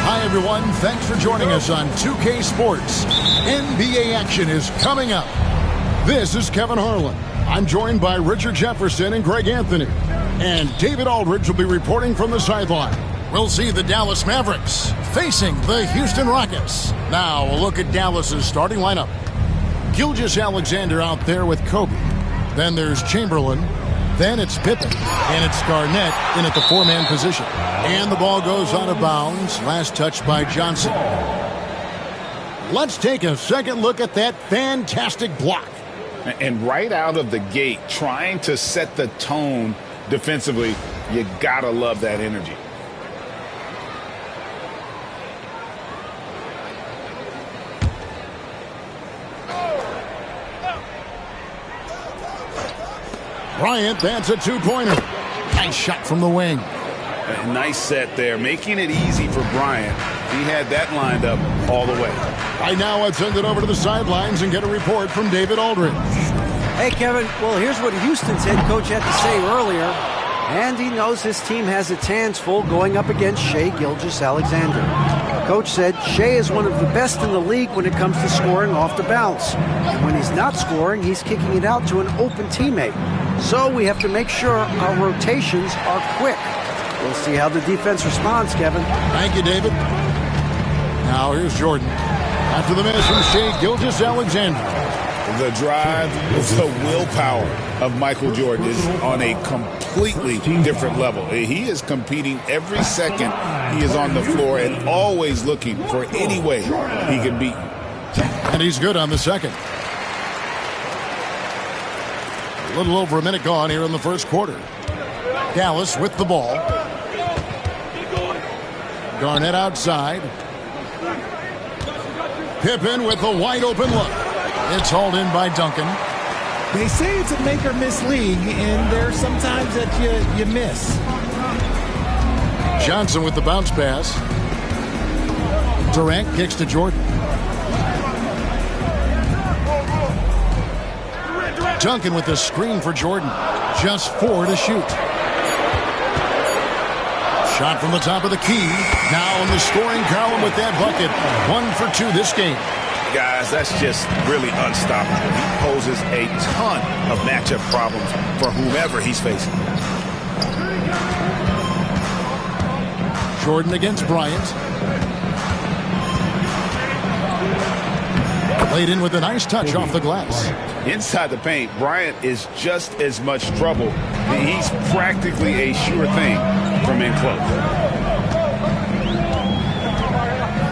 Hi, everyone. Thanks for joining us on 2K Sports. NBA action is coming up. This is Kevin Harlan. I'm joined by Richard Jefferson and Greg Anthony. And David Aldridge will be reporting from the sideline. We'll see the Dallas Mavericks facing the Houston Rockets. Now, a look at Dallas's starting lineup. Gilgeous-Alexander out there with Kobe. Then there's Chamberlain. Then it's Pippen. And it's Garnett in at the four-man position. And the ball goes out of bounds. Last touch by Johnson. Let's take a second look at that fantastic block. And right out of the gate, trying to set the tone defensively, you gotta love that energy. Bryant, that's a two-pointer. Nice shot from the wing. A nice set there, making it easy for Bryant. He had that lined up all the way. Right now, let's send it over to the sidelines and get a report from David Aldridge. Hey, Kevin. Well, here's what Houston's head coach had to say earlier. And he knows his team has its hands full going up against Shai Gilgeous-Alexander. Coach said Shai is one of the best in the league when it comes to scoring off the bounce. And when he's not scoring, he's kicking it out to an open teammate. So we have to make sure our rotations are quick. We'll see how the defense responds, Kevin. Thank you, David. Now here's Jordan. After the miss from Shai Gilgeous-Alexander. The drive, the willpower of Michael Jordan is on a completely different level. He is competing every second he is on the floor and always looking for any way he can beat you. And he's good on the second. A little over a minute gone here in the first quarter. Dallas with the ball. Garnett outside. Pippen with a wide open look. It's hauled in by Duncan. They say it's a make or miss league, and there's sometimes that you miss. Johnson with the bounce pass. Durant kicks to Jordan. Duncan with the screen for Jordan. Just 4 to shoot. Shot from the top of the key. Now in the scoring column with that bucket. 1 for 2 this game. Guys, that's just really unstoppable. He poses a ton of matchup problems for whomever he's facing. Jordan against Bryant. Played in with a nice touch off the glass. Inside the paint, Bryant is just as much trouble. He's practically a sure thing from in close.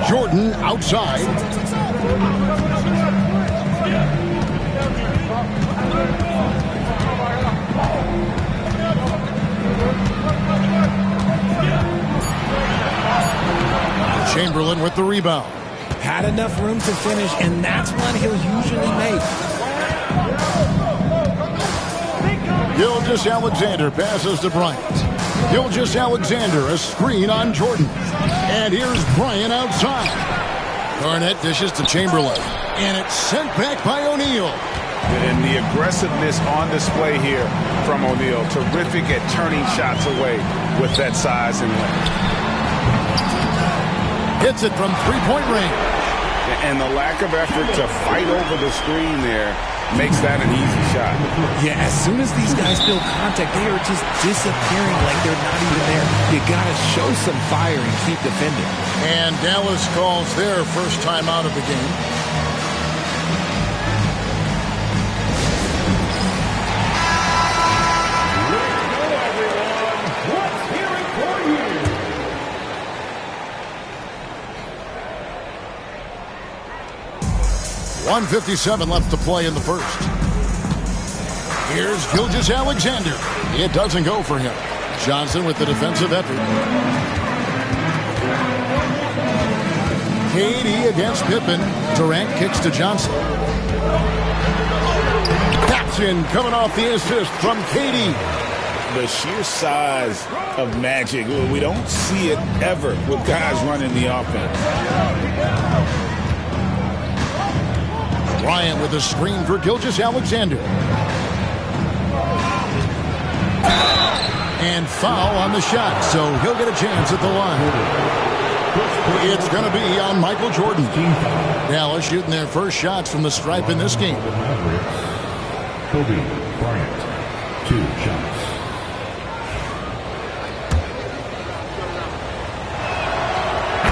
Jordan outside. Chamberlain with the rebound. Had enough room to finish, and that's one he'll usually make. Gilgeous-Alexander passes to Bryant. Gilgeous-Alexander, a screen on Jordan. And here's Bryant outside. Garnett dishes to Chamberlain. And it's sent back by O'Neal. And the aggressiveness on display here from O'Neal. Terrific at turning shots away with that size and length. Hits it from three-point range. And the lack of effort to fight over the screen there makes that an easy shot. Yeah, as soon as these guys feel contact, they are just disappearing like they're not even there. You got to show some fire and keep defending. And Dallas calls their first time out of the game. .157 left to play in the first. Here's Gilgeous-Alexander. It doesn't go for him. Johnson with the defensive effort. KD against Pippen. Durant kicks to Johnson. Paxson coming off the assist from KD. The sheer size of Magic, we don't see it ever with guys running the offense. Bryant with a screen for Gilgeous-Alexander. And foul on the shot, so he'll get a chance at the line. It's going to be on Michael Jordan. Dallas shooting their first shots from the stripe in this game. Kobe Bryant, 2 shots.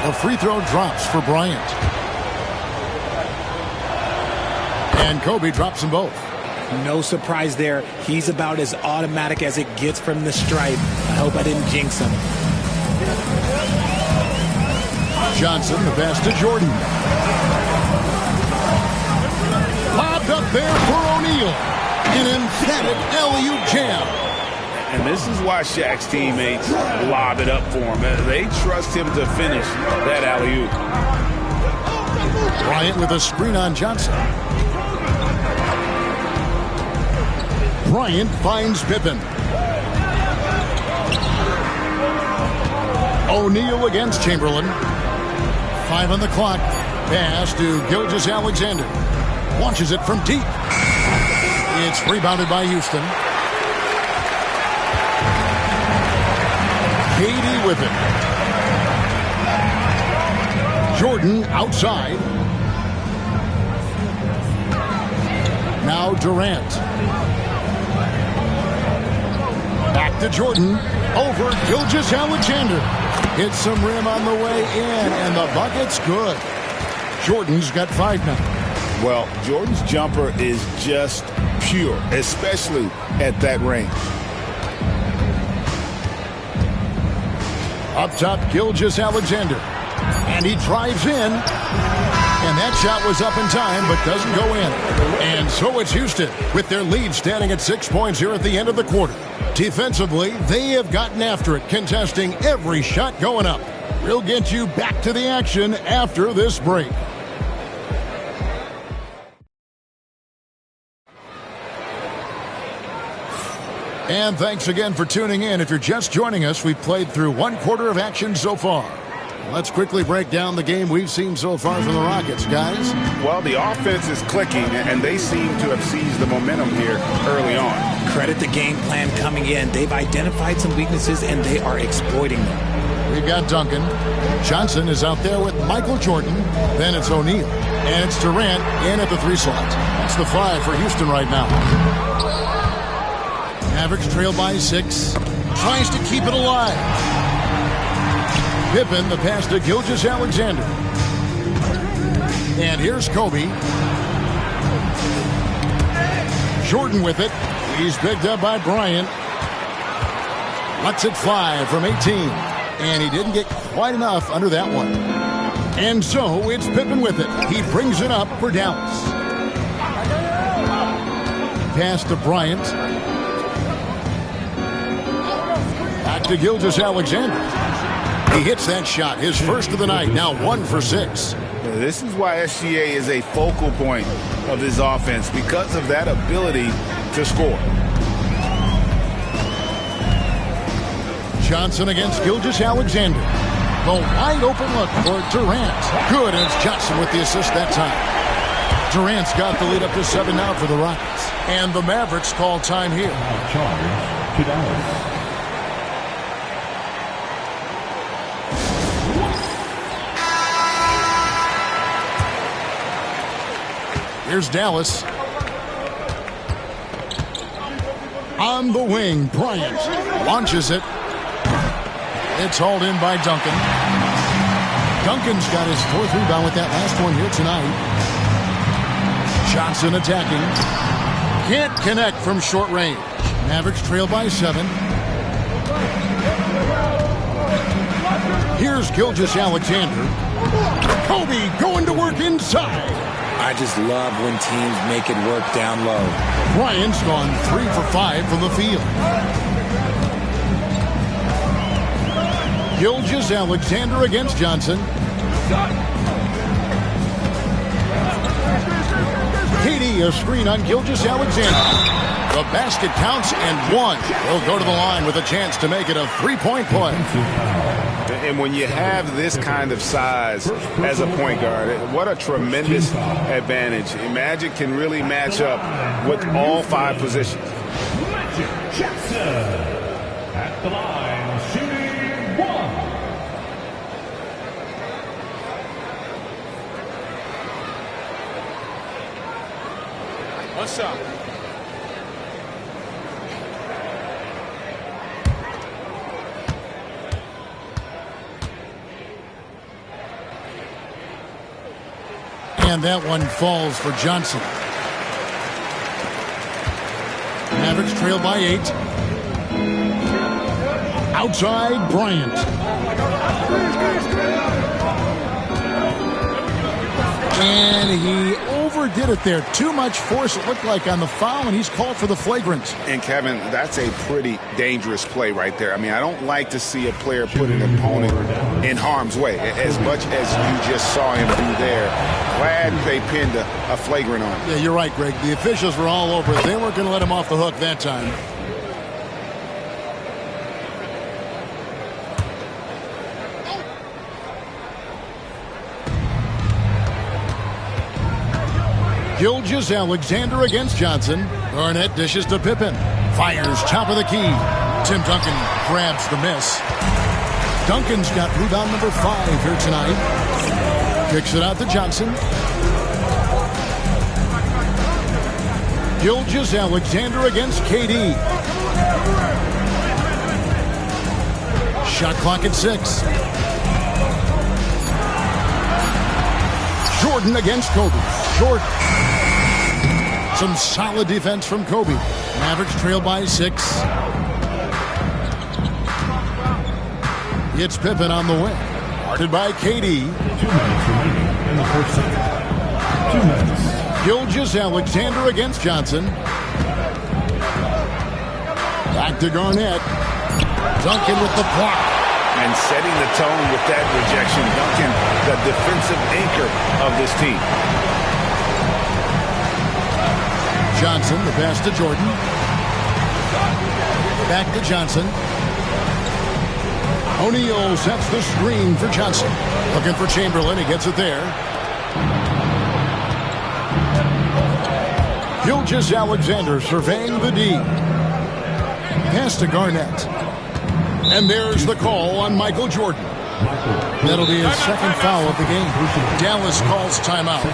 The free throw drops for Bryant. And Kobe drops them both. No surprise there. He's about as automatic as it gets from the stripe. I hope I didn't jinx him. Johnson, the pass to Jordan. Lobbed up there for O'Neal. An emphatic alley-oop jam. And this is why Shaq's teammates lob it up for him. They trust him to finish that alley-oop. Bryant with a screen on Johnson. Bryant finds Pippen. O'Neal against Chamberlain. 5 on the clock. Pass to Gilgeous-Alexander. Launches it from deep. It's rebounded by Houston. KD with it. Jordan outside. Now Durant. Back to Jordan. Over Gilgeous-Alexander. Hits some rim on the way in, and the bucket's good. Jordan's got 5 now. Well, Jordan's jumper is just pure, especially at that range. Up top, Gilgeous-Alexander. And he drives in. And that shot was up in time, but doesn't go in. And so it's Houston, with their lead standing at 6 points here at the end of the quarter. Defensively, they have gotten after it, contesting every shot going up. We'll get you back to the action after this break. And thanks again for tuning in. If you're just joining us, we've played through 1 quarter of action so far. Let's quickly break down the game we've seen so far from the Rockets, guys. Well, the offense is clicking, and they seem to have seized the momentum here early on. Credit the game plan coming in. They've identified some weaknesses, and they are exploiting them. We've got Duncan. Johnson is out there with Michael Jordan. Then it's O'Neal. And it's Durant in at the 3 slot. That's the 5 for Houston right now. Mavericks trail by 6. Tries to keep it alive. Pippen, the pass to Gilgeous-Alexander. And here's Kobe. Jordan with it. He's picked up by Bryant. Lets it fly from 18. And he didn't get quite enough under that one. And so it's Pippen with it. He brings it up for Dallas. Pass to Bryant. Back to Gilgeous-Alexander. He hits that shot, his first of the night, now 1 for 6. This is why SGA is a focal point of this offense, because of that ability to score. Johnson against Gilgeous-Alexander. The wide open look for Durant. Good, and it's Johnson with the assist that time. Durant's got the lead up to 7 now for the Rockets. And the Mavericks call time here. Charge to Dallas. Here's Dallas. On the wing, Bryant launches it. It's hauled in by Duncan. Duncan's got his 4th rebound with that last one here tonight. Johnson attacking. Can't connect from short range. Mavericks trail by 7. Here's Gilgeous-Alexander. Kobe going to work inside. I just love when teams make it work down low. Bryant's gone 3 for 5 from the field. Gilgeous-Alexander against Johnson. KD a screen on Gilgeous-Alexander. The basket counts and 1. He'll go to the line with a chance to make it a 3-point play. And when you have this kind of size as a point guard, what a tremendous advantage. Magic can really match up with all 5 positions. Magic Johnson at the line, shooting 1. What's up? And that one falls for Johnson. Mavericks trail by 8. Outside, Bryant. And he overdid it there. Too much force, it looked like, on the foul, and he's called for the flagrant. And, Kevin, that's a pretty dangerous play right there. I mean, I don't like to see a player put an opponent in harm's way, as much as you just saw him do there. Glad they pinned a flagrant on him. Yeah, you're right, Greg. The officials were all over it. They weren't going to let him off the hook that time. Gilgeous-Alexander against Johnson. Garnett dishes to Pippen. Fires top of the key. Tim Duncan grabs the miss. Duncan's got rebound number 5 here tonight. Kicks it out to Johnson. Gilgeous-Alexander against KD. Shot clock at 6. Jordan against Kobe. Jordan. Some solid defense from Kobe. Mavericks trail by 6. It's Pippen on the wing. Guarded by KD. 2 minutes remaining in the 4th set. 2 minutes. Gilgeous-Alexander against Johnson. Back to Garnett. Duncan with the block. And setting the tone with that rejection. Duncan, the defensive anchor of this team. Johnson, the pass to Jordan. Back to Johnson. O'Neal sets the screen for Johnson. Looking for Chamberlain. He gets it there. Gilgeous-Alexander surveying the D. Pass to Garnett. And there's the call on Michael Jordan. That'll be his second foul of the game. Dallas calls timeout.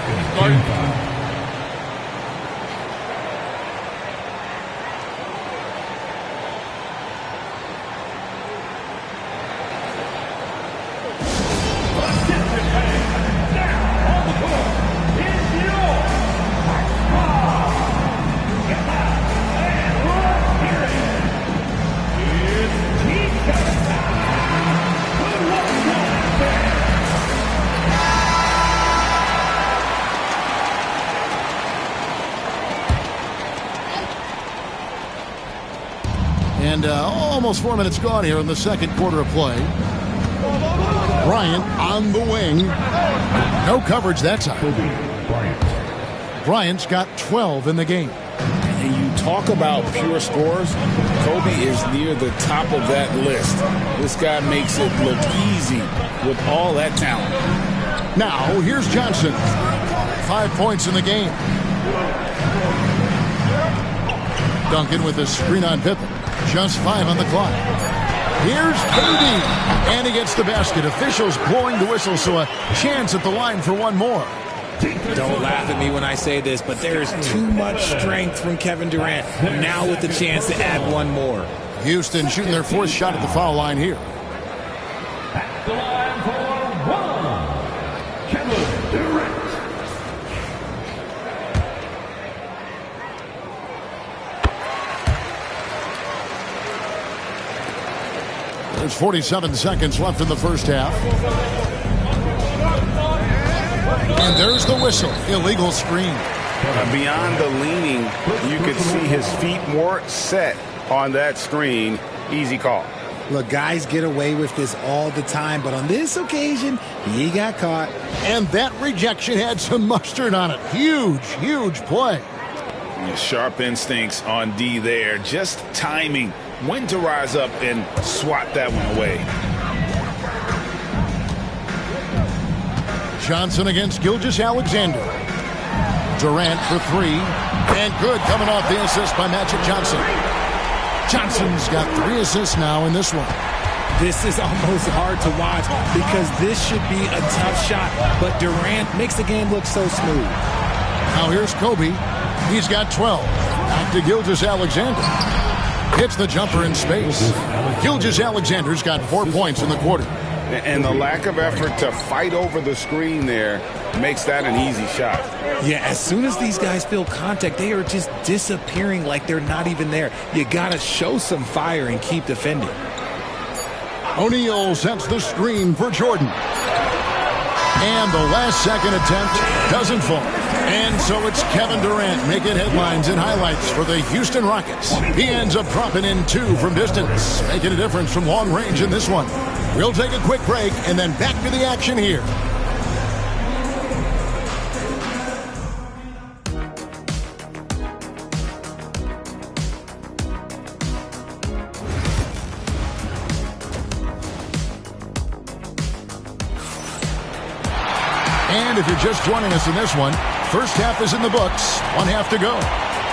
And almost 4 minutes gone here in the second quarter of play. Bryant on the wing. No coverage that time. Bryant's got 12 in the game. And you talk about pure scores. Kobe is near the top of that list. This guy makes it look easy with all that talent. Now, here's Johnson. 5 points in the game. Duncan with a screen on Pippen. Just 5 on the clock. Here's KD. And he gets the basket. Officials blowing the whistle, so a chance at the line for one more. Don't laugh at me when I say this, but there's too much strength from Kevin Durant. Now with the chance to add one more. Houston shooting their fourth shot at the foul line here. At the line for one, Kevin Durant. There's 47 seconds left in the first half. And there's the whistle. Illegal screen. Beyond the leaning, you could see his feet more set on that screen. Easy call. Look, guys get away with this all the time, but on this occasion, he got caught. And that rejection had some mustard on it. Huge, huge play. Sharp instincts on D there. Just timing when to rise up and swat that one away. Johnson against Gilgeous-Alexander. Durant for 3. And good, coming off the assist by Magic Johnson. Johnson's got 3 assists now in this one. This is almost hard to watch because this should be a tough shot, but Durant makes the game look so smooth. Now here's Kobe. He's got 12. Back to Gilgeous-Alexander. Hits the jumper in space. Gilgeous-Alexander's got 4 points in the quarter. And the lack of effort to fight over the screen there makes that an easy shot. Yeah, as soon as these guys feel contact, they are just disappearing like they're not even there. You got to show some fire and keep defending. O'Neal sets the screen for Jordan. And the last second attempt doesn't fall. And so it's Kevin Durant making headlines and highlights for the Houston Rockets. He ends up dropping in 2 from distance, making a difference from long range in this one. We'll take a quick break and then back to the action here. And if you're just joining us in this one, first half is in the books. 1 half to go.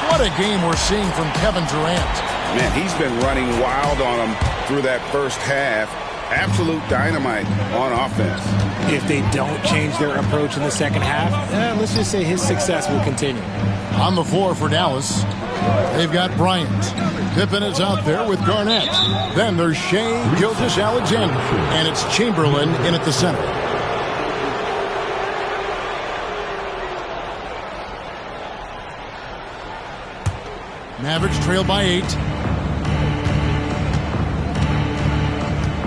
What a game we're seeing from Kevin Durant. Man, he's been running wild on him through that first half. Absolute dynamite on offense. If they don't change their approach in the second half, let's just say his success will continue. On the floor for Dallas, they've got Bryant. Pippen is out there with Garnett. Then there's Shea Gilgeous-Alexander. And it's Chamberlain in at the center. Mavericks trail by 8.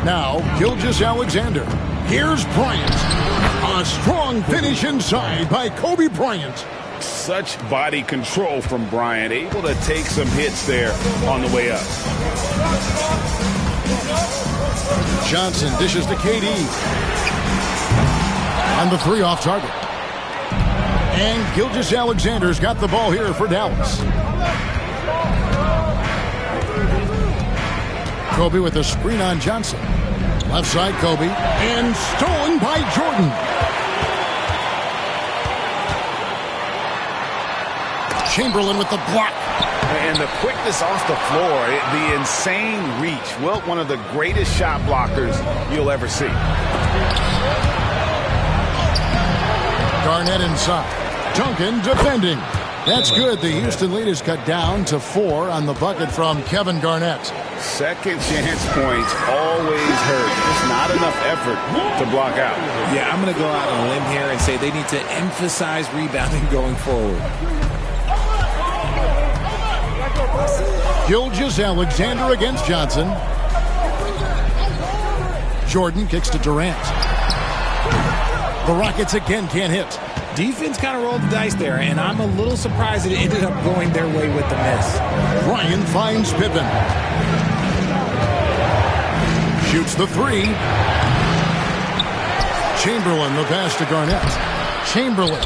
Now, Gilgeous-Alexander. Here's Bryant. A strong finish inside by Kobe Bryant. Such body control from Bryant. Able to take some hits there on the way up. Johnson dishes to KD. On the 3 off target. And Gilgeous-Alexander's got the ball here for Dallas. Kobe with a screen on Johnson. Left side, Kobe. And stolen by Jordan. Chamberlain with the block. And the quickness off the floor, the insane reach. Wilt, one of the greatest shot blockers you'll ever see. Garnett inside. Duncan defending. That's good. The Houston lead is cut down to 4 on the bucket from Kevin Garnett. Second chance points always hurt. Just not enough effort to block out. Yeah, I'm going to go out on a limb here and say they need to emphasize rebounding going forward. Gilgeous-Alexander against Johnson. Jordan kicks to Durant. The Rockets again can't hit. Defense kind of rolled the dice there, and I'm a little surprised that it ended up going their way with the miss. Ryan finds Pippen. Shoots the 3. Chamberlain, the pass to Garnett. Chamberlain.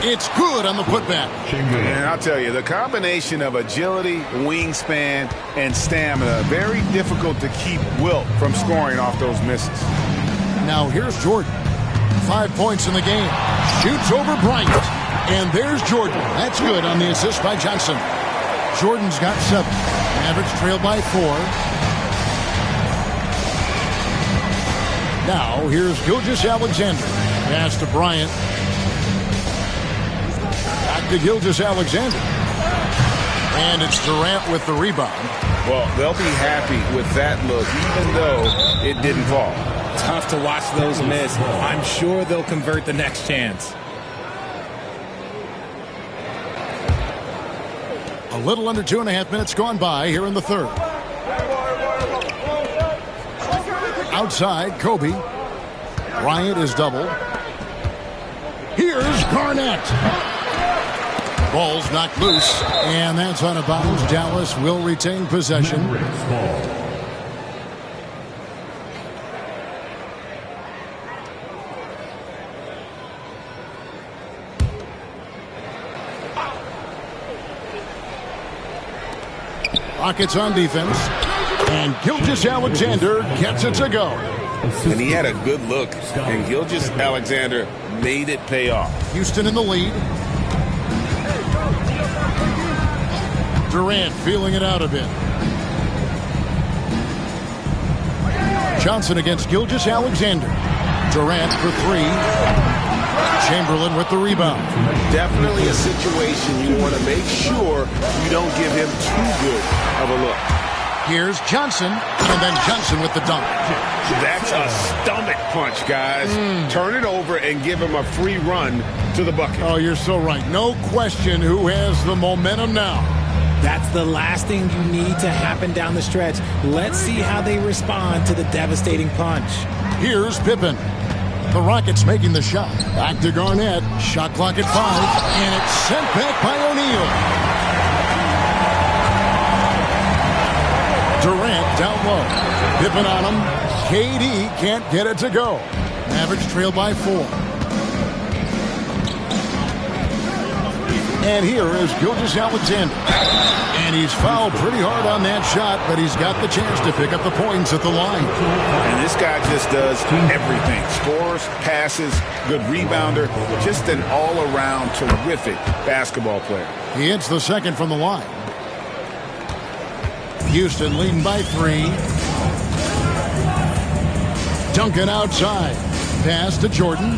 It's good on the putback. And I'll tell you, the combination of agility, wingspan, and stamina, very difficult to keep Wilt from scoring off those misses. Now here's Jordan. 5 points in the game. Shoots over Bryant. And there's Jordan. That's good on the assist by Johnson. Jordan's got 7. Mavericks trail by 4. Now here's Gilgeous-Alexander. Pass to Bryant. Back to Gilgeous-Alexander. And it's Durant with the rebound. Well, they'll be happy with that look, even though it didn't fall. Tough to watch those miss. I'm sure they'll convert the next chance. A little under 2.5 minutes gone by here in the third. Outside, Kobe. Bryant is double. Here's Garnett. Ball's knocked loose, and that's out of bounds. Dallas will retain possession. Rockets on defense, and Gilgeous-Alexander gets it to go. And he had a good look, and Gilgeous-Alexander made it pay off. Houston in the lead. Durant feeling it out a bit. Johnson against Gilgeous-Alexander. Durant for 3. Chamberlain with the rebound. Definitely a situation you want to make sure you don't give him too good of a look. Here's Johnson, and then Johnson with the dunk. That's a stomach punch, guys. Turn it over and give him a free run to the bucket. Oh, you're so right. No question who has the momentum now. That's the last thing you need to happen down the stretch. Let's see how they respond to the devastating punch. Here's Pippen. The Rockets making the shot. Back to Garnett. Shot clock at 5, and it's sent back by O'Neal. Durant down low. Pippen on him. KD can't get it to go. Mavericks trail by 4. And here is Gilgeous-Alexander. And he's fouled pretty hard on that shot, but he's got the chance to pick up the points at the line. And this guy just does everything. Scores, passes, good rebounder. Just an all-around terrific basketball player. He hits the second from the line. Houston leading by 3. Duncan outside. Pass to Jordan.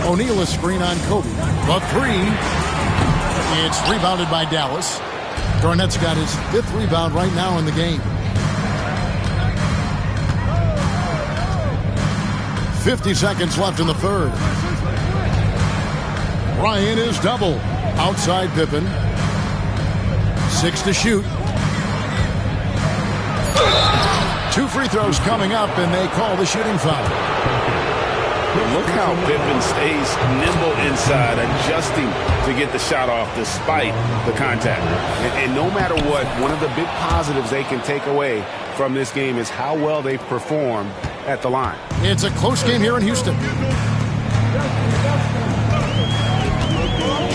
O'Neal a screen on Kobe. The 3. It's rebounded by Dallas. Garnett's got his 5th rebound right now in the game. 50 seconds left in the third. Ryan is double. Outside Pippen. 6 to shoot. 2 free throws coming up, and they call the shooting foul. Look how Pippen stays nimble inside, adjusting to get the shot off despite the contact. And no matter what, one of the big positives they can take away from this game is how well they perform at the line. It's a close game here in Houston.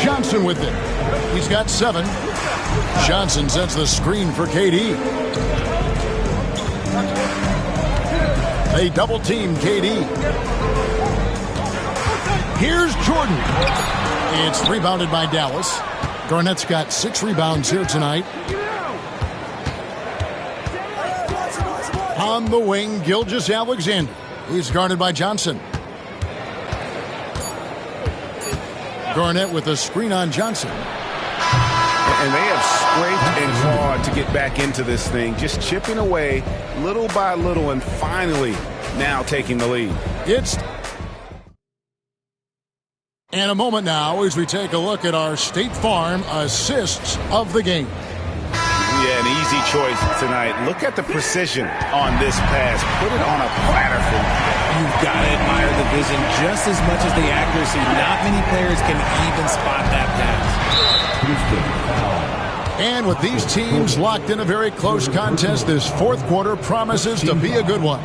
Johnson with it. He's got 7. Johnson sets the screen for KD. They double-team KD. Here's Jordan. It's rebounded by Dallas. Garnett's got 6 rebounds here tonight. On the wing, Gilgeous-Alexander. He's guarded by Johnson. Garnett with a screen on Johnson. And they have scraped and clawed to get back into this thing, just chipping away little by little and finally now taking the lead. And a moment now as we take a look at our State Farm assists of the game. Yeah, an easy choice tonight. Look at the precision on this pass. Put it on a platter for him. You've got to admire the vision just as much as the accuracy. Not many players can even spot that pass. And with these teams locked in a very close contest, this fourth quarter promises to be a good one.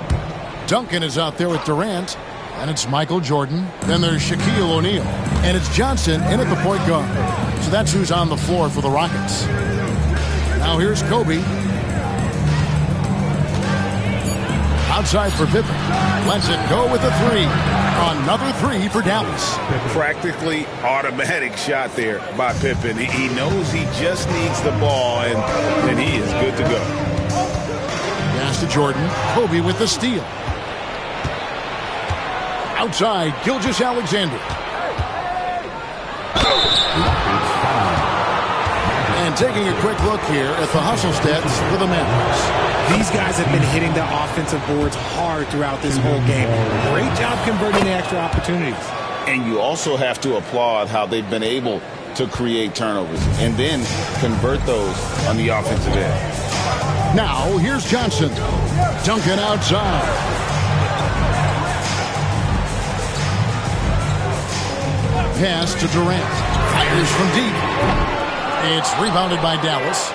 Duncan is out there with Durant, and it's Michael Jordan. Then there's Shaquille O'Neal, and it's Johnson in at the point guard. So that's who's on the floor for the Rockets. Now here's Kobe. Outside for Pippen. Lets it go with a 3. Another 3 for Dallas. Practically automatic shot there by Pippen. He knows he just needs the ball, and he is good to go. Pass to Jordan. Kobe with the steal. Outside, Gilgeous-Alexander. And taking a quick look here at the hustle stats for the Mavericks. These guys have been hitting the offensive boards hard throughout this whole game. Great job converting the extra opportunities. And you also have to applaud how they've been able to create turnovers and then convert those on the offensive end. Now, here's Johnson. Duncan outside. Pass to Durant. Fires from deep. It's rebounded by Dallas.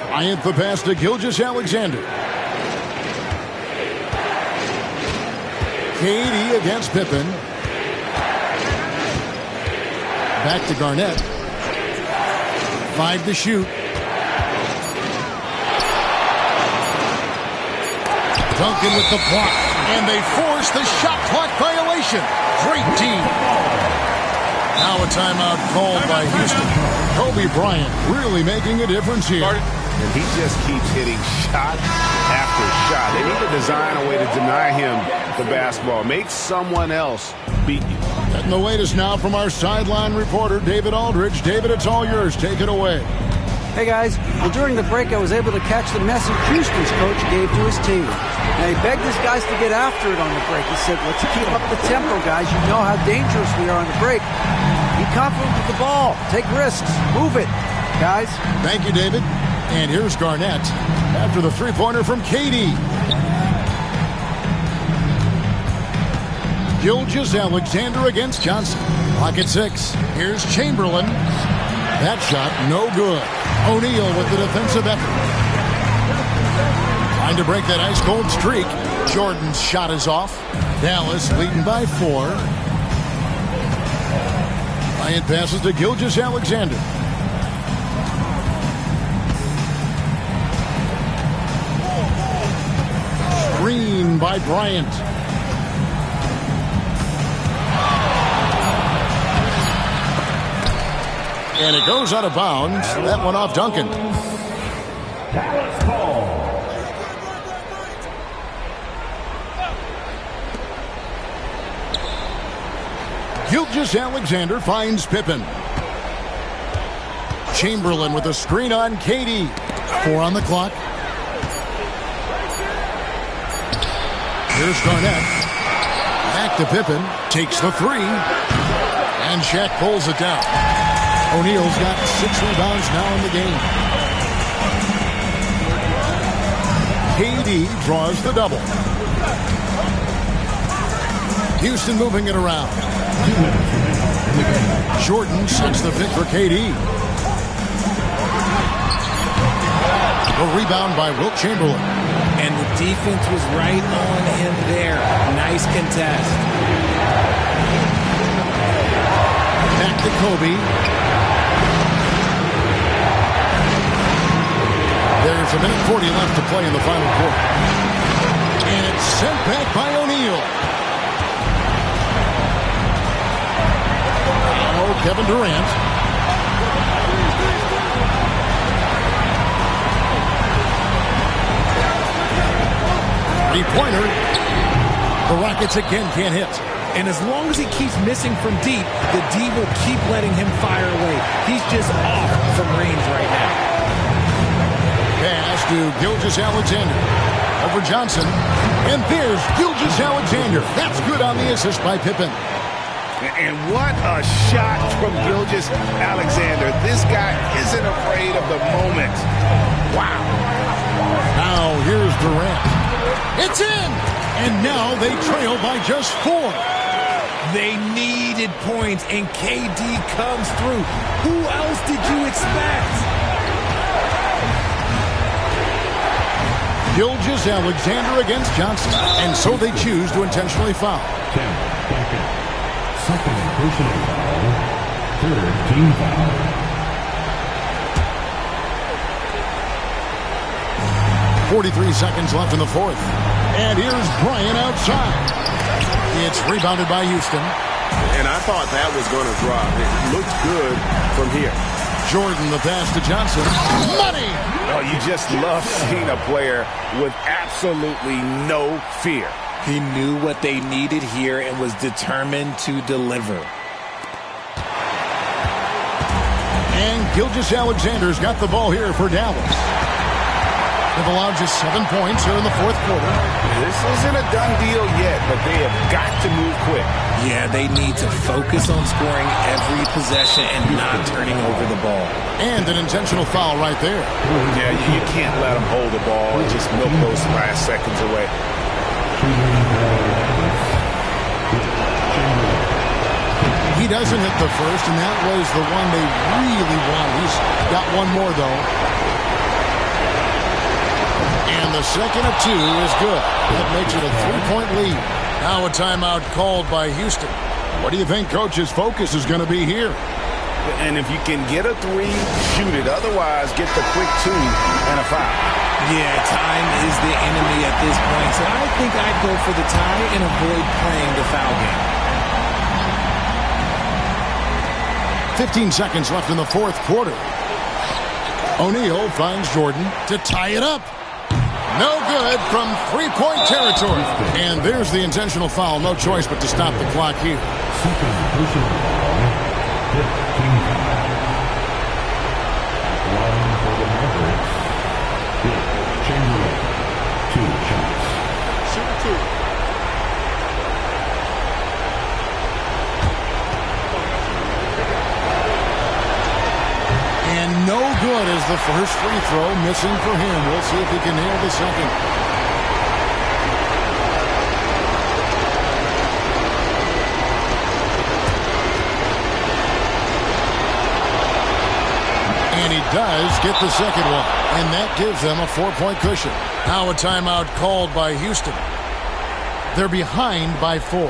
Bryant the pass to Gilgeous-Alexander. KD against Pippen. Back to Garnett. 5 to shoot. Duncan with the block. And they force the shot clock violation. Great team. Now a timeout called by Houston. Kobe Bryant really making a difference here. And he just keeps hitting shot after shot. They need to design a way to deny him the basketball. Make someone else beat you. And the latest now from our sideline reporter, David Aldridge. David, it's all yours. Take it away. Hey, guys. Well, during the break, I was able to catch the message Houston's coach gave to his team. Now, he begged his guys to get after it on the break. He said, let's keep up the tempo, guys. You know how dangerous we are on the break. Be confident with the ball. Take risks. Move it, guys. Thank you, David. And here's Garnett after the three-pointer from KD. Gilgeous-Alexander against Johnson. Clock at 6. Here's Chamberlain. That shot, no good. O'Neal with the defensive effort. Trying to break that ice-cold streak. Jordan's shot is off. Dallas leading by 4. Bryant passes to Gilgeous-Alexander. Screen by Bryant. And it goes out of bounds. That one off Duncan. Dallas ball. Gilgeous-Alexander finds Pippen. Chamberlain with a screen on KD. 4 on the clock. Here's Garnett. Back to Pippen. Takes the 3. And Shaq pulls it down. O'Neal's got 6 rebounds now in the game. KD draws the double. Houston moving it around. 2 minutes remaining in the game. Jordan sets the pick for KD. A rebound by Wilt Chamberlain. And the defense was right on him there. Nice contest. Back to Kobe. There's It's a minute 40 left to play in the final quarter. And it's sent back by O'Neal. Now Kevin Durant. Three-pointer. The Rockets again can't hit. And as long as he keeps missing from deep, the D will keep letting him fire away. He's just off from range right now. Pass to Gilgeous-Alexander. Over Johnson. And there's Gilgeous-Alexander. That's good on the assist by Pippen. And what a shot from Gilgeous-Alexander. This guy isn't afraid of the moment. Wow. Now here's Durant. It's in! And now they trail by just 4. They needed points, and KD comes through. Who else did you expect? Gilgeous-Alexander against Johnson. And so they choose to intentionally foul. 10 seconds. Second personal foul. Third team foul. 43 seconds left in the fourth. And here's Bryant outside. It's rebounded by Houston. And I thought that was going to drop. It looked good from here. Jordan, the pass to Johnson. Money! Oh, you just love seeing a player with absolutely no fear. He knew what they needed here and was determined to deliver. And Gilgeous-Alexander's got the ball here for Dallas. They've allowed just 7 points here in the fourth quarter. This isn't a done deal yet, but they have got to move quick. Yeah, they need to focus on scoring every possession and not turning over the ball. And an intentional foul right there. Yeah, you can't let them hold the ball and just milk those last seconds away. He doesn't hit the first, and that was the one they really want. He's got one more, though. And the second of 2 is good. That makes it a 3-point lead. Now a timeout called by Houston. What do you think Coach's focus is going to be here? And if you can get a 3, shoot it. Otherwise, get the quick 2 and a foul. Yeah, time is the enemy at this point. So I think I'd go for the tie and avoid playing the foul game. 15 seconds left in the fourth quarter. O'Neal finds Jordan to tie it up. No good from 3-point territory. And there's the intentional foul. No choice but to stop the clock here. Second personal foul. Fifth team foul. Line for the Mavericks. Wilt Chamberlain. 2 shots. Shoot 2. And no good as the first free throw missing for him. We'll see if he can nail the second. And he does get the second one. And that gives them a 4-point cushion. Now a timeout called by Houston. They're behind by 4.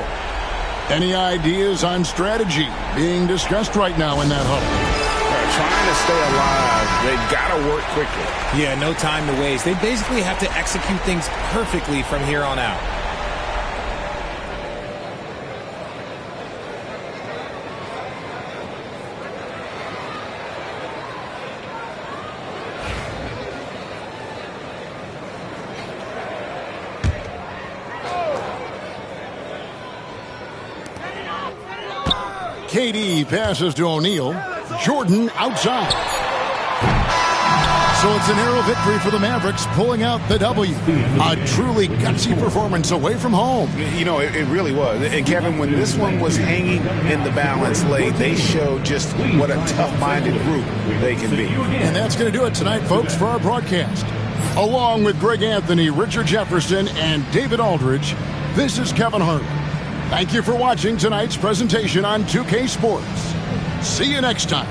Any ideas on strategy being discussed right now in that huddle? Trying to stay alive, they've got to work quickly. Yeah, no time to waste. They basically have to execute things perfectly from here on out. KD passes to O'Neal. Jordan outside. So it's a narrow victory for the Mavericks, pulling out the W. A truly gutsy performance away from home. You know, it really was. And Kevin, when this one was hanging in the balance late, they showed just what a tough-minded group they can be. And that's going to do it tonight, folks, for our broadcast. Along with Greg Anthony, Richard Jefferson, and David Aldridge, this is Kevin Harlan. Thank you for watching tonight's presentation on 2K Sports. See you next time.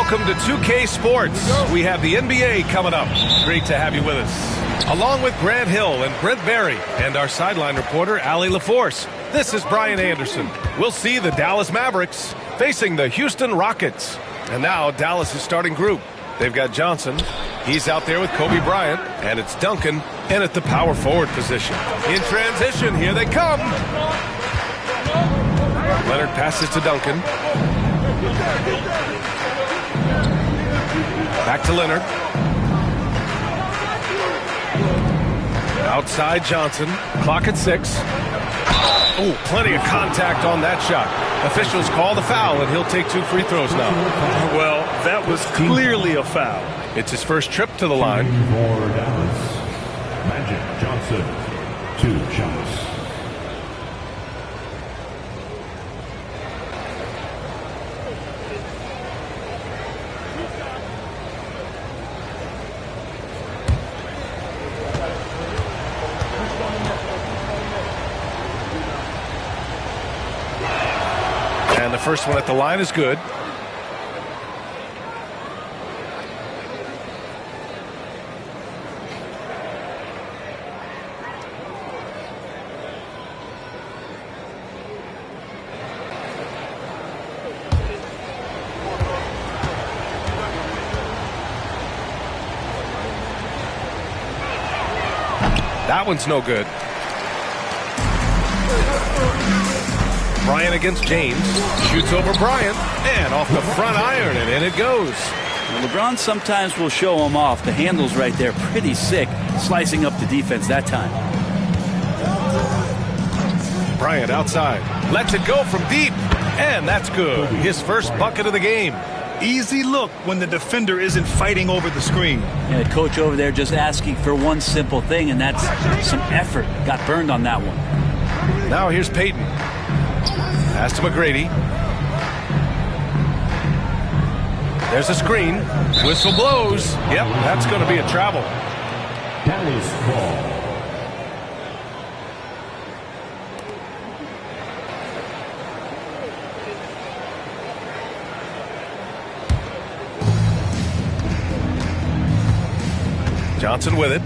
Welcome to 2K Sports. We have the NBA coming up. Great to have you with us. Along with Grant Hill and Brent Barry and our sideline reporter, Allie LaForce, this is Brian Anderson. We'll see the Dallas Mavericks facing the Houston Rockets. And now Dallas' starting group. They've got Johnson. He's out there with Kobe Bryant. And it's Duncan in at the power forward position. In transition, here they come. Leonard passes to Duncan. Back to Leonard. Outside Johnson. Clock at 6. Oh, plenty of contact on that shot. Officials call the foul, and he'll take 2 free throws now. Well, that was clearly a foul. It's his first trip to the line. For Dallas, Magic Johnson, 2 shots. And the first one at the line is good. That one's no good. Bryant against James. Shoots over Bryant. And off the front iron, and in it goes. Now, LeBron sometimes will show him off. The handle's right there. Pretty sick. Slicing up the defense that time. Bryant outside. Lets it go from deep. And that's good. His first bucket of the game. Easy look when the defender isn't fighting over the screen. Yeah, coach over there just asking for one simple thing, and that's some effort. Got burned on that one. Now here's Payton. Pass to McGrady. There's a screen. Whistle blows. Yep, that's going to be a travel. Dallas ball. Johnson with it.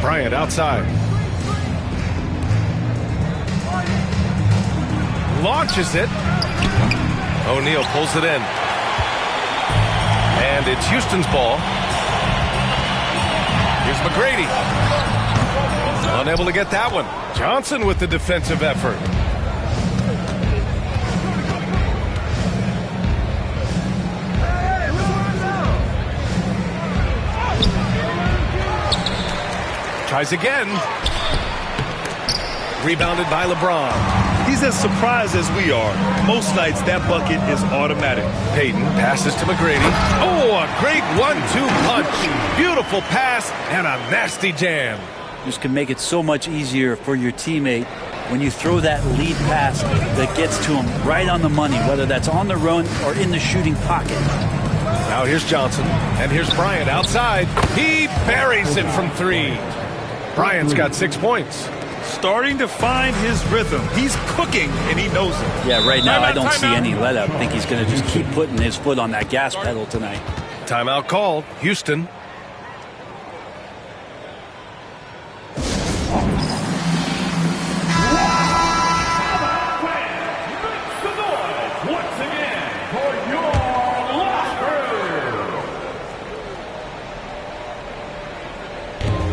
Bryant outside. Launches it. O'Neal pulls it in. And it's Houston's ball. Here's McGrady. Unable to get that one. Johnson with the defensive effort. Tries again. Rebounded by LeBron. He's as surprised as we are. Most nights, that bucket is automatic. Payton passes to McGrady. Oh, a great 1-2 punch. Beautiful pass and a nasty jam. This can make it so much easier for your teammate when you throw that lead pass that gets to him right on the money, whether that's on the run or in the shooting pocket. Now here's Johnson, and here's Bryant outside. He buries it from 3. Bryant's got 6 points. Starting to find his rhythm. He's cooking, and he knows it. Yeah, right now I don't see any let up. I think he's going to just keep putting his foot on that gas pedal tonight. Timeout called. Houston.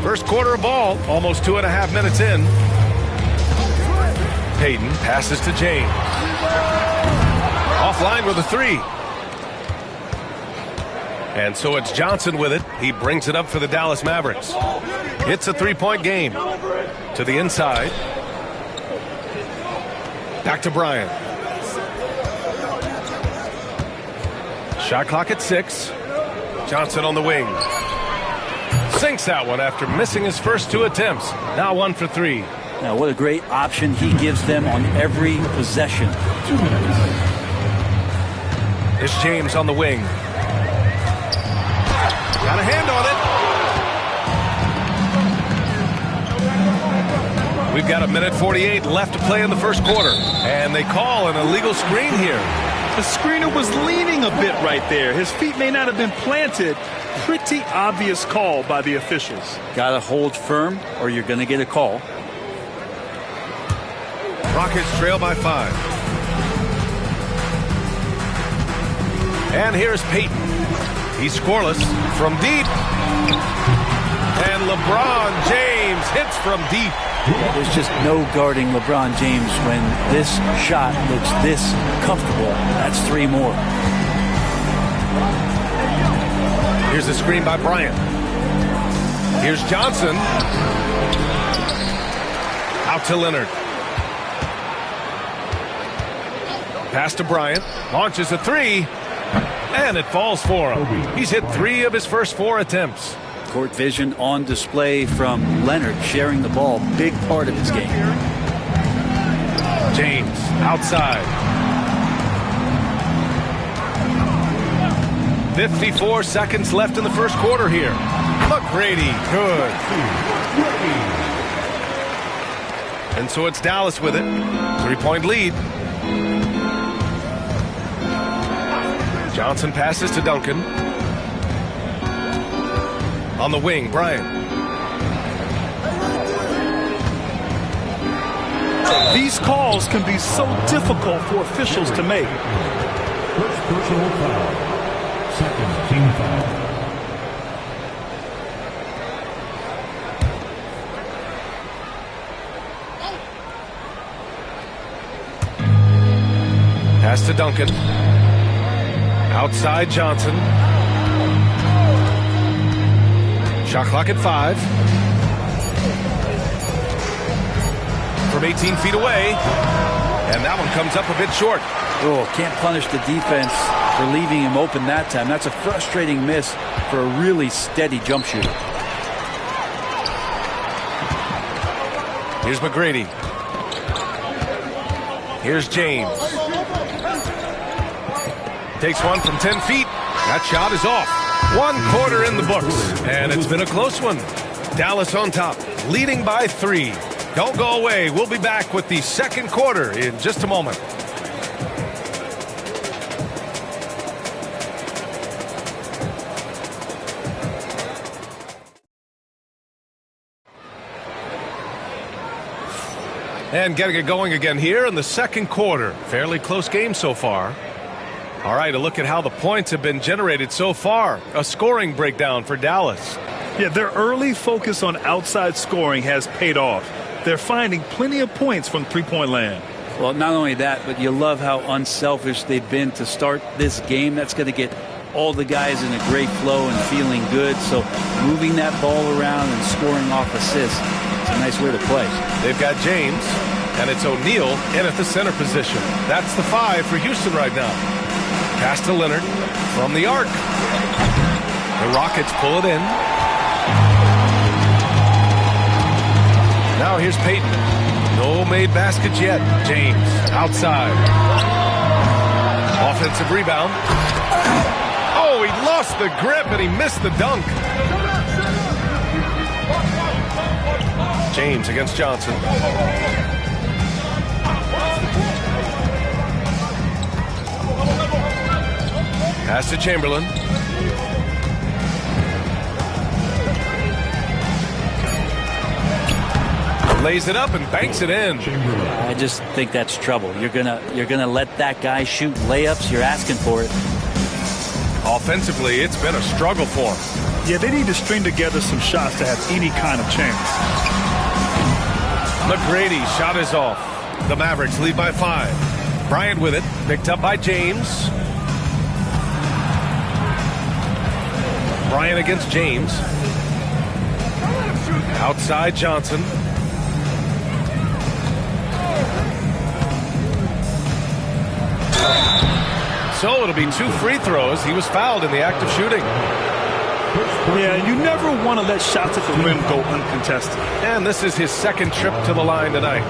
First quarter of ball, almost 2.5 minutes in. Payton passes to James. Offline with a 3. And so it's Johnson with it. He brings it up for the Dallas Mavericks. It's a 3-point game. To the inside. Back to Bryant. Shot clock at 6. Johnson on the wing. Sinks that one after missing his first 2 attempts. Now 1 for 3. Now what a great option he gives them on every possession. It's James on the wing. Got a hand on it. We've got 1:48 left to play in the first quarter. And they call an illegal screen here. The screener was leaning a bit right there. His feet may not have been planted. Pretty obvious call by the officials. Got to hold firm or you're going to get a call. Rockets trail by 5. And here's Peyton. He's scoreless from deep. And LeBron James hits from deep. There's just no guarding LeBron James when this shot looks this comfortable. That's 3 more. Here's a screen by Bryant. Here's Johnson. Out to Leonard. Pass to Bryant. Launches a 3. And it falls for him. He's hit 3 of his first 4 attempts. Court vision on display from Leonard, sharing the ball. Big part of his game. James outside. 54 seconds left in the first quarter here. McGrady, good. And so it's Dallas with it. 3-point lead. Johnson passes to Duncan. On the wing, Bryant. These calls can be so difficult for officials to make. First personal foul. Second team foul. Pass to Duncan. Outside Johnson. Shot clock at 5. From 18 feet away. And that one comes up a bit short. Oh, can't punish the defense for leaving him open that time. That's a frustrating miss for a really steady jump shooter. Here's McGrady. Here's James. Takes one from 10 feet. That shot is off. 1 quarter in the books. And it's been a close one. Dallas on top, leading by 3. Don't go away. We'll be back with the second quarter in just a moment. And getting it going again here in the second quarter. Fairly close game so far. All right, a look at how the points have been generated so far. A scoring breakdown for Dallas. Yeah, their early focus on outside scoring has paid off. They're finding plenty of points from three-point land. Well, not only that, but you love how unselfish they've been to start this game. That's going to get all the guys in a great flow and feeling good. So moving that ball around and scoring off assists, it's a nice way to play. They've got James, and it's O'Neal in at the center position. That's the 5 for Houston right now. Pass to Leonard from the arc. The Rockets pull it in. Now here's Peyton. No made baskets yet. James outside. Offensive rebound. Oh, he lost the grip and he missed the dunk. James against Johnson. Pass to Chamberlain. Lays it up and banks it in. I just think that's trouble. You're gonna let that guy shoot layups. You're asking for it. Offensively, it's been a struggle for him. Yeah, they need to string together some shots to have any kind of chance. McGrady shot is off. The Mavericks lead by 5. Bryant with it, picked up by James. Bryant against James. Outside Johnson. So it'll be 2 free throws. He was fouled in the act of shooting. Yeah, you never want to let shots at the rim go uncontested. And this is his second trip to the line tonight.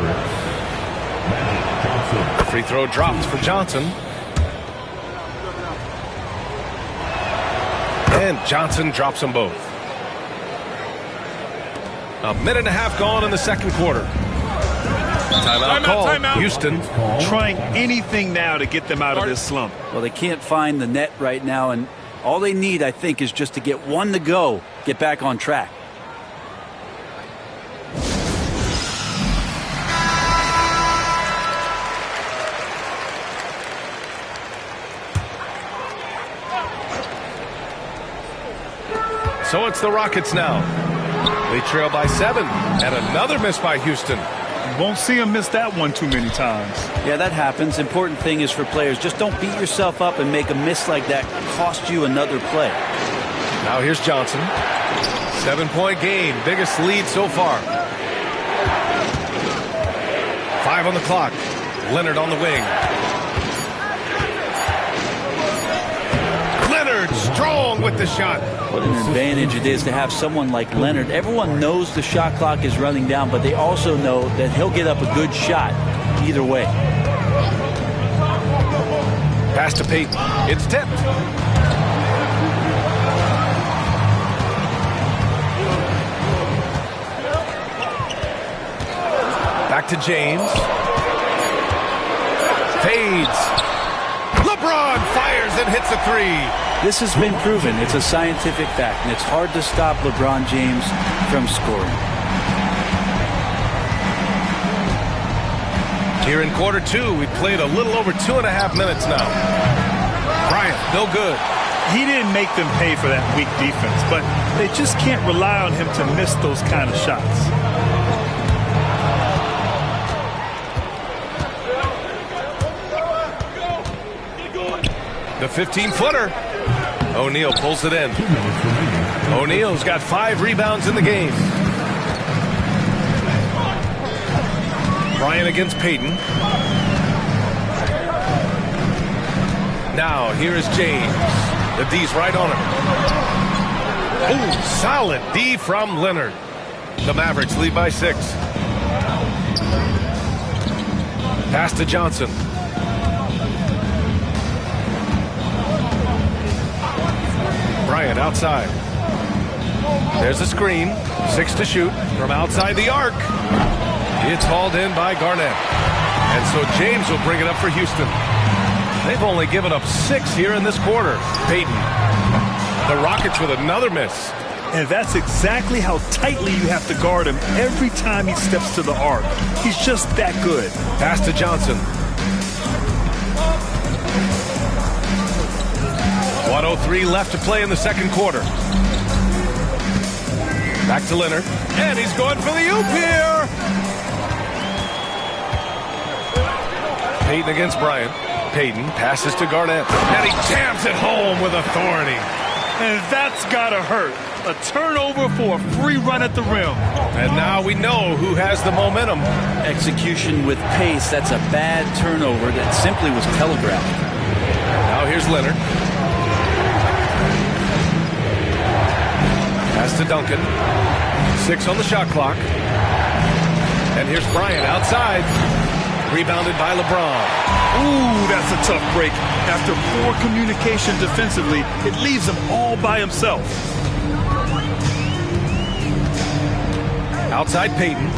Free throw dropped for Johnson. And Johnson drops them both. A minute and a half gone in the second quarter. Timeout call. Timeout. Houston Trying anything now to get them out of this slump. Well, they can't find the net right now, and all they need, I think, is just to get one to go, get back on track. So it's the Rockets now. They trail by 7, and another miss by Houston. Won't see him miss that one too many times. Yeah, that happens. Important thing is for players, just don't beat yourself up and make a miss like that cost you another play. Now here's Johnson. 7-point game, biggest lead so far. 5 on the clock. Leonard on the wing. Leonard strong with the shot. What an advantage it is to have someone like Leonard. Everyone knows the shot clock is running down, but they also know that he'll get up a good shot either way. Pass to Payton. It's tipped. Back to James. Fades. LeBron fires and hits a 3. This has been proven. It's a scientific fact, and it's hard to stop LeBron James from scoring. Here in quarter 2, we played a little over 2.5 minutes now. Bryant, no good. He didn't make them pay for that weak defense, but they just can't rely on him to miss those kind of shots. The 15-footer. O'Neal pulls it in. O'Neal's got 5 rebounds in the game. Bryant against Payton. Now, here is James. The D's right on him. Ooh, solid D from Leonard. The Mavericks lead by 6. Pass to Johnson. Bryant outside. There's a screen. 6 to shoot from outside the arc. It's hauled in by Garnett. And so James will bring it up for Houston. They've only given up 6 here in this quarter. Payton. The Rockets with another miss. And that's exactly how tightly you have to guard him every time he steps to the arc. He's just that good. Pass to Johnson. 1:03 left to play in the second quarter. Back to Leonard. And he's going for the oop here. Payton against Bryant. Payton passes to Garnett. And he jams it home with authority. And that's gotta hurt. A turnover for a free run at the rim. And now we know who has the momentum. Execution with pace. That's a bad turnover that simply was telegraphed. Now here's Leonard. Pass to Duncan. 6 on the shot clock. And here's Bryant outside. Rebounded by LeBron. Ooh, that's a tough break. After poor communication defensively, it leaves him all by himself. Outside Payton.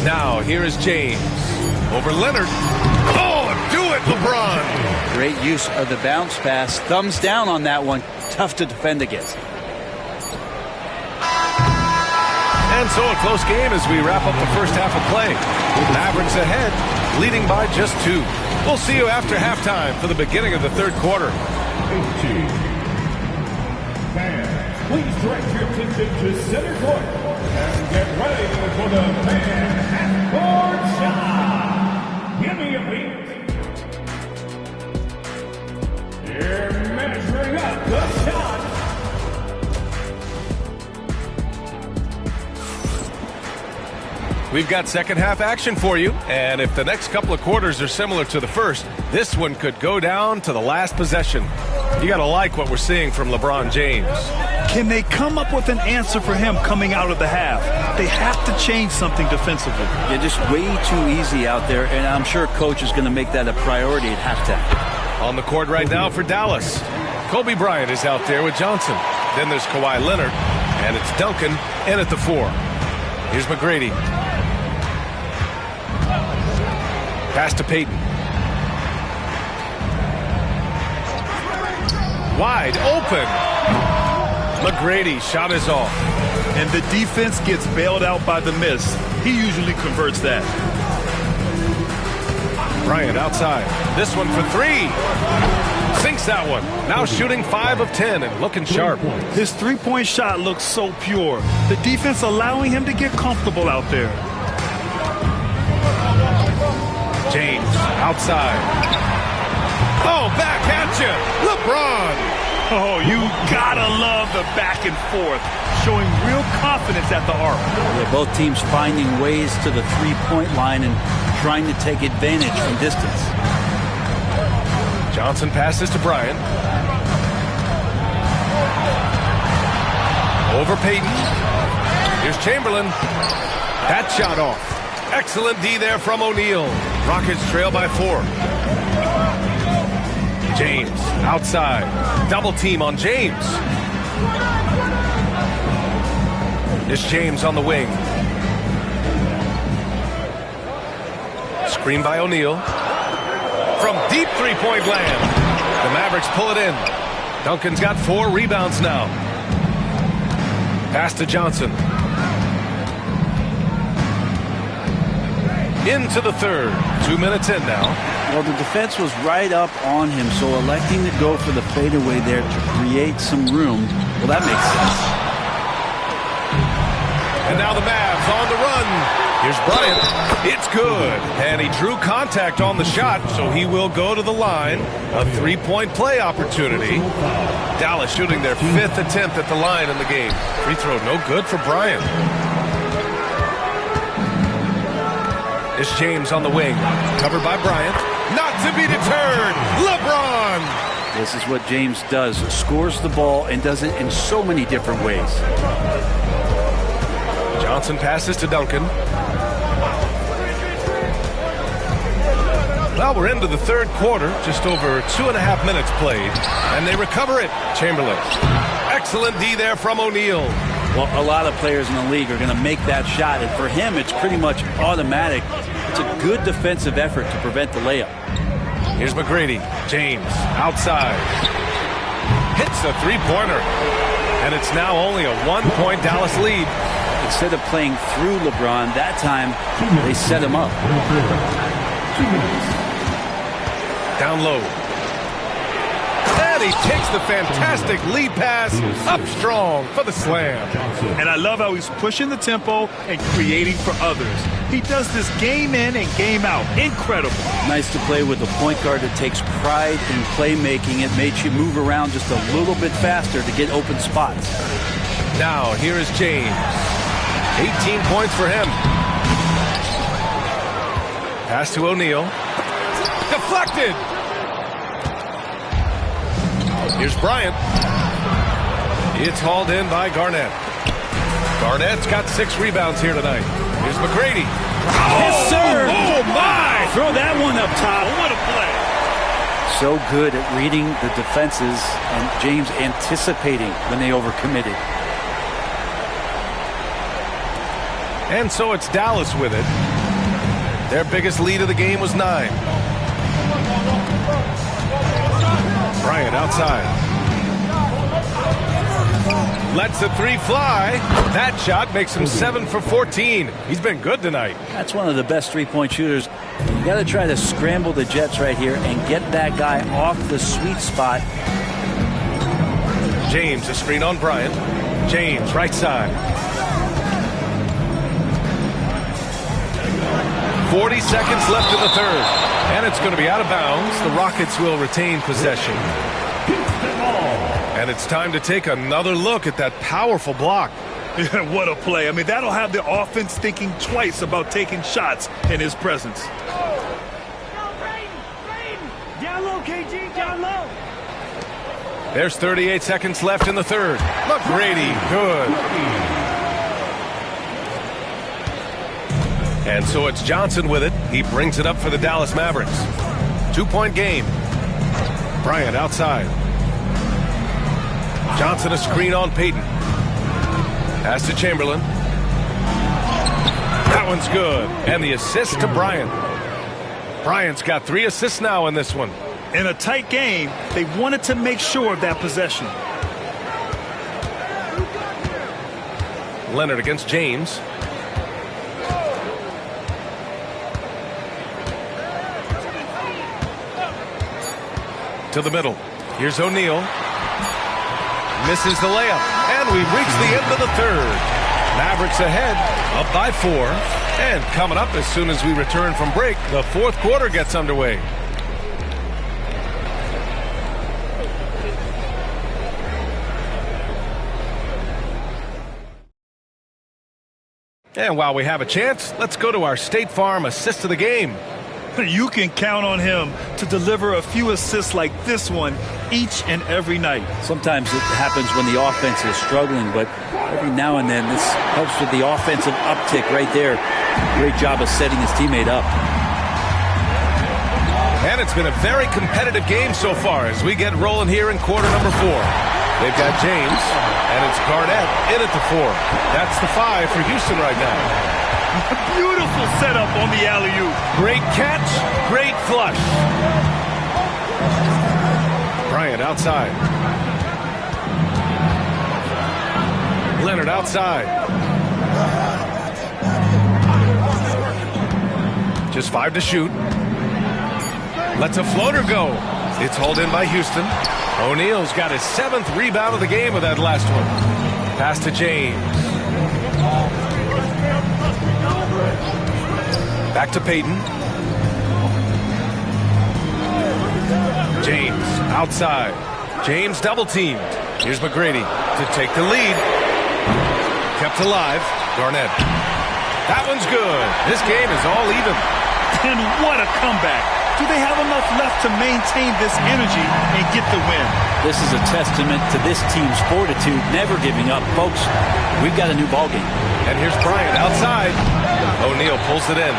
Now here is James. Over Leonard. Oh, do it, LeBron. Great use of the bounce pass. Thumbs down on that one. Tough to defend against. And so a close game as we wrap up the first half of play. Mavericks ahead, leading by just 2. We'll see you after halftime for the beginning of the third quarter. Fans, please direct your attention to center court and get ready for the fan half-court shot. Give me a beat. They're measuring up the shot. We've got second half action for you, and if the next couple of quarters are similar to the first, this one could go down to the last possession. You got to like what we're seeing from LeBron James. Can they come up with an answer for him coming out of the half? They have to change something defensively. Yeah, just way too easy out there, and I'm sure coach is going to make that a priority at halftime. On the court right now for Dallas. Kobe Bryant is out there with Johnson. Then there's Kawhi Leonard. And it's Duncan in at the 4. Here's McGrady. Pass to Payton. Wide open. McGrady shot is off. And the defense gets bailed out by the miss. He usually converts that. Bryant outside. This one for 3. Sinks that one. Now shooting 5 of 10 and looking sharp. His three-point shot looks so pure. The defense allowing him to get comfortable out there. James outside. Oh, back at you. LeBron. Oh, you gotta love the back and forth, showing real confidence at the arc. Yeah, both teams finding ways to the three-point line and trying to take advantage from distance. Johnson passes to Bryant. Over Payton. Here's Chamberlain. That shot off. Excellent D there from O'Neal. Rockets trail by 4. James outside. Double team on James. It's James on the wing. Screen by O'Neal. From deep three-point land. The Mavericks pull it in. Duncan's got 4 rebounds now. Pass to Johnson. Into the third. 2 minutes in now. Well, the defense was right up on him, so electing to go for the fadeaway there to create some room, well, that makes sense. And now the Mavs on the run. Here's Bryant. It's good. And he drew contact on the shot, so he will go to the line. A 3-point play opportunity. Dallas shooting their 5th attempt at the line in the game. Free throw no good for Bryant. It's James on the wing. Covered by Bryant. Not to be deterred. LeBron. This is what James does. Scores the ball and does it in so many different ways. Johnson passes to Duncan. Well, we're into the third quarter. Just over 2.5 minutes played. And they recover it. Chamberlain. Excellent D there from O'Neal. Well, a lot of players in the league are going to make that shot. And for him, it's pretty much automatic. It's a good defensive effort to prevent the layup. Here's McGrady. James outside. Hits a three-pointer. And it's now only a 1-point Dallas lead. Instead of playing through LeBron, that time they set him up. Down low. And he takes the fantastic lead pass up strong for the slam. And I love how he's pushing the tempo and creating for others. He does this game in and game out. Incredible. Nice to play with a point guard that takes pride in playmaking. It makes you move around just a little bit faster to get open spots. Now, here is James. 18 points for him. Pass to O'Neal. Deflected. Here's Bryant. It's hauled in by Garnett. Garnett's got 6 rebounds here tonight. Here's McGrady. Yes, sir. Oh, my. Throw that one up top. What a play. So good at reading the defenses and James anticipating when they overcommitted. And so it's Dallas with it. Their biggest lead of the game was 9. Bryant outside. Lets the 3 fly. That shot makes him 7 for 14. He's been good tonight. That's one of the best three-point shooters. You got to try to scramble the Jets right here and get that guy off the sweet spot. James, a screen on Bryant. James, right side. 40 seconds left in the third. And it's going to be out of bounds. The Rockets will retain possession. And it's time to take another look at that powerful block. What a play. I mean, that'll have the offense thinking twice about taking shots in his presence. Down low, KG, down low. There's 38 seconds left in the third. McGrady, good. And so it's Johnson with it. He brings it up for the Dallas Mavericks. 2-point game. Bryant outside. Johnson a screen on Payton. Pass to Chamberlain. That one's good. And the assist to Bryant. Bryant's got 3 assists now in this one. In a tight game, they wanted to make sure of that possession. Leonard against James. To the middle. Here's O'Neal. Misses the layup. And we've reached the end of the third. Mavericks ahead, up by 4. And coming up as soon as we return from break, the fourth quarter gets underway. And while we have a chance, let's go to our State Farm assist of the game. You can count on him to deliver a few assists like this one each and every night. Sometimes it happens when the offense is struggling, but every now and then this helps with the offensive uptick right there. Great job of setting his teammate up. And it's been a very competitive game so far as we get rolling here in quarter number 4. They've got James, and it's Garnett in at the 4. That's the 5 for Houston right now. Beautiful setup on the alley-oop. Great catch, great flush. Bryant outside. Leonard outside. Just 5 to shoot. Lets a floater go. It's hauled in by Houston. O'Neal's got his 7th rebound of the game with that last one. Pass to James. Back to Payton. James outside. James double teamed. Here's McGrady to take the lead. Kept alive. Garnett. That one's good. This game is all even. And what a comeback. Do they have enough left to maintain this energy and get the win? This is a testament to this team's fortitude, never giving up. Folks, we've got a new ballgame. And here's Bryant outside. O'Neal pulls it in.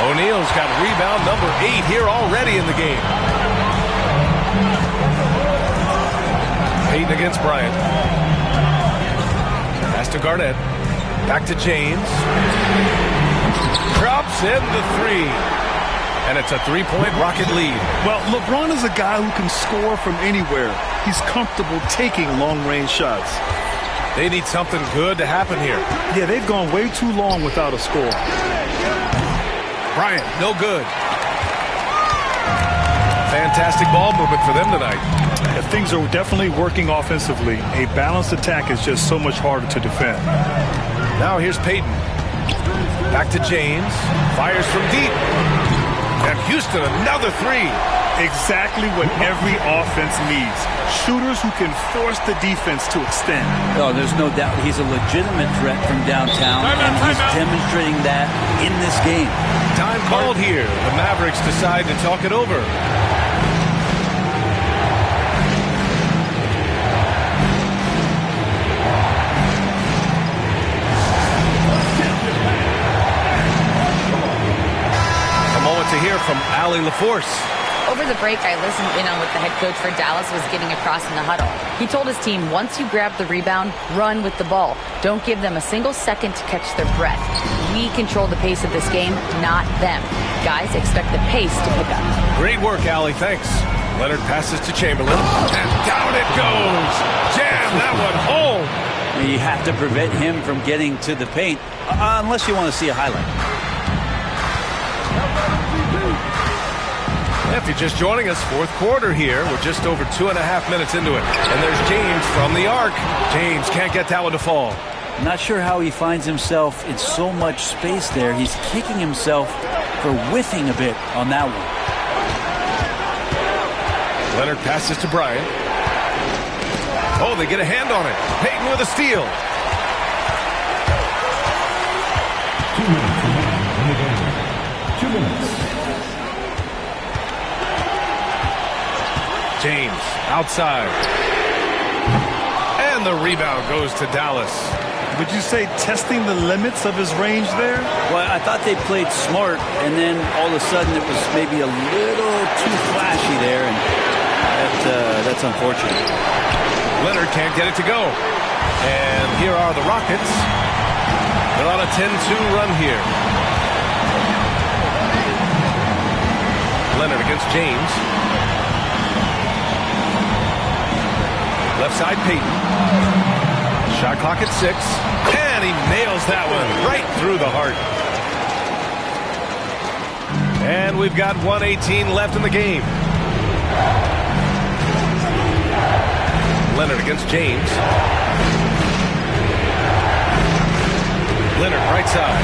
O'Neal's got rebound number 8 here already in the game. Payton against Bryant. Pass to Garnett. Back to James. Drops in the 3. And it's a 3-point Rocket lead. Well, LeBron is a guy who can score from anywhere. He's comfortable taking long-range shots. They need something good to happen here. Yeah, they've gone way too long without a score. Bryant, no good. Fantastic ball movement for them tonight. Yeah, things are definitely working offensively. A balanced attack is just so much harder to defend. Now here's Payton. Back to James. Fires from deep. And Houston, another 3. Exactly what every offense needs. Shooters who can force the defense to extend. Oh, there's no doubt he's a legitimate threat from downtown, and he's demonstrating that in this game. Time called here. The Mavericks decide to talk it over. To hear from Allie LaForce. Over the break, I listened in on what the head coach for Dallas was getting across in the huddle. He told his team, once you grab the rebound, run with the ball. Don't give them a single second to catch their breath. We control the pace of this game, not them. Guys, expect the pace to pick up. Great work, Allie. Thanks. Leonard passes to Chamberlain. And down it goes. Jam that one home. You have to prevent him from getting to the paint, unless you want to see a highlight. If you're just joining us, fourth quarter here. We're just over 2.5 minutes into it. And there's James from the arc. James can't get that one to fall. Not sure how he finds himself in so much space there. He's kicking himself for whiffing a bit on that one. Leonard passes to Bryant. Oh, they get a hand on it. Payton with a steal. 2 minutes. James outside. And the rebound goes to Dallas. Would you say testing the limits of his range there? Well, I thought they played smart, and then all of a sudden it was maybe a little too flashy there, and that's unfortunate. Leonard can't get it to go. And here are the Rockets. They're on a 10-2 run here. Leonard against James. Left side, Payton. Shot clock at 6. And he nails that one right through the heart. And we've got 1:18 left in the game. Leonard against James. Leonard right side.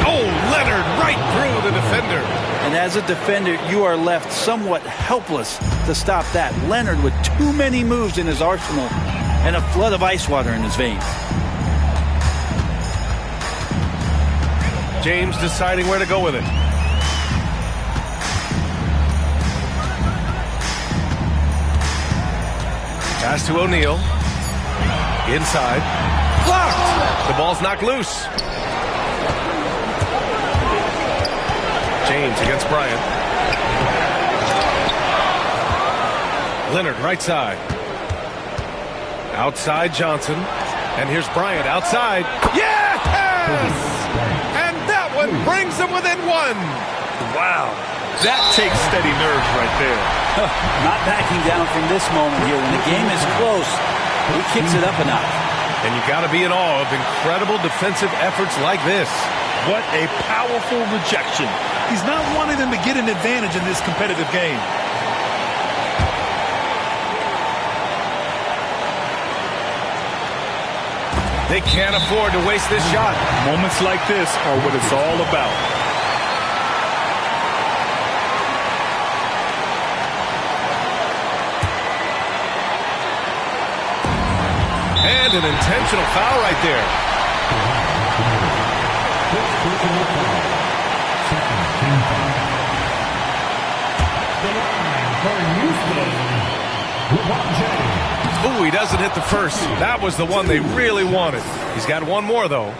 Oh, Leonard right through the defender. And as a defender, you are left somewhat helpless to stop that. Leonard with too many moves in his arsenal and a flood of ice water in his veins. James deciding where to go with it. Pass to O'Neal. Inside. Blocked! The ball's knocked loose. James against Bryant. Leonard right side. Outside Johnson. And here's Bryant outside. Yes! And that one brings them within 1. Wow. That takes steady nerves right there. Not backing down from this moment here. When the game is close, he kicks it up a notch. And you got to be in awe of incredible defensive efforts like this. What a powerful rejection. He's not wanting them to get an advantage in this competitive game. They can't afford to waste this shot. Moments like this are what it's all about. And an intentional foul right there. Ooh, he doesn't hit the first. That was the one they really wanted. He's got one more, though.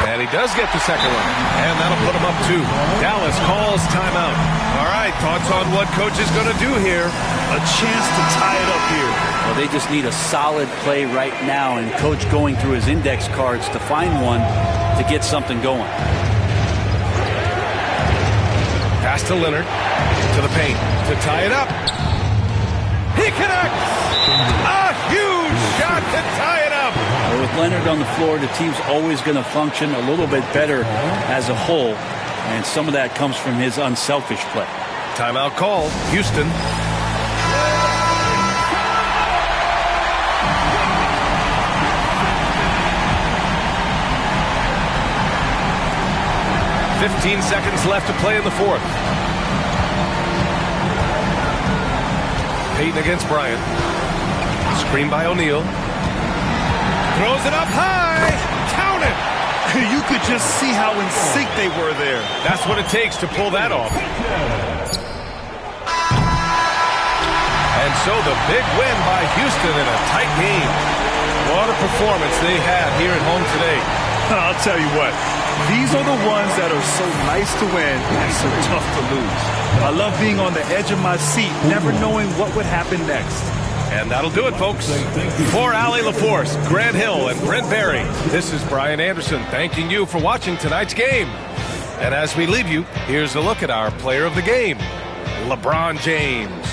And he does get the second one. And that'll put him up 2. Dallas calls timeout. All right, thoughts on what coach is going to do here? A chance to tie it up here. Well, they just need a solid play right now, and coach going through his index cards to find one to get something going. Pass to Leonard, to the paint, to tie it up. He connects! A huge shot to tie it up! Well, with Leonard on the floor, the team's always going to function a little bit better as a whole, and some of that comes from his unselfish play. Timeout call, Houston. "15 seconds left to play in the 4th. Payton against Bryant. Screen by O'Neal. Throws it up high. Count it. You could just see how in sync they were there. That's what it takes to pull that off. And so the big win by Houston in a tight game. What a performance they had here at home today. I'll tell you what. These are the ones that are so nice to win and so tough to lose. I love being on the edge of my seat, never knowing what would happen next. And that'll do it, folks. For Allie LaForce, Grant Hill, and Brent Barry, this is Brian Anderson thanking you for watching tonight's game. And as we leave you, here's a look at our player of the game, LeBron James.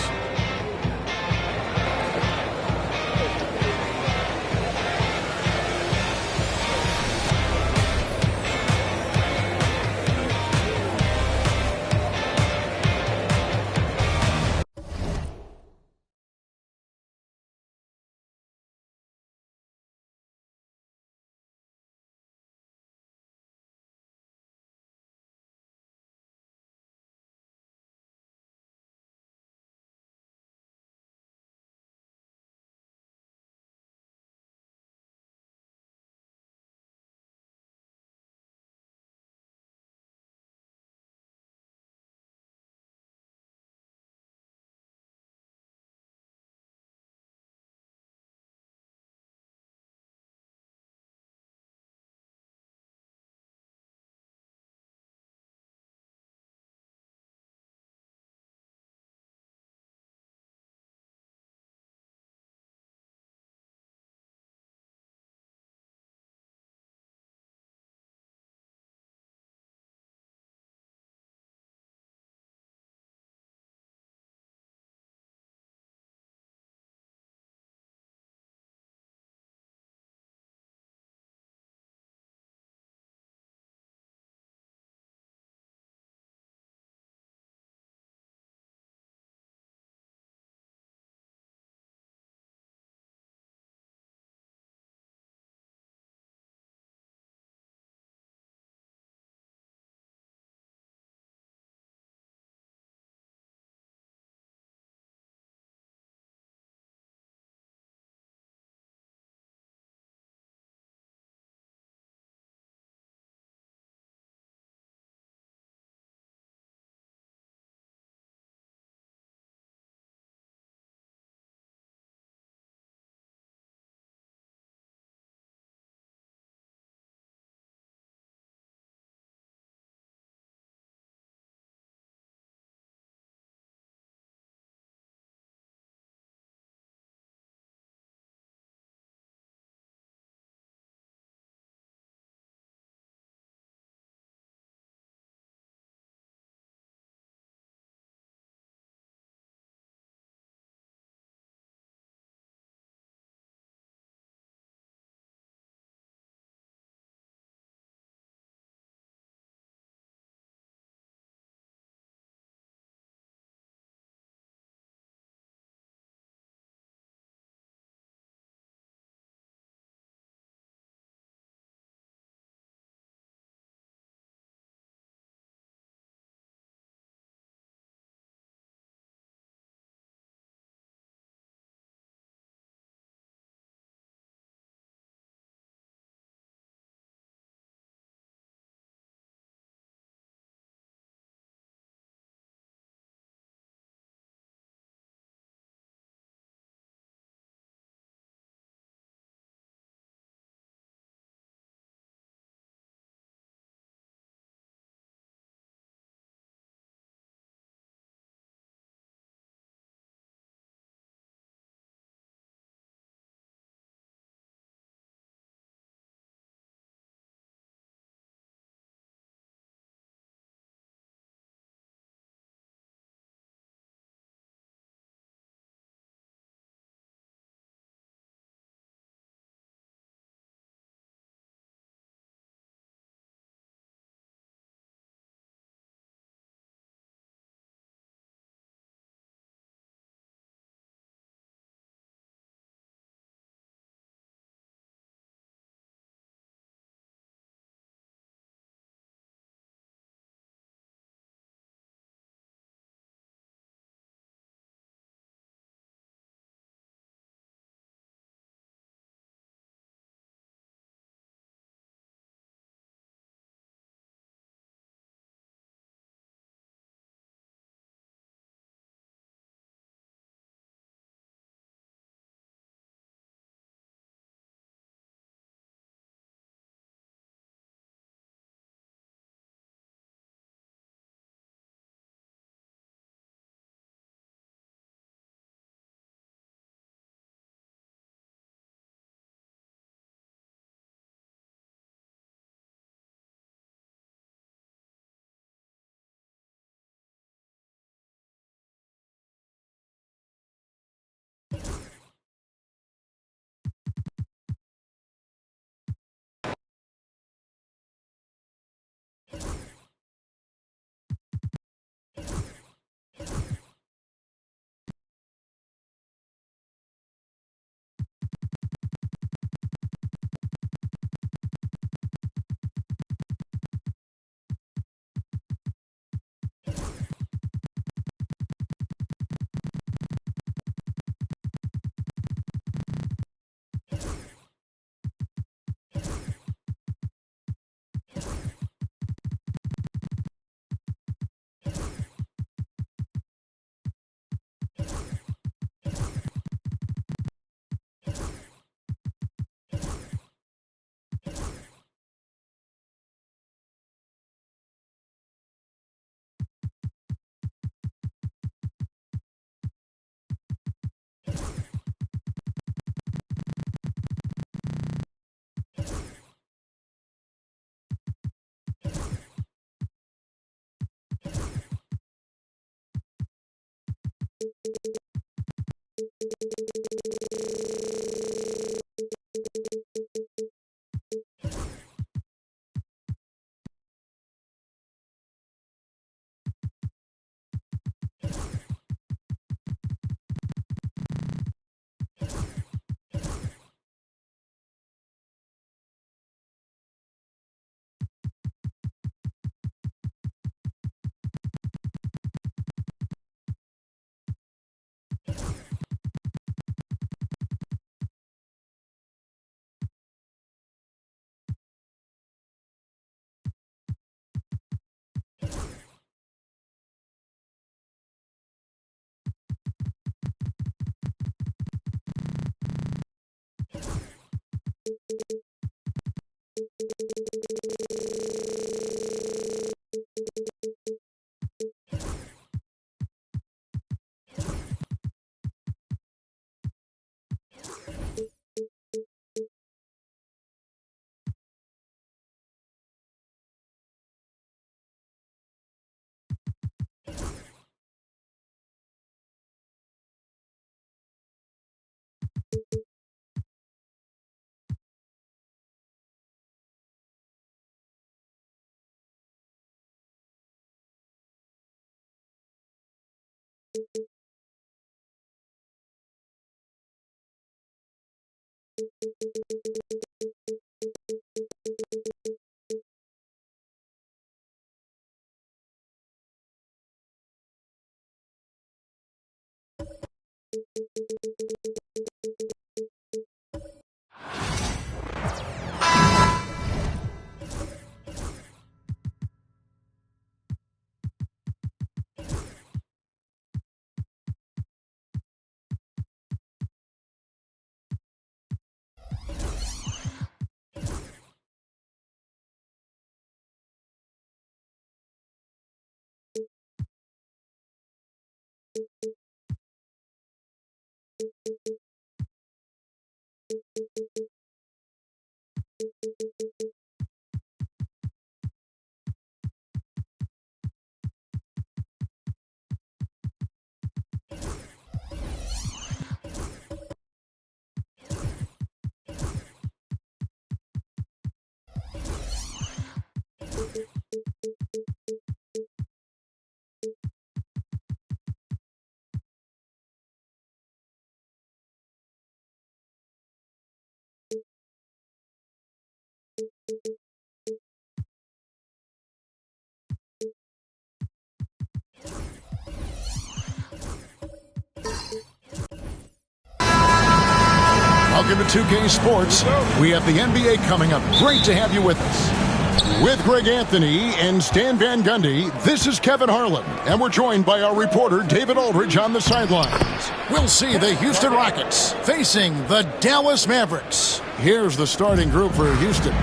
Welcome to 2K Sports. We have the NBA coming up. Great to have you with us. With Greg Anthony and Stan Van Gundy, this is Kevin Harlan, and we're joined by our reporter David Aldridge on the sidelines. We'll see the Houston Rockets facing the Dallas Mavericks. Here's the starting group for Houston.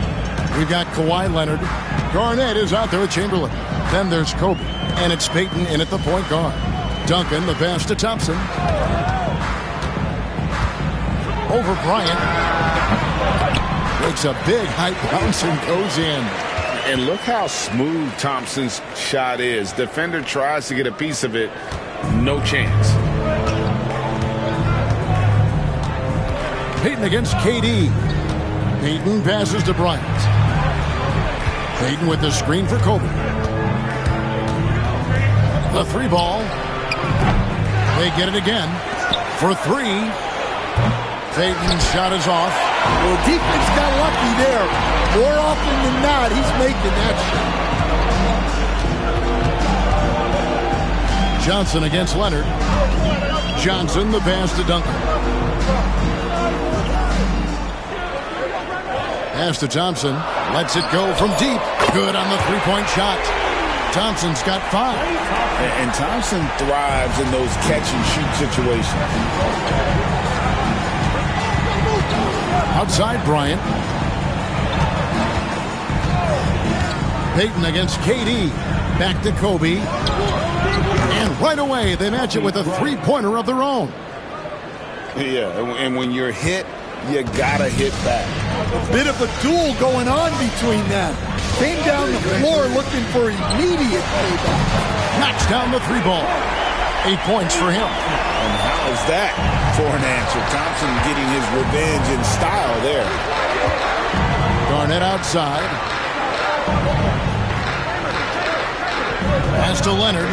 We've got Kawhi Leonard. Garnett is out there with Chamberlain. Then there's Kobe, and it's Peyton in at the point guard. Duncan, the pass to Thompson. Over Bryant. Makes a big high bounce and goes in. And look how smooth Thompson's shot is. Defender tries to get a piece of it. No chance. Peyton against KD. Peyton passes to Bryant. Peyton with the screen for Kobe. The three ball. They get it again for three. Peyton's shot is off. Well, defense got lucky there. More often than not, he's making that shot. Johnson against Leonard. Johnson, the pass to Duncan. Pass to Thompson. Lets it go from deep. Good on the three-point shot. Thompson's got 5. And Thompson thrives in those catch-and-shoot situations. Outside Bryant. Peyton against KD. Back to Kobe. And right away, they match it with a three-pointer of their own. Yeah, and when you're hit, you gotta hit back. A bit of a duel going on between them. Came down the floor looking for immediate payback. Knocks down the three ball. 8 points for him. And how is that for an answer? Thompson getting his revenge in style there. Garnett outside. Pass to Leonard.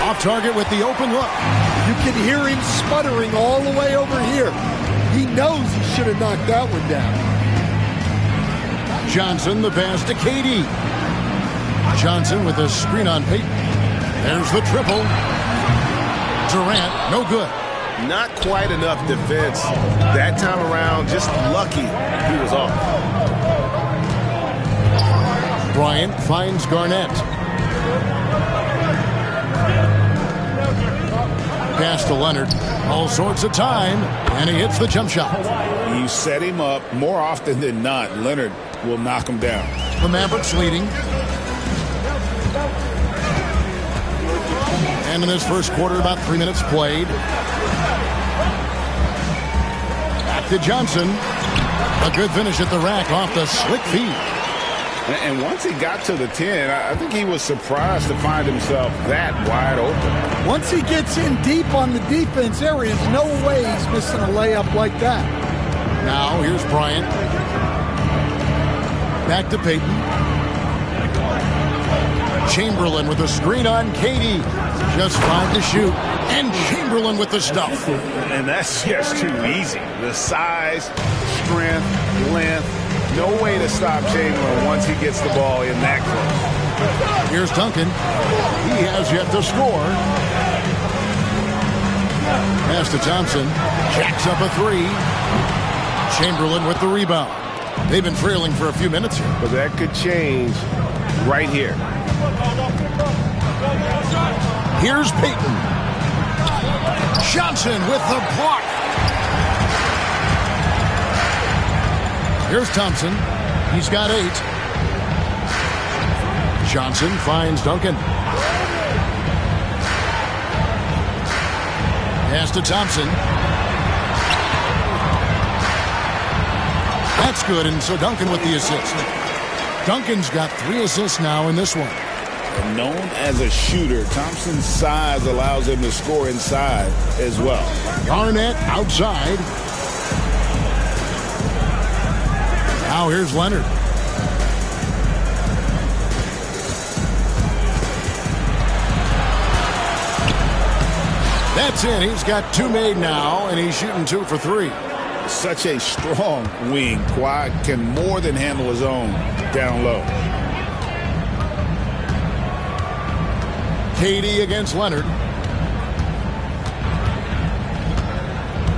Off target with the open look. You can hear him sputtering all the way over here. He knows he should have knocked that one down. Johnson, the pass to KD. Johnson with a screen on Payton. There's the triple. Durant, no good. Not quite enough defense that time around. Just lucky he was off. Bryant finds Garnett. Pass to Leonard. All sorts of time, and he hits the jump shot. You set him up more often than not. Leonard will knock him down. The Mavericks leading. And in this first quarter, about 3 minutes played. Back to Johnson. A good finish at the rack off the slick feed. And once he got to the 10, I think he was surprised to find himself that wide open. Once he gets in deep on the defense, there is no way he's missing a layup like that. Now, here's Bryant. Back to Payton. Chamberlain with a screen on KD. Just 5 to shoot. And Chamberlain with the stuff. And that's just too easy. The size, strength, length. No way to stop Chamberlain once he gets the ball in that close. Here's Duncan. He has yet to score. Pass to Thompson. Jacks up a 3. Chamberlain with the rebound. They've been trailing for a few minutes here. But that could change right here. Here's Payton. Johnson with the block. Here's Thompson. He's got 8. Johnson finds Duncan. Pass to Thompson. That's good, and so Duncan with the assist. Duncan's got 3 assists now in this one. And known as a shooter, Thompson's size allows him to score inside as well. Garnett outside. Now here's Leonard. That's it. He's got 2 made now, and he's shooting 2 for 3. Such a strong wing. Kawhi can more than handle his own down low. KD against Leonard.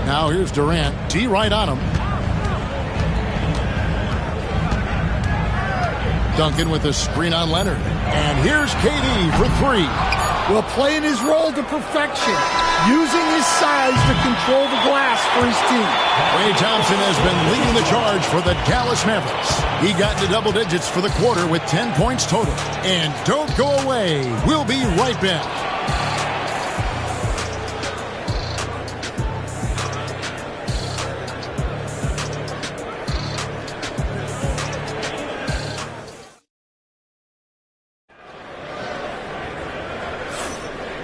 Now here's Durant. D right on him. Duncan with a screen on Leonard. And here's KD for 3. Well, playing his role to perfection, using his size to control the glass for his team. Klay Thompson has been leading the charge for the Dallas Mavericks. He got into double digits for the quarter with 10 points total. And don't go away. We'll be right back.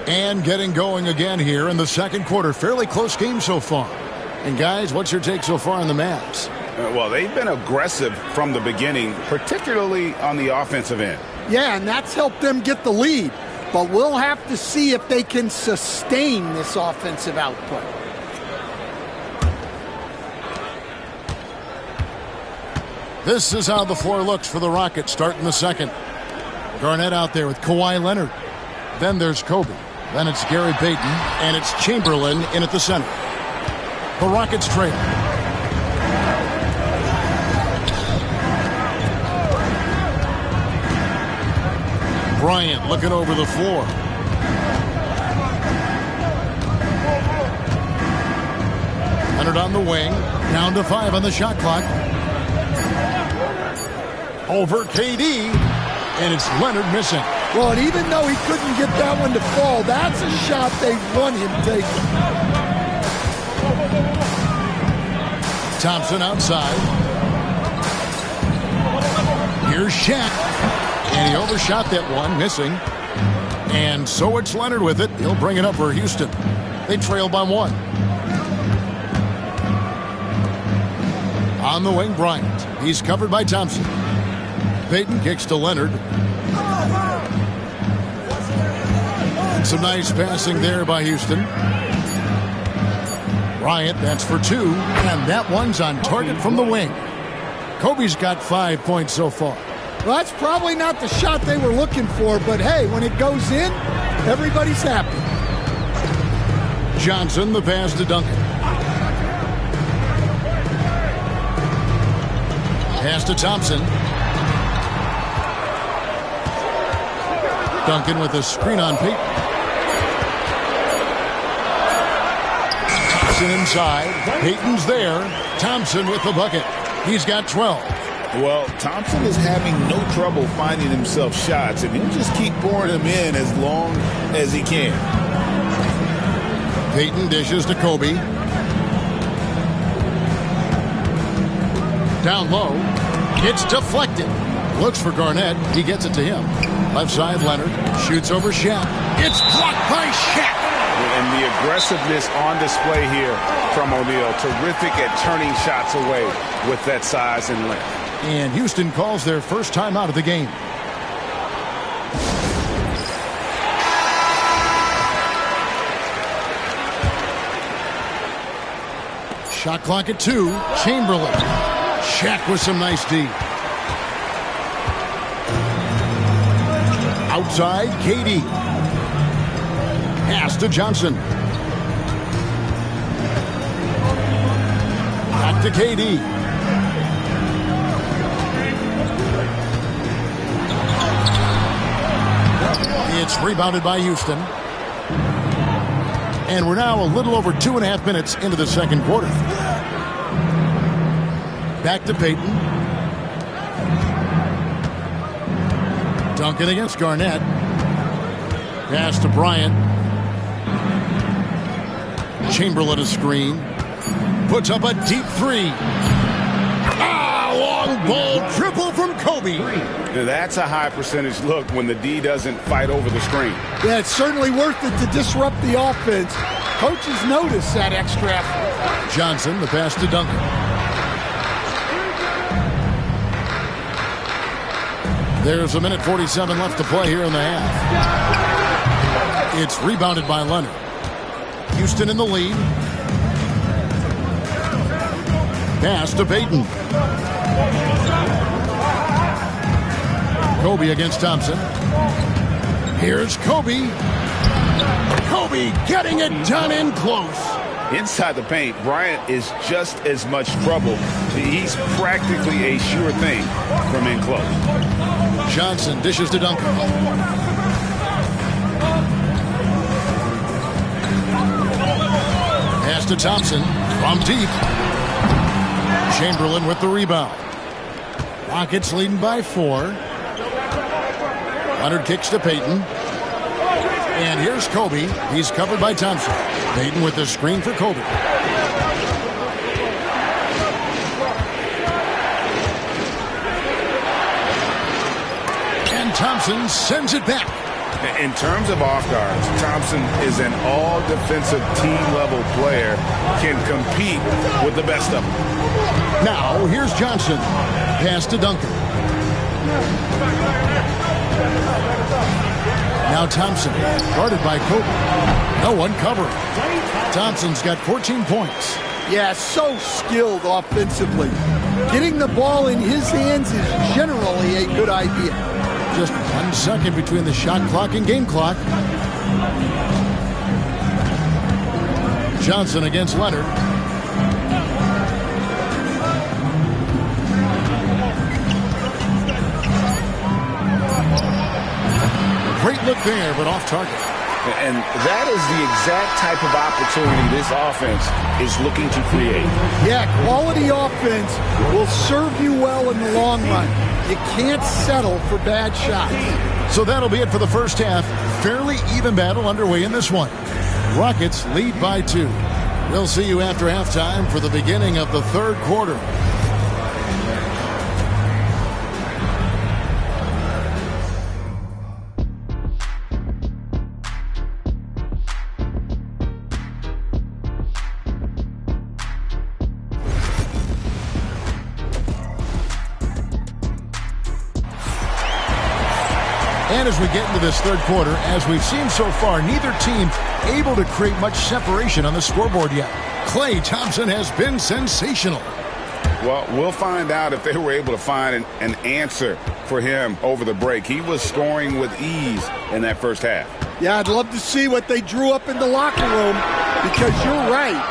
And getting going again here in the second quarter. Fairly close game so far. And guys, what's your take so far on the Mavs? Well, they've been aggressive from the beginning, particularly on the offensive end. Yeah, and that's helped them get the lead. But we'll have to see if they can sustain this offensive output. This is how the floor looks for the Rockets starting the second. Garnett out there with Kawhi Leonard. Then there's Kobe. Then it's Gary Payton. And it's Chamberlain in at the center. The Rockets trail. Bryant looking over the floor. Leonard on the wing. Down to 5 on the shot clock. Over KD. And it's Leonard missing. Well, and even though he couldn't get that one to fall, that's a shot they want him taking. Thompson outside. Here's Shaq. And he overshot that one, missing. And so it's Leonard with it. He'll bring it up for Houston. They trail by 1. On the wing, Bryant. He's covered by Thompson. Payton kicks to Leonard. Some nice passing there by Houston. Bryant, that's for 2. And that one's on target from the wing. Kobe's got 5 points so far. Well, that's probably not the shot they were looking for, but hey, when it goes in, everybody's happy. Johnson, the pass to Duncan. Pass to Thompson. Duncan with a screen on Payton. Thompson inside. Payton's there. Thompson with the bucket. He's got 12. Well, Thompson is having no trouble finding himself shots, and he'll just keep pouring them in as long as he can. Payton dishes to Kobe. Down low. It's deflected. Looks for Garnett. He gets it to him. Left side, Leonard. Shoots over Shaq. It's blocked by Shaq. And the aggressiveness on display here from O'Neal. Terrific at turning shots away with that size and length. And Houston calls their first time out of the game. Shot clock at 2. Chamberlain. Shaq with some nice D. Outside, KD. Pass to Johnson. Back to KD. It's rebounded by Houston. And we're now a little over 2.5 minutes into the second quarter. Back to Payton. Duncan against Garnett. Pass to Bryant. Chamberlain a screen. Puts up a deep 3. Long ball triple from Kobe. Now that's a high percentage look when the D doesn't fight over the screen. Yeah, it's certainly worth it to disrupt the offense. Coaches notice that extra effort. Johnson, the pass to Duncan. There's 1:47 left to play here in the half. It's rebounded by Leonard. Houston in the lead. Pass to Payton. Kobe against Thompson. Here's Kobe. Kobe getting it done in close. Inside the paint, Bryant is just as much trouble. He's practically a sure thing from in close. Johnson dishes to Duncan. Pass to Thompson from deep. Chamberlain with the rebound. Rockets leading by 4. Leonard kicks to Payton. And here's Kobe. He's covered by Thompson. Payton with the screen for Kobe. And Thompson sends it back. In terms of off guards, Thompson is an all-defensive team-level player, can compete with the best of them. Now, here's Johnson. Pass to Duncan. Now Thompson, guarded by Kobe. No one covering. Thompson's got 14 points. Yeah, so skilled offensively. Getting the ball in his hands is generally a good idea. Just 1 second between the shot clock and game clock. Johnson against Leonard. Great look there, but off target. And that is the exact type of opportunity this offense is looking to create. Yeah, quality offense will serve you well in the long run. You can't settle for bad shots. So that'll be it for the first half. Fairly even battle underway in this one. Rockets lead by 2. We'll see you after halftime for the beginning of the third quarter. And as we get into this third quarter, as we've seen so far, neither team able to create much separation on the scoreboard yet. Klay Thompson has been sensational. Well, we'll find out if they were able to find an answer for him over the break. He was scoring with ease in that first half. Yeah, I'd love to see what they drew up in the locker room, because you're right.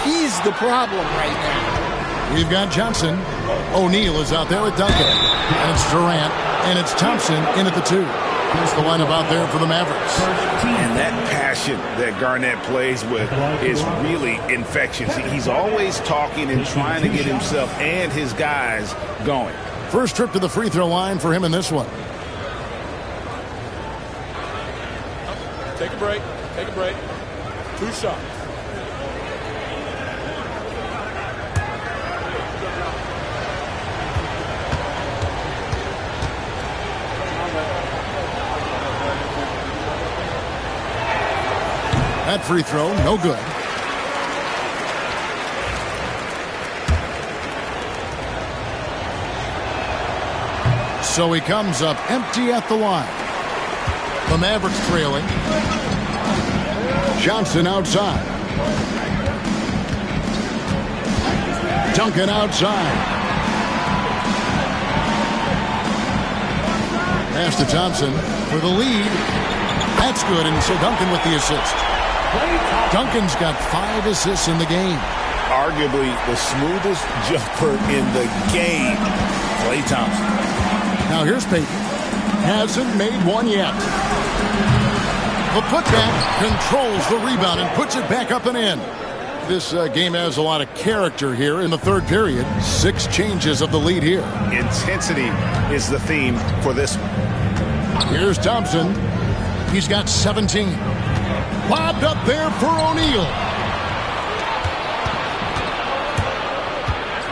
He's the problem right now. We've got Johnson. O'Neal is out there with Duncan. And it's Durant. And it's Thompson in at the 2. Here's the lineup out there for the Mavericks. And that passion that Garnett plays with is really infectious. He's always talking and trying to get himself and his guys going. First trip to the free throw line for him in this one. Take a break. Take a break. 2 shots. That free throw, no good. So he comes up empty at the line. The Mavericks trailing. Johnson outside. Duncan outside. Pass to Thompson for the lead. That's good, and so Duncan with the assist. Duncan's got 5 assists in the game. Arguably the smoothest jumper in the game, Klay Thompson. Now here's Payton. Hasn't made one yet. The putback controls the rebound and puts it back up and in. This game has a lot of character here in the third period. 6 changes of the lead here. Intensity is the theme for this one. Here's Thompson. He's got 17. Lobbed up there for O'Neal.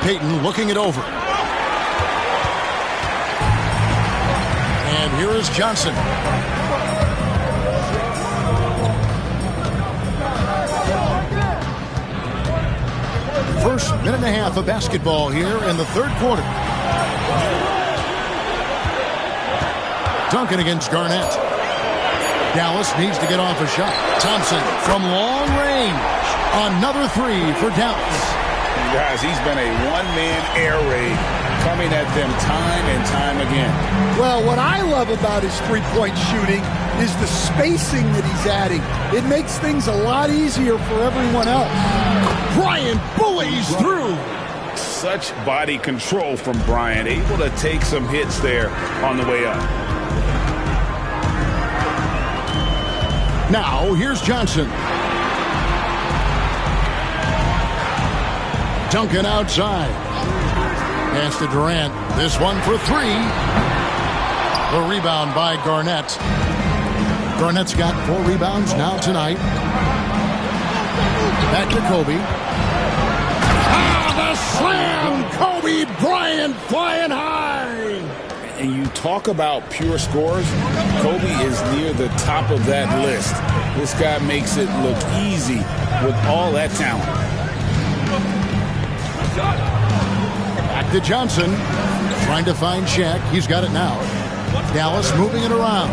Payton looking it over. And here is Johnson. First minute and a half of basketball here in the third quarter. Duncan against Garnett. Dallas needs to get off a shot. Thompson from long range. Another 3 for Dallas. Guys, he's been a one-man air raid coming at them time and time again. Well, what I love about his three-point shooting is the spacing that he's adding. It makes things a lot easier for everyone else. Bryant bullies through. Such body control from Bryant, able to take some hits there on the way up. Now, here's Johnson. Duncan outside. Pass to Durant. This one for 3. The rebound by Garnett. Garnett's got 4 rebounds now tonight. Back to Kobe. The slam! Kobe Bryant flying high! And you talk about pure scores, Kobe is near the top of that list. This guy makes it look easy with all that talent. Back to Johnson. Trying to find Shaq. He's got it now. Dallas moving it around.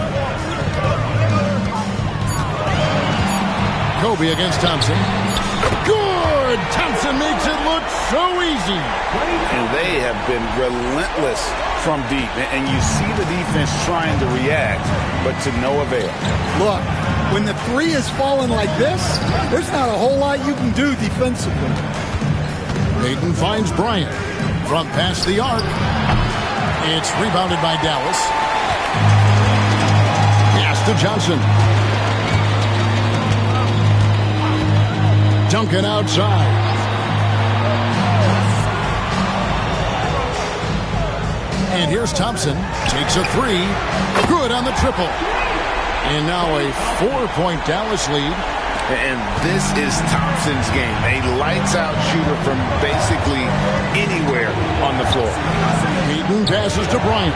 Kobe against Thompson. Good! Thompson makes it look so easy. And they have been relentless from deep. And you see the defense trying to react, but to no avail. Look, when the 3 is falling like this, there's not a whole lot you can do defensively. Payton finds Bryant. Front past the arc. It's rebounded by Dallas. Pass to Johnson. Duncan outside. And here's Thompson. Takes a 3. Good on the triple. And now a 4-point Dallas lead. And this is Thompson's game. A lights-out shooter from basically anywhere on the floor. Payton passes to Bryant.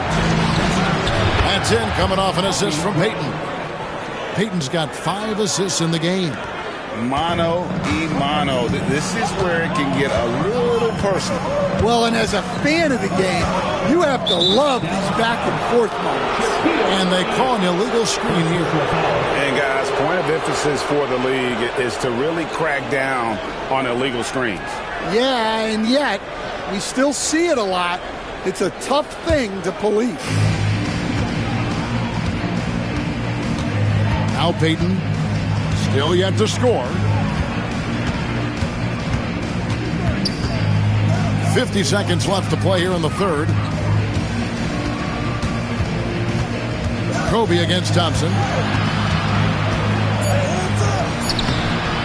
That's in, coming off an assist from Payton. Payton's got 5 assists in the game. Mano y mano. This is where it can get a little personal. Well, and as a fan of the game, you have to love these back and forth moments. And And they call an illegal screen here. And guys, point of emphasis for the league is to really crack down on illegal screens. Yeah, and yet we still see it a lot. It's a tough thing to police. Now Payton, still yet to score. 50 seconds left to play here in the third. Kobe against Thompson.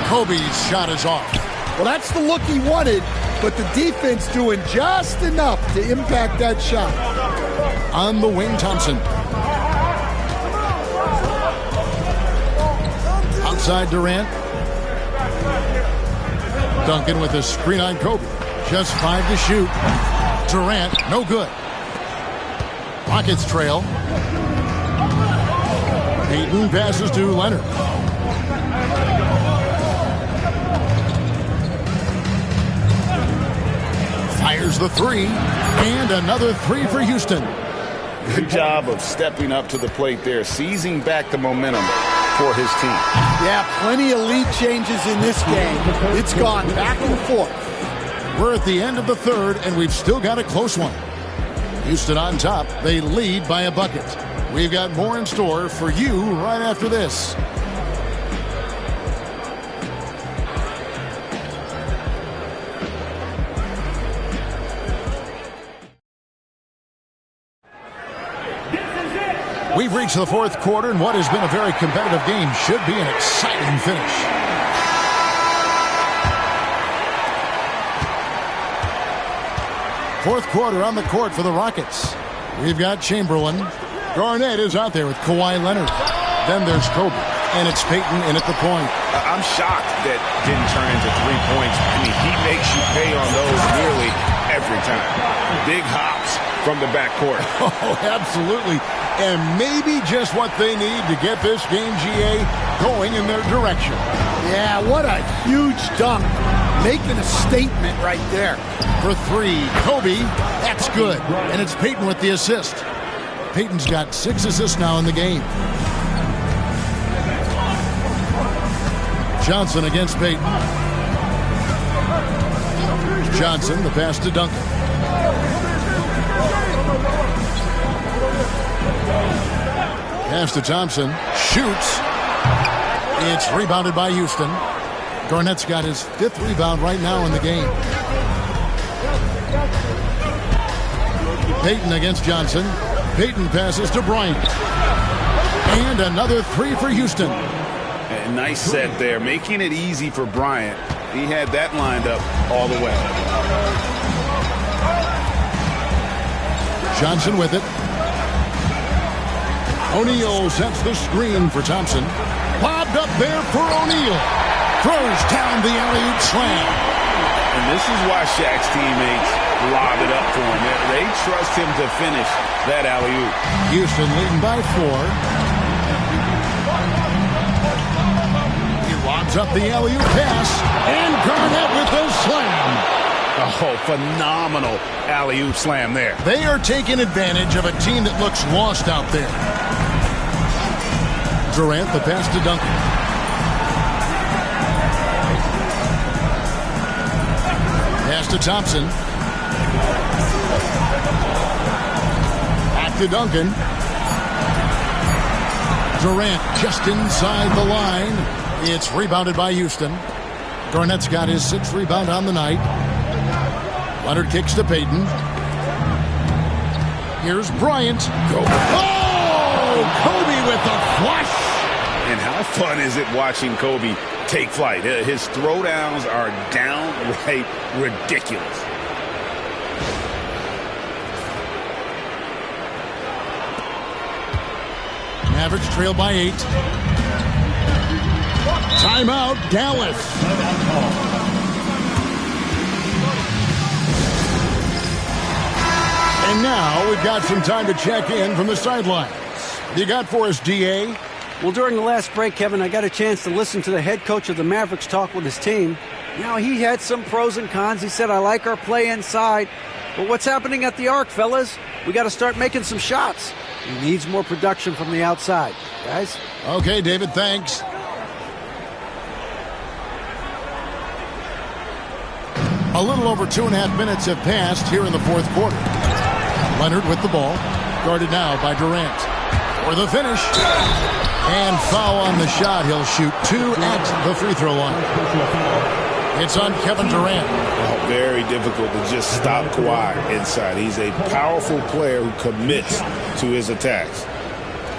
Kobe's shot is off. Well, that's the look he wanted, but the defense doing just enough to impact that shot. On the wing, Thompson. Outside Durant. Duncan with a screen on Kobe. Just 5 to shoot. Durant, no good. Rockets trail. Payton passes to Leonard. Fires the three, and another three for Houston. Good job of stepping up to the plate there, seizing back the momentum for his team. Yeah, plenty of lead changes in this game. It's gone back and forth. We're at the end of the third, and we've still got a close one. Houston on top. They lead by a bucket. We've got more in store for you right after this. We've reached the fourth quarter, and what has been a very competitive game should be an exciting finish. Fourth quarter on the court for the Rockets. We've got Chamberlain. Garnett is out there with Kawhi Leonard. Then there's Kobe, and it's Payton in at the point. I'm shocked that didn't turn into 3 points. I mean, he makes you pay on those nearly every time. Big hops from the backcourt. Oh, absolutely. And maybe just what they need to get this game, GA, going in their direction. Yeah, what a huge dunk. Making a statement right there. For three, Kobe, that's good. And it's Payton with the assist. Payton's got 6 assists now in the game. Johnson against Payton. Johnson, the pass to Duncan. Pass to Thompson. Shoots. It's rebounded by Houston. Garnett's got his 5th rebound right now in the game. Payton against Johnson. Payton passes to Bryant. And another 3 for Houston. A nice set there, making it easy for Bryant. He had that lined up all the way. Johnson with it. O'Neal sets the screen for Thompson. Bobbed up there for O'Neal. Throws down the alley-oop slam. And this is why Shaq's teammates lob it up for him. They trust him to finish that alley-oop. Houston leading by 4. He lobs up the alley-oop pass. And Garnett with the slam. Oh, phenomenal alley-oop slam there. They are taking advantage of a team that looks lost out there. Durant, the pass to Duncan. Pass to Thompson. Back to Duncan. Durant just inside the line. It's rebounded by Houston. Garnett's got his 6th rebound on the night. Leonard kicks to Payton. Here's Bryant. Oh! Kobe with the flush. And how fun is it watching Kobe take flight? His throwdowns are downright ridiculous. Mavericks trail by 8. Timeout, Dallas. And now we've got some time to check in from the sidelines. You got for us, DA? Well, during the last break, Kevin, I got a chance to listen to the head coach of the Mavericks talk with his team. Now, he had some pros and cons. He said, I like our play inside. But what's happening at the arc, fellas? We got to start making some shots. He needs more production from the outside. Guys? Okay, David, thanks. A little over 2.5 minutes have passed here in the fourth quarter. Leonard with the ball, guarded now by Durant. For the finish. And foul on the shot. He'll shoot 2 at the free throw line. It's on Kevin Durant. Oh, very difficult to just stop Kawhi inside. He's a powerful player who commits to his attacks.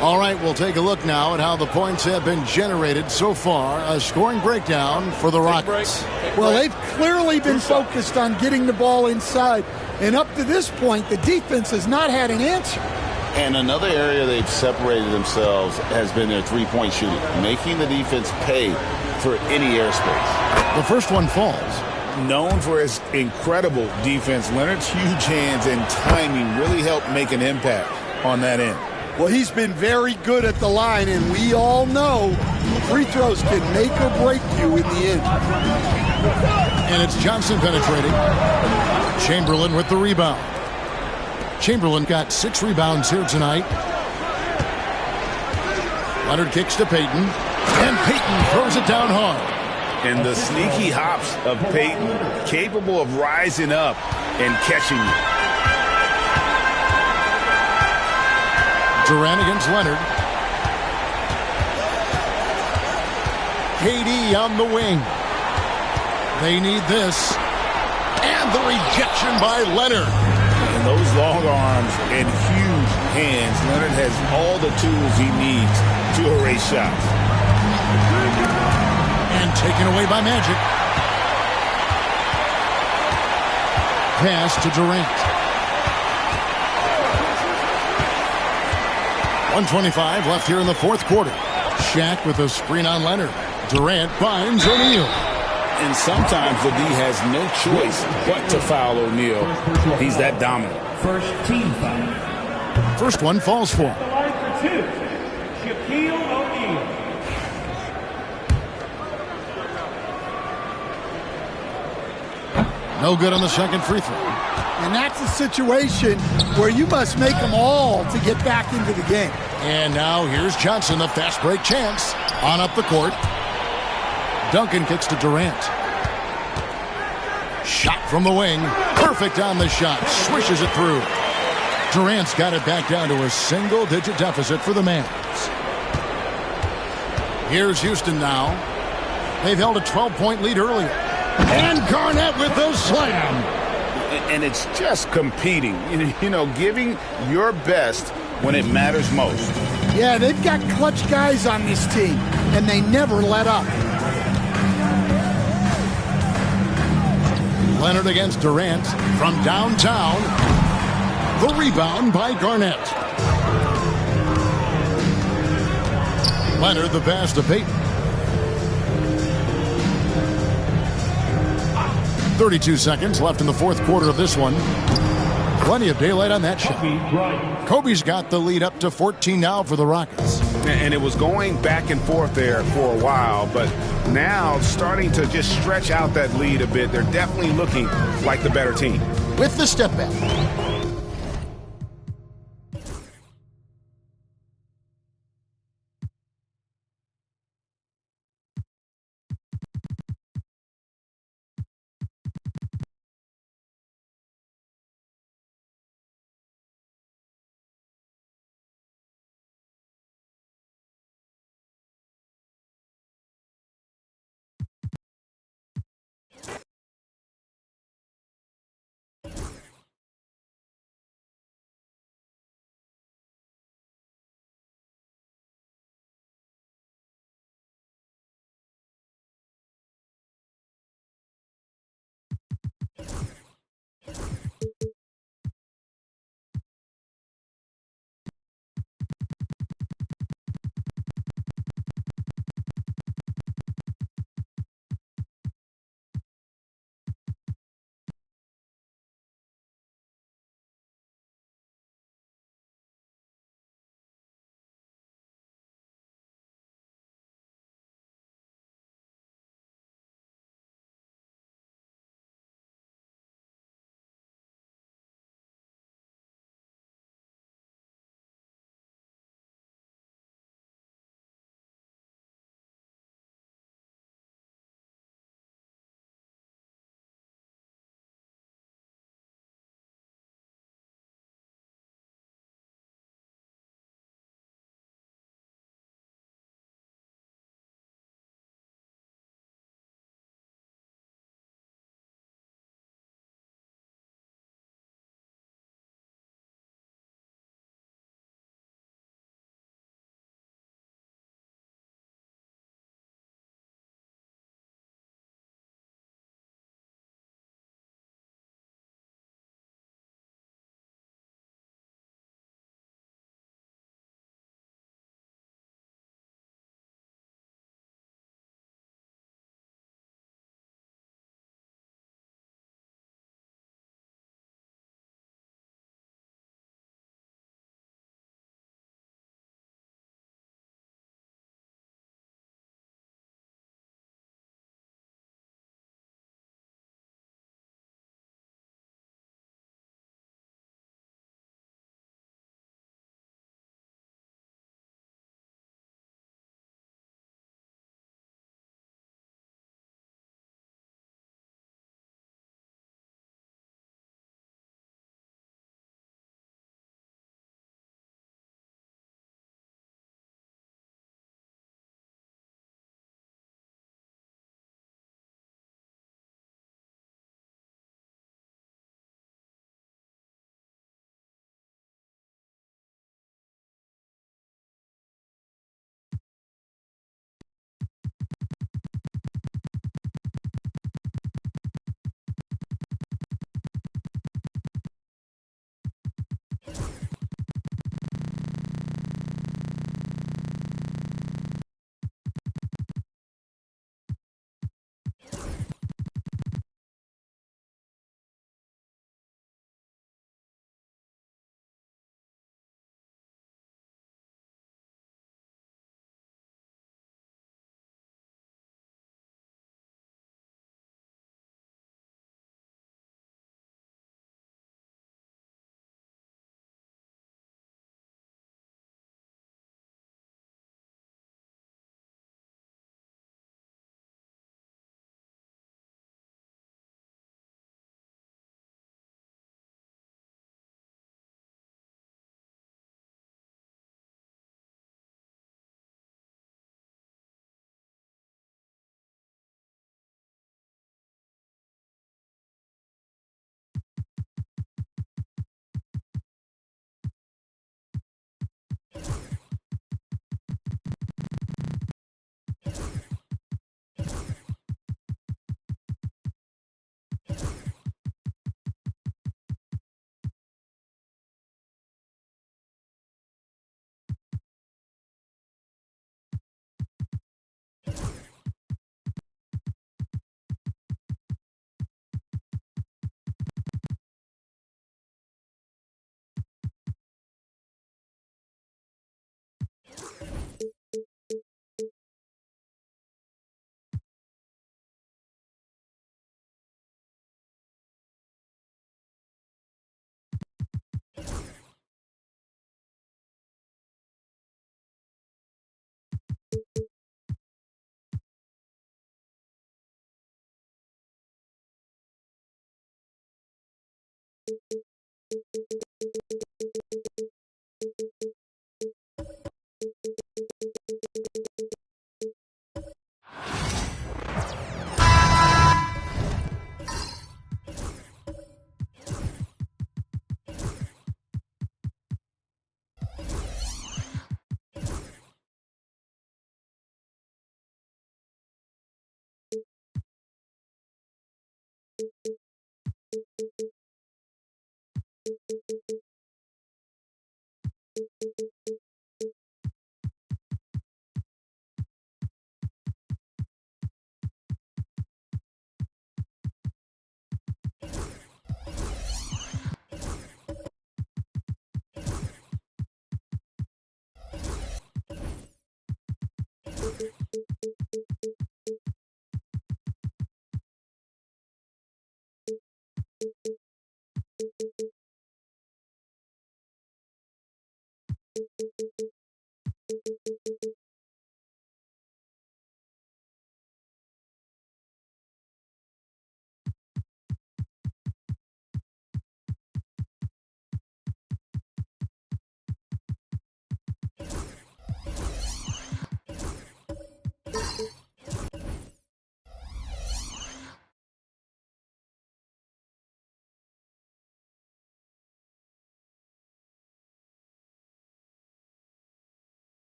All right, we'll take a look now at how the points have been generated so far. A scoring breakdown for the Rockets. Well, they've clearly been focused on getting the ball inside. And up to this point, the defense has not had an answer. And another area they've separated themselves has been their three-point shooting, making the defense pay for any airspace. The first one falls. Known for his incredible defense, Leonard's huge hands and timing really helped make an impact on that end. Well, he's been very good at the line, and we all know free throws can make or break you in the end. And it's Johnson penetrating. Chamberlain with the rebound. Chamberlain got 6 rebounds here tonight. Leonard kicks to Payton. And Payton throws it down hard. And the sneaky hops of Payton, capable of rising up and catching you. Durant against Leonard. KD on the wing. They need this. And the rejection by Leonard. And those long arms and huge hands, Leonard has all the tools he needs to erase shots. And taken away by Magic. Pass to Durant. 1:25 left here in the fourth quarter. Shaq with a screen on Leonard. Durant finds O'Neal. And sometimes the D has no choice but to foul O'Neal. He's that dominant. First team foul. First one falls for him. The line for 2, Shaquille O'Neal. No good on the second free throw. And that's a situation where you must make them all to get back into the game. And now here's Johnson, the fast break chance. On up the court. Duncan kicks to Durant. Shot from the wing. Perfect on the shot. Swishes it through. Durant's got it back down to a single-digit deficit for the Mavs. Here's Houston now. They've held a 12-point lead earlier. And Garnett with the slam. And it's just competing, you know, giving your best when it matters most. Yeah, they've got clutch guys on this team, and they never let up. Leonard against Durant from downtown. The rebound by Garnett. Leonard the pass to Payton. 32 seconds left in the fourth quarter of this one. Plenty of daylight on that shot. Kobe's got the lead up to 14 now for the Rockets. And it was going back and forth there for a while, but now starting to just stretch out that lead a bit. They're definitely looking like the better team. With the step back.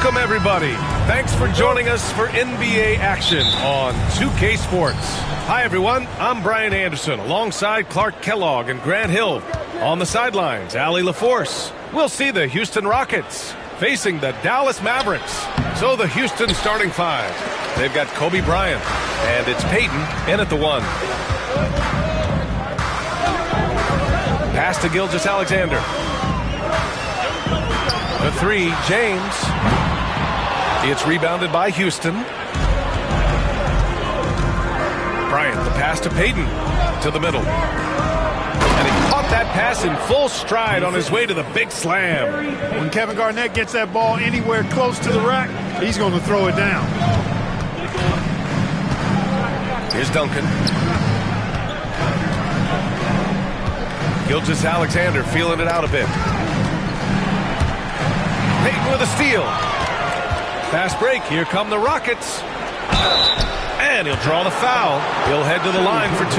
Welcome, everybody. Thanks for joining us for NBA action on 2K Sports. Hi, everyone. I'm Brian Anderson, alongside Clark Kellogg and Grant Hill. On the sidelines, Allie LaForce. We'll see the Houston Rockets facing the Dallas Mavericks. So the Houston starting five. They've got Kobe Bryant, and it's Peyton in at the 1. Pass to Gilgeous-Alexander. The 3, James. It's rebounded by Houston. Bryant, the pass to Peyton, to the middle. And he caught that pass in full stride on his way to the big slam. When Kevin Garnett gets that ball anywhere close to the rack, he's going to throw it down. Here's Duncan. Gilgeous-Alexander feeling it out a bit. Peyton with a steal. Fast break. Here come the Rockets. And he'll draw the foul. He'll head to the line for 2.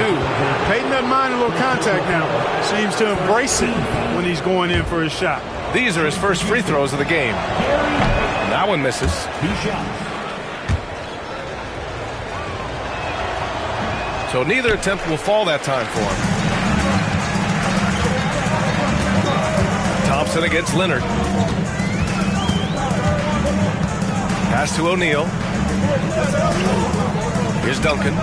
Peyton doesn't mind a little contact now. Seems to embrace it when he's going in for his shot. These are his first free throws of the game. That one misses. So neither attempt will fall that time for him. Thompson against Leonard. Pass to O'Neal. Here's Duncan.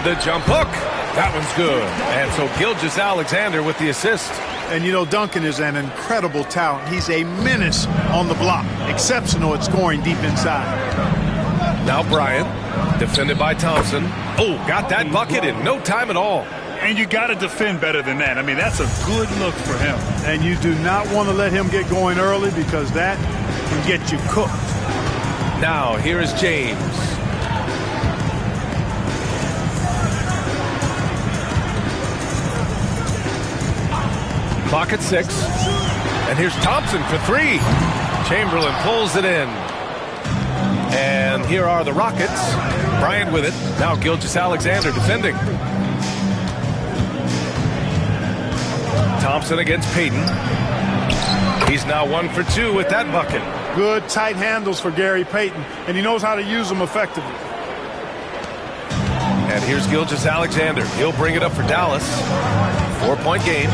The jump hook. That one's good. And so Gilgeous-Alexander with the assist. And, you know, Duncan is an incredible talent. He's a menace on the block. Exceptional at scoring deep inside. Now Bryant, defended by Thompson. Oh, got that bucket in no time at all. And you got to defend better than that. I mean, that's a good look for him. And you do not want to let him get going early because that can get you cooked. Now, here is James. Clock at 6. And here's Thompson for 3. Chamberlain pulls it in. And here are the Rockets. Bryant with it. Now Gilgeous-Alexander defending. Thompson against Peyton. He's now 1 for 2 with that bucket. Good tight handles for Gary Payton, and he knows how to use them effectively. And here's Gilgeous-Alexander. He'll bring it up for Dallas. 4-point game.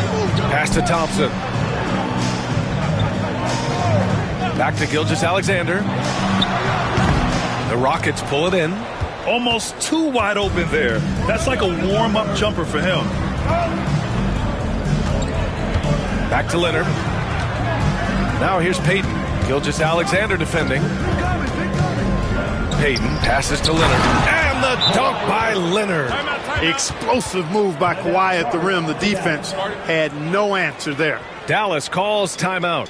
Pass to Thompson. Back to Gilgeous-Alexander. The Rockets pull it in. Almost too wide open there. That's like a warm-up jumper for him. Back to Leonard. Now here's Peyton. Gilgeous-Alexander defending. Peyton passes to Leonard. And the dunk by Leonard. Explosive move by Kawhi at the rim. The defense had no answer there. Dallas calls timeout.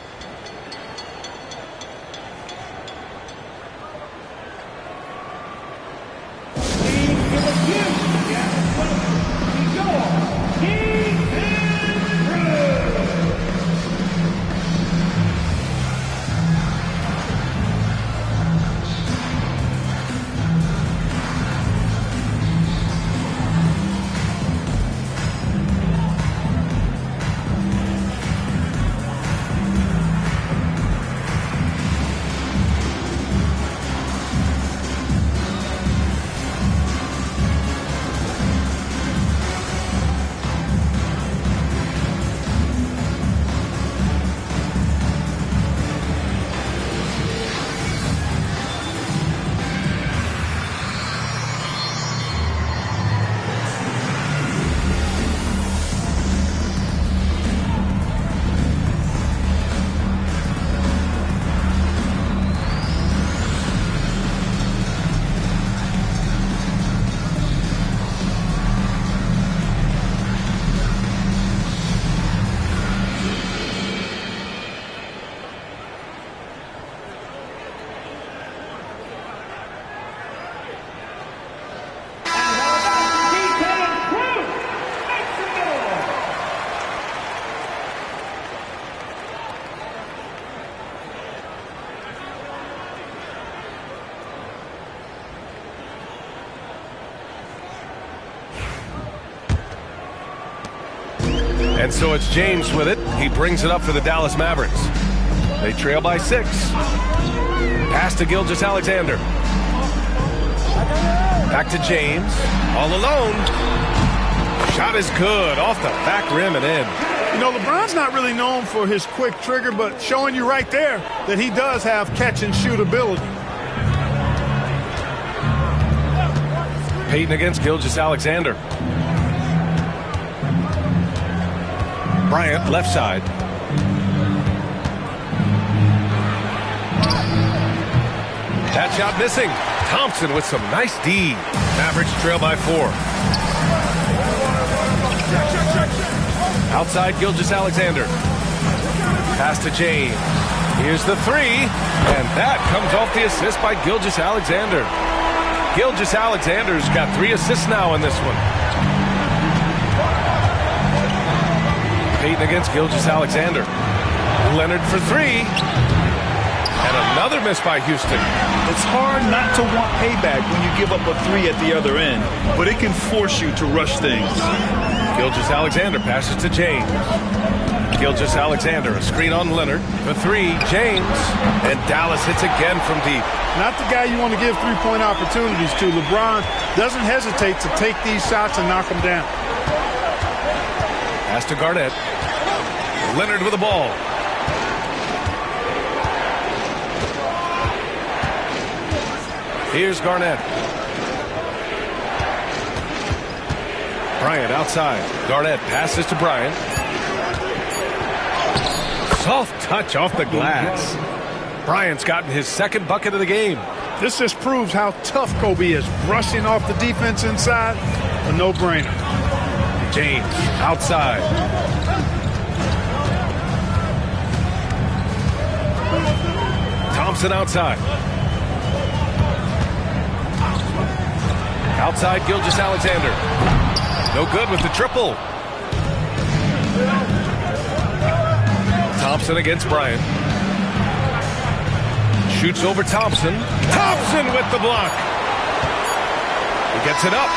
And so it's James with it. He brings it up for the Dallas Mavericks. They trail by 6. Pass to Gilgeous-Alexander. Back to James. All alone. Shot is good. Off the back rim and in. You know, LeBron's not really known for his quick trigger, but showing you right there that he does have catch-and-shoot ability. Payton against Gilgeous-Alexander. Bryant, left side. That shot missing. Thompson with some nice D. Mavericks trail by 4. Outside Gilgeous-Alexander. Pass to James. Here's the 3. And that comes off the assist by Gilgeous-Alexander. Gilgeous-Alexander's got 3 assists now in this one. Payton against Gilgeous-Alexander. Leonard for 3. And another miss by Houston. It's hard not to want payback when you give up a 3 at the other end, but it can force you to rush things. Gilgeous-Alexander passes to James. Gilgeous-Alexander, a screen on Leonard. For 3, James. And Dallas hits again from deep. Not the guy you want to give three-point opportunities to. LeBron doesn't hesitate to take these shots and knock them down. Pass to Garnett. Leonard with the ball. Here's Garnett. Bryant outside. Garnett passes to Bryant. Soft touch off the glass. Bryant's gotten his second bucket of the game. This just proves how tough Kobe is. Brushing off the defense inside, a no-brainer. James outside. Thompson outside. Outside Gilgeous-Alexander. No good with the triple. Thompson against Bryant. Shoots over Thompson. Thompson with the block. He gets it up.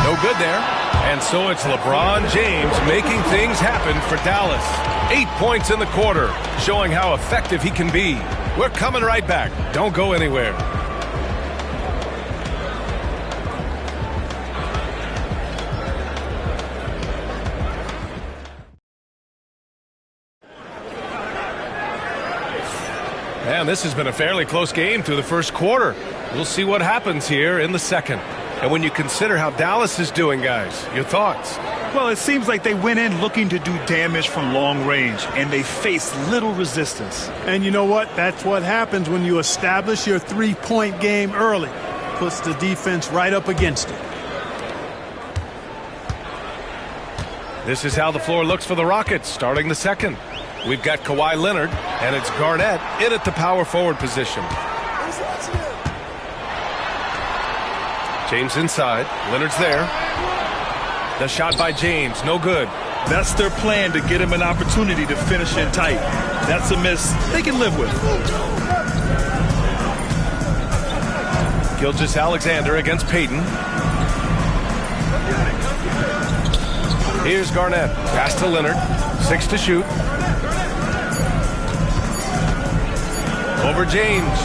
No good there. And so it's LeBron James making things happen for Dallas. 8 points in the quarter, showing how effective he can be. We're coming right back. Don't go anywhere. Man, this has been a fairly close game through the first quarter. We'll see what happens here in the second. And when you consider how Dallas is doing, guys, your thoughts? Well, it seems like they went in looking to do damage from long range, and they faced little resistance. And you know what? That's what happens when you establish your three-point game early. Puts the defense right up against it. This is how the floor looks for the Rockets starting the second. We've got Kawhi Leonard, and it's Garnett in at the power forward position. James inside. Leonard's there. The shot by James, no good. That's their plan, to get him an opportunity to finish in tight. That's a miss they can live with. Gilgeous-Alexander against Payton. Here's Garnett. Pass to Leonard. 6 to shoot. Over James.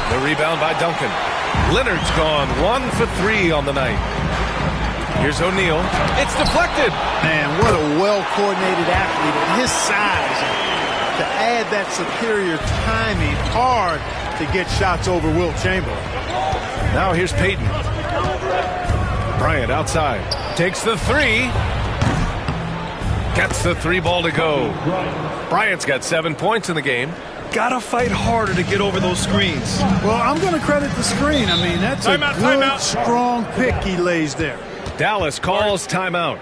The rebound by Duncan. Leonard's gone 1 for 3 on the night. Here's O'Neal. It's deflected. Man, what a well-coordinated athlete at his size. To add that superior timing, hard to get shots over Wilt Chamberlain. Now here's Payton. Bryant outside. Takes the 3. Gets the 3 ball to go. Bryant's got 7 points in the game. Gotta fight harder to get over those screens. Well, I'm going to credit the screen. I mean, that's a good, strong pick he lays there. Dallas calls timeout.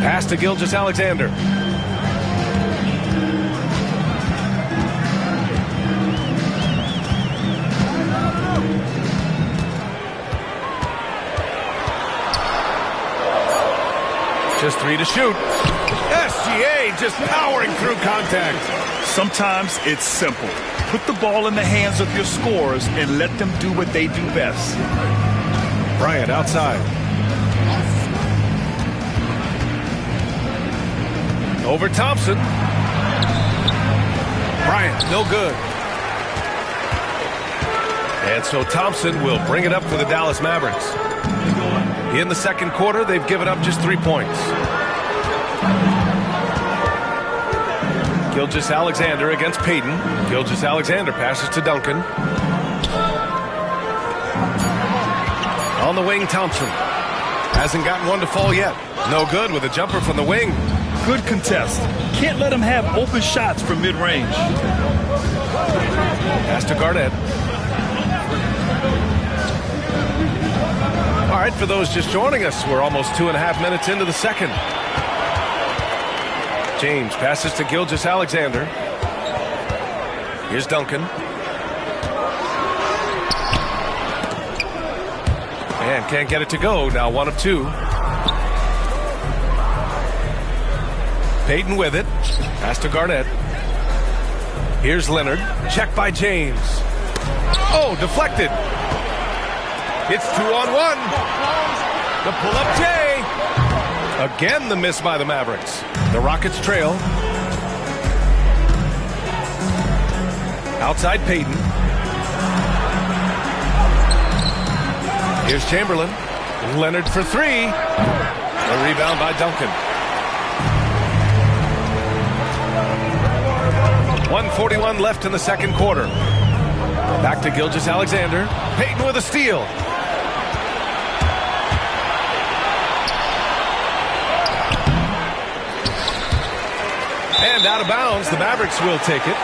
Pass to Gilgeous-Alexander. Just 3 to shoot. SGA just powering through contact. Sometimes it's simple. Put the ball in the hands of your scorers and let them do what they do best. Bryant outside. Over Thompson. Bryant, no good. And so Thompson will bring it up for the Dallas Mavericks. In the second quarter, they've given up just 3 points. Gilgeous-Alexander against Payton. Gilgeous-Alexander passes to Duncan. On the wing, Thompson. Hasn't gotten one to fall yet. No good with a jumper from the wing. Good contest. Can't let him have open shots from mid-range. Pass to Garnett. All right, for those just joining us, we're almost 2.5 minutes into the second. James passes to Gilgeous-Alexander. Here's Duncan. And can't get it to go. Now 1 of 2. Payton with it. Pass to Garnett. Here's Leonard. Check by James. Oh, deflected. It's 2-on-1. The pull-up J. Again, the miss by the Mavericks. The Rockets trail. Outside Payton. Here's Chamberlain. Leonard for 3. A rebound by Duncan. 1:41 left in the second quarter. Back to Gilgeous-Alexander. Payton with a steal. And out of bounds, the Mavericks will take it.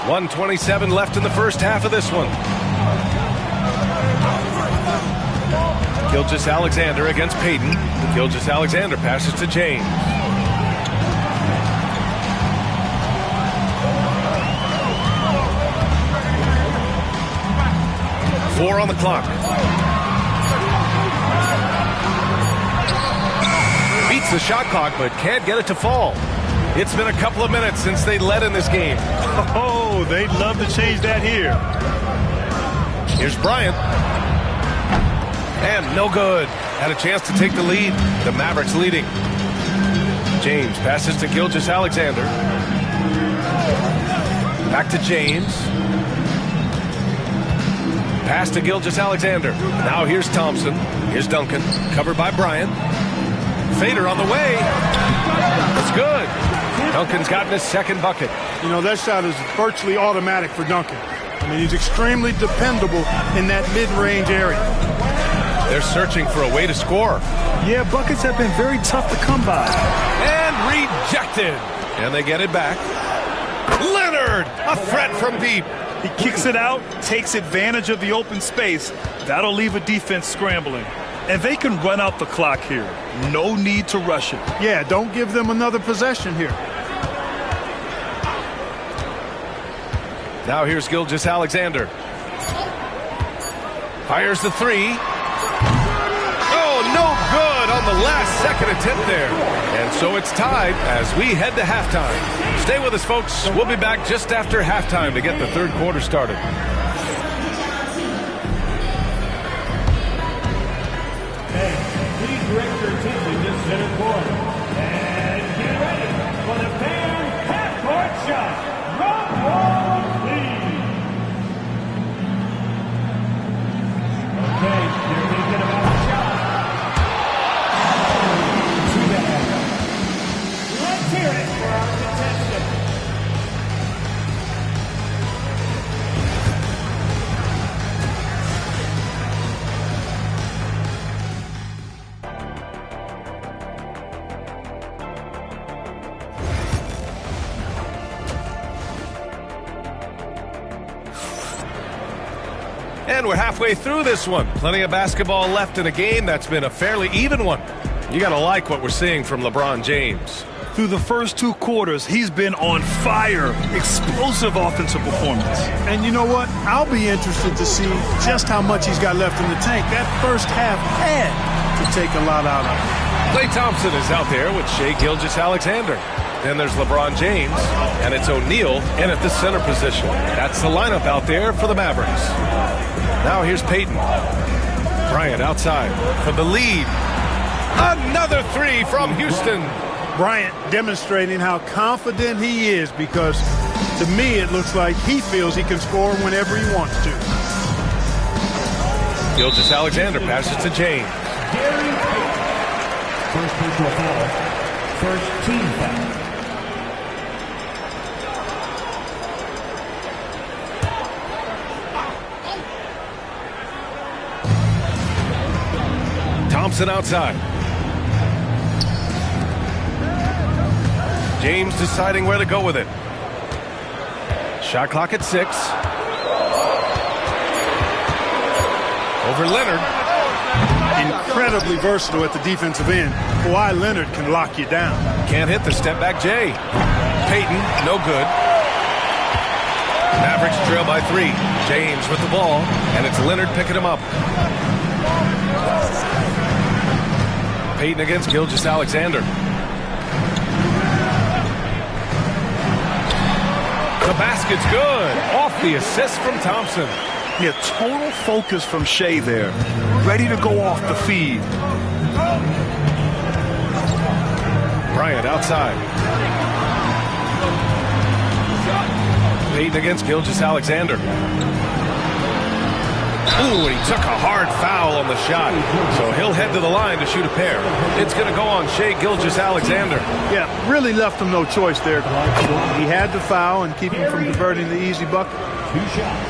.127 left in the first half of this one. Gilgeous-Alexander against Payton. Gilgeous-Alexander passes to James. Four on the clock. Beats the shot clock, but can't get it to fall. It's been a couple of minutes since they led in this game. Oh, they'd love to change that here. Here's Bryant. And no good. Had a chance to take the lead. The Mavericks leading. James passes to Gilgeous-Alexander. Back to James. Pass to Gilgeous-Alexander. Now here's Thompson. Here's Duncan. Covered by Bryant. Fader on the way. It's good. Duncan's gotten his second bucket. You know, that shot is virtually automatic for Duncan. I mean, he's extremely dependable in that mid-range area. They're searching for a way to score. Yeah, buckets have been very tough to come by. And rejected. And they get it back. Leonard, a threat from deep. He kicks it out, takes advantage of the open space. That'll leave a defense scrambling. And they can run out the clock here. No need to rush it. Yeah, don't give them another possession here. Now here's Gilgeous-Alexander. Fires the 3. Oh, no good on the last second attempt there. And so it's tied as we head to halftime. Stay with us, folks. We'll be back just after halftime to get the third quarter started. Please direct your attention to center court. And get ready for the fan half-court shot. Drum roll, please. Okay, you're thinking about the shot. Too bad. Let's hear it for our contestant. And we're halfway through this one. Plenty of basketball left in a game that's been a fairly even one. You got to like what we're seeing from LeBron James. Through the first 2 quarters, he's been on fire. Explosive offensive performance. And you know what? I'll be interested to see just how much he's got left in the tank. That first half had to take a lot out of him. Klay Thompson is out there with Shai Gilgeous-Alexander. Then there's LeBron James, and it's O'Neal in at the center position. That's the lineup out there for the Mavericks. Now here's Payton. Bryant outside for the lead. Another 3 from Houston. Bryant demonstrating how confident he is, because to me it looks like he feels he can score whenever he wants to. Gilgeous-Alexander passes to James. First personal foul. First team foul. Thompson outside. James deciding where to go with it. Shot clock at 6. Over Leonard. Incredibly versatile at the defensive end. Kawhi Leonard can lock you down. Can't hit the step back Jay. Payton, no good. Mavericks trail by 3. James with the ball, and it's Leonard picking him up. Payton against Gilgeous-Alexander. The basket's good. Off the assist from Thompson. Yeah, total focus from Shai there. Ready to go off the feed. Bryant outside. Payton against Gilgeous-Alexander. Ooh, and he took a hard foul on the shot. So he'll head to the line to shoot a pair. It's going to go on Shai Gilgeous-Alexander. Yeah, really left him no choice there. He had to foul and keep him from converting the easy bucket. 2 shots.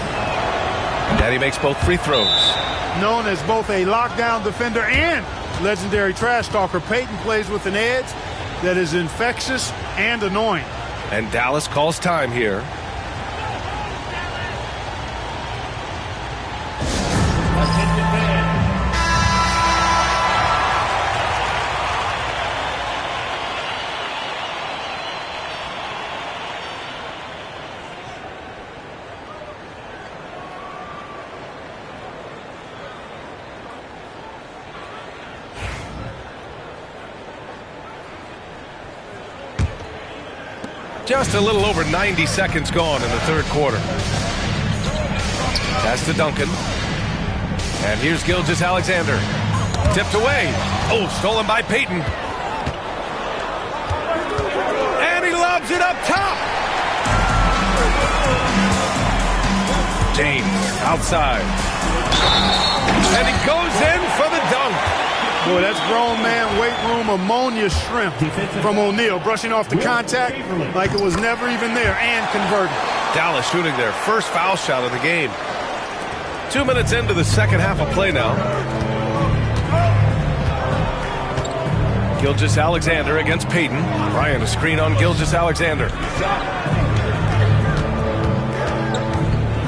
Daddy makes both free throws. Known as both a lockdown defender and legendary trash talker, Payton plays with an edge that is infectious and annoying. And Dallas calls time here. Just a little over 90 seconds gone in the third quarter. Pass to Duncan. And here's Gilgeous-Alexander. Tipped away. Oh, stolen by Payton. And he lobs it up top. James outside. And he goes in for the dunk. Boy, that's grown man weight room ammonia shrimp from O'Neal, brushing off the contact like it was never even there and converting. Dallas shooting their first foul shot of the game. 2 minutes into the second half of play now. Gilgeous-Alexander against Payton. Bryant a screen on Gilgeous-Alexander.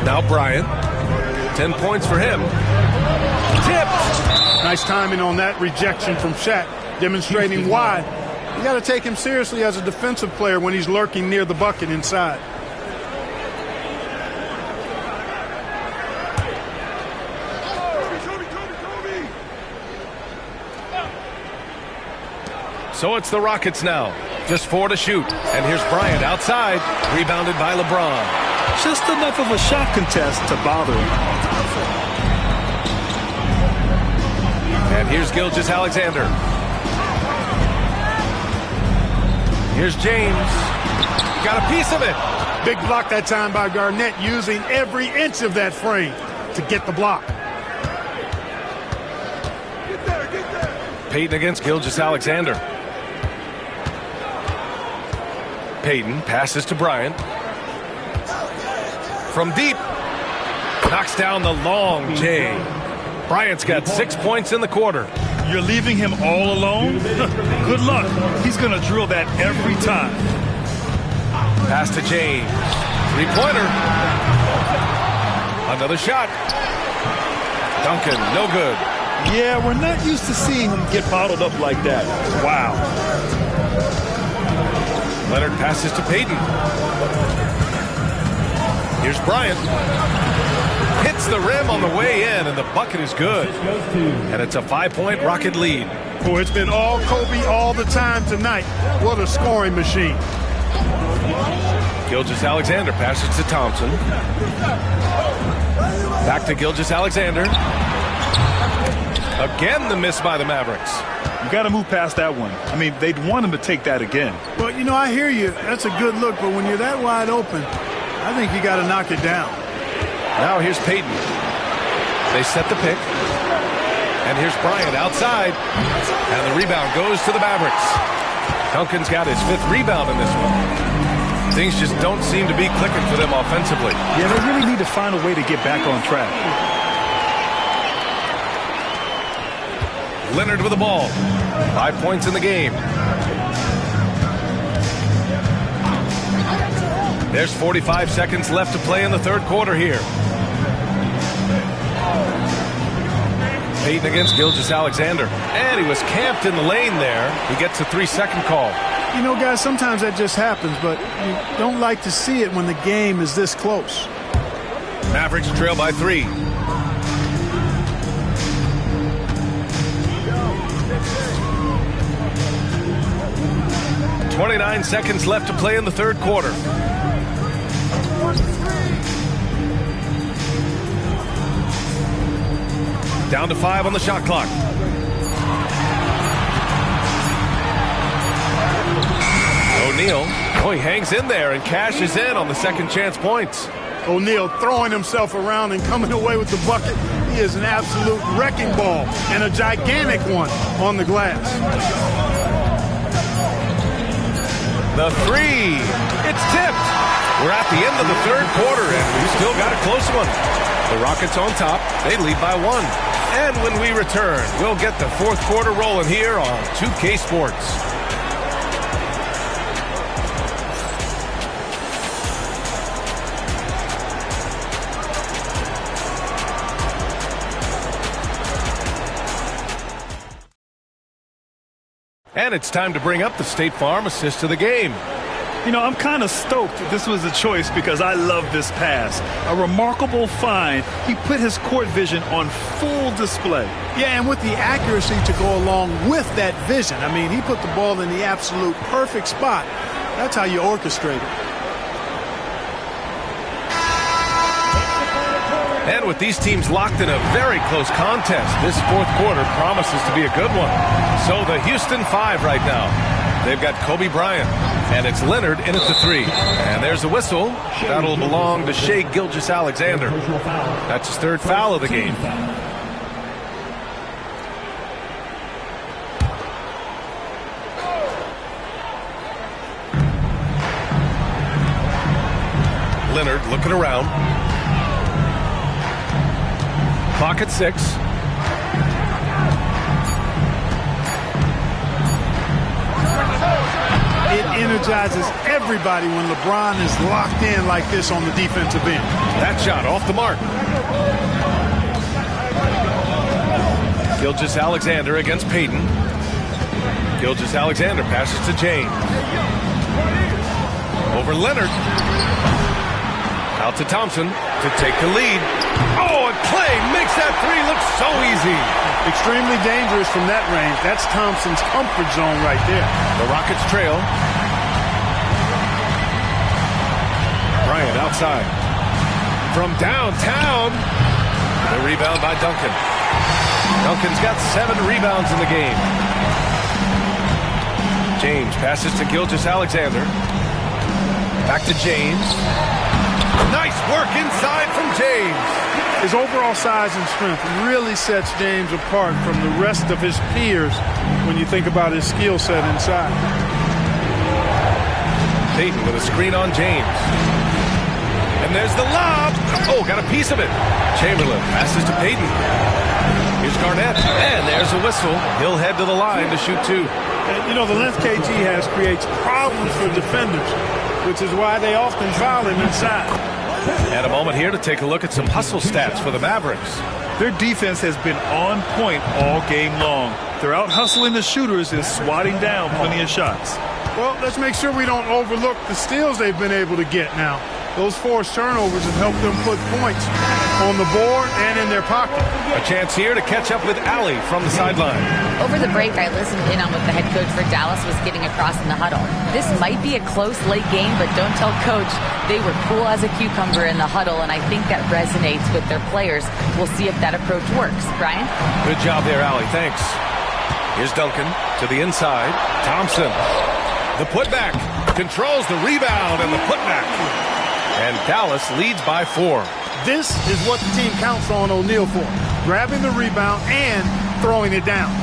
Now Bryant. 10 points for him. Tipped. Nice timing on that rejection from Shaq, demonstrating why you got to take him seriously as a defensive player when he's lurking near the bucket inside. So it's the Rockets now. Just 4 to shoot. And here's Bryant outside. Rebounded by LeBron. Just enough of a shot contest to bother him. And here's Gilgeous-Alexander. Here's James. Got a piece of it. Big block that time by Garnett, using every inch of that frame to get the block. Payton against Gilgeous-Alexander. Payton passes to Bryant. From deep. Knocks down the long J. Bryant's got 6 points in the quarter. You're leaving him all alone? Good luck. He's going to drill that every time. Pass to James. 3-pointer. Another shot. Duncan, no good. Yeah, we're not used to seeing him get bottled up like that. Wow. Leonard passes to Payton. Here's Bryant. Hits the rim on the way in, and the bucket is good. And it's a 5-point Rocket lead. Oh, it's been all Kobe all the time tonight. What a scoring machine. Gilgeous-Alexander passes to Thompson. Back to Gilgeous-Alexander. Again, the miss by the Mavericks. You got to move past that one. I mean, they'd want him to take that again. Well, you know, I hear you. That's a good look, but when you're that wide open, I think you got to knock it down. Now here's Payton. They set the pick. And here's Bryant outside. And the rebound goes to the Mavericks. Duncan's got his 5th rebound in this one. Things just don't seem to be clicking for them offensively. Yeah, they really need to find a way to get back on track. Leonard with the ball. 5 points in the game. There's 45 seconds left to play in the 3rd quarter here. Payton against Gilgeous-Alexander. And he was camped in the lane there. He gets a 3-second call. You know, guys, sometimes that just happens, but you don't like to see it when the game is this close. Mavericks trail by 3. .29 seconds left to play in the 3rd quarter. Down to 5 on the shot clock. O'Neal. Oh, he hangs in there and cashes in on the second chance points. O'Neal throwing himself around and coming away with the bucket. He is an absolute wrecking ball and a gigantic one on the glass. The 3. It's tipped. We're at the end of the 3rd quarter, and we still got a close one. The Rockets on top. They lead by 1. And when we return, we'll get the 4th quarter rolling here on 2K Sports. And it's time to bring up the State Farm assist of the game. You know, I'm kind of stoked that this was a choice because I love this pass. A remarkable find. He put his court vision on full display. Yeah, and with the accuracy to go along with that vision. I mean, he put the ball in the absolute perfect spot. That's how you orchestrate it. And with these teams locked in a very close contest, this 4th quarter promises to be a good one. So the Houston 5 right now. They've got Kobe Bryant, and it's Leonard in at the 3. And there's the whistle. That'll belong to Shai Gilgeous-Alexander. That's his 3rd foul of the game. Leonard looking around. Clock at 6. It energizes everybody when LeBron is locked in like this on the defensive end. That shot off the mark. Gilgeous-Alexander against Payton. Gilgeous-Alexander passes to James. Over Leonard. Out to Thompson to take the lead. Oh, and Clay makes that 3 look so easy. Extremely dangerous from that range. That's Thompson's comfort zone right there. The Rockets trail. Bryant outside. From downtown. The rebound by Duncan. Duncan's got 7 rebounds in the game. James passes to Gilgeous-Alexander. Back to James. Nice work inside from James. His overall size and strength really sets James apart from the rest of his peers when you think about his skill set inside. Payton with a screen on James. And there's the lob. Oh, got a piece of it. Chamberlain passes to Payton. Here's Garnett. And there's a whistle. He'll head to the line to shoot 2. And, you know, the length KG has creates problems for defenders, which is why they often foul him inside. And a moment here to take a look at some hustle stats for the Mavericks. Their defense has been on point all game long. They're out hustling the shooters and swatting down plenty of shots. Well, let's make sure we don't overlook the steals they've been able to get now. Those forced turnovers have helped them put points on the board and in their pocket. A chance here to catch up with Allie from the sideline. Over the break, I listened in on what the head coach for Dallas was getting across in the huddle. This might be a close late game, but don't tell coach. They were cool as a cucumber in the huddle, and I think that resonates with their players. We'll see if that approach works. Brian? Good job there, Allie. Thanks. Here's Duncan to the inside. Thompson. The putback. Controls the rebound and the putback. And Dallas leads by 4. This is what the team counts on O'Neal for. Grabbing the rebound and throwing it down.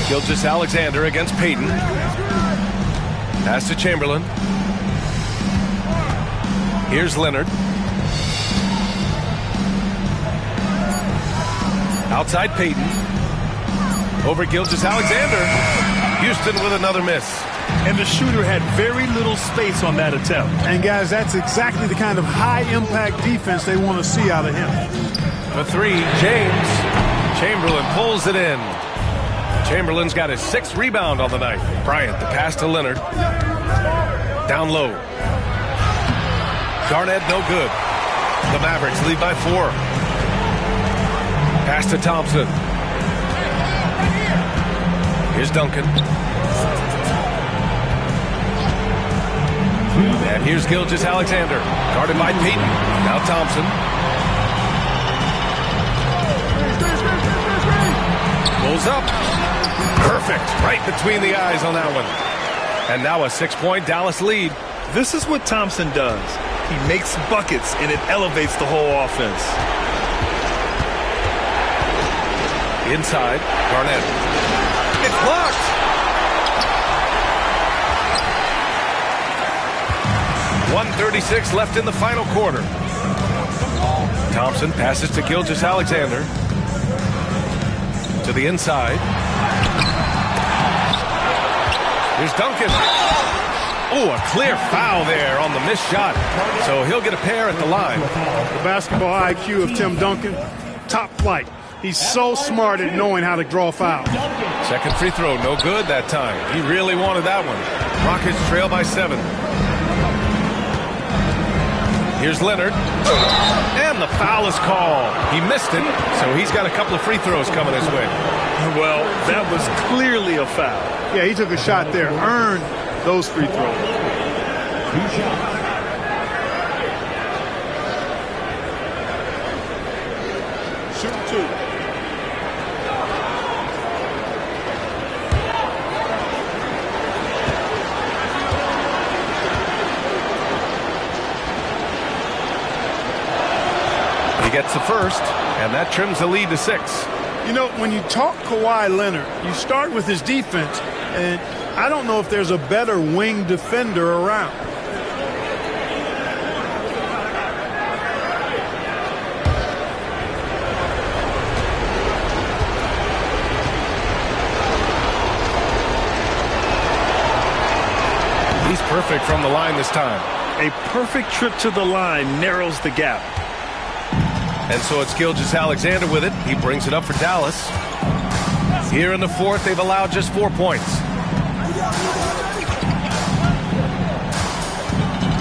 Gilgeous-Alexander against Payton. Pass to Chamberlain. Here's Leonard. Outside Payton. Over Gilgeous-Alexander. Houston with another miss. And the shooter had very little space on that attempt. And guys, that's exactly the kind of high-impact defense they want to see out of him. For 3, James. Chamberlain pulls it in. Chamberlain's got his 6th rebound on the night. Bryant, the pass to Leonard. Down low. Garnett, no good. The Mavericks lead by 4. Pass to Thompson. Here's Duncan. And here's Gilgeous-Alexander. Guarded by Payton. Now Thompson. Pulls up. Perfect. Right between the eyes on that one. And now a 6-point Dallas lead. This is what Thompson does. He makes buckets, and it elevates the whole offense. Inside, Garnett. It's blocked. .136 left in the final quarter. Thompson passes to Gilgeous-Alexander. To the inside. Here's Duncan. Oh, a clear foul there on the missed shot. So he'll get a pair at the line. The basketball IQ of Tim Duncan, top flight. He's so smart at knowing how to draw fouls. Second free throw, no good that time. He really wanted that one. Rockets trail by 7. Here's Leonard. And the foul is called. He missed it, so he's got a couple of free throws coming his way. Well, that was clearly a foul. Yeah, he took a shot there, earned those free throws. Shoot 2. He gets the first, and that trims the lead to 6. You know, when you talk Kawhi Leonard, you start with his defense, and I don't know if there's a better wing defender around. He's perfect from the line this time. A perfect trip to the line narrows the gap. And so it's Gilgeous-Alexander with it. He brings it up for Dallas. Here in the 4th, they've allowed just 4 points.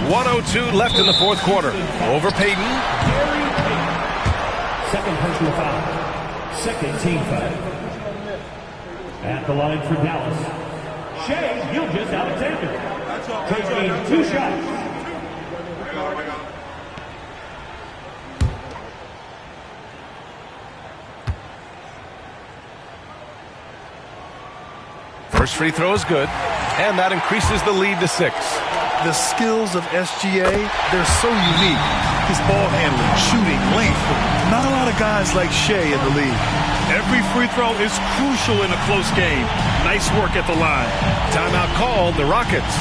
1:02 left in the 4th quarter. Over Payton. Second personal foul. Second team foul. At the line for Dallas, Shai Gilgeous-Alexander. Taking 2 shots. First free throw is good, and that increases the lead to 6. The skills of SGA, they're so unique. His ball handling, shooting, length. Not a lot of guys like Shai in the league. Every free throw is crucial in a close game. Nice work at the line. Timeout called, the Rockets.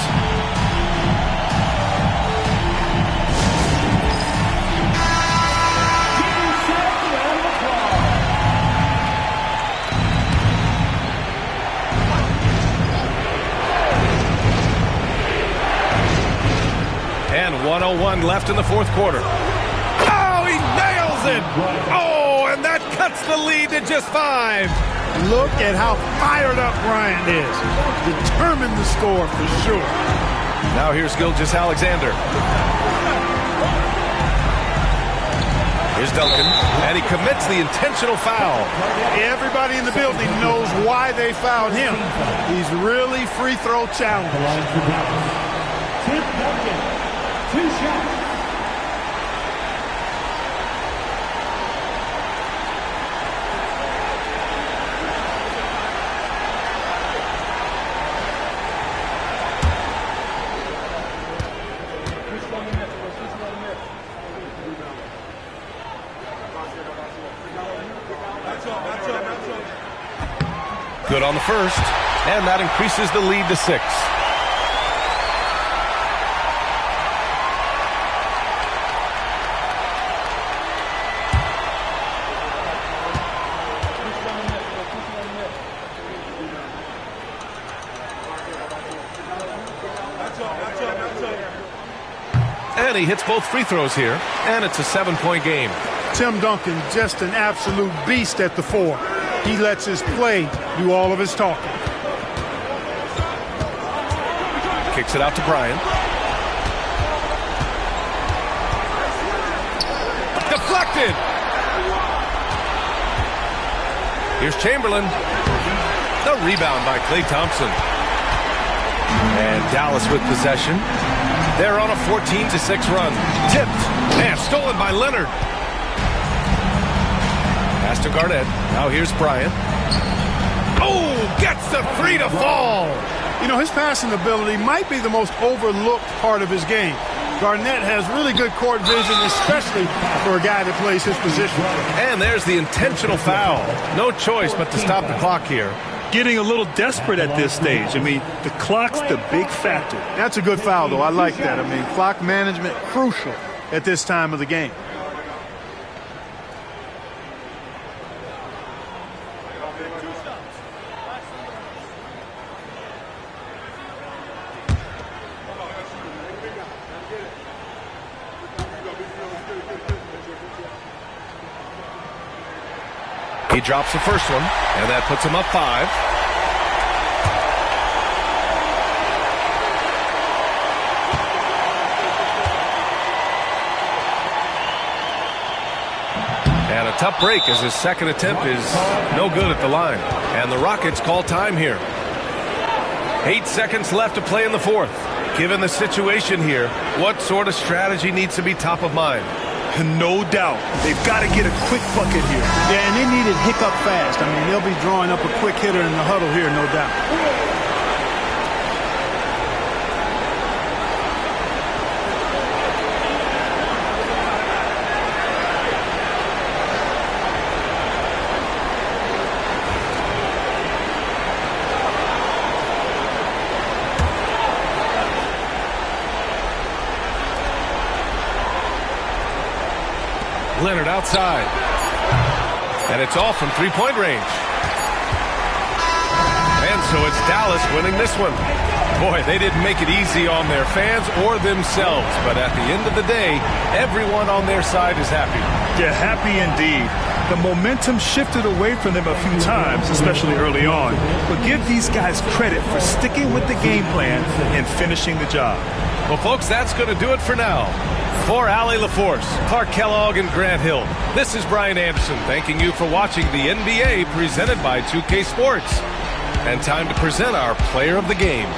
1:01 left in the fourth quarter. Oh, he nails it! Oh, and that cuts the lead to just 5. Look at how fired up Bryant is. Determined to score for sure. Now here's Gilgeous-Alexander. Here's Duncan, and he commits the intentional foul. Everybody in the building knows why they fouled him. He's really free throw challenged. Tim Duncan, 2 shots. Good on the first, and that increases the lead to 6. And he hits both free throws here, and it's a 7-point game. Tim Duncan, just an absolute beast at the 4. He lets his play do all of his talking. Kicks it out to Bryant. Deflected! Here's Chamberlain. The rebound by Klay Thompson. And Dallas with possession. They're on a 14-6 run. Tipped and stolen by Leonard. Pass to Garnett. Now here's Bryant. Oh, gets the 3 to fall. You know, his passing ability might be the most overlooked part of his game. Garnett has really good court vision, especially for a guy that plays his position. And there's the intentional foul. No choice but to stop the clock here. Getting a little desperate at this stage. I mean, the clock's the big factor. That's a good foul, though. I like that. I mean, clock management crucial at this time of the game. He drops the first one, and that puts him up 5. And a tough break as his second attempt is no good at the line. And the Rockets call time here. 8 seconds left to play in the fourth. Given the situation here, what sort of strategy needs to be top of mind? No doubt. They've got to get a quick bucket here. Yeah, and they need it hiccup fast. I mean, they'll be drawing up a quick hitter in the huddle here, no doubt. Leonard outside. And it's all from three-point range. And so it's Dallas winning this one. Boy, they didn't make it easy on their fans or themselves. But at the end of the day, everyone on their side is happy. Yeah, happy indeed. The momentum shifted away from them a few times, especially early on. But give these guys credit for sticking with the game plan and finishing the job. Well, folks, that's going to do it for now. For Allie LaForce, Clark Kellogg, and Grant Hill, this is Brian Anderson thanking you for watching the NBA presented by 2K Sports. And time to present our player of the game.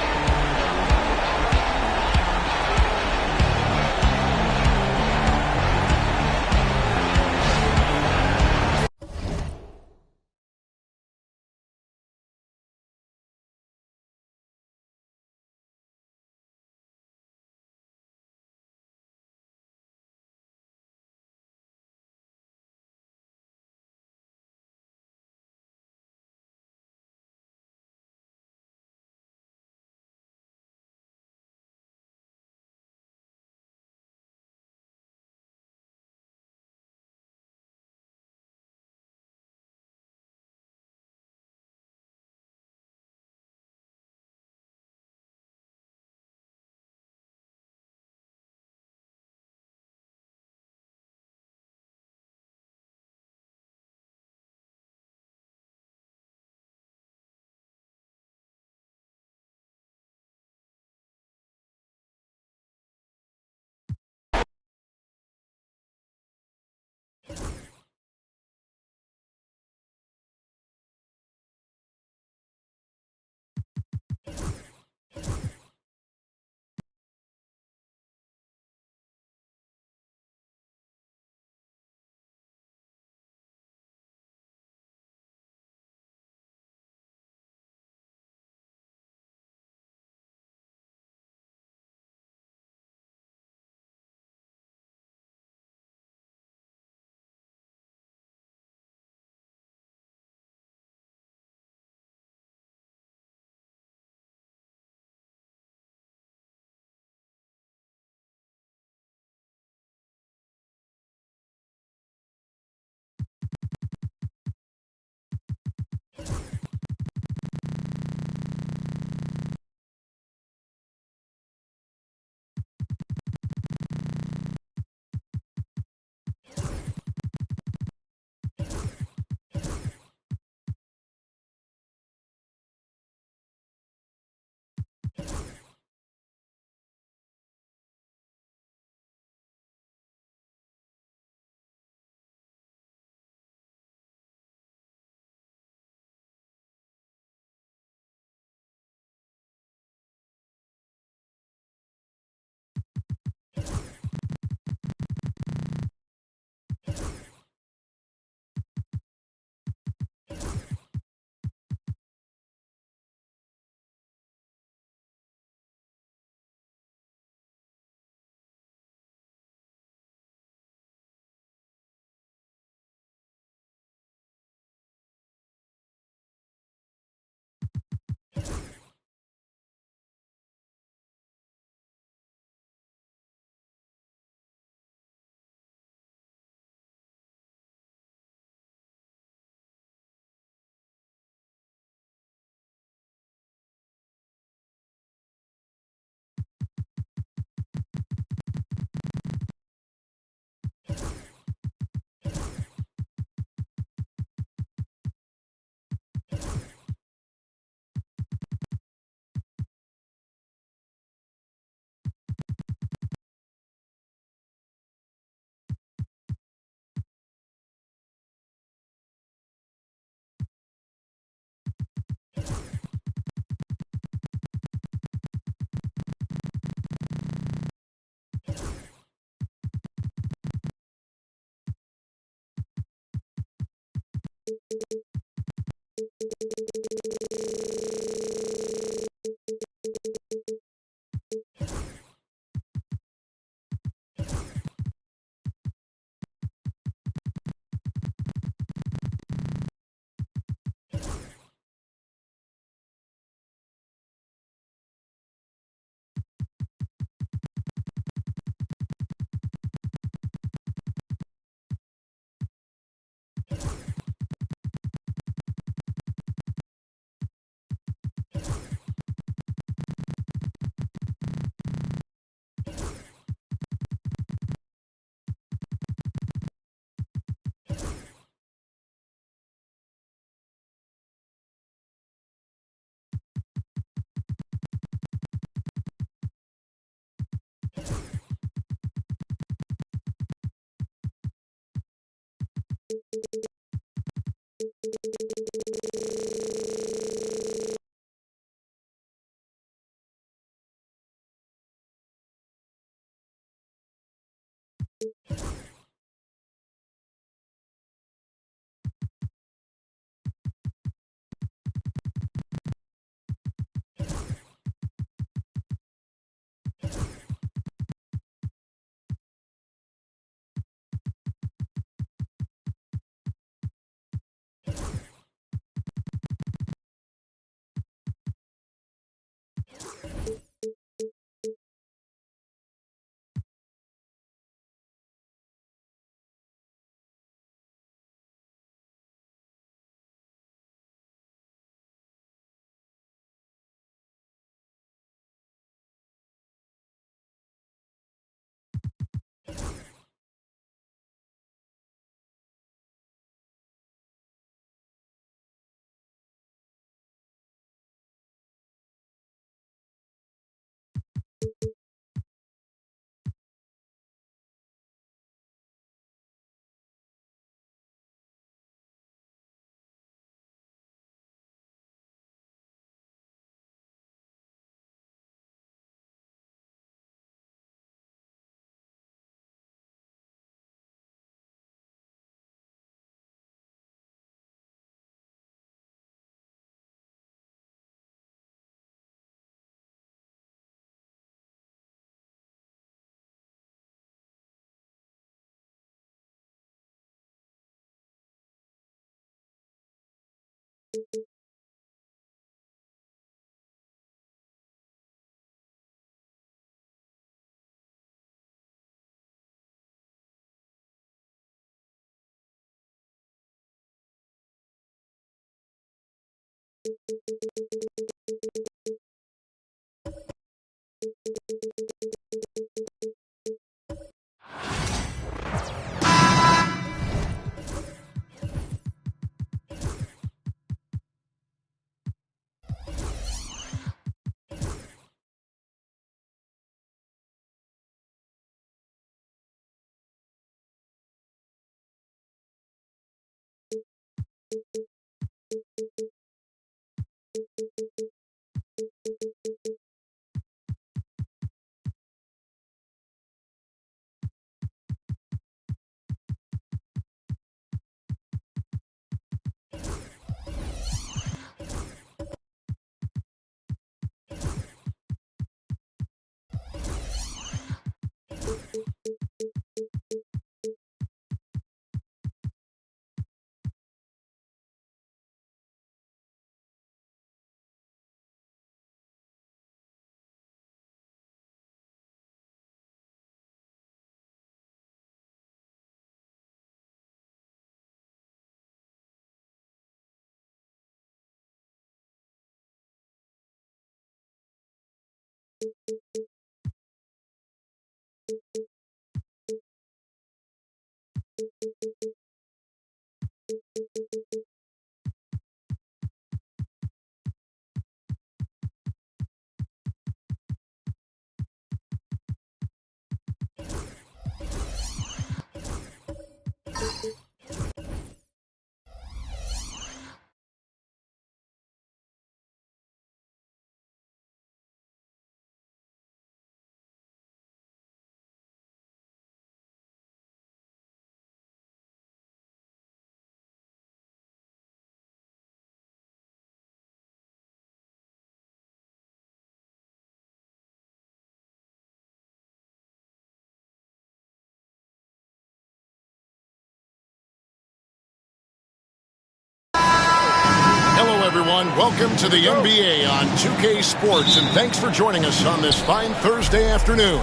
everyone. Welcome to the NBA on 2K Sports, and thanks for joining us on this fine Thursday afternoon.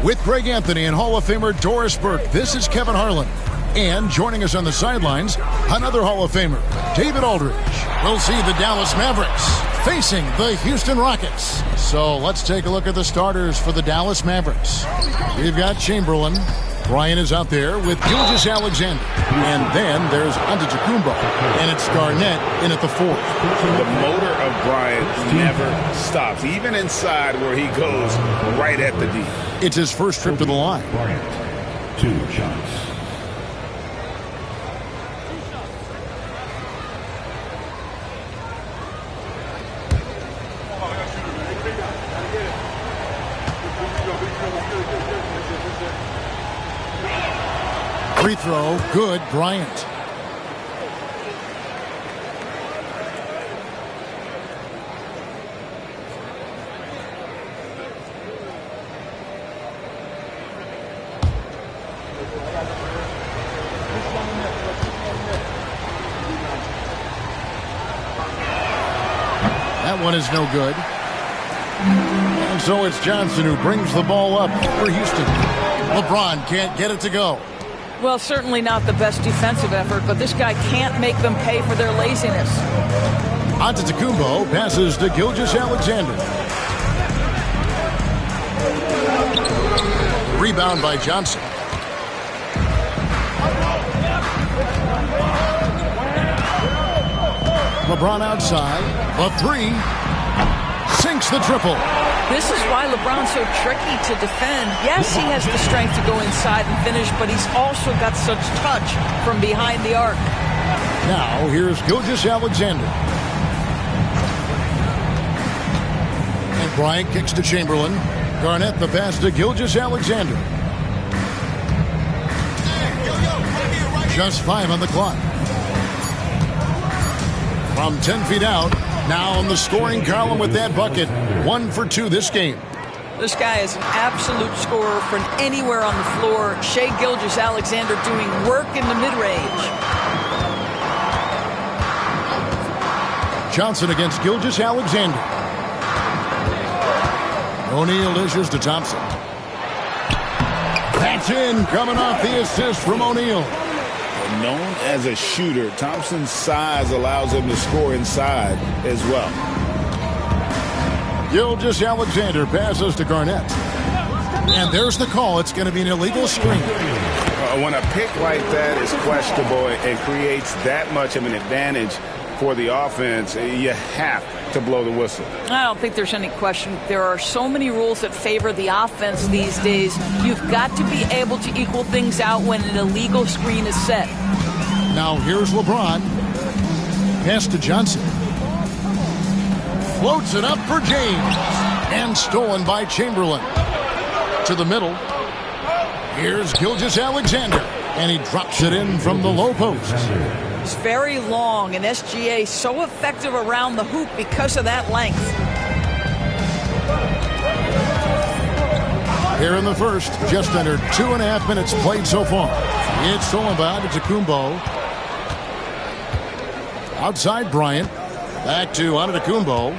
With Greg Anthony and Hall of Famer Doris Burke, this is Kevin Harlan. And joining us on the sidelines, another Hall of Famer, David Aldridge. We'll see the Dallas Mavericks facing the Houston Rockets. So let's take a look at the starters for the Dallas Mavericks. We've got Chamberlain. Bryant is out there with Gilgeous-Alexander. And then there's Antetokounmpo. And it's Garnett in at the fourth. The motor of Bryant never stops, even inside where he goes right at the D. It's his first trip to the line. Bryant, 2 shots. Free throw, good, Bryant. That one is no good. And so it's Johnson who brings the ball up for Houston. LeBron can't get it to go. Well, certainly not the best defensive effort, but this guy can't make them pay for their laziness. Antetokounmpo passes to Gilgeous-Alexander. Rebound by Johnson. LeBron outside. The three. Sinks the triple. This is why LeBron's so tricky to defend. Yes, he has the strength to go inside and finish, but he's also got such touch from behind the arc. Now, here's Gilgeous-Alexander. And Bryant kicks to Chamberlain. Garnett the pass to Gilgeous-Alexander. Just 5 on the clock. From 10 feet out. Now on the scoring column with that bucket. 1 for 2 this game. This guy is an absolute scorer from anywhere on the floor. Shai Gilgeous-Alexander doing work in the mid-range. Johnson against Gilgeous-Alexander. O'Neal dishes to Thompson. That's in, coming off the assist from O'Neal. Known as a shooter, Thompson's size allows him to score inside as well. Gilgeous-Alexander passes to Garnett. And there's the call. It's going to be an illegal screen. When a pick like that is questionable and creates that much of an advantage for the offense, you have to blow the whistle. I don't think there's any question. There are so many rules that favor the offense these days. You've got to be able to equal things out when an illegal screen is set. Now here's LeBron. Pass to Johnson. Floats it up for James. And stolen by Chamberlain. To the middle. Here's Gilgeous-Alexander. And he drops it in from the low post. It's very long, and SGA so effective around the hoop because of that length. Here in the first, just under 2.5 minutes played so far. It's stolen by Antetokounmpo. Outside Bryant. Back to Antetokounmpo.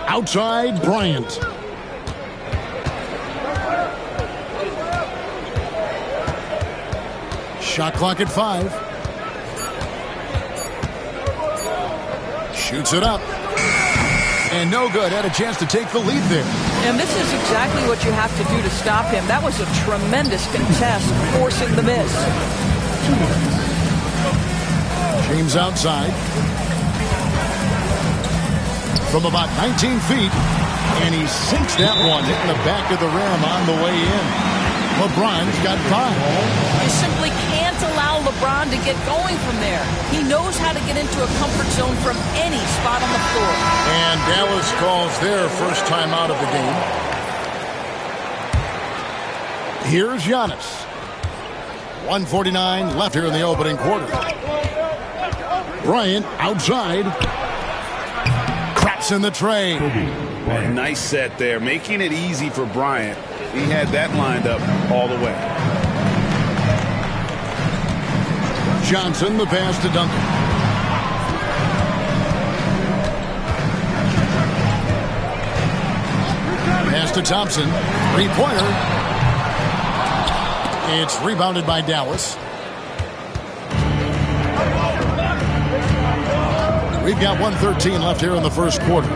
Outside Bryant. Shot clock at 5. Shoots it up. And no good. Had a chance to take the lead there. And this is exactly what you have to do to stop him. That was a tremendous contest, forcing the miss. James outside. From about 19 feet. And he sinks that one, hitting the back of the rim on the way in. LeBron's got 5. You simply can't allow LeBron to get going from there. He knows how to get into a comfort zone from any spot on the floor. And Dallas calls their first time out of the game. Here's Giannis. 1:49 left here in the opening quarter. Bryant outside. Craps in the tray. Nice set there, making it easy for Bryant. He had that lined up all the way. Johnson, the pass to Duncan. Pass to Thompson. Three-pointer. It's rebounded by Dallas. We've got 1:13 left here in the first quarter.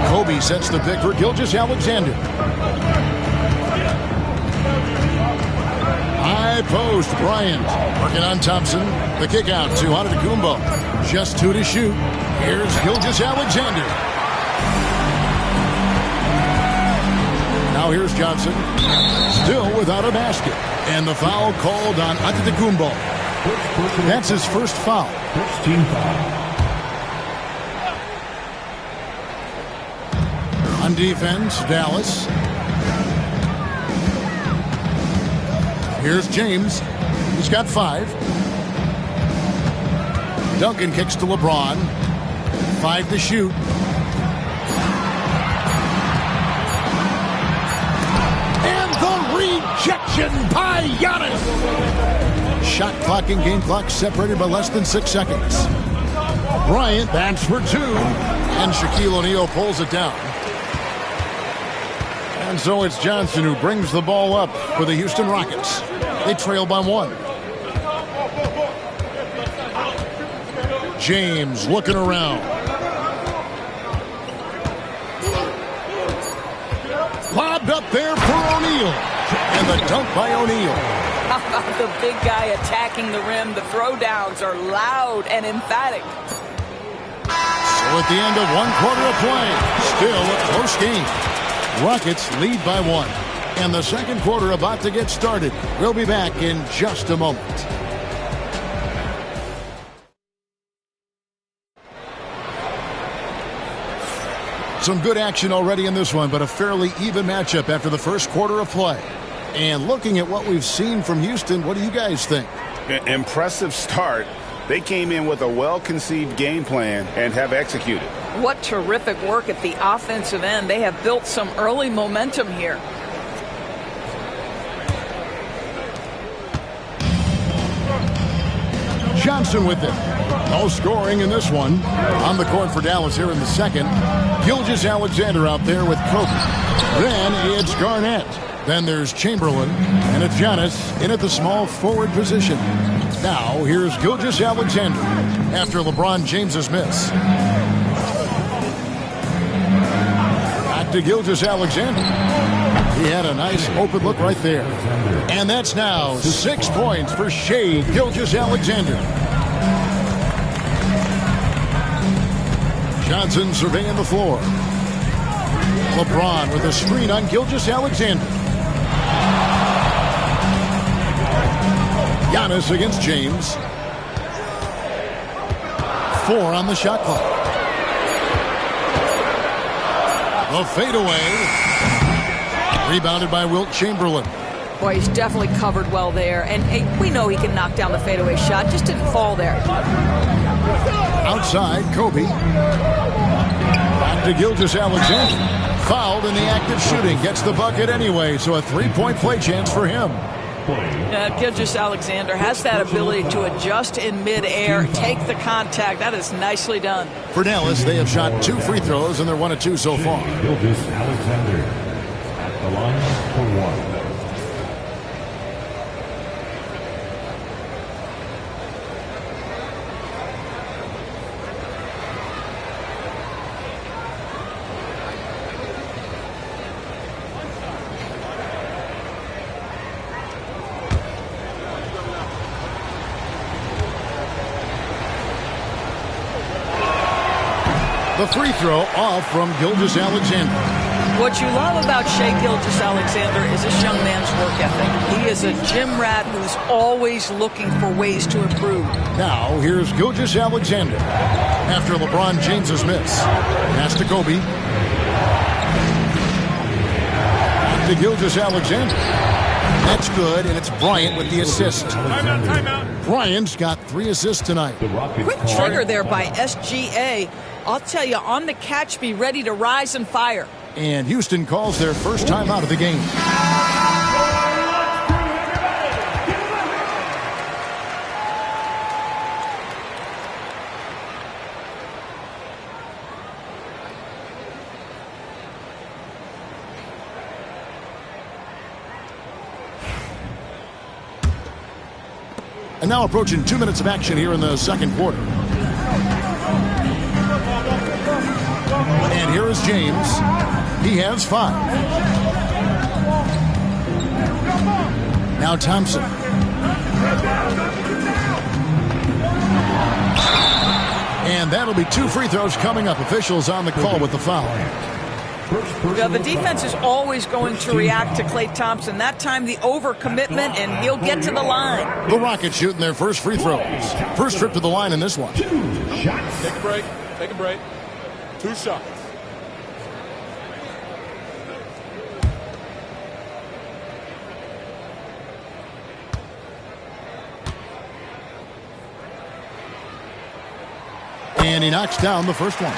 Kobe sets the pick for Gilgeous-Alexander. High post, Bryant. Working on Thompson. The kick out to Antetokounmpo. Just 2 to shoot. Here's Gilgeous-Alexander. Now here's Johnson. Still without a basket. And the foul called on Antetokounmpo. That's his first foul. First team foul. On defense, Dallas. Here's James. He's got 5. Duncan kicks to LeBron. 5 to shoot. And the rejection by Giannis. Shot clock and game clock separated by less than 6 seconds. Bryant, that's for 2. And Shaquille O'Neal pulls it down. And so it's Johnson who brings the ball up for the Houston Rockets. They trail by 1. James looking around. Lobbed up there for O'Neal. And the dunk by O'Neal. How about the big guy attacking the rim? The throwdowns are loud and emphatic. So at the end of 1 quarter of play, still a close game. Rockets lead by 1. And the second quarter about to get started. We'll be back in just a moment. Some good action already in this one, but a fairly even matchup after the first quarter of play. And looking at what we've seen from Houston, what do you guys think? Impressive start. They came in with a well-conceived game plan and have executed. What terrific work at the offensive end. They have built some early momentum here. Johnson with it. No scoring in this one. On the court for Dallas here in the second. Gilgeous-Alexander out there with Kobe. Then it's Garnett. Then there's Chamberlain. And it's Giannis in at the small forward position. Now here's Gilgeous-Alexander after LeBron James's miss. Back to Gilgeous-Alexander. He had a nice open look right there. And that's now 6 points for Shai Gilgeous-Alexander. Johnson surveying the floor. LeBron with a screen on Gilgeous-Alexander. Giannis against James. 4 on the shot clock. The fadeaway. Rebounded by Wilt Chamberlain. Boy, he's definitely covered well there. And hey, we know he can knock down the fadeaway shot. Just didn't fall there. Outside, Kobe. Back to Gilgeous-Alexander. Fouled in the act of shooting. Gets the bucket anyway, so a 3-point play chance for him. Gilgeous-Alexander has that ability to adjust in midair, take the contact. That is nicely done. For Dallas, they have shot 2 free throws, and they're 1 of 2 so far. Gilgeous-Alexander at the line for 1. The free throw off from Gilgeous-Alexander. What you love about Shai Gilgeous-Alexander is this young man's work ethic. He is a gym rat who's always looking for ways to improve. Now, here's Gilgeous-Alexander after LeBron James's miss. Pass to Kobe. Back to Gilgeous-Alexander. That's good, and it's Bryant with the assist. Timeout. Bryant's got 3 assists tonight. Quick trigger there by SGA. I'll tell you, on the catch, be ready to rise and fire. And Houston calls their first time out of the game. And now approaching 2 minutes of action here in the second quarter. And here is James. He has 5. Now Thompson. And that'll be 2 free throws coming up. Officials on the call with the foul. Yeah, the defense is always going to react to Klay Thompson. That time the overcommitment, and he'll get to the line. The Rockets shooting their first free throws. First trip to the line in this one. 2 shots. Take a break. Take a break. 2 shots. And he knocks down the first one.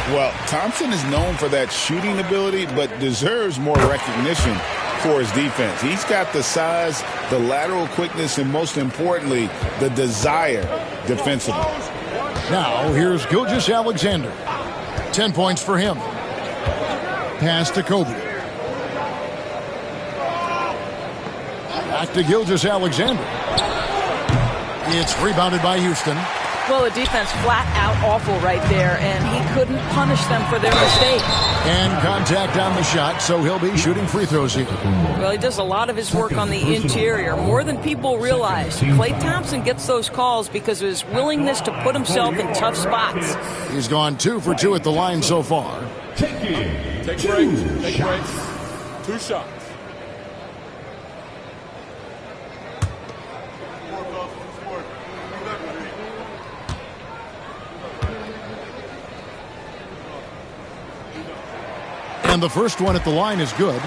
Well, Thompson is known for that shooting ability, but deserves more recognition for his defense. He's got the size, the lateral quickness, and most importantly, the desire defensively. Now, here's Gilgeous-Alexander. 10 points for him. Pass to Kobe. Back to Gilgeous-Alexander. It's rebounded by Houston. Well, the defense flat out awful right there, and he couldn't punish them for their mistake. And contact on the shot, so he'll be shooting free throws here. Well, he does a lot of his work on the interior, more than people realize. Klay Thompson gets those calls because of his willingness to put himself in tough spots. He's gone 2 for 2 at the line so far. Take a break. Take a break. 2 shots. And the first one at the line is good.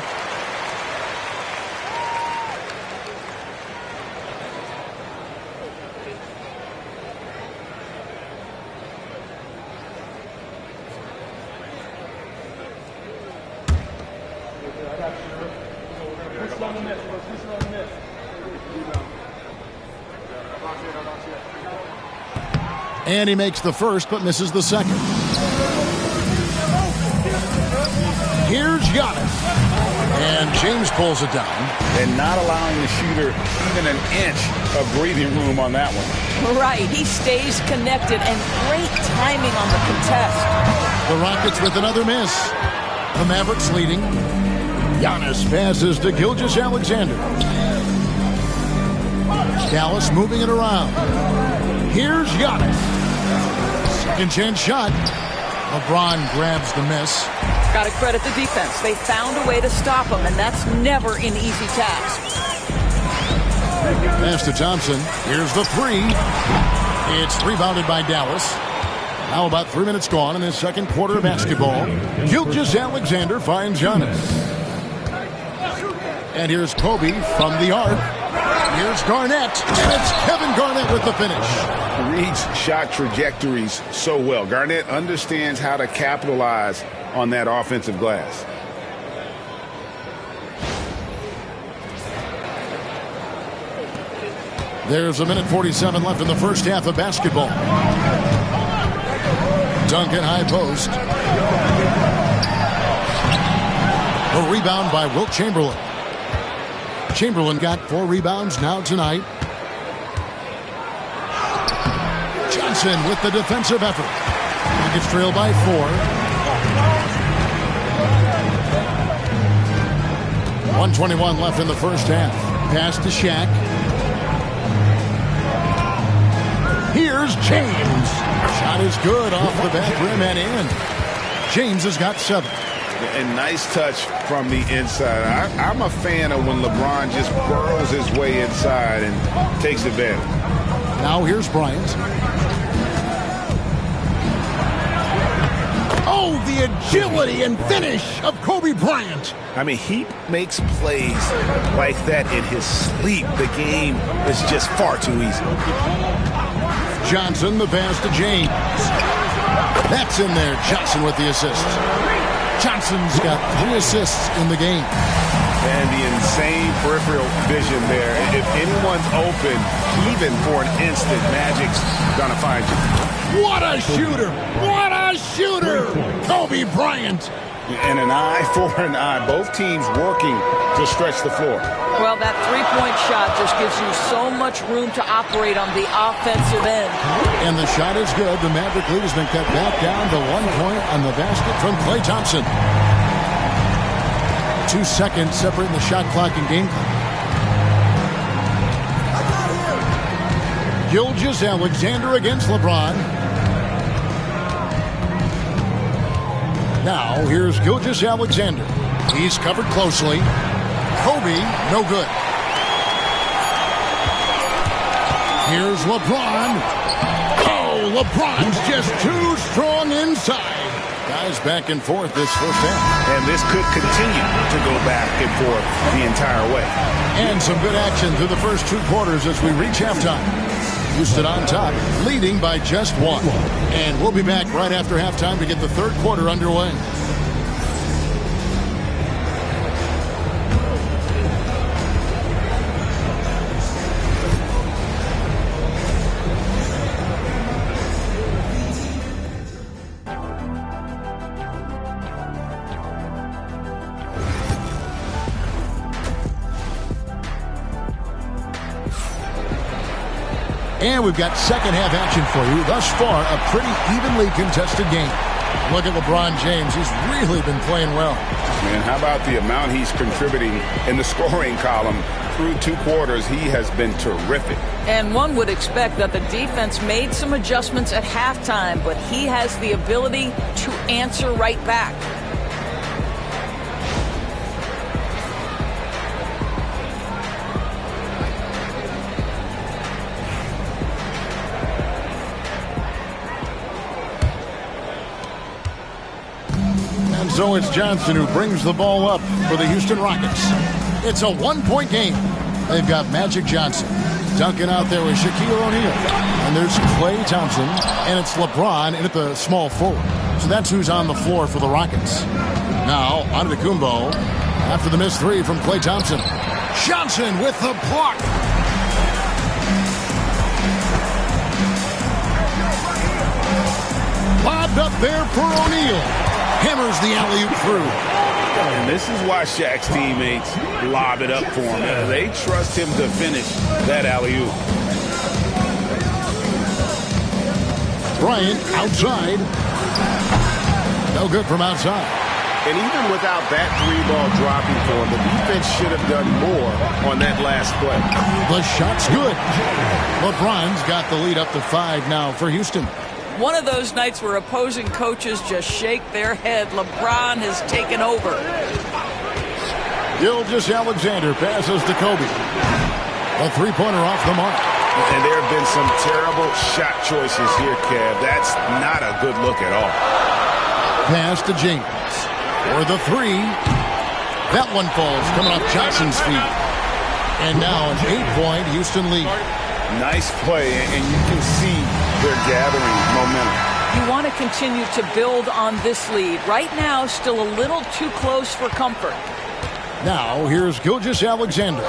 And he makes the first, but misses the second. Here's Giannis. And James pulls it down. And not allowing the shooter even an inch of breathing room on that one. Right. He stays connected, and great timing on the contest. The Rockets with another miss. The Mavericks leading. Giannis passes to Gilgeous-Alexander. Dallas moving it around. Here's Giannis. Second chance shot. LeBron grabs the miss. Got to credit the defense. They found a way to stop him, and that's never an easy task. Pass to Thompson. Here's the 3. It's rebounded by Dallas. Now about 3 minutes gone in this second quarter of basketball. Gilgeous-Alexander finds Giannis. And here's Kobe from the arc. Here's Garnett, and it's Kevin Garnett with the finish. Reads shot trajectories so well. Garnett understands how to capitalize on that offensive glass. There's 1:47 left in the first half of basketball. Duncan high post. A rebound by Wilt Chamberlain. Chamberlain got 4 rebounds now tonight. Johnson with the defensive effort. Rockets trail by 4. 1:21 left in the first half. Pass to Shaq. Here's James. Shot is good off the back rim and in. James has got 7. And nice touch from the inside. I'm a fan of when LeBron just burrows his way inside and takes advantage. Now here's Bryant. Oh, the agility and finish of Kobe Bryant. I mean, he makes plays like that in his sleep. The game is just far too easy. Johnson, the pass to James. That's in there. Johnson with the assist. Johnson's got 3 assists in the game. And the insane peripheral vision there. If anyone's open, even for an instant, Magic's gonna find you. What a shooter! What a shooter! Kobe Bryant. And an eye for an eye. Both teams working to stretch the floor. Well, that three-point shot just gives you so much room to operate on the offensive end. And the shot is good. The Maverick lead has been cut back down to 1 point on the basket from Klay Thompson. 2 seconds separating the shot clock and game clock. Gilgeous-Alexander against LeBron. Now, here's Gilgeous-Alexander. He's covered closely. Kobe, no good. Here's LeBron. Oh, LeBron's just too strong inside. Guys back and forth this first half. And this could continue to go back and forth the entire way. And some good action through the first 2 quarters as we reach halftime. Houston on top, leading by just 1. And we'll be back right after halftime to get the third quarter underway. And we've got second half action for you. Thus far, a pretty evenly contested game. Look at LeBron James. He's really been playing well. Man, how about the amount he's contributing in the scoring column? Through 2 quarters, he has been terrific. And one would expect that the defense made some adjustments at halftime, but he has the ability to answer right back. So it's Johnson who brings the ball up for the Houston Rockets. It's a 1-point game. They've got Magic Johnson dunking out there with Shaquille O'Neal. And there's Klay Thompson. And it's LeBron in at the small forward. So that's who's on the floor for the Rockets. Now, Antetokounmpo after the missed 3 from Klay Thompson. Johnson with the block. Lobbed up there for O'Neal. Hammers the alley-oop through. And this is why Shaq's teammates lob it up for him. They trust him to finish that alley-oop. Bryant outside. No good from outside. And even without that 3-ball dropping for him, the defense should have done more on that last play. The shot's good. LeBron's got the lead up to 5 now for Houston. One of those nights where opposing coaches just shake their head. LeBron has taken over. Gilgeous-Alexander passes to Kobe. A 3-pointer off the mark. And there have been some terrible shot choices here, Kev. That's not a good look at all. Pass to James. For the 3. That one falls coming off Johnson's feet. And now an 8-point Houston lead. Nice play, and you can see they're gathering momentum. You want to continue to build on this lead. Right now, still a little too close for comfort. Now, here's Gilgeous-Alexander.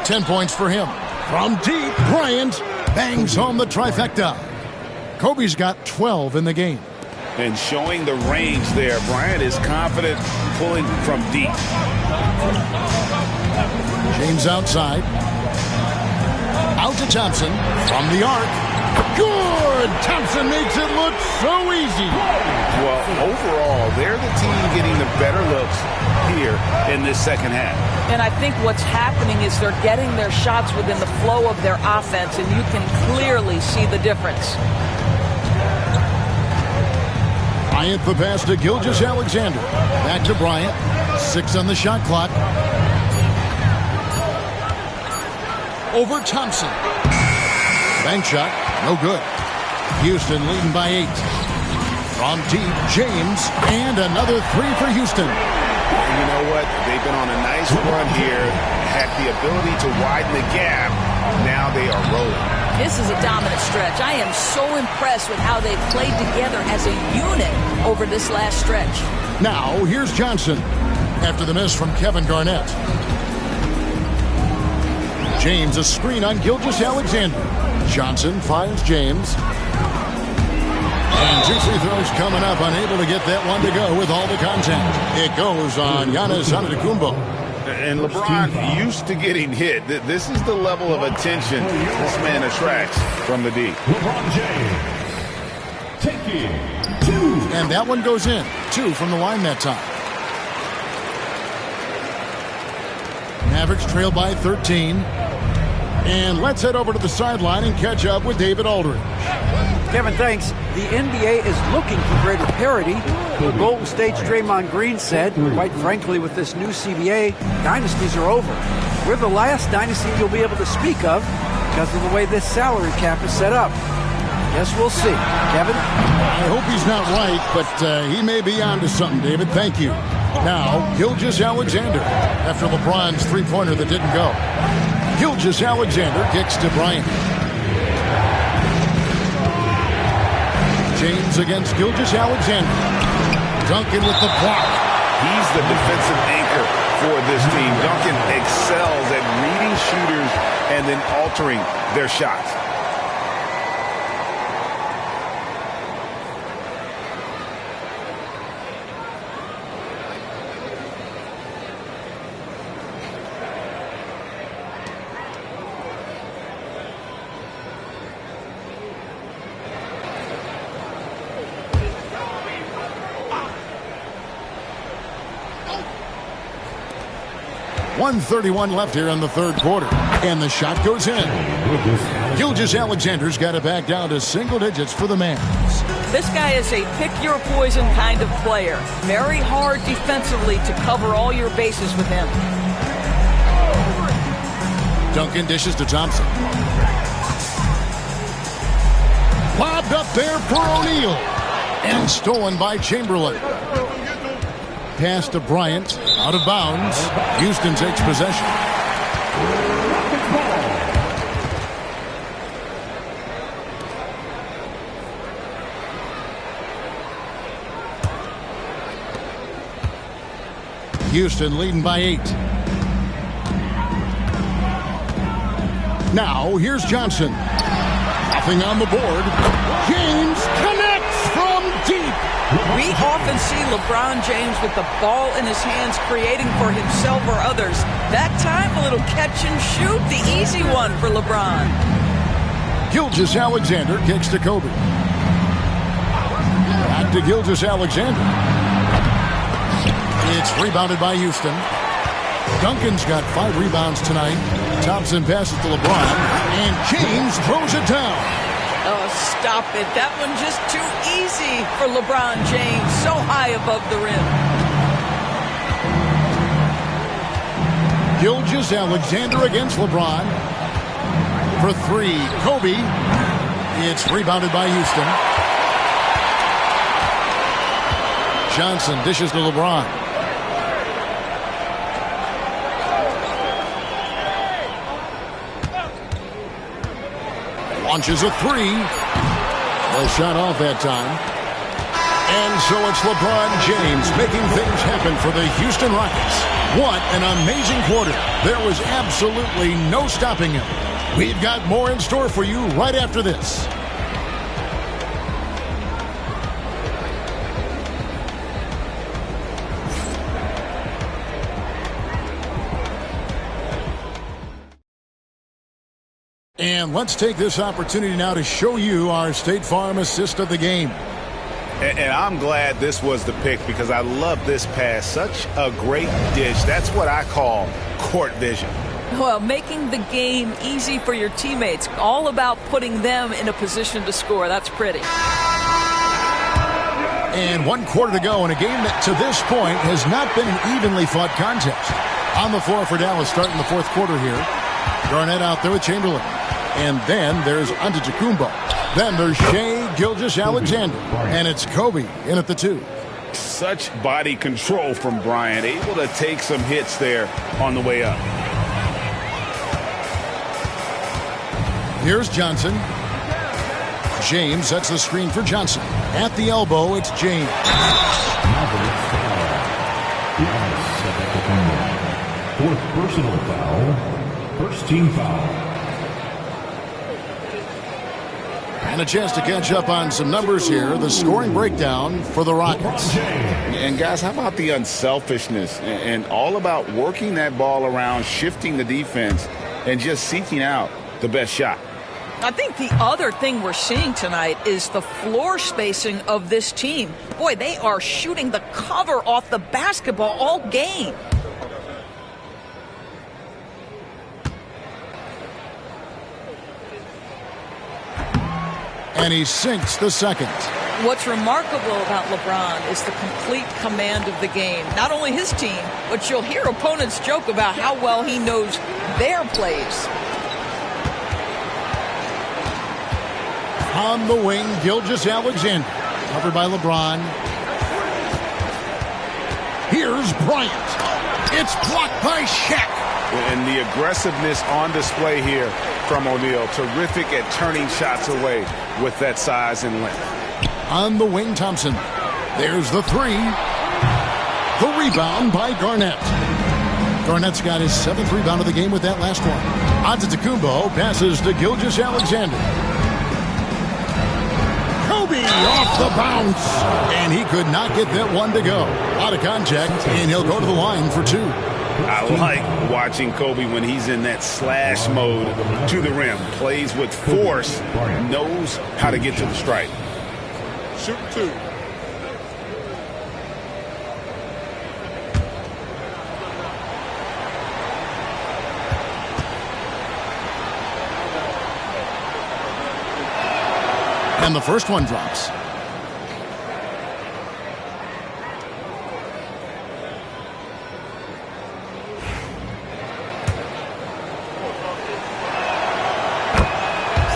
10 points for him. From deep, Bryant bangs home the trifecta. Kobe's got 12 in the game. And showing the range there, Bryant is confident pulling from deep. James outside. Out to Thompson from the arc. Good! Thompson makes it look so easy. Well, overall, they're the team getting the better looks here in this second half. And I think what's happening is they're getting their shots within the flow of their offense, and you can clearly see the difference. Bryant the pass to Gilgeous-Alexander. Back to Bryant. 6 on the shot clock. Over Thompson. Bank shot, no good. Houston leading by 8. From deep, James, and another 3 for Houston. And you know what? They've been on a nice run here, had the ability to widen the gap. Now they are rolling. This is a dominant stretch. I am so impressed with how they've played together as a unit over this last stretch. Now, here's Johnson after the miss from Kevin Garnett. James, a screen on Gilgeous-Alexander. Johnson finds James. And 2 free throws coming up, unable to get that one to go with all the contact. It goes on Giannis Antetokounmpo. And LeBron used to getting hit. This is the level of attention this man attracts from the D. LeBron James taking 2. And that one goes in. 2 from the line that time. Mavericks trail by 13. And let's head over to the sideline and catch up with David Aldridge. Kevin, thanks. The NBA is looking for greater parity. The Golden State's Draymond Green said, quite frankly, with this new CBA, dynasties are over. We're the last dynasty you'll be able to speak of because of the way this salary cap is set up. Guess we'll see. Kevin? I hope he's not right, but he may be onto something, David. Thank you. Now, Gilgeous-Alexander, after LeBron's three-pointer that didn't go. Gilgeous-Alexander kicks to Bryant. James against Gilgeous-Alexander. Duncan with the block. He's the defensive anchor for this team. Duncan excels at reading shooters and then altering their shots. .131 left here in the third quarter. And the shot goes in. Gilgeous-Alexander's got it back down to single digits for the Mavs. This guy is a pick-your-poison kind of player. Very hard defensively to cover all your bases with him. Duncan dishes to Thompson. Lobbed up there for O'Neal. And stolen by Chamberlain. Pass to Bryant. Out of bounds. Houston takes possession. Houston leading by 8. Now, here's Johnson. Nothing on the board. James connects from deep. We often see LeBron James with the ball in his hands creating for himself or others. That time, a little catch and shoot, the easy one for LeBron. Gilgeous-Alexander kicks to Kobe. Back to Gilgeous-Alexander. It's rebounded by Houston. Duncan's got 5 rebounds tonight. Thompson passes to LeBron. And James throws it down. Oh, stop it. That one just too easy for LeBron James. So high above the rim. Gilgeous-Alexander against LeBron. For 3, Kobe. It's rebounded by Houston. Johnson dishes to LeBron. Launches a 3. Well shot off that time. And so it's LeBron James making things happen for the Houston Rockets. What an amazing quarter. There was absolutely no stopping him. We've got more in store for you right after this. And let's take this opportunity now to show you our State Farm assist of the game. And I'm glad this was the pick because I love this pass. Such a great dish. That's what I call court vision. Well, making the game easy for your teammates. All about putting them in a position to score. That's pretty. And 1 quarter to go in a game that to this point has not been an evenly fought contest. On the floor for Dallas starting the fourth quarter here. Garnett out there with Chamberlain. And then there's Antetokounmpo. Then there's Shai Gilgeous-Alexander. And it's Kobe in at the 2. Such body control from Bryant. Able to take some hits there on the way up. Here's Johnson. James sets the screen for Johnson. At the elbow, it's James. Fourth personal foul. First team foul. And a chance to catch up on some numbers here. The scoring breakdown for the Rockets. And guys, how about the unselfishness and all about working that ball around, shifting the defense, and just seeking out the best shot. I think the other thing we're seeing tonight is the floor spacing of this team. Boy, they are shooting the cover off the basketball all game. And he sinks the second. What's remarkable about LeBron is the complete command of the game. Not only his team, but you'll hear opponents joke about how well he knows their plays. On the wing, Gilgeous-Alexander. Covered by LeBron. Here's Bryant. It's blocked by Shaq. And the aggressiveness on display here from O'Neal. Terrific at turning shots away with that size and length. On the wing, Thompson. There's the three. The rebound by Garnett. Garnett's got his 7th rebound of the game with that last one. Antetokounmpo passes to Gilgeous-Alexander. Kobe off the bounce. And he could not get that one to go. Out of contact, and he'll go to the line for 2. I like watching Kobe when he's in that slash mode to the rim. Plays with force, knows how to get to the stripe. Shoot 2. And the first one drops.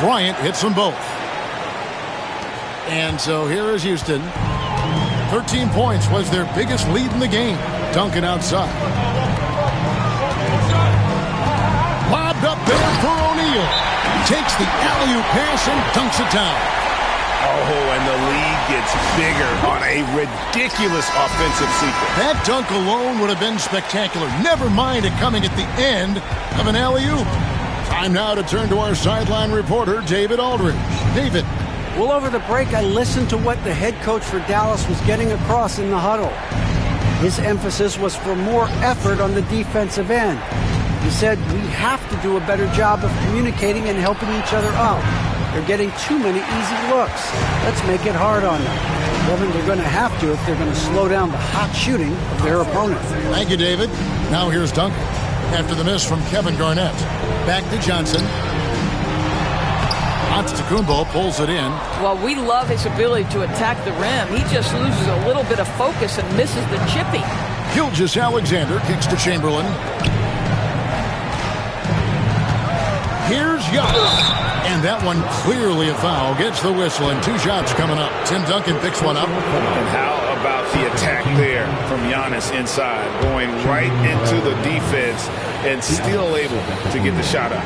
Bryant hits them both. And so here is Houston. 13 points was their biggest lead in the game. Duncan outside. Lobbed up there for O'Neal. Takes the alley-oop pass and dunks it down. Oh, and the lead gets bigger on a ridiculous offensive sequence. That dunk alone would have been spectacular. Never mind it coming at the end of an alley-oop. Time now to turn to our sideline reporter, David Aldridge. David. Well, over the break, I listened to what the head coach for Dallas was getting across in the huddle. His emphasis was for more effort on the defensive end. He said, we have to do a better job of communicating and helping each other out. They're getting too many easy looks. Let's make it hard on them. Well, then they're going to have to if they're going to slow down the hot shooting of their opponent. Thank you, David. Now here's Duncan. After the miss from Kevin Garnett. Back to Johnson. Antetokounmpo pulls it in. Well, we love his ability to attack the rim. He just loses a little bit of focus and misses the chippy. Gilgeous-Alexander kicks to Chamberlain. Here's Giannis. And that one clearly a foul. Gets the whistle and 2 shots coming up. Tim Duncan picks one up. And how about the attack there from Giannis inside, going right into the defense and still able to get the shot up.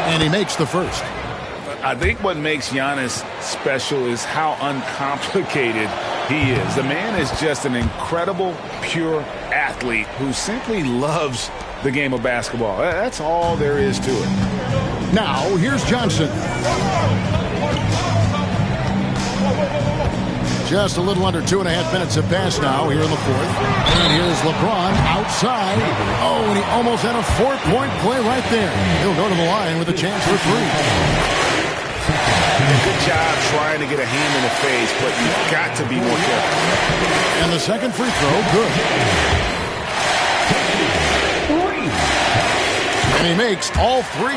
And he makes the first. I think what makes Giannis special is how uncomplicated he is. The man is just an incredible, pure athlete who simply loves the game of basketball. That's all there is to it. Now, here's Johnson. Just a little under 2.5 minutes have passed now here in the fourth. And here's LeBron outside. Oh, and he almost had a 4-point play right there. He'll go to the line with a chance for 3. Good job trying to get a hand in the face, but you've got to be more careful. And the second free throw, good. And he makes all 3.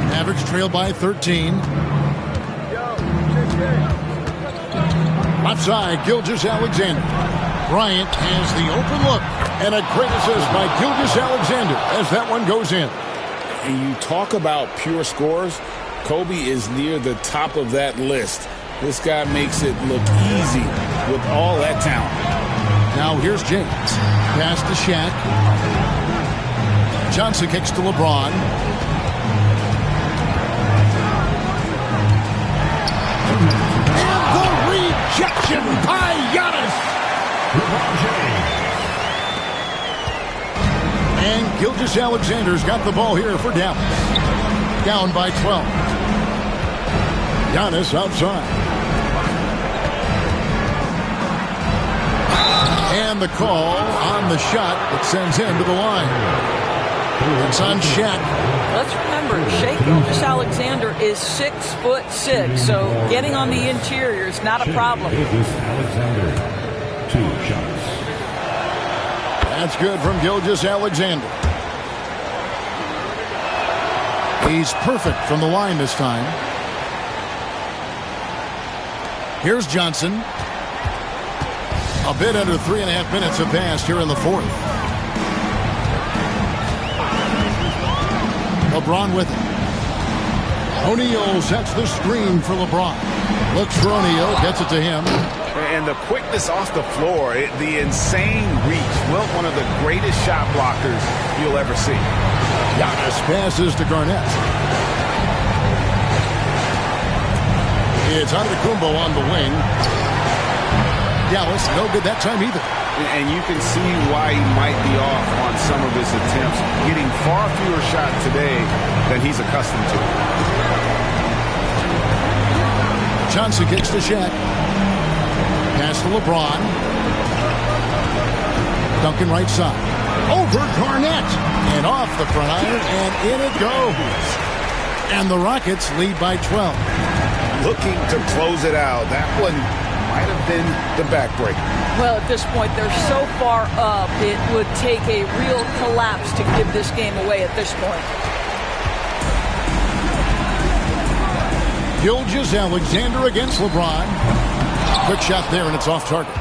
Mavericks trail by 13. Left side, Gilgeous-Alexander. Bryant has the open look. And a great assist by Gilgeous-Alexander as that one goes in. And you talk about pure scores, Kobe is near the top of that list. This guy makes it look easy with all that talent. Now here's James. Pass to Shaq. Johnson kicks to LeBron. And the rejection by Gilgeous-Alexander's got the ball here for Dallas. Down by 12. Giannis outside. And the call on the shot that sends him to the line. It's on Shaq. Let's remember, Shai Gilgeous-Alexander is 6'6", so getting on the interior is not a problem. Gilgeous-Alexander, 2 shots. That's good from Gilgeous-Alexander. He's perfect from the line this time. Here's Johnson. A bit under 3.5 minutes have passed here in the fourth. LeBron with it. O'Neal sets the screen for LeBron. Looks for O'Neal, gets it to him. And the quickness off the floor, the insane reach. Well, one of the greatest shot blockers you'll ever see. Giannis passes to Garnett. It's Antetokounmpo on the wing. Dallas, no good that time either. And you can see why he might be off on some of his attempts, getting far fewer shots today than he's accustomed to. Johnson kicks to Shaq. Pass to LeBron. Duncan right side. Over Garnett. And off the front iron, and in it goes. And the Rockets lead by 12. Looking to close it out. That one might have been the backbreaker. Well, at this point, they're so far up, it would take a real collapse to give this game away at this point. Gilgeous-Alexander against LeBron. Quick shot there, and it's off target.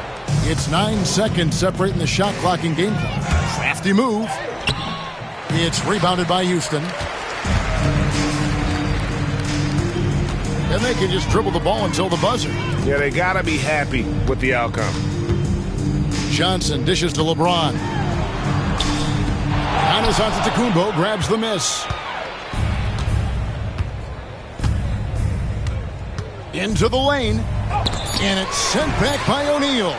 It's 9 seconds separating the shot clock and game clock. Crafty move. It's rebounded by Houston. And they can just dribble the ball until the buzzer. Yeah, they got to be happy with the outcome. Johnson dishes to LeBron. Giannis Antetokounmpo grabs the miss. Into the lane. And it's sent back by O'Neal.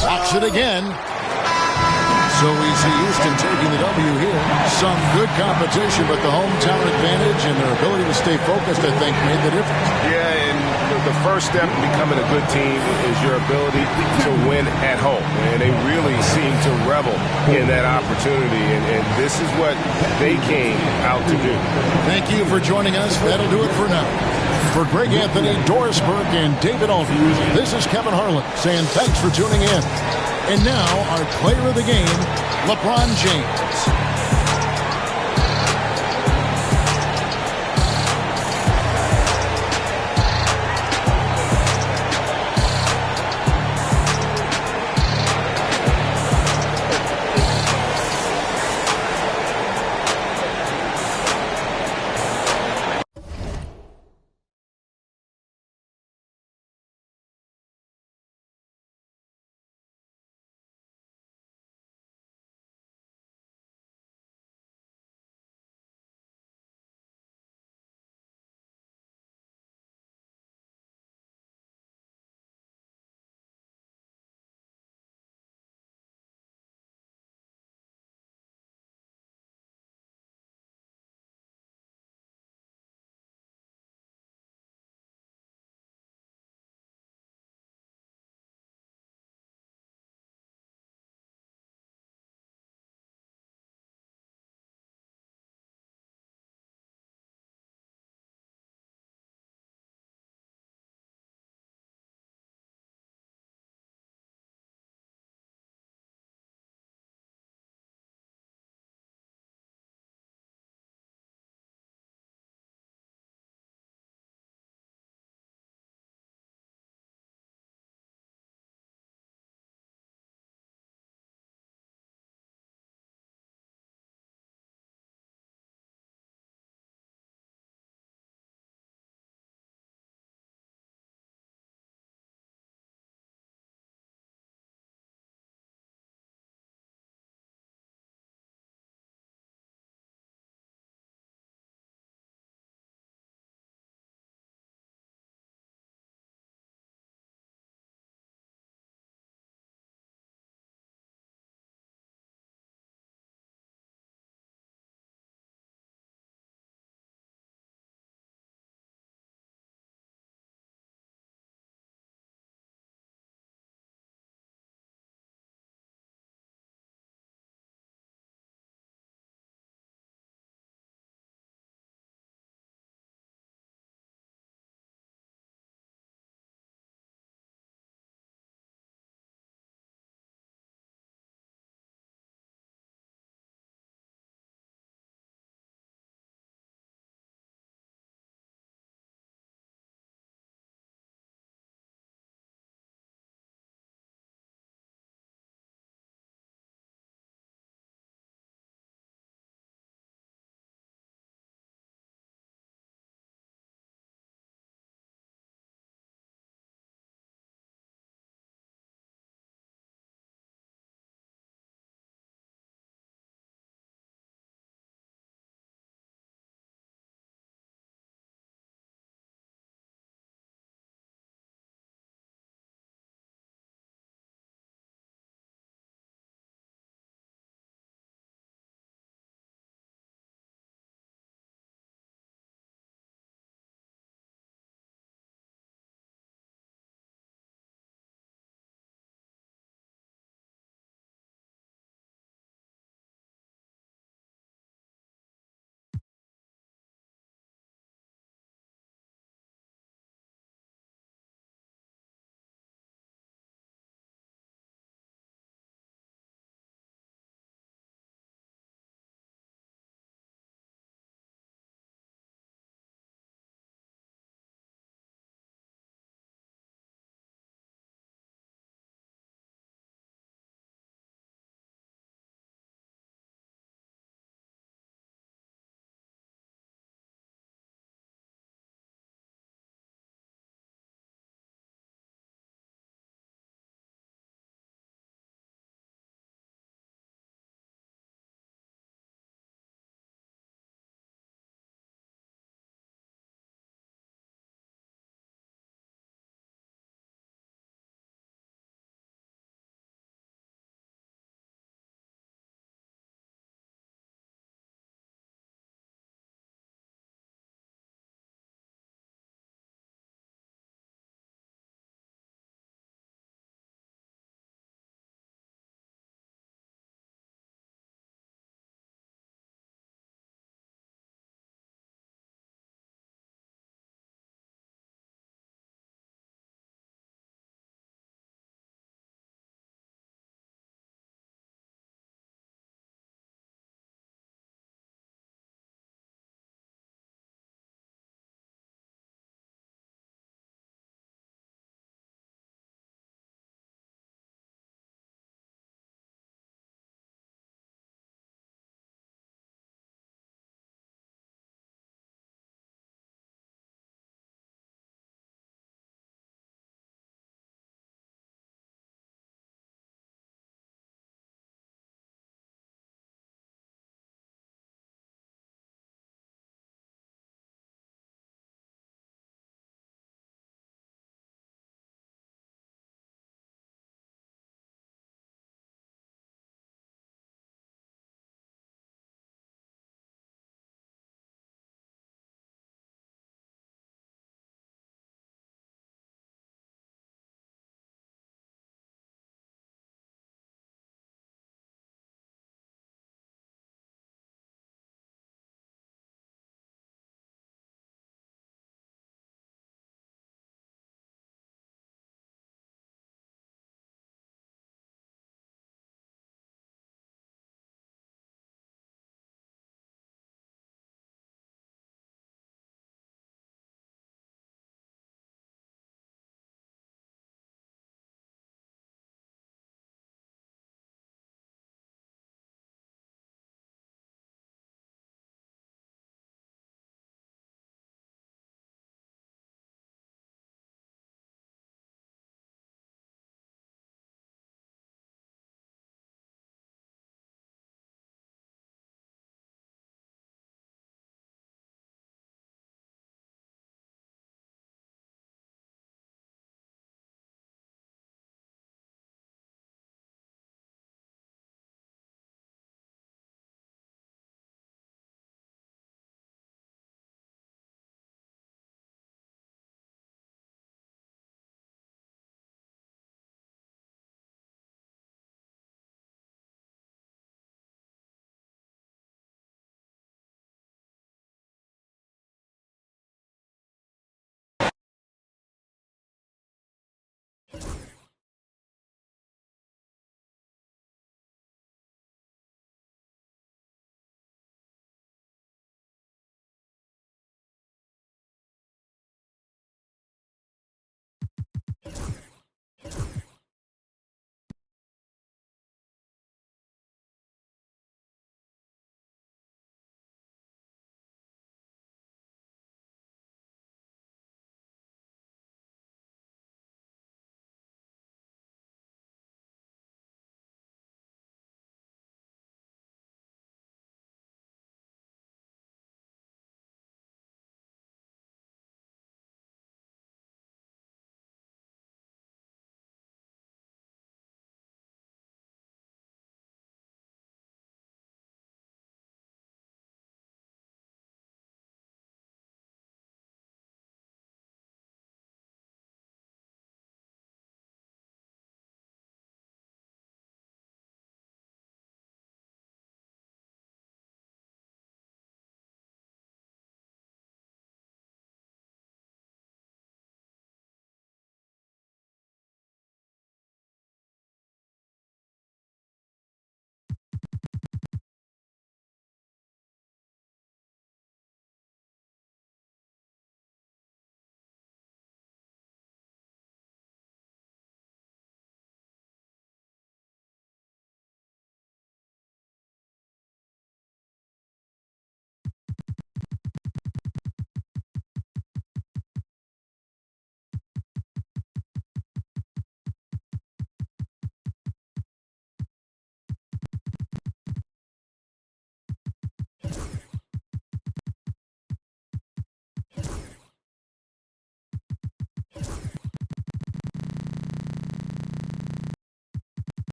Blocks it again. So we see Houston taking the W here. Some good competition, but the hometown advantage and their ability to stay focused, I think, made the difference. Yeah, and the first step in becoming a good team is your ability to win at home. And they really seem to revel in that opportunity, and this is what they came out to do. Thank you for joining us. That'll do it for now. For Greg Anthony, Doris Burke, and David Aldridge, this is Kevin Harlan saying thanks for tuning in. And now, our player of the game, LeBron James.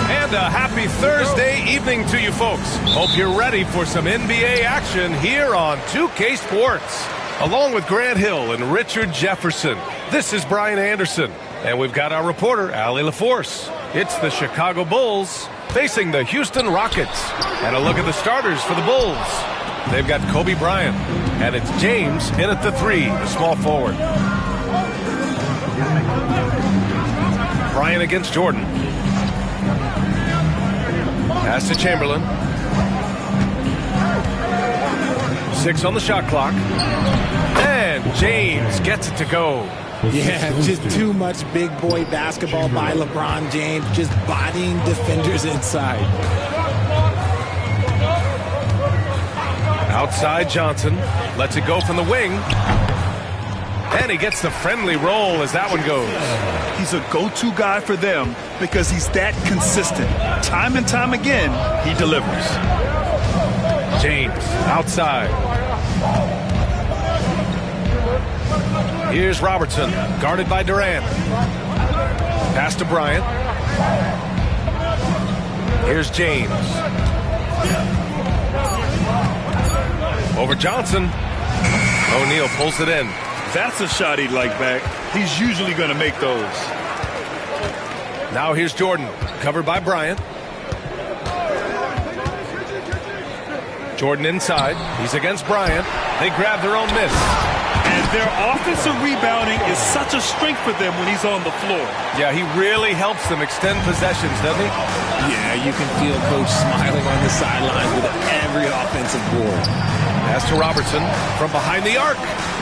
And a happy Thursday evening to you folks. Hope you're ready for some NBA action here on 2K Sports. Along with Grant Hill and Richard Jefferson, this is Brian Anderson. And we've got our reporter, Allie LaForce. It's the Chicago Bulls facing the Houston Rockets. And a look at the starters for the Bulls. They've got Kobe Bryant, and it's James in at the 3, the small forward. Bryant against Jordan. Pass to Chamberlain. 6 on the shot clock. And James gets it to go. Yeah, just too much big boy basketball by LeBron James, just bodying defenders inside. Outside Johnson. Lets it go from the wing. And he gets the friendly roll as that one goes. He's a go-to guy for them because he's that consistent. Time and time again, he delivers. James outside. Here's Robertson, guarded by Durant. Pass to Bryant. Here's James. Over Johnson. O'Neal pulls it in. That's a shot he'd like back. He's usually going to make those. Now here's Jordan, covered by Bryant. Jordan inside. He's against Bryant. They grab their own miss. And their offensive rebounding is such a strength for them when he's on the floor. Yeah, he really helps them extend possessions, doesn't he? Yeah, you can feel Coach smiling on the sidelines with every offensive board. Pass to Robertson from behind the arc.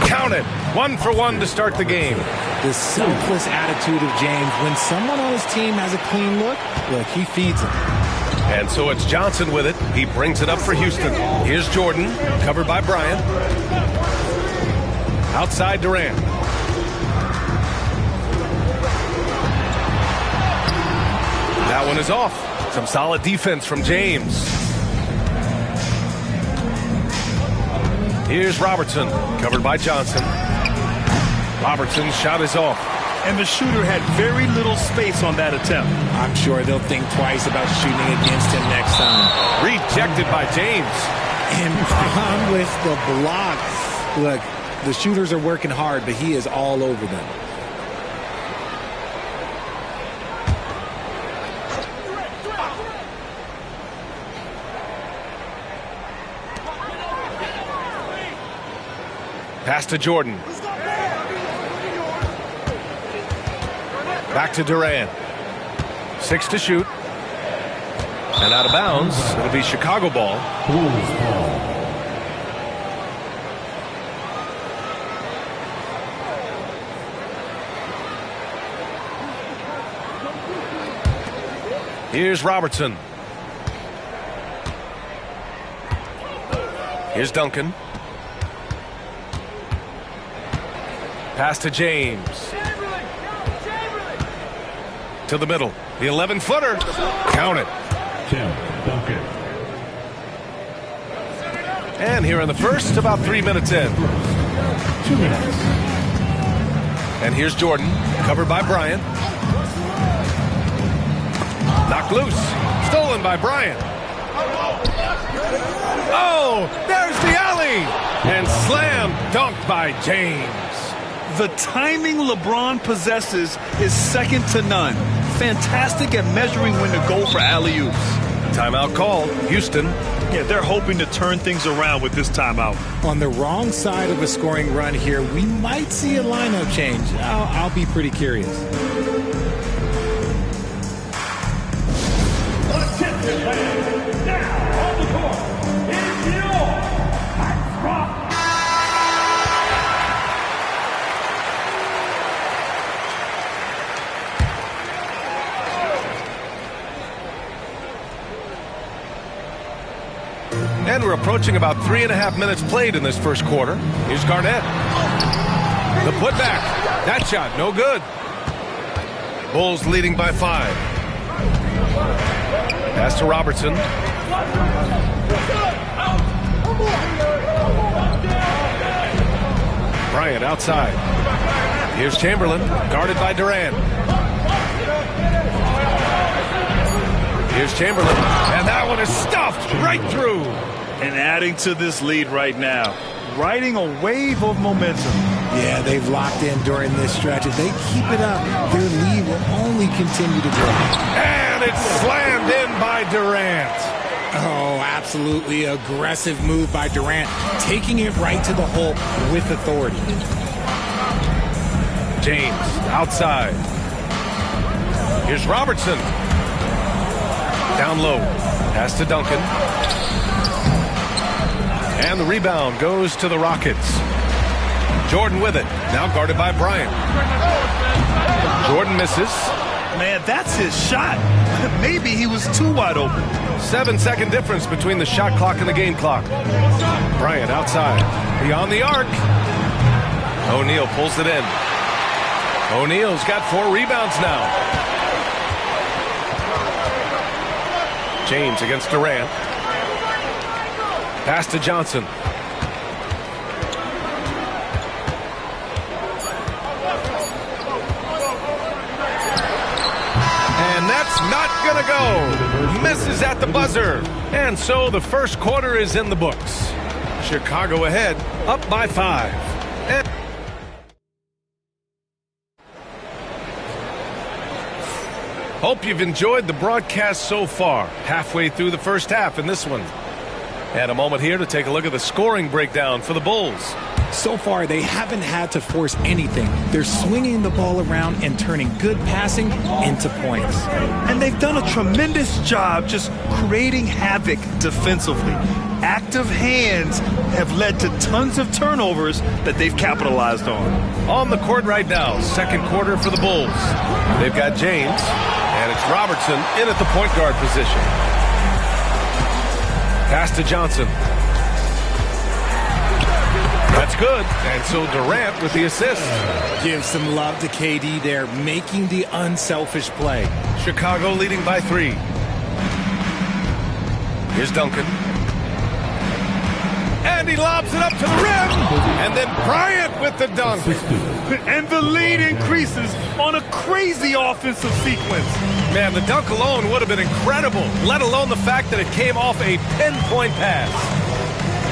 Count it. 1 for 1 to start the game. The selfless attitude of James. When someone on his team has a clean look, he feeds him. And so it's Johnson with it. He brings it up for Houston. Here's Jordan, covered by Bryant. Outside Durant. That one is off. Some solid defense from James. Here's Robertson, covered by Johnson. Robertson's shot is off. And the shooter had very little space on that attempt. I'm sure they'll think twice about shooting against him next time. Rejected by James. And on with the block. Look, the shooters are working hard, but he is all over them. Pass to Jordan. Back to Durant. 6 to shoot. And out of bounds. It'll be Chicago ball. Here's Robertson. Here's Duncan. Pass to James. To the middle. The 11-footer. Count it. Tim Duncan. And here in the first, about 3 minutes in. 2 minutes. And here's Jordan, covered by Bryant. Knocked loose. Stolen by Bryant. Oh, there's the alley. And slam dunked by James. The timing LeBron possesses is second to none. Fantastic at measuring when to go for alley-oops. Timeout called. Houston. Yeah, they're hoping to turn things around with this timeout. On the wrong side of a scoring run here, we might see a lineup change. I'll be pretty curious. Now on the court is your Max Rock. And we're approaching about 3.5 minutes played in this first quarter. Here's Garnett. The putback. That shot, no good. Bulls leading by 5. Pass to Robertson. Bryant outside. Here's Chamberlain, guarded by Durant. Here's Chamberlain, and that one is stuffed right through. And adding to this lead right now, riding a wave of momentum. Yeah, they've locked in during this stretch. If they keep it up, their lead will only continue to grow. And it's slammed in by Durant. Oh, absolutely aggressive move by Durant, taking it right to the hole with authority. James outside. Here's Robertson. Down low. Pass to Duncan. And the rebound goes to the Rockets. Jordan with it. Now guarded by Bryant. Jordan misses. Man, that's his shot. Maybe he was too wide open. 7-second difference between the shot clock and the game clock. Bryant outside. Beyond the arc. O'Neal pulls it in. O'Neal's got 4 rebounds now. James against Durant. Pass to Johnson. And that's not going to go. Misses at the buzzer. And so the first quarter is in the books. Chicago ahead, up by 5. And hope you've enjoyed the broadcast so far. Halfway through the first half in this one. And a moment here to take a look at the scoring breakdown for the Bulls. So far, they haven't had to force anything. They're swinging the ball around and turning good passing into points. And they've done a tremendous job just creating havoc defensively. Active hands have led to tons of turnovers that they've capitalized on. On the court right now, second quarter for the Bulls. They've got James, and it's Robertson in at the point guard position. Pass to Johnson. That's good. And so Durant with the assist. Give some love to KD there, making the unselfish play. Chicago leading by 3. Here's Duncan. And he lobs it up to the rim. And then Bryant with the dunk. And the lead increases on a crazy offensive sequence. Man, the dunk alone would have been incredible, let alone the fact that it came off a pinpoint pass.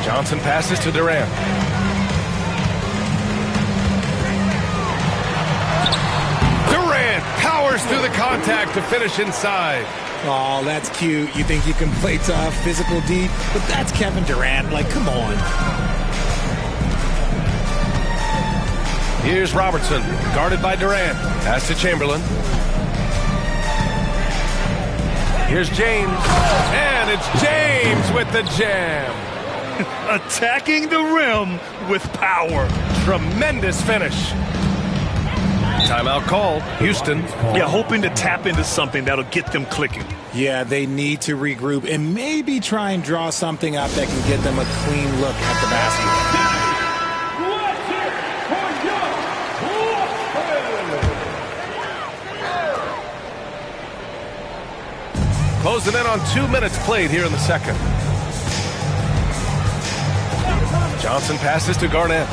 Johnson passes to Durant. Durant powers through the contact to finish inside. Oh, that's cute. You think you can play tough, physical deep, but that's Kevin Durant. Like, come on. Here's Robertson, guarded by Durant. Pass to Chamberlain. Here's James. And it's James with the jam. Attacking the rim with power. Tremendous finish. Timeout called. Houston. Yeah, hoping to tap into something that'll get them clicking. Yeah, they need to regroup and maybe try and draw something up that can get them a clean look at the basket. Closing in on 2 minutes played here in the second. Johnson passes to Garnett.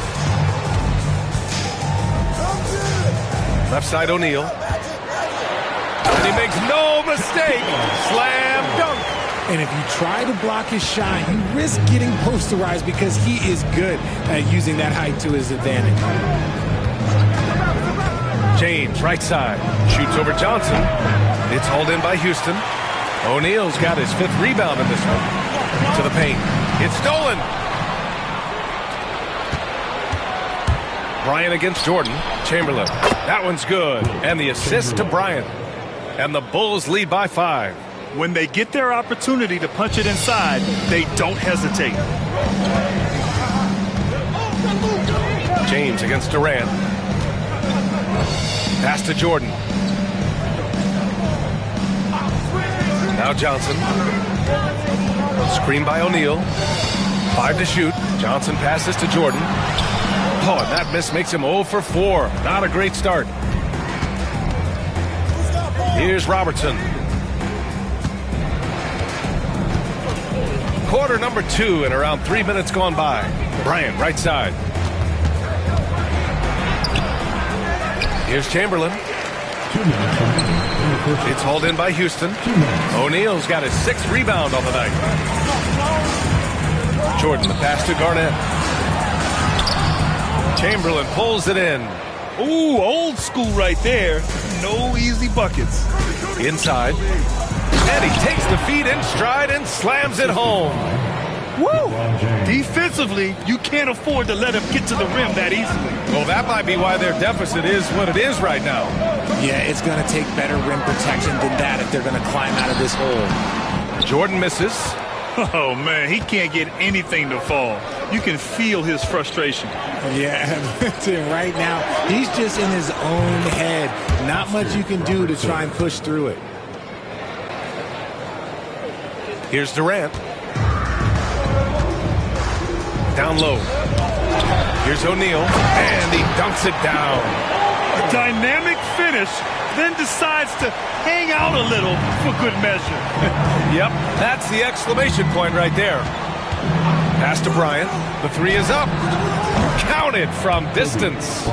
Left side O'Neal. And he makes no mistake. Slam dunk. And if you try to block his shot, you risk getting posterized because he is good at using that height to his advantage. James, right side. Shoots over Johnson. It's hauled in by Houston. O'Neal's got his 5th rebound in this one. To the paint. It's stolen. Bryant against Jordan. Chamberlain. That one's good. And the assist to Bryant. And the Bulls lead by 5. When they get their opportunity to punch it inside, they don't hesitate. James against Durant. Pass to Jordan. Now Johnson. Screen by O'Neal. 5 to shoot. Johnson passes to Jordan. Oh, and that miss makes him 0 for 4. Not a great start. Here's Robertson. Quarter number 2 and around 3 minutes gone by. Bryant, right side. Here's Chamberlain. It's hauled in by Houston. O'Neal's got his 6th rebound on the night. Jordan, the pass to Garnett. Chamberlain pulls it in. Ooh, old school right there. No easy buckets. Inside. And he takes the feed in stride and slams it home. Woo! Defensively, you can't afford to let him get to the rim that easily. Well, that might be why their deficit is what it is right now. Yeah, it's going to take better rim protection than that if they're going to climb out of this hole. Jordan misses. Oh, man, he can't get anything to fall. You can feel his frustration. Yeah, right now, he's just in his own head. Not much you can do to try and push through it. Here's Durant. Down low. Here's O'Neal, and he dunks it down. A dynamic finish, then decides to hang out a little for good measure. Yep, that's the exclamation point right there. Pass to Bryant. The 3 is up. Counted from distance.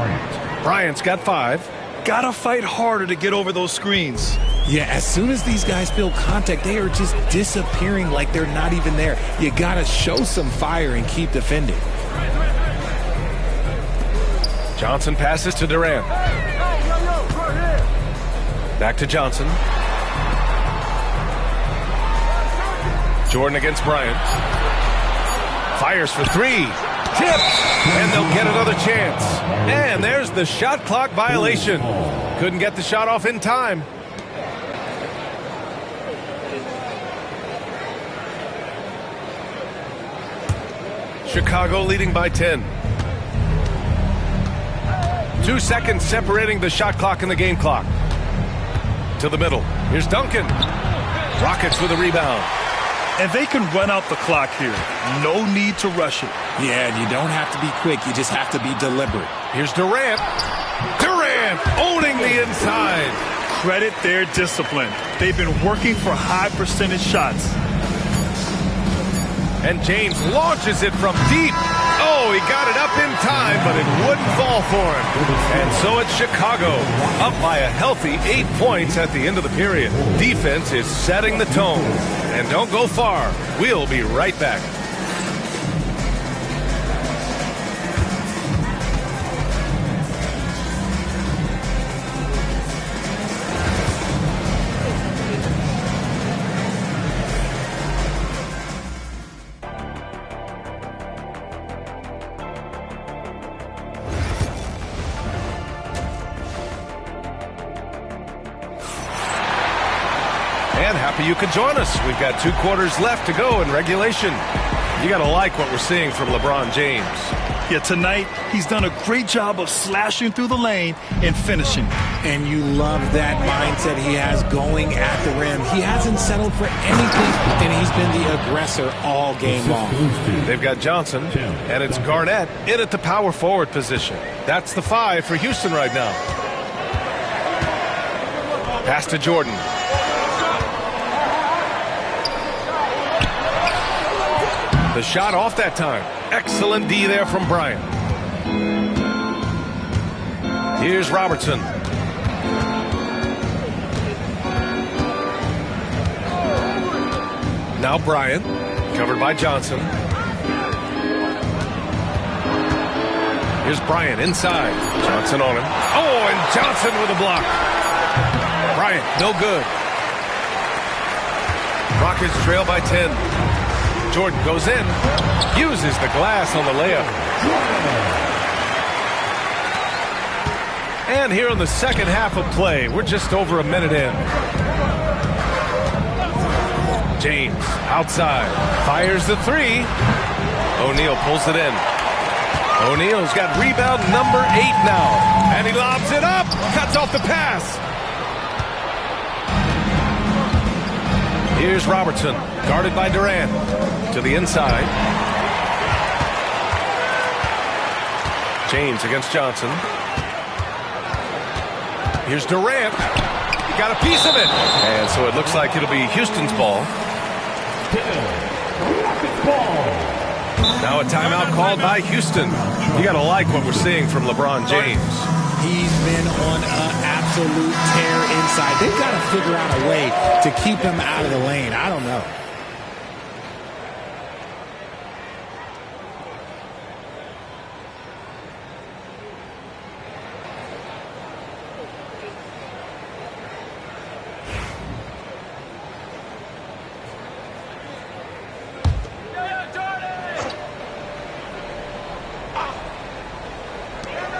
Bryant's got 5. Gotta fight harder to get over those screens. Yeah, as soon as these guys feel contact, they are just disappearing like they're not even there. You gotta show some fire and keep defending. Johnson passes to Durant. Back to Johnson. Jordan against Bryant. Fires for 3. Tipped. And they'll get another chance. And there's the shot clock violation. Couldn't get the shot off in time. Chicago leading by 10. 2 seconds separating the shot clock and the game clock. To the middle. Here's Duncan. Rockets with a rebound. And they can run out the clock here. No need to rush it. Yeah, you don't have to be quick. You just have to be deliberate. Here's Durant. Durant owning the inside. Credit their discipline. They've been working for high percentage shots. And James launches it from deep. Oh, he got it up in time, but it wouldn't fall for him. And so it's Chicago, up by a healthy 8 points at the end of the period. Defense is setting the tone. And don't go far. We'll be right back. You can join us. We've got 2 quarters left to go in regulation. You got to like what we're seeing from LeBron James. Yeah, tonight he's done a great job of slashing through the lane and finishing. And you love that mindset he has going at the rim. He hasn't settled for anything, and he's been the aggressor all game long. They've got Johnson, and it's Garnett in at the power forward position. That's the 5 for Houston right now. Pass to Jordan. The shot off that time. Excellent D there from Bryant. Here's Robertson. Now Bryant, covered by Johnson. Here's Bryant inside. Johnson on him. Oh, and Johnson with a block. Bryant, no good. Rockets trail by 10. Jordan goes in, uses the glass on the layup. And here in the second half of play, we're just over a minute in. James outside, fires the 3. O'Neal pulls it in. O'Neal's got rebound number 8 now. And he lobs it up, cuts off the pass. Here's Robertson, guarded by Durant. To the inside. James against Johnson. Here's Durant. Got a piece of it. And so it looks like it'll be Houston's ball. Now a timeout called by Houston. You got to like what we're seeing from LeBron James. He's been on an absolute tear inside. They've got to figure out a way to keep him out of the lane. I don't know.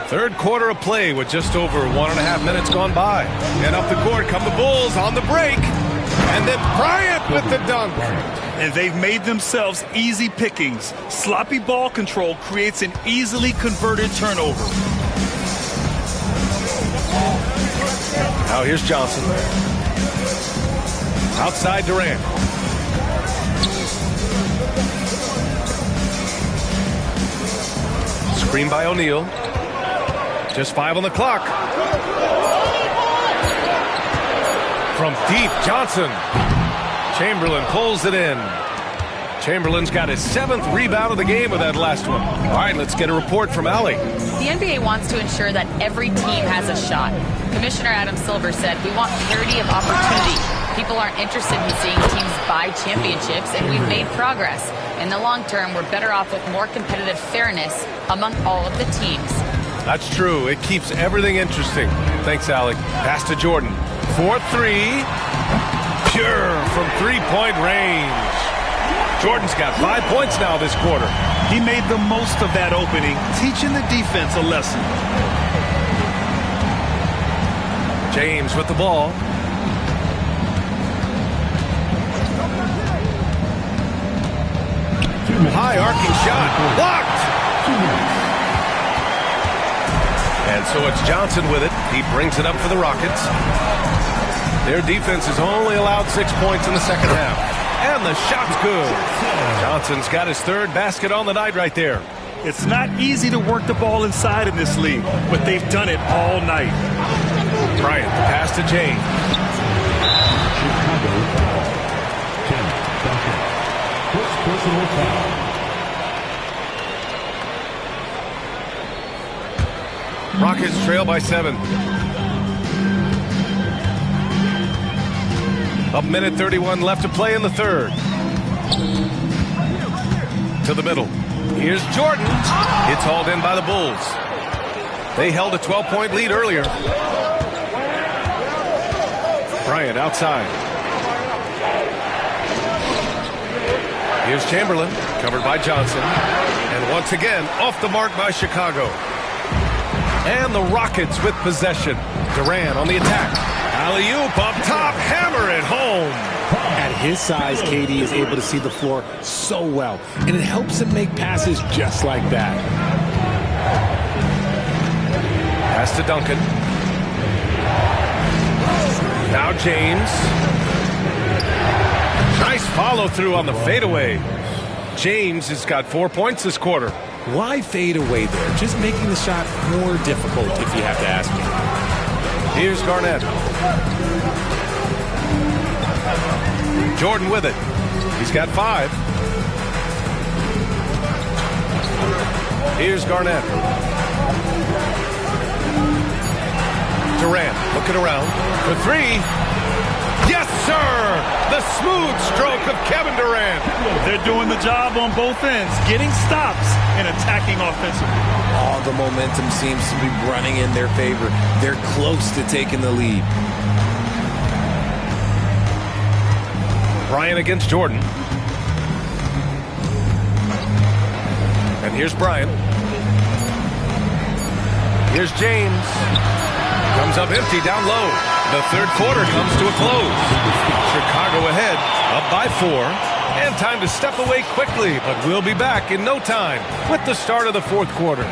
Third quarter of play with just over 1.5 minutes gone by. And up the court come the Bulls on the break. And then Bryant with the dunk. And they've made themselves easy pickings. Sloppy ball control creates an easily converted turnover. Now here's Johnson. Outside Durant. Screen by O'Neal. Just 5 on the clock. From deep, Johnson. Chamberlain pulls it in. Chamberlain's got his 7th rebound of the game with that last one. All right, let's get a report from Allie. The NBA wants to ensure that every team has a shot. Commissioner Adam Silver said, "We want parity of opportunity. People aren't interested in seeing teams buy championships, and we've made progress. In the long term, we're better off with more competitive fairness among all of the teams." That's true. It keeps everything interesting. Thanks, Allie. Pass to Jordan. 4-3. Pure from three-point range. Jordan's got 5 points now this quarter. He made the most of that opening, teaching the defense a lesson. James with the ball. High arcing shot. Blocked. And so it's Johnson with it. He brings it up for the Rockets. Their defense has only allowed 6 points in the second half. And the shot's good. Johnson's got his third basket on the night right there. It's not easy to work the ball inside in this league, but they've done it all night. Bryant, the pass to James. First personal foul. Rockets trail by 7. A minute 31 left to play in the third. To the middle. Here's Jordan. It's hauled in by the Bulls. They held a 12-point lead earlier. Bryant outside. Here's Chamberlain, covered by Johnson. And once again, off the mark by Chicago. And the Rockets with possession. Durant on the attack. Alley-oop up top, hammer it home. At his size, KD is able to see the floor so well, and it helps him make passes just like that. Pass to Duncan. Now James. Nice follow-through on the fadeaway. James has got 4 points this quarter. Why fade away there? Just making the shot more difficult, if you have to ask me. Here's Garnett. Jordan with it. He's got 5. Here's Garnett. Durant looking around for 3. Yes, sir! The smooth stroke of Kevin Durant. They're doing the job on both ends, getting stops and attacking offensively. All the momentum seems to be running in their favor. They're close to taking the lead. Bryant against Jordan. And here's Bryant. Here's James. Comes up empty down low. The third quarter comes to a close. Chicago ahead, up by 4. And time to step away quickly, but we'll be back in no time with the start of the fourth quarter.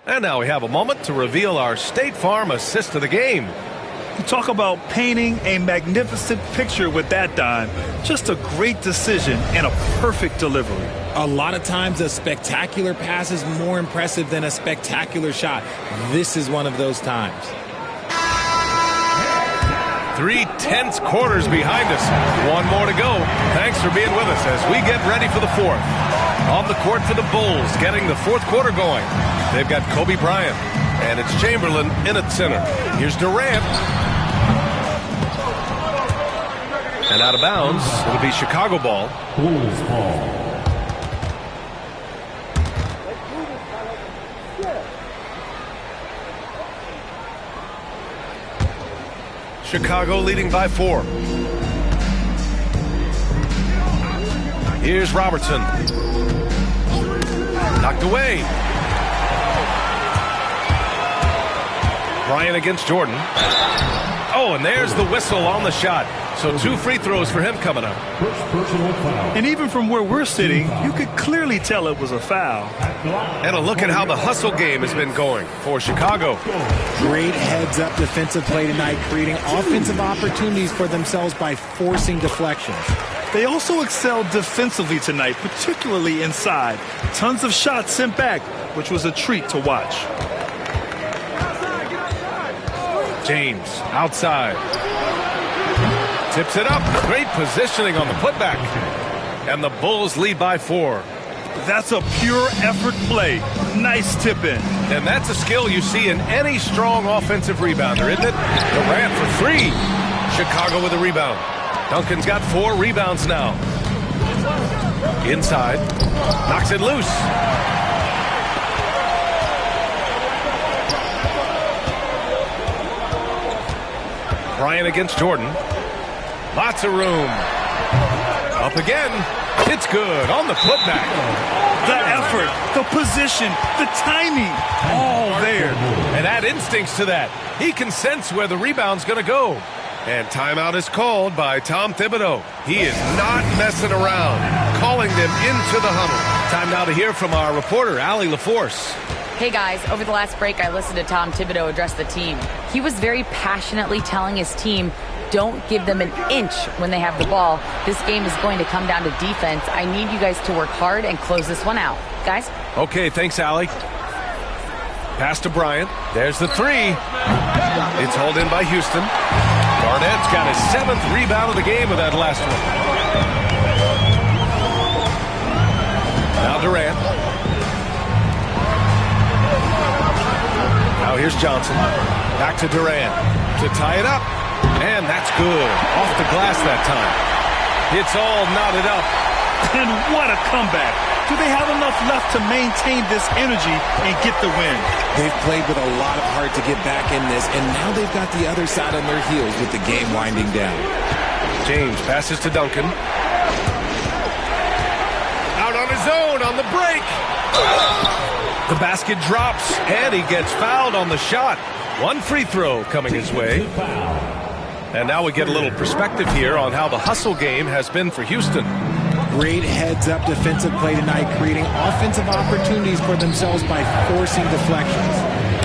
And now we have a moment to reveal our State Farm assist of the game. You talk about painting a magnificent picture with that dime. Just a great decision and a perfect delivery. A lot of times a spectacular pass is more impressive than a spectacular shot. This is one of those times. 3 tense quarters behind us. 1 more to go. Thanks for being with us as we get ready for the fourth. On the court for the Bulls, getting the fourth quarter going. They've got Kobe Bryant, and it's Chamberlain in at center. Here's Durant. And out of bounds, it'll be Chicago ball. Bulls ball. Chicago leading by 4. Here's Robertson. Knocked away. Bryant against Jordan. Oh, and there's the whistle on the shot. So 2 free throws for him coming up. First personal foul. And even from where we're sitting, you could clearly tell it was a foul. And a look at how the hustle game has been going for Chicago. Great heads-up defensive play tonight, creating offensive opportunities for themselves by forcing deflections. They also excelled defensively tonight, particularly inside. Tons of shots sent back, which was a treat to watch. James outside. Tips it up. Great positioning on the putback. And the Bulls lead by 4. That's a pure effort play. Nice tip in. And that's a skill you see in any strong offensive rebounder, isn't it? Durant for 3. Chicago with a rebound. Duncan's got 4 rebounds now. Inside. Knocks it loose. Bryant against Jordan. Lots of room. Up again. It's good on the putback. The effort, the position, the timing, all there. And add instincts to that. He can sense where the rebound's going to go. And timeout is called by Tom Thibodeau. He is not messing around. calling them into the huddle. Time now to hear from our reporter, Allie LaForce. Hey guys, over the last break, I listened to Tom Thibodeau address the team. He was very passionately telling his team, don't give them an inch when they have the ball. This game is going to come down to defense. I need you guys to work hard and close this one out. Guys? Okay, thanks, Allie. Pass to Bryant. There's the three. It's hauled in by Houston. Garnett's got his 7th rebound of the game with that last one. Now Durant. Now here's Johnson. Back to Durant to tie it up. And that's good. Off the glass that time. It's all knotted up. And what a comeback. Do they have enough left to maintain this energy and get the win? They've played with a lot of heart to get back in this, and now they've got the other side on their heels with the game winding down. James passes to Duncan. Out on his own on the break. The basket drops, and he gets fouled on the shot. One free throw coming his way. And now we get a little perspective here on how the hustle game has been for Houston. Great heads-up defensive play tonight, creating offensive opportunities for themselves by forcing deflections.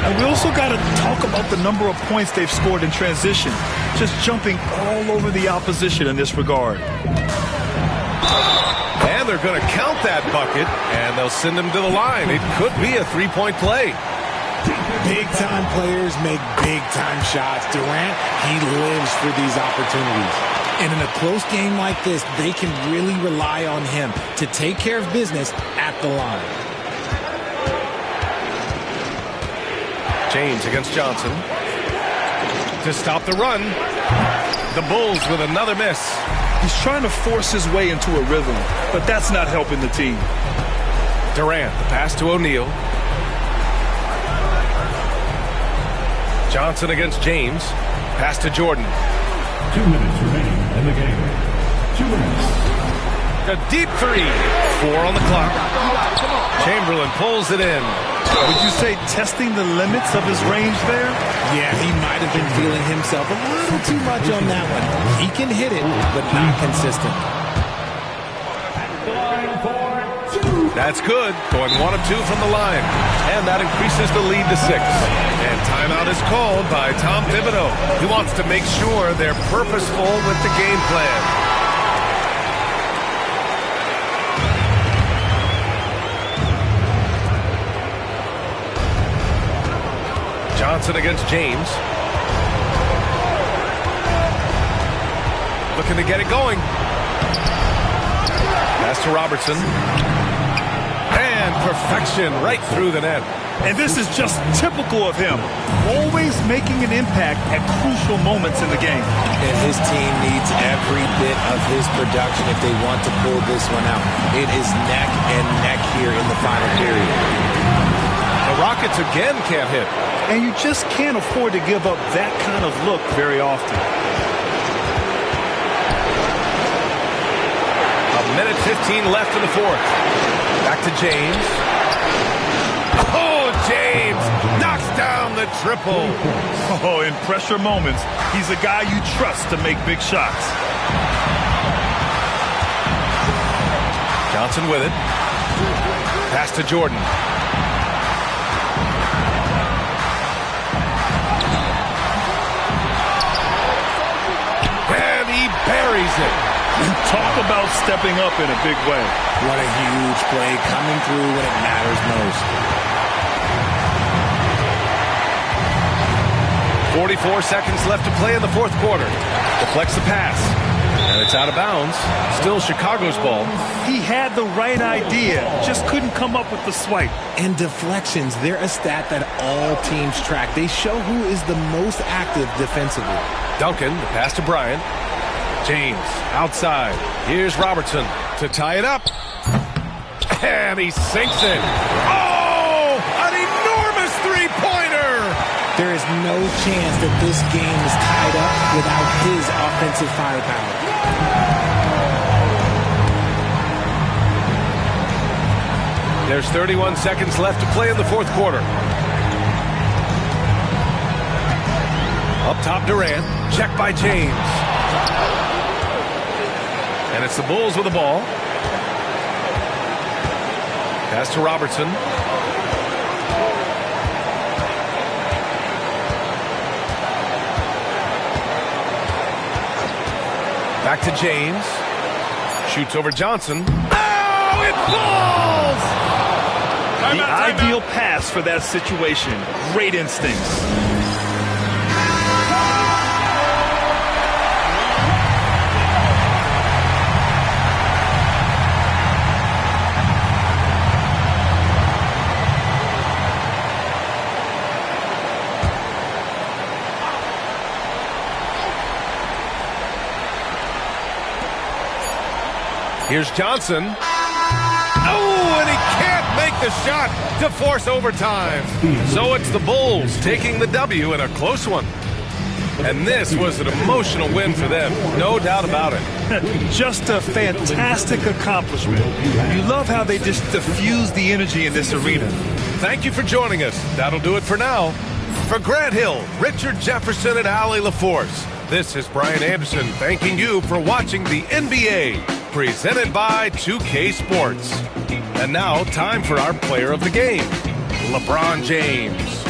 And we also got to talk about the number of points they've scored in transition, just jumping all over the opposition in this regard. And they're going to count that bucket, and they'll send him to the line. It could be a three-point play. Big-time players make big-time shots. Durant, he lives for these opportunities. And in a close game like this, they can really rely on him to take care of business at the line. James against Johnson. To stop the run. The Bulls with another miss. He's trying to force his way into a rhythm, but that's not helping the team. Durant, the pass to O'Neal. Johnson against James. Pass to Jordan. 2 minutes remaining in the game. 2 minutes. A deep three. 4 on the clock. Chamberlain pulls it in. Would you say testing the limits of his range there? Yeah, he might have been feeling himself a little too much on that one. He can hit it, but not consistent. That's good. Going 1 of 2 from the line. And that increases the lead to 6. And timeout is called by Tom Thibodeau. He wants to make sure they're purposeful with the game plan. Johnson against James. Looking to get it going. Pass to Robertson. And perfection right through the net. And this is just typical of him. Always making an impact at crucial moments in the game. And his team needs every bit of his production if they want to pull this one out. It is neck and neck here in the final period. The Rockets again can't hit. And you just can't afford to give up that kind of look very often. A minute 15 left in the fourth. Back to James. Oh, James knocks down the triple. Oh, in pressure moments, he's a guy you trust to make big shots. Johnson with it. Pass to Jordan. And he buries it. Talk about stepping up in a big way. What a huge play coming through when it matters most. 44 seconds left to play in the fourth quarter. Deflects the pass. And it's out of bounds. Still Chicago's ball. He had the right idea, just couldn't come up with the swipe. And deflections, they're a stat that all teams track. They show who is the most active defensively. Duncan, the pass to Bryant. James, outside. Here's Robertson to tie it up. And he sinks it. Oh, an enormous three-pointer. There is no chance that this game is tied up without his offensive firepower. There's 31 seconds left to play in the fourth quarter. Up top, Durant. Check by James. And it's the Bulls with the ball. Pass to Robertson. Back to James. Shoots over Johnson. Oh, it falls! The ideal pass for that situation. Great instincts. Here's Johnson. Oh, and he can't make the shot to force overtime. So it's the Bulls taking the W in a close one. And this was an emotional win for them, no doubt about it. Just a fantastic accomplishment. You love how they just diffuse the energy in this arena. Thank you for joining us. That'll do it for now. For Grant Hill, Richard Jefferson, and Allie LaForce, this is Brian Anderson thanking you for watching the NBA, presented by 2K Sports. And now, time for our player of the game, LeBron James.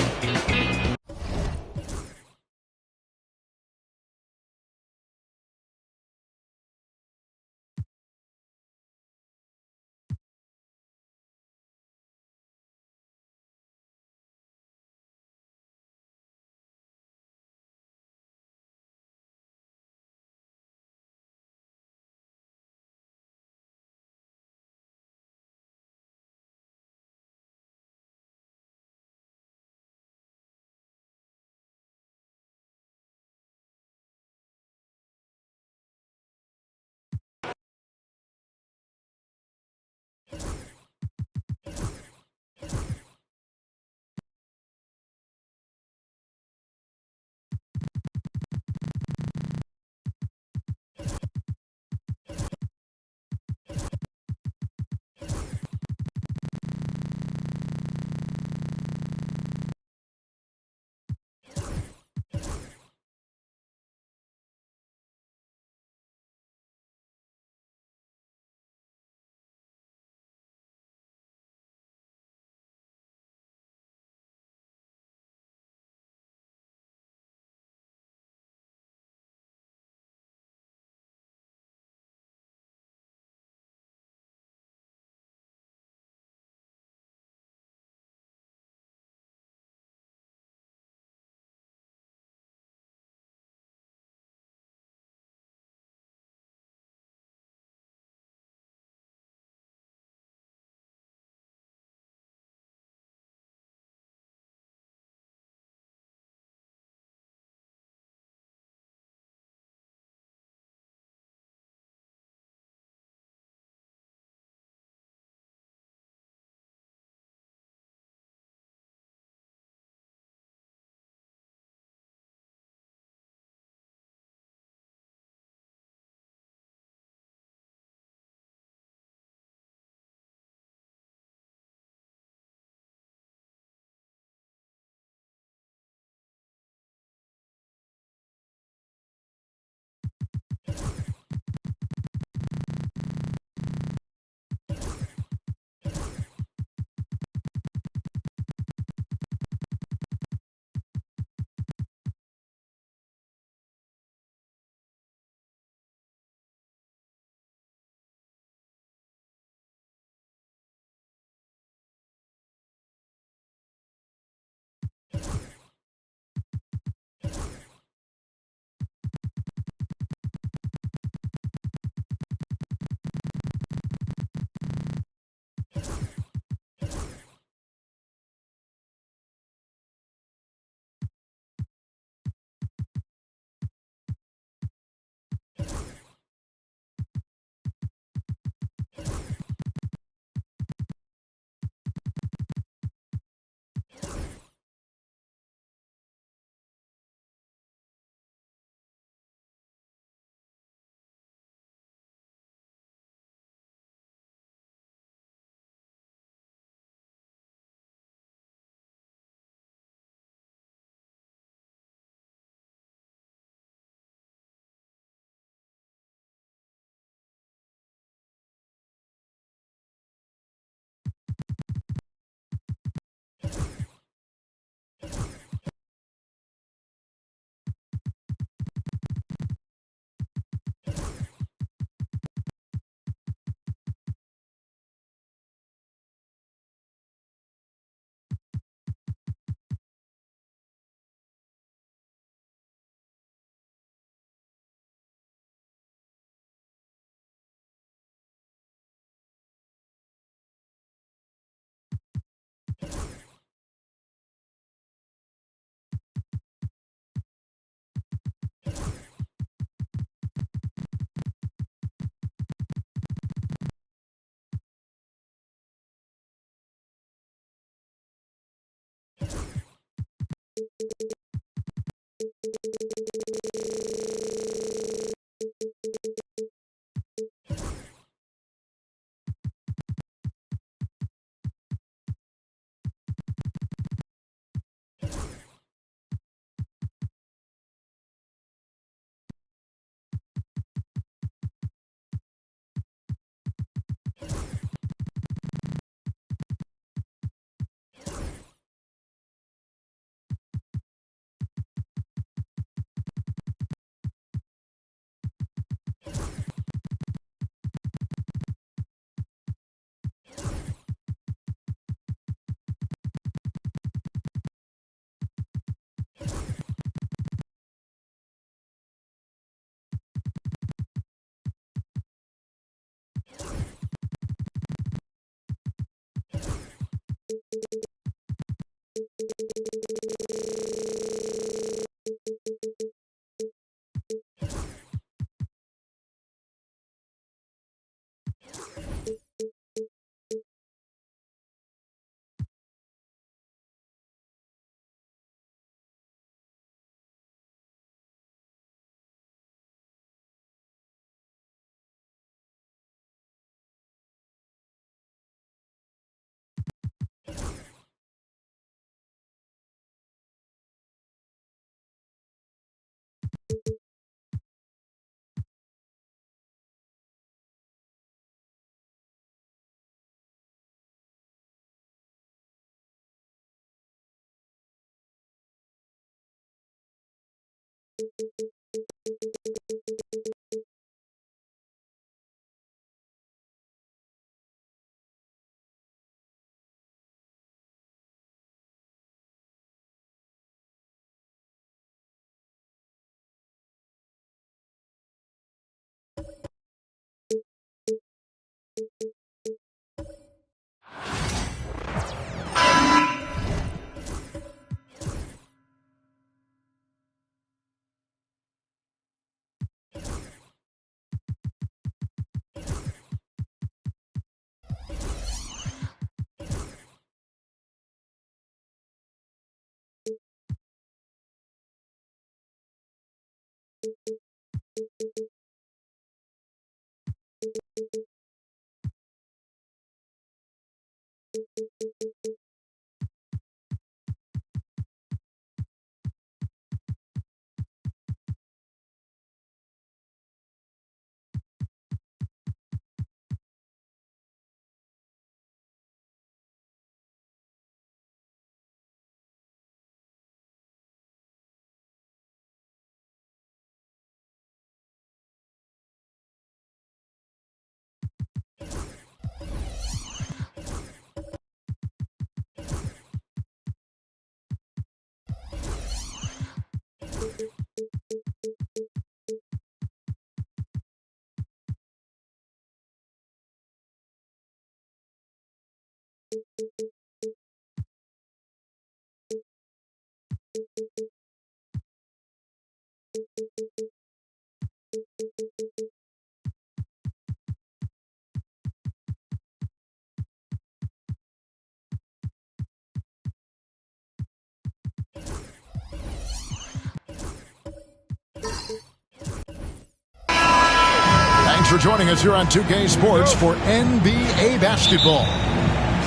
Thanks for joining us here on 2K Sports for NBA basketball.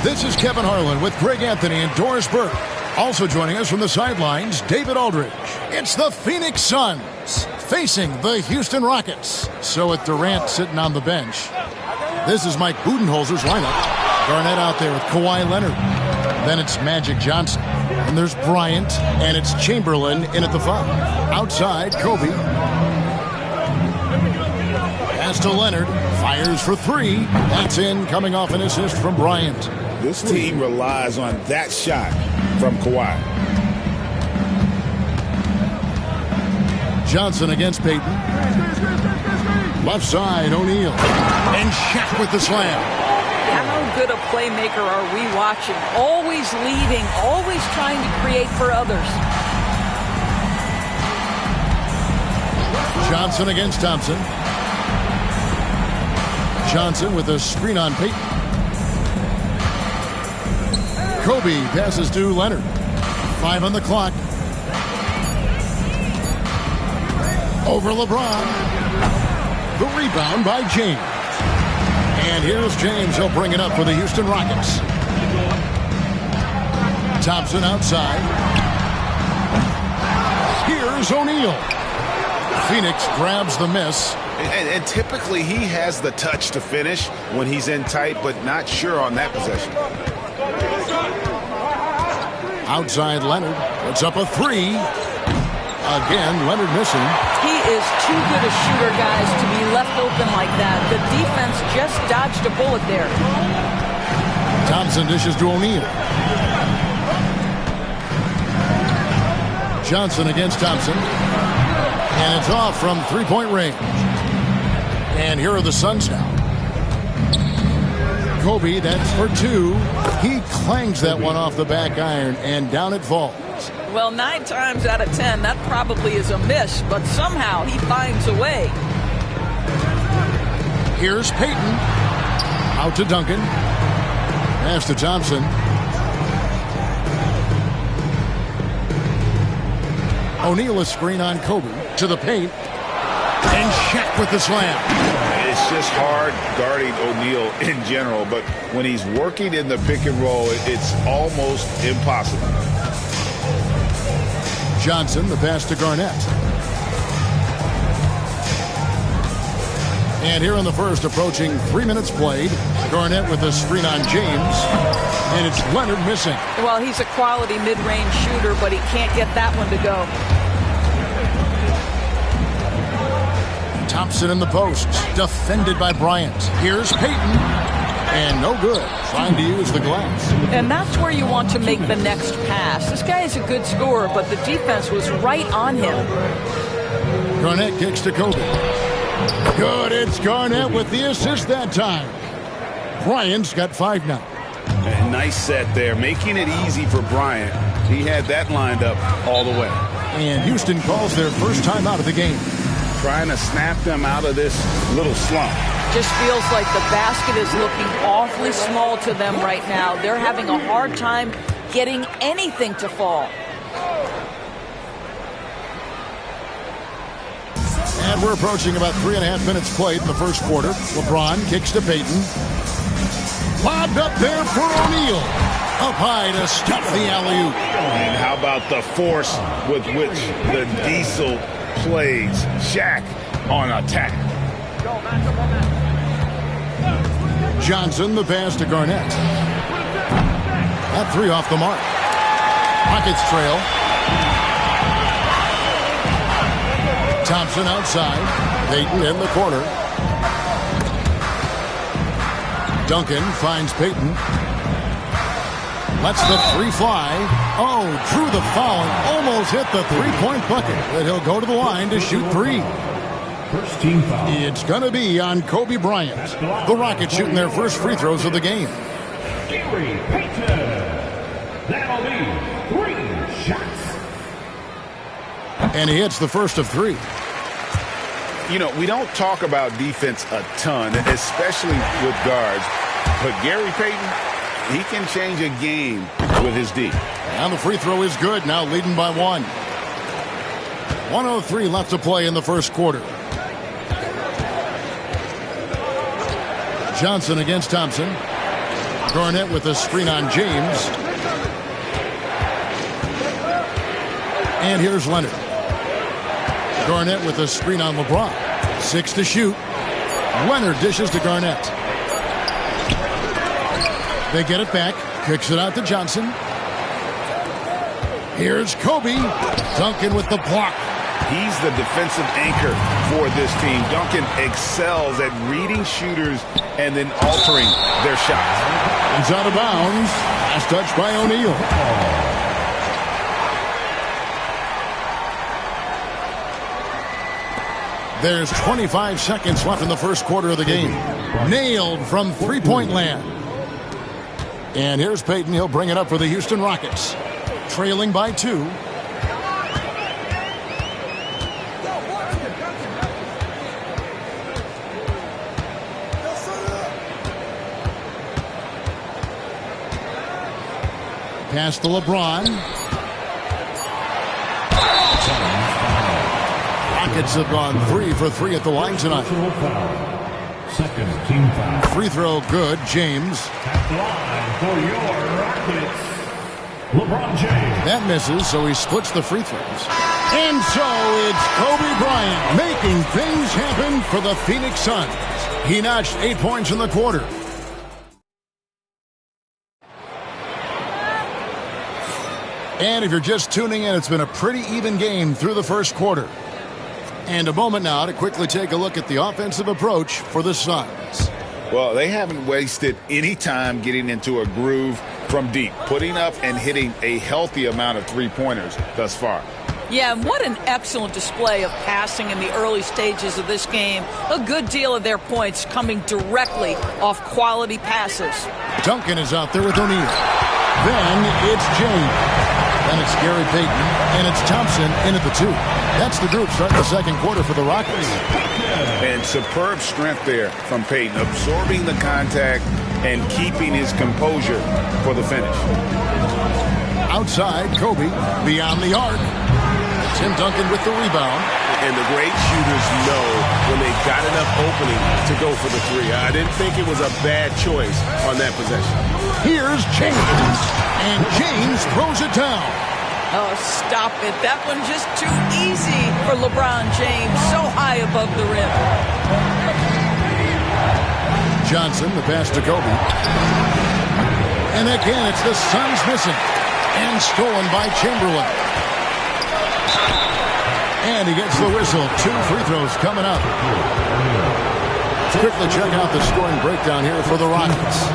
This is Kevin Harlan with Greg Anthony and Doris Burke. Also joining us from the sidelines, David Aldridge. It's the Phoenix Suns facing the Houston Rockets. So with Durant sitting on the bench, this is Mike Budenholzer's lineup. Garnett out there with Kawhi Leonard. Then it's Magic Johnson. And there's Bryant, and it's Chamberlain in at the 5. Outside, Kobe. Pass to Leonard. Fires for 3. That's in, coming off an assist from Bryant. This team relies on that shot from Kawhi. Johnson against Payton. Left side, O'Neal. And Shaq with the slam. How good a playmaker are we watching? Always leading, always trying to create for others. Johnson against Thompson. Johnson with a screen on Payton. Kobe passes to Leonard. 5 on the clock. Over LeBron. The rebound by James. And here's James. He'll bring it up for the Houston Rockets. Thompson outside. Here's O'Neal. Phoenix grabs the miss. And typically he has the touch to finish when he's in tight, but not sure on that possession. Outside Leonard. Puts up a three. Again, Leonard missing. He is too good a shooter, guys, to be left open like that. The defense just dodged a bullet there. Thompson dishes to O'Neal. Johnson against Thompson. And it's off from three-point range. And here are the Suns now. Kobe, that's for two. He clangs that one off the back iron, and down it falls. Well, 9 times out of 10, that probably is a miss, but somehow he finds a way. Here's Payton. Out to Duncan. Pass to Thompson. O'Neal a screen on Kobe. To the paint. And Shaq with the slam. It's just hard guarding O'Neal in general, but when he's working in the pick and roll, it's almost impossible. Johnson, the pass to Garnett. And here in the first, approaching 3 minutes played, Garnett with a screen on James, and it's Leonard missing. Well, he's a quality mid-range shooter, but he can't get that one to go. Thompson in the post, defended by Bryant. Here's Payton, and no good, trying to use the glass. And that's where you want to make the next pass. This guy is a good scorer, but the defense was right on him. Garnett kicks to Kobe. Good, it's Garnett with the assist that time. Bryant's got 5 now. And nice set there, making it easy for Bryant. He had that lined up all the way. And Houston calls their first time out of the game. Trying to snap them out of this little slump. Just feels like the basket is looking awfully small to them right now. They're having a hard time getting anything to fall. And we're approaching about 3.5 minutes played in the first quarter. LeBron kicks to Payton. Lobbed up there for O'Neal. Up high to stop the alley-oop. And how about the force with which the Diesel plays Shaq on attack. Johnson, the pass to Garnett. That 3 off the mark. Rockets trail. Thompson outside. Payton in the corner. Duncan finds Payton. Lets the 3 fly. Oh, drew the foul and almost hit the 3-point bucket. But he'll go to the line to shoot 3. First team foul. It's going to be on Kobe Bryant. The Rockets shooting their first free throws of the game. Gary Payton. That'll be 3 shots. And he hits the first of 3. You know, we don't talk about defense a ton, especially with guards. But Gary Payton, he can change a game with his D. And the free throw is good, now leading by 1. 1:03 left to play in the first quarter. Johnson against Thompson. Garnett with a screen on James. And here's Leonard. Garnett with a screen on LeBron. 6 to shoot. Leonard dishes to Garnett. They get it back. Kicks it out to Johnson. Here's Kobe. Duncan with the block. He's the defensive anchor for this team. Duncan excels at reading shooters and then altering their shots. He's out of bounds. Last touch by O'Neal. There's 25 seconds left in the first quarter of the game. Nailed from three-point land. And here's Payton. He'll bring it up for the Houston Rockets. Trailing by 2. Pass to LeBron. Rockets have gone 3 for 3 at the line tonight. Second team foul. Free throw good, James. At the line for your Rockets, LeBron James. That misses, so he splits the free throws. And so it's Kobe Bryant making things happen for the Phoenix Suns. He notched 8 points in the quarter. And if you're just tuning in, it's been a pretty even game through the first quarter. And a moment now to quickly take a look at the offensive approach for the Suns. Well, they haven't wasted any time getting into a groove from deep, putting up and hitting a healthy amount of three-pointers thus far. Yeah, and what an excellent display of passing in the early stages of this game. A good deal of their points coming directly off quality passes. Duncan is out there with O'Neal. Then it's James. Then it's Gary Payton. And it's Thompson in at the 2. That's the group starting the second quarter for the Rockets. And superb strength there from Payton, absorbing the contact and keeping his composure for the finish. Outside, Kobe beyond the arc. Tim Duncan with the rebound. And the great shooters know when they've got enough opening to go for the 3. I didn't think it was a bad choice on that possession. Here's James. And James throws it down. Oh, stop it. That one just too easy for LeBron James. So high above the rim. Johnson, the pass to Kobe. And again, it's the Suns missing. And stolen by Chamberlain. And he gets the whistle. 2 free throws coming up. Let's quickly check out the scoring breakdown here for the Rockets.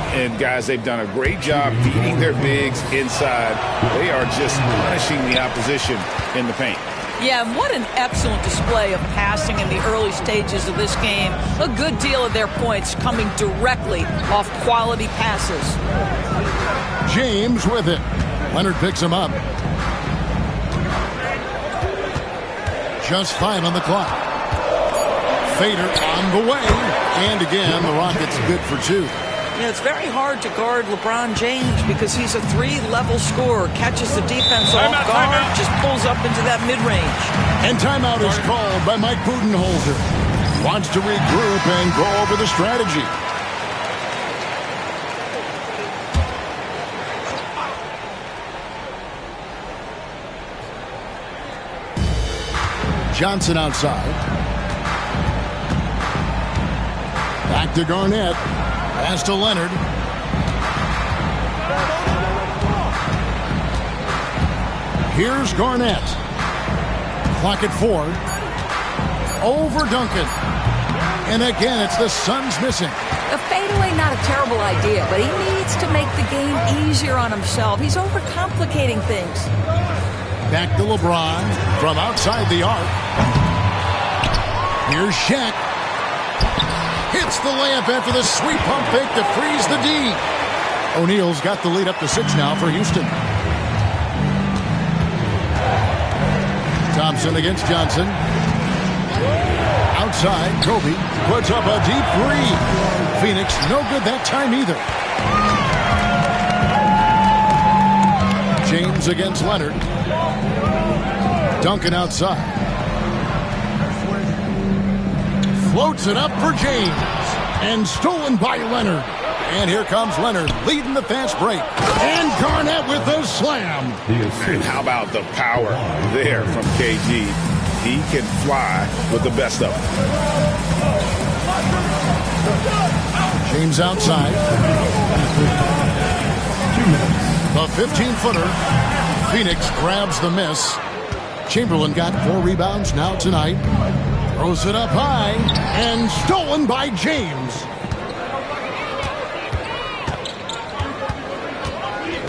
And, guys, they've done a great job feeding their bigs inside. They are just punishing the opposition in the paint. Yeah, and what an excellent display of passing in the early stages of this game. A good deal of their points coming directly off quality passes. James with it. Leonard picks him up. Just 5 on the clock. Fader on the way. And again, the Rockets good for 2. Yeah, it's very hard to guard LeBron James because he's a 3-level scorer. Catches the defense off guard, just pulls up into that mid-range. And timeout is called by Mike Budenholzer. Wants to regroup and go over the strategy. Johnson outside. Back to Garnett. Pass to Leonard. Here's Garnett. Clock at 4. Over Duncan. And again, it's the Suns missing. A fadeaway, not a terrible idea, but he needs to make the game easier on himself. He's overcomplicating things. Back to LeBron from outside the arc. Here's Shaq. Hits the layup after the sweep pump fake to freeze the D. O'Neal's got the lead up to 6 now for Houston. Thompson against Johnson. Outside, Kobe puts up a deep 3. Phoenix no good that time either. James against Leonard. Duncan outside. Floats it up for James. And stolen by Leonard. And here comes Leonard leading the fast break. And Garnett with the slam. And how about the power there from KG? He can fly with the best of them. James outside. The 15-footer. Phoenix grabs the miss. Chamberlain got 4 rebounds now tonight. Throws it up high. And stolen by James.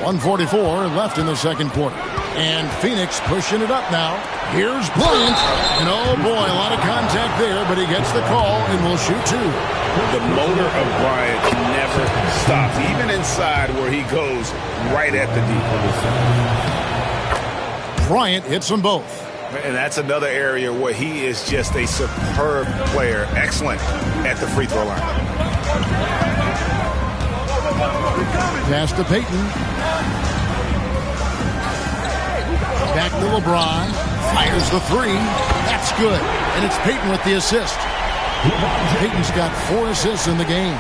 1:44 left in the second quarter. And Phoenix pushing it up now. Here's Bryant. And oh boy, a lot of contact there, but he gets the call and will shoot 2. The motor of Bryant never stops, even inside where he goes right at the D. Bryant hits them both. And that's another area where he is just a superb player. Excellent at the free throw line. Pass to Payton. Back to LeBron. Fires the three. That's good. And it's Payton with the assist. Payton's got 4 assists in the game.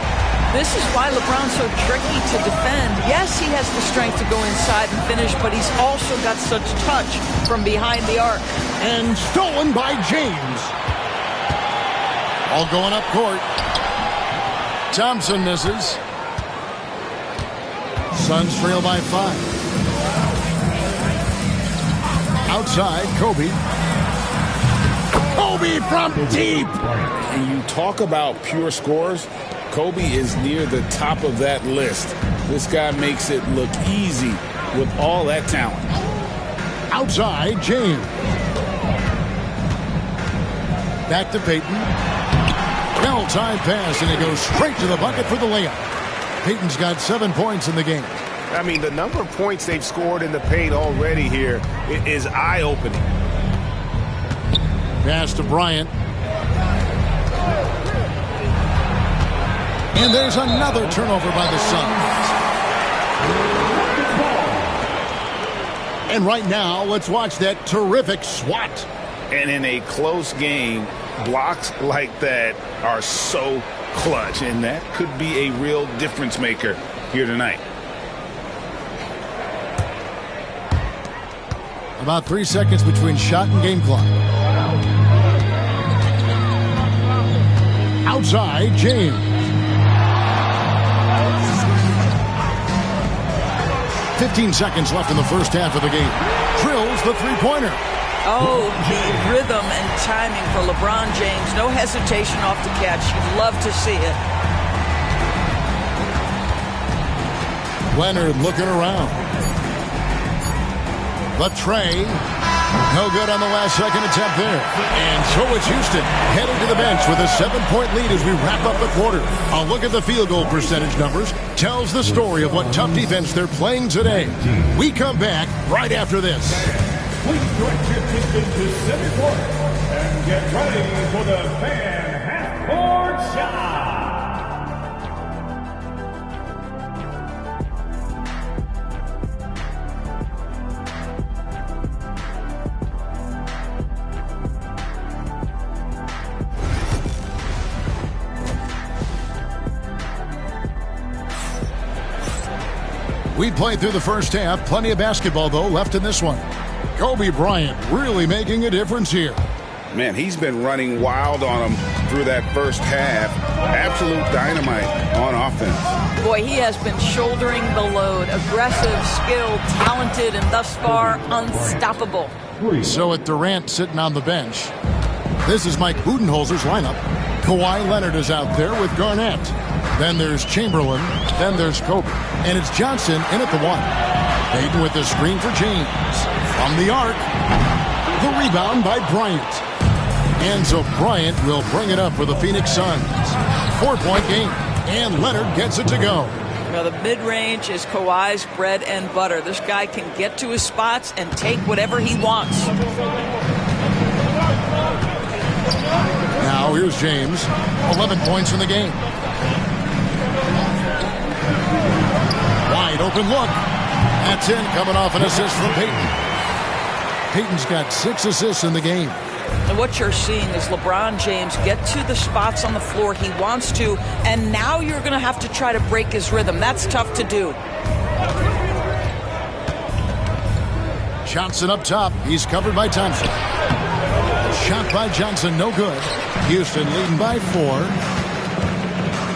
This is why LeBron's so tricky to defend. Yes, he has the strength to go inside and finish, but he's also got such touch from behind the arc. And stolen by James. All going up court. Thompson misses. Suns trail by 5. Outside, Kobe. Kobe from deep. And you talk about pure scores. Kobe is near the top of that list. This guy makes it look easy with all that talent. Outside, James. Back to Payton. Well-timed pass, and he goes straight to the bucket for the layup. Payton's got 7 points in the game. I mean, the number of points they've scored in the paint already here is eye-opening. Pass to Bryant. And there's another turnover by the Suns. And right now, let's watch that terrific swat. And in a close game, blocks like that are so clutch. And that could be a real difference maker here tonight. About 3 seconds between shot and game clock. Outside, James. 15 seconds left in the first half of the game. Drills the three-pointer. Oh, the rhythm and timing for LeBron James. No hesitation off the catch. You'd love to see it. Leonard looking around. The tray. No good on the last second attempt there. And so it's Houston headed to the bench with a 7-point lead as we wrap up the quarter. A look at the field goal percentage numbers tells the story of what tough defense they're playing today. We come back right after this. Please direct your attention to center court and get ready for the fan half-court shot. We played through the first half. Plenty of basketball, though, left in this one. Kobe Bryant really making a difference here. Man, he's been running wild on him through that first half. Absolute dynamite on offense. Boy, he has been shouldering the load. Aggressive, skilled, talented, and thus far unstoppable. So with Durant sitting on the bench, this is Mike Budenholzer's lineup. Kawhi Leonard is out there with Garnett. Then there's Chamberlain. Then there's Kobe. And it's Johnson in at the 1. Payton with the screen for James. From the arc. The rebound by Bryant. And so Bryant will bring it up for the Phoenix Suns. 4-point game. And Leonard gets it to go. Now the mid-range is Kawhi's bread and butter. This guy can get to his spots and take whatever he wants. Now here's James. 11 points in the game. Wide open look. That's in, coming off an assist from Payton. Payton's got 6 assists in the game. And what you're seeing is LeBron James get to the spots on the floor he wants to, and now you're going to have to try to break his rhythm. That's tough to do. Johnson up top. He's covered by Thompson. Shot by Johnson, no good. Houston leading by 4.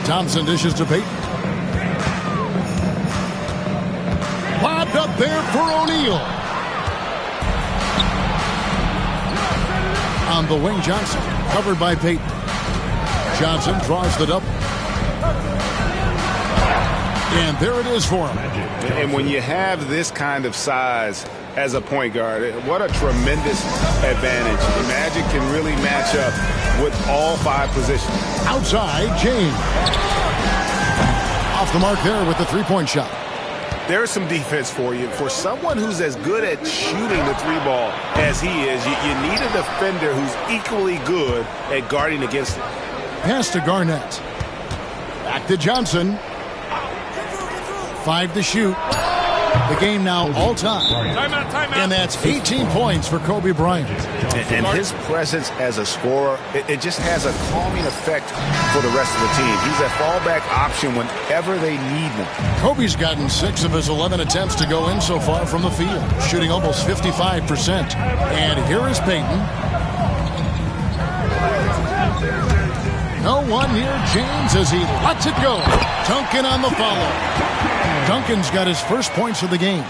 Thompson dishes to Payton. Lobbed up there for O'Neal. On the wing, Johnson, covered by Payton. Johnson draws the double. And there it is for him. And when you have this kind of size as a point guard, what a tremendous advantage. The Magic can really match up with all 5 positions. Outside, James. Off the mark there with the 3-point shot. There's some defense for you. For someone who's as good at shooting the 3-ball as he is, you need a defender who's equally good at guarding against it. Pass to Garnett. Back to Johnson. 5 to shoot. The game now all time. Timeout. And that's 18 points for Kobe Bryant. And his presence as a scorer, it just has a calming effect for the rest of the team. He's a fallback option whenever they need one. Kobe's gotten 6 of his 11 attempts to go in so far from the field, shooting almost 55%. And here is Payton. No one near James as he lets it go. Duncan on the follow. Duncan's got his first points of the game.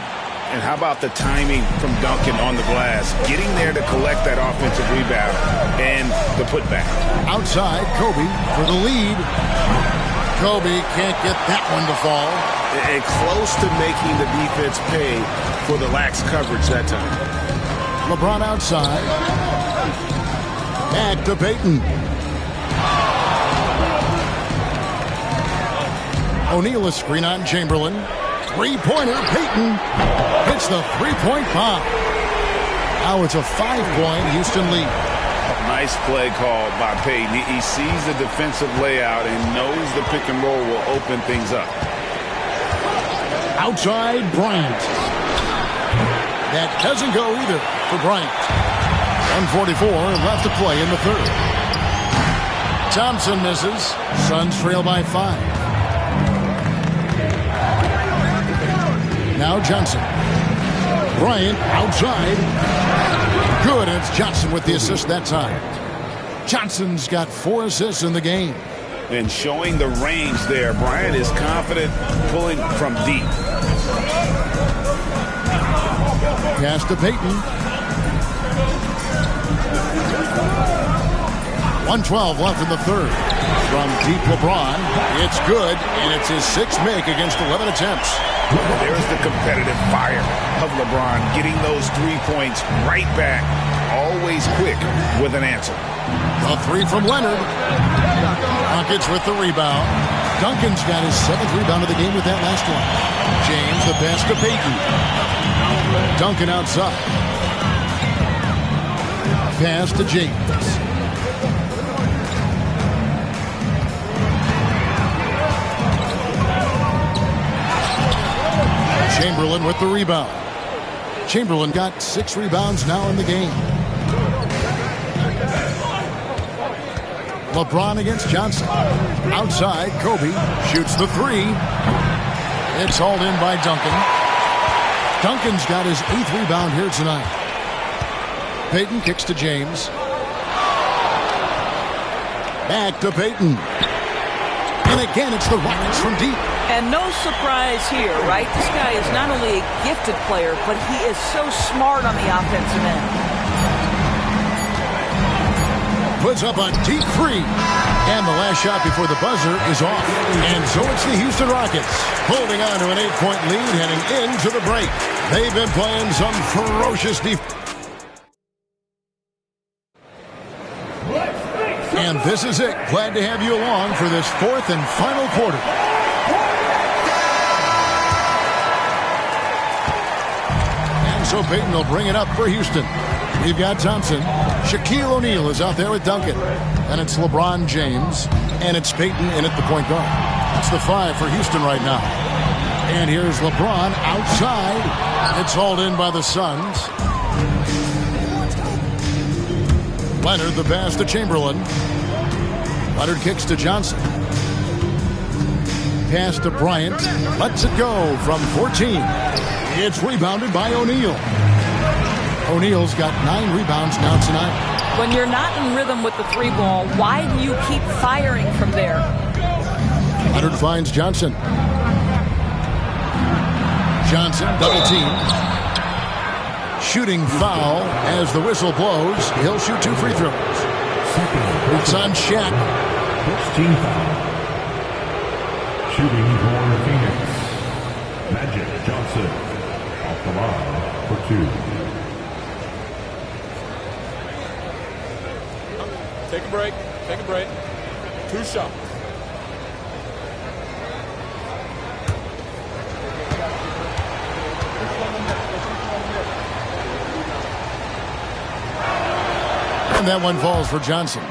And how about the timing from Duncan on the glass? Getting there to collect that offensive rebound and the putback. Outside, Kobe for the lead. Kobe can't get that one to fall. And close to making the defense pay for the lax coverage that time. LeBron outside. Back to Payton. O'Neal a screen on Chamberlain. Three-pointer, Payton hits the three-point bomb. Now it's a 5-point Houston lead. Nice play call by Payton. He sees the defensive layout and knows the pick and roll will open things up. Outside, Bryant. That doesn't go either for Bryant. 1:44 left to play in the third. Thompson misses. Suns trail by 5. Now Johnson. Bryant outside. Good, and it's Johnson with the assist that time. Johnson's got 4 assists in the game. And showing the range there. Bryant is confident pulling from deep. Pass to Payton. 1:12 left in the third. From deep LeBron. It's good, and it's his 6th make against 11 attempts. There's the competitive fire of LeBron, getting those 3 points right back. Always quick with an answer. A 3 from Leonard. Rockets with the rebound. Duncan's got his 7th rebound of the game with that last one. James the pass to Payton. Duncan outside. Pass to James. Chamberlain with the rebound. Chamberlain got 6 rebounds now in the game. LeBron against Johnson. Outside, Kobe shoots the 3. It's hauled in by Duncan. Duncan's got his 8th rebound here tonight. Payton kicks to James. Back to Payton. And again, it's the Rockets from deep. And no surprise here, right? This guy is not only a gifted player, but he is so smart on the offensive end. Puts up a deep 3. And the last shot before the buzzer is off. And so it's the Houston Rockets holding on to an 8-point lead heading into the break. They've been playing some ferocious defense. And this is it. Glad to have you along for this 4th and final quarter. So Payton will bring it up for Houston. We've got Thompson. Shaquille O'Neal is out there with Duncan. And it's LeBron James. And it's Payton in at the point guard. It's the 5 for Houston right now. And here's LeBron outside. It's hauled in by the Suns. Leonard the pass to Chamberlain. Leonard kicks to Johnson. Pass to Bryant. Lets it go from 14. It's rebounded by O'Neal. O'Neal's got 9 rebounds now tonight. When you're not in rhythm with the 3 ball, why do you keep firing from there? Leonard finds Johnson. Johnson double team. Shooting foul as the whistle blows. He'll shoot 2 free throws. It's on Shaq. 15 foul. Shooting for Phoenix. Magic Johnson. Off the line for 2. Take a break. Take a break. 2 shots. And that one falls for Johnson.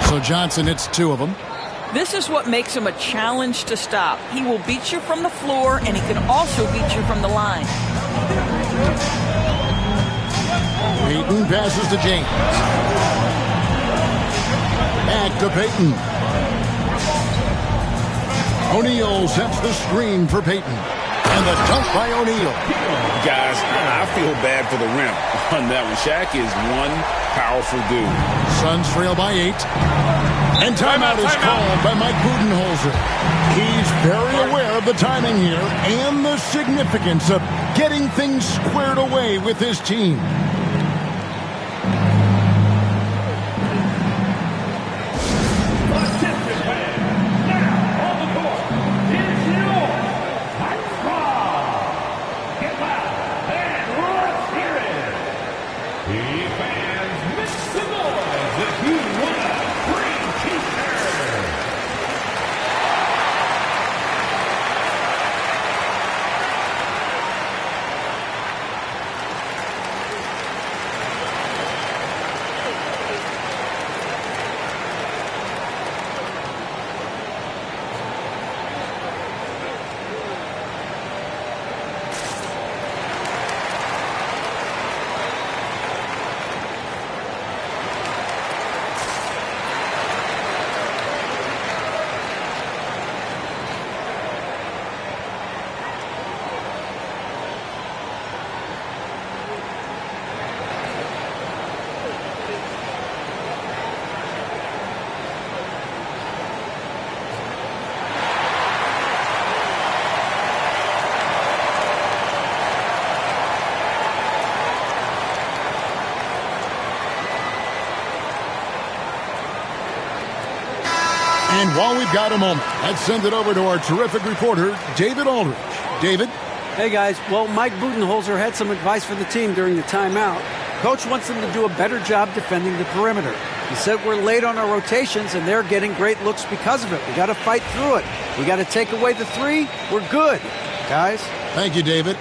So Johnson hits 2 of them. This is what makes him a challenge to stop. He will beat you from the floor, and he can also beat you from the line. Payton passes to James. Back to Payton. O'Neal sets the screen for Payton. And the dunk by O'Neal. Guys, I feel bad for the rim on that one. Shaq is one powerful dude. Suns trail by 8. And timeout is called by Mike Budenholzer. He's very aware of the timing here and the significance of getting things squared away with his team. And while we've got a moment, let's send it over to our terrific reporter, David Aldridge. David? Hey, guys. Well, Mike Budenholzer had some advice for the team during the timeout. Coach wants them to do a better job defending the perimeter. He said we're late on our rotations, and they're getting great looks because of it. We got to fight through it. We got to take away the 3. We're good, guys. Thank you, David.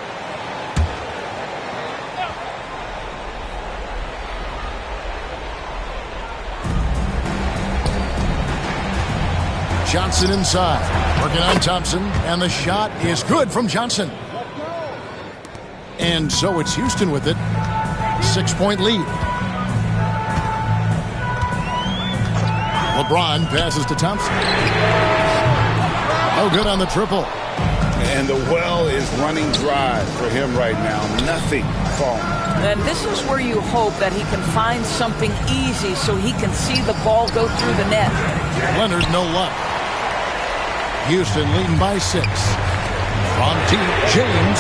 Johnson inside, working on Thompson, and the shot is good from Johnson. And so it's Houston with it. 6-point lead. LeBron passes to Thompson. Oh, good on the triple. And the well is running dry for him right now. Nothing falling. And this is where you hope that he can find something easy so he can see the ball go through the net. Leonard, no luck. Houston leading by 6. From James.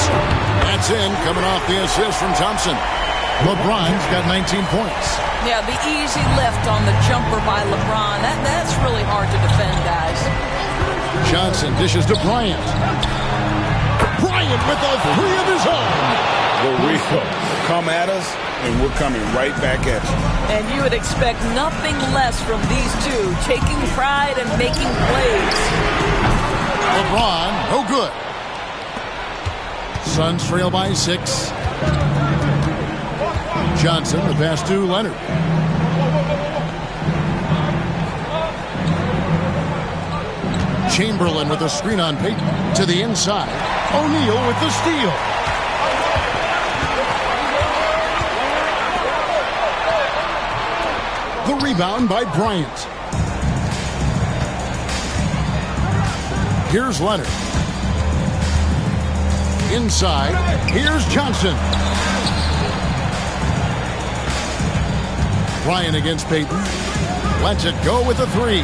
That's in, coming off the assist from Thompson. LeBron's got 19 points. Yeah, the easy lift on the jumper by LeBron. That's really hard to defend, guys. Johnson dishes to Bryant. Bryant with a 3 of his own. The Rico, come at us, and we're coming right back at you. And you would expect nothing less from these two, taking pride and making plays. LeBron, no good. Suns trail by 6. Johnson, the pass to Leonard. Chamberlain with a screen on Payton to the inside. O'Neal with the steal. The rebound by Bryant. Here's Leonard. Inside, here's Johnson. Bryant against Payton. Lets it go with a 3.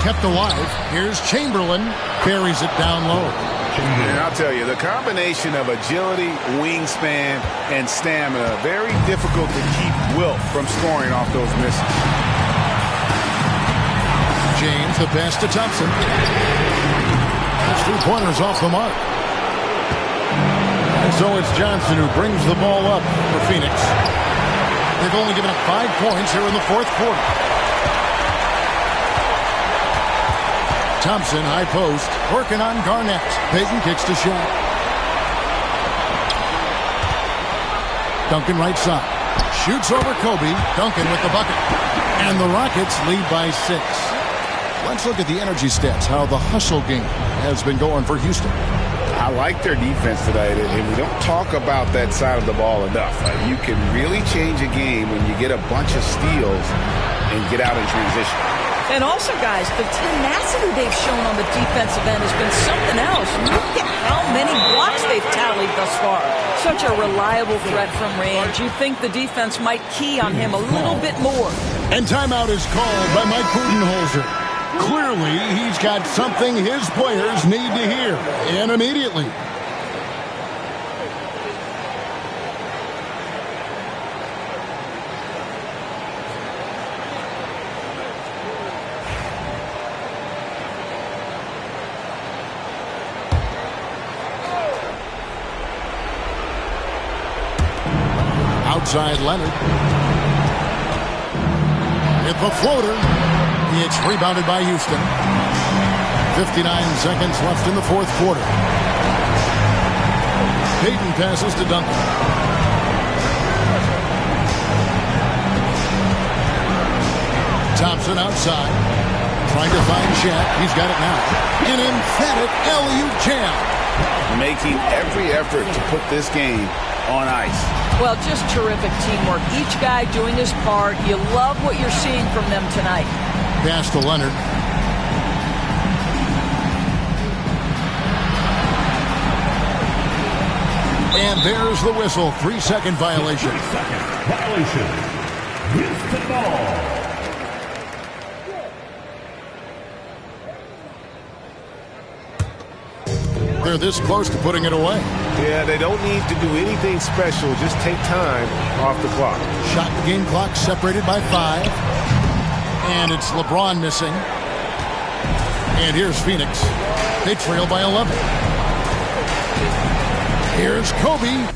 Kept alive. Here's Chamberlain. Buries it down low. And I'll tell you, the combination of agility, wingspan, and stamina, very difficult to keep Wilt from scoring off those misses. James, the pass to Thompson. His 3-pointers off the mark. And so it's Johnson who brings the ball up for Phoenix. They've only given up 5 points here in the 4th quarter. Thompson, high post, working on Garnett. Payton kicks to Shaq. Duncan right side. Shoots over Kobe. Duncan with the bucket. And the Rockets lead by 6. Let's look at the energy stats, how the hustle game has been going for Houston. I like their defense tonight, and we don't talk about that side of the ball enough. You can really change a game when you get a bunch of steals and get out in transition. And also, guys, the tenacity they've shown on the defensive end has been something else. Look at how many blocks they've tallied thus far. Such a reliable threat from range. You think the defense might key on him a little bit more. And timeout is called by Mike Budenholzer. Clearly, he's got something his players need to hear, and immediately. Outside Leonard. Hit the floater. It's rebounded by Houston. 59 seconds left in the fourth quarter. Payton passes to Duncan. Thompson outside. Trying to find Shaq. He's got it now. An emphatic alley-oop jam. Making every effort to put this game on ice. Well, just terrific teamwork. Each guy doing his part. You love what you're seeing from them tonight. Pass to Leonard. And there's the whistle. 3-second violation. 3-second violation. Houston ball. They're this close to putting it away. Yeah, they don't need to do anything special. Just take time off the clock. Shot game clock separated by 5. And it's LeBron missing. And here's Phoenix. They trail by 11. Here's Kobe.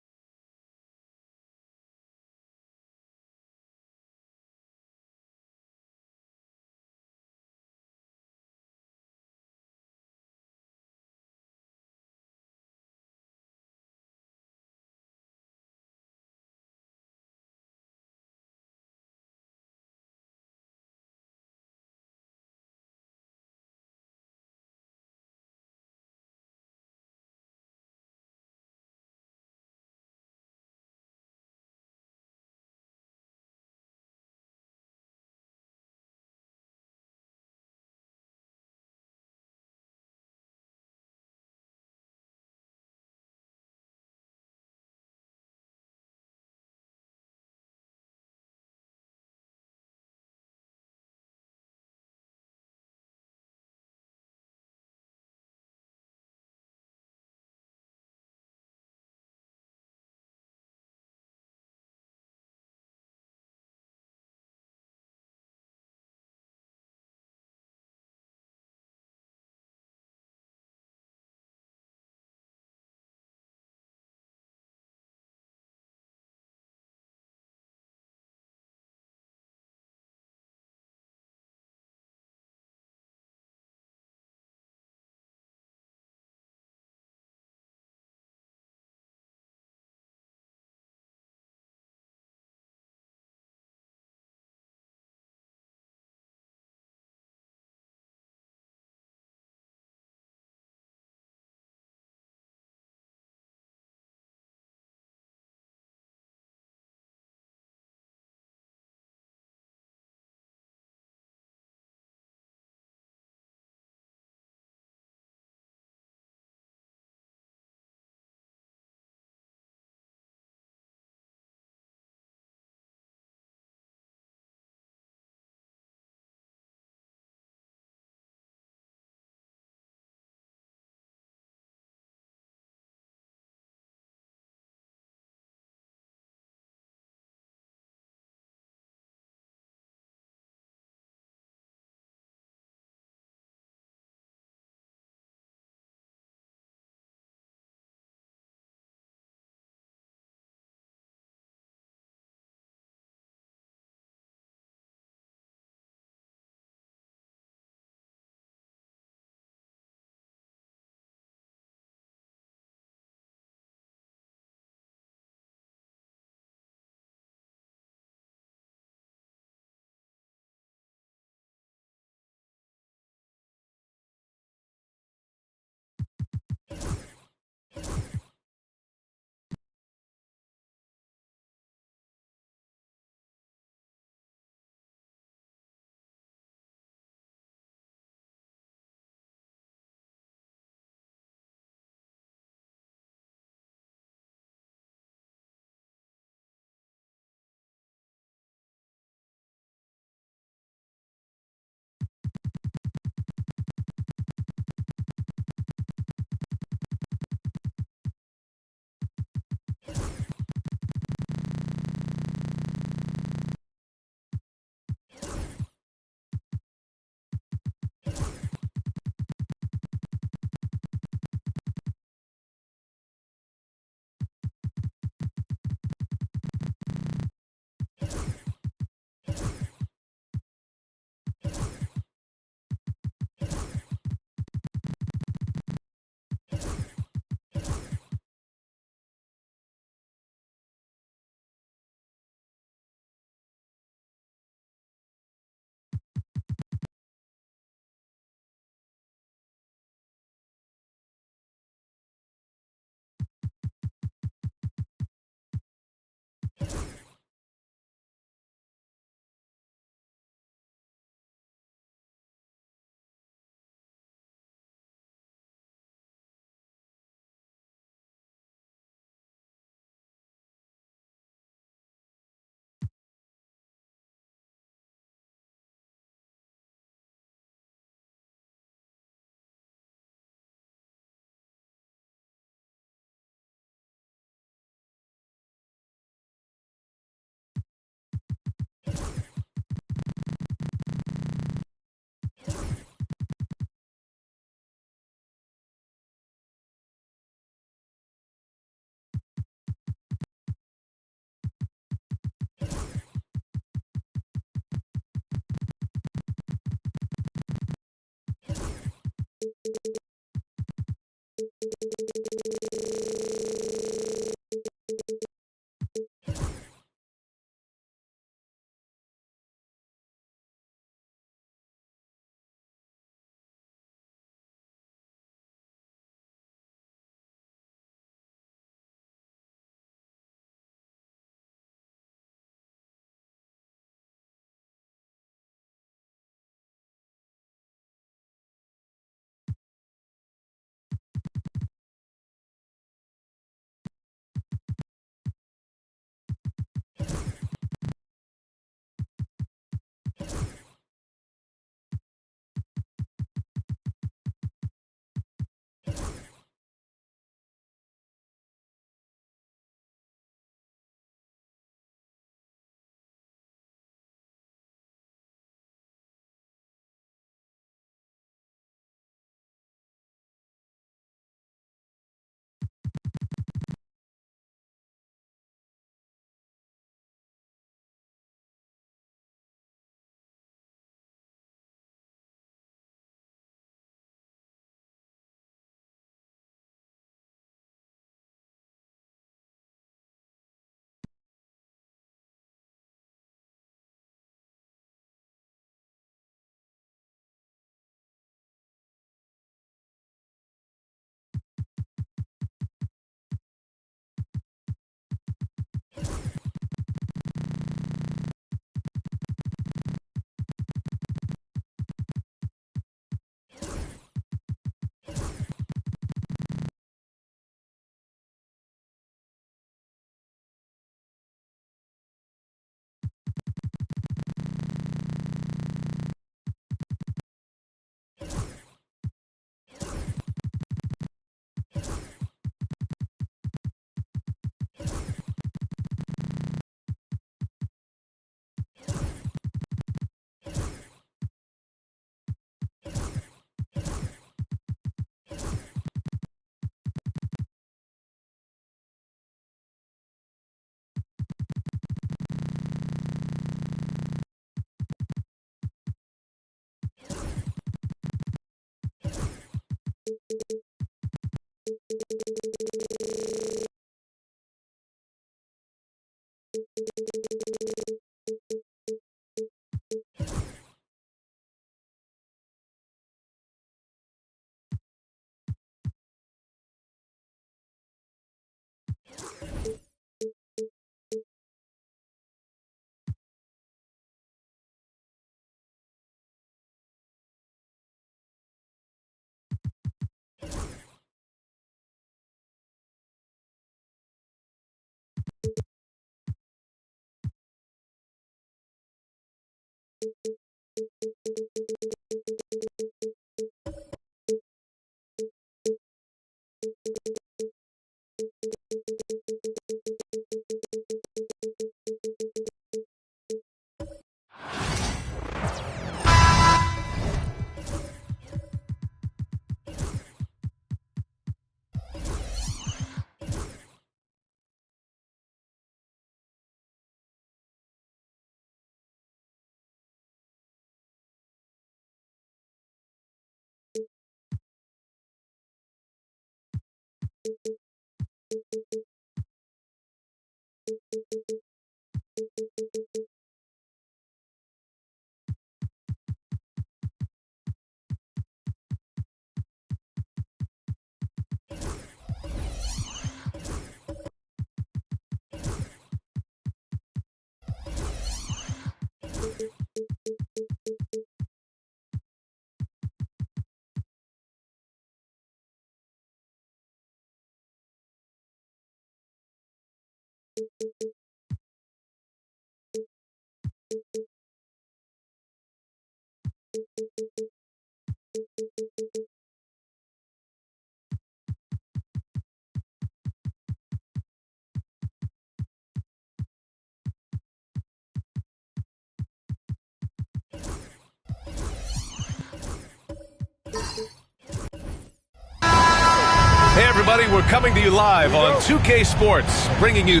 Hey, everybody, we're coming to you live on 2K Sports, bringing you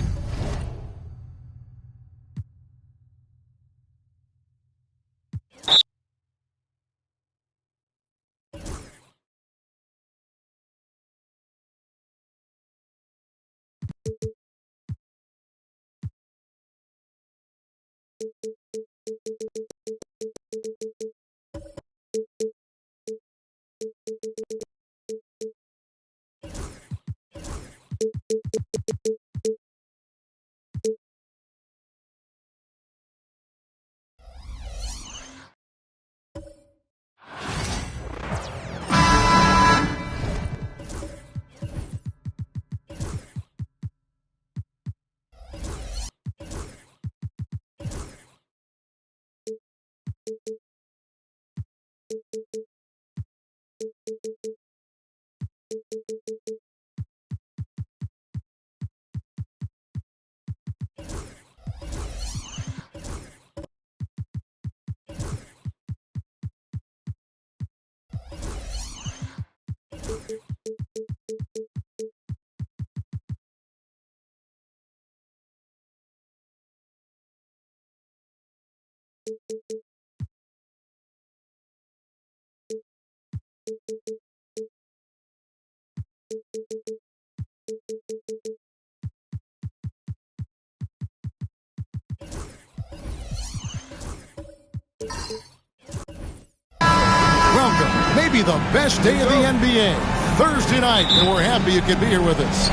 Welcome, maybe the best day of the NBA, Thursday night, and we're happy you could be here with us.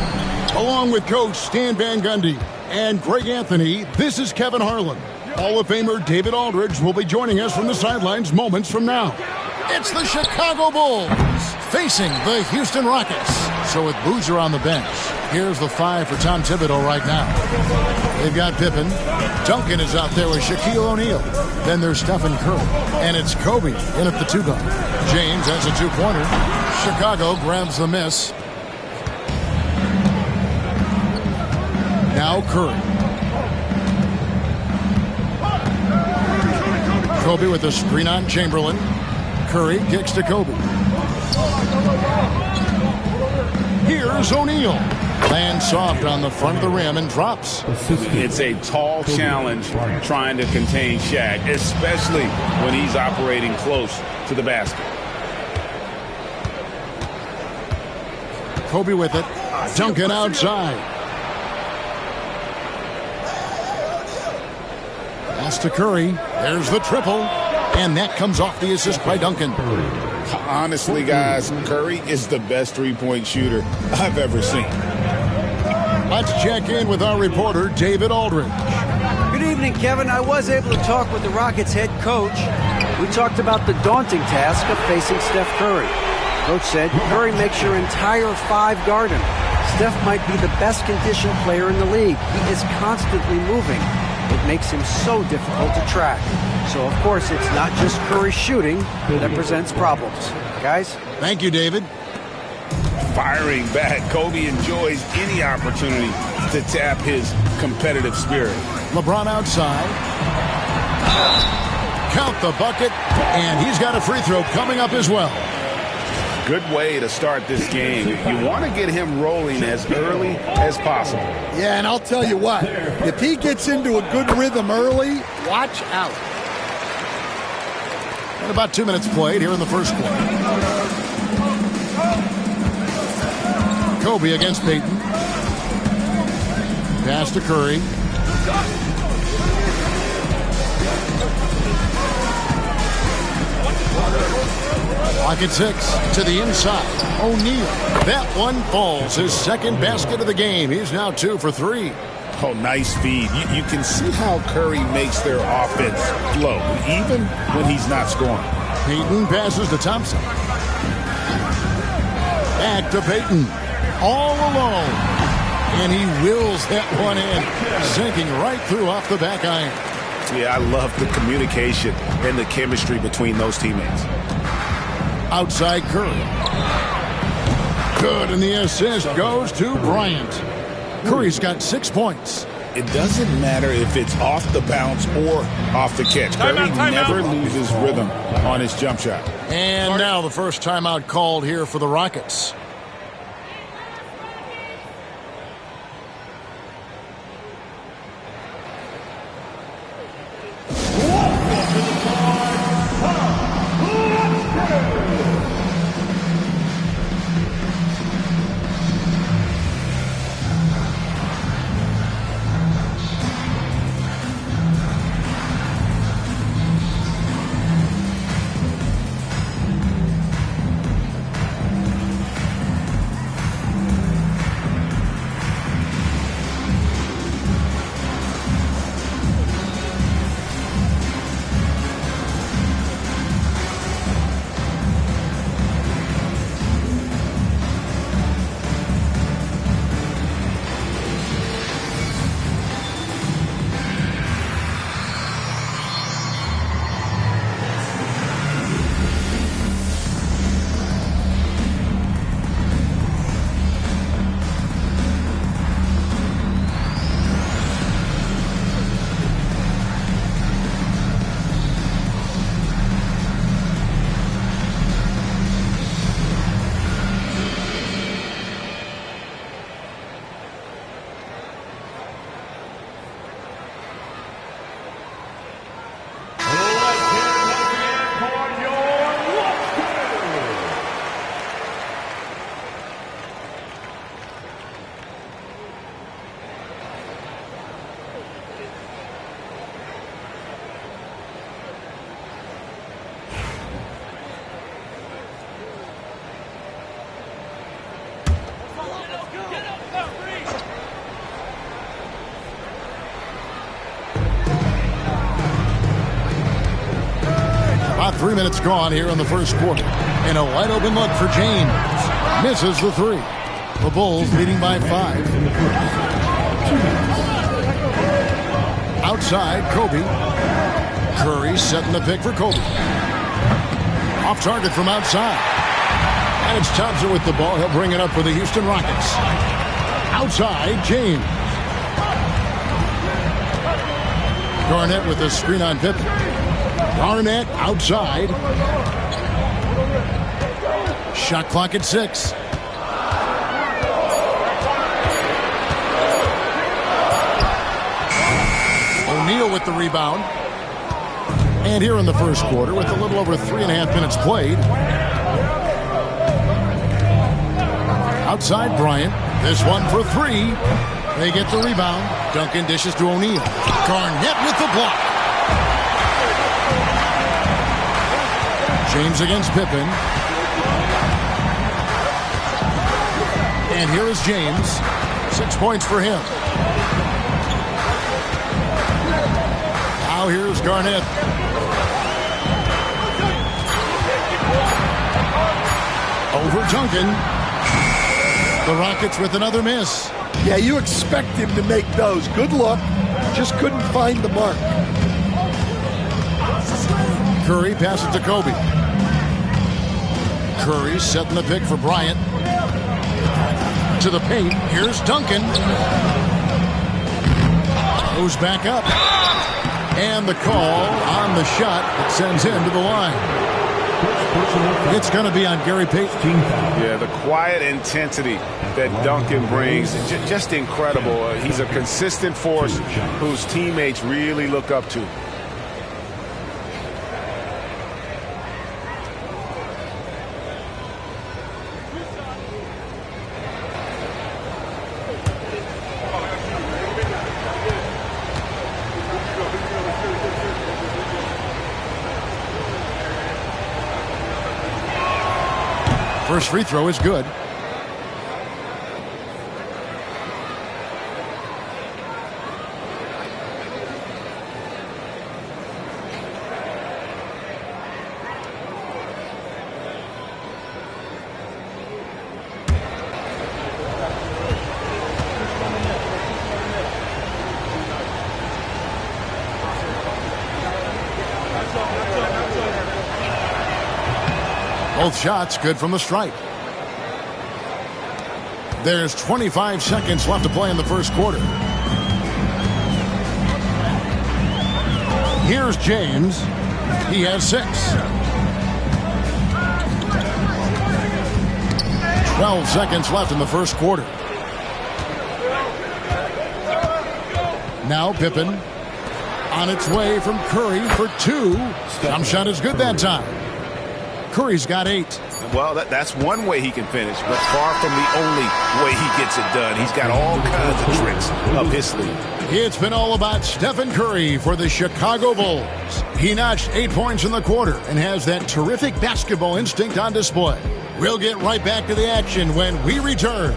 Along with Coach Stan Van Gundy and Greg Anthony, this is Kevin Harlan. Hall of Famer David Aldridge will be joining us from the sidelines moments from now. It's the Chicago Bulls facing the Houston Rockets. So with Boozer on the bench, here's the 5 for Tom Thibodeau right now. They've got Pippen. Duncan is out there with Shaquille O'Neal. Then there's Stephen Curry. And it's Kobe in at the 2-guard. James has a 2-pointer. Chicago grabs the miss. Now Curry. Kobe with the screen on Chamberlain. Curry kicks to Kobe. Here's O'Neal. Lands soft on the front of the rim and drops. It's a tall challenge trying to contain Shaq, especially when he's operating close to the basket. Kobe with it. Duncan outside. Pass to Curry. There's the triple. And that comes off the assist by Duncan. Honestly, guys, Curry is the best three-point shooter I've ever seen. Let's check in with our reporter, David Aldridge. Good evening, Kevin. I was able to talk with the Rockets head coach. We talked about the daunting task of facing Steph Curry. Coach said, Curry makes your entire 5 guard him. Steph might be the best conditioned player in the league. He is constantly moving. It makes him so difficult to track. So, of course, it's not just Curry shooting that presents problems. Guys? Thank you, David. Firing back, Kobe enjoys any opportunity to tap his competitive spirit. LeBron outside. Count the bucket, and he's got a free throw coming up as well. Good way to start this game. You want to get him rolling as early as possible. Yeah, and I'll tell you what, if he gets into a good rhythm early, watch out. And about 2 minutes played here in the first quarter. Kobe against Peyton. Pass to Curry. Pocket 6 to the inside. O'Neal. That one falls. His second basket of the game. He's now 2 for 3. Oh, nice feed. You can see how Curry makes their offense flow, even when he's not scoring. Peyton passes to Thompson. Back to Peyton. All alone. And he wills that one in, sinking right through off the back iron. Yeah, I love the communication and the chemistry between those teammates. Outside Curry. Good, and the assist goes to Bryant. Curry's got 6 points. It doesn't matter if it's off the bounce or off the catch. Curry never loses rhythm on his jump shot. And now the first timeout called here for the Rockets. 3 minutes gone here in the first quarter. And a wide open look for James. Misses the three. The Bulls leading by 5. Outside, Kobe. Curry setting the pick for Kobe. Off target from outside. And it's Thompson with the ball. He'll bring it up for the Houston Rockets. Outside, James. Garnett with the screen on Pippen. Garnett outside. Shot clock at 6. O'Neal with the rebound. And here in the first quarter, with a little over 3.5 minutes played. Outside Bryant. This one for 3. They get the rebound. Duncan dishes to O'Neal. Garnett with the block. James against Pippen. And here is James. 6 points for him. Now here's Garnett. Over Duncan. The Rockets with another miss. Yeah, you expect him to make those. Good luck. Just couldn't find the mark. Curry passes to Kobe. Curry setting the pick for Bryant. To the paint. Here's Duncan. Goes back up. And the call on the shot that sends him to the line. It's going to be on Gary Payton. Yeah, the quiet intensity that Duncan brings, just incredible. He's a consistent force whose teammates really look up to. First free throw is good. Both shots good from the stripe. There's 25 seconds left to play in the first quarter. Here's James. He has 6. 12 seconds left in the first quarter. Now Pippen on its way from Curry for 2. Jump shot is good that time. Curry's got 8. Well, that's one way he can finish, but far from the only way he gets it done. He's got all kinds of tricks up his sleeve. It's been all about Stephen Curry for the Chicago Bulls. He notched 8 points in the quarter and has that terrific basketball instinct on display. We'll get right back to the action when we return.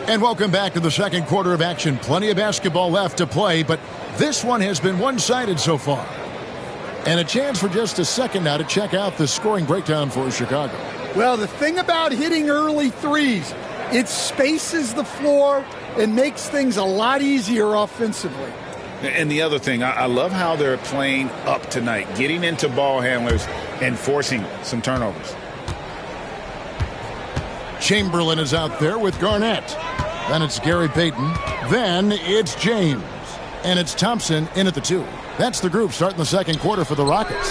And welcome back to the second quarter of action. Plenty of basketball left to play, but this one has been one-sided so far. And a chance for just a second now to check out the scoring breakdown for Chicago. Well, the thing about hitting early threes, it spaces the floor and makes things a lot easier offensively. And the other thing, I love how they're playing up tonight, getting into ball handlers and forcing some turnovers. Chamberlain is out there with Garnett. Then it's Gary Payton. Then it's James. And it's Thompson in at the 2. That's the group starting the second quarter for the Rockets.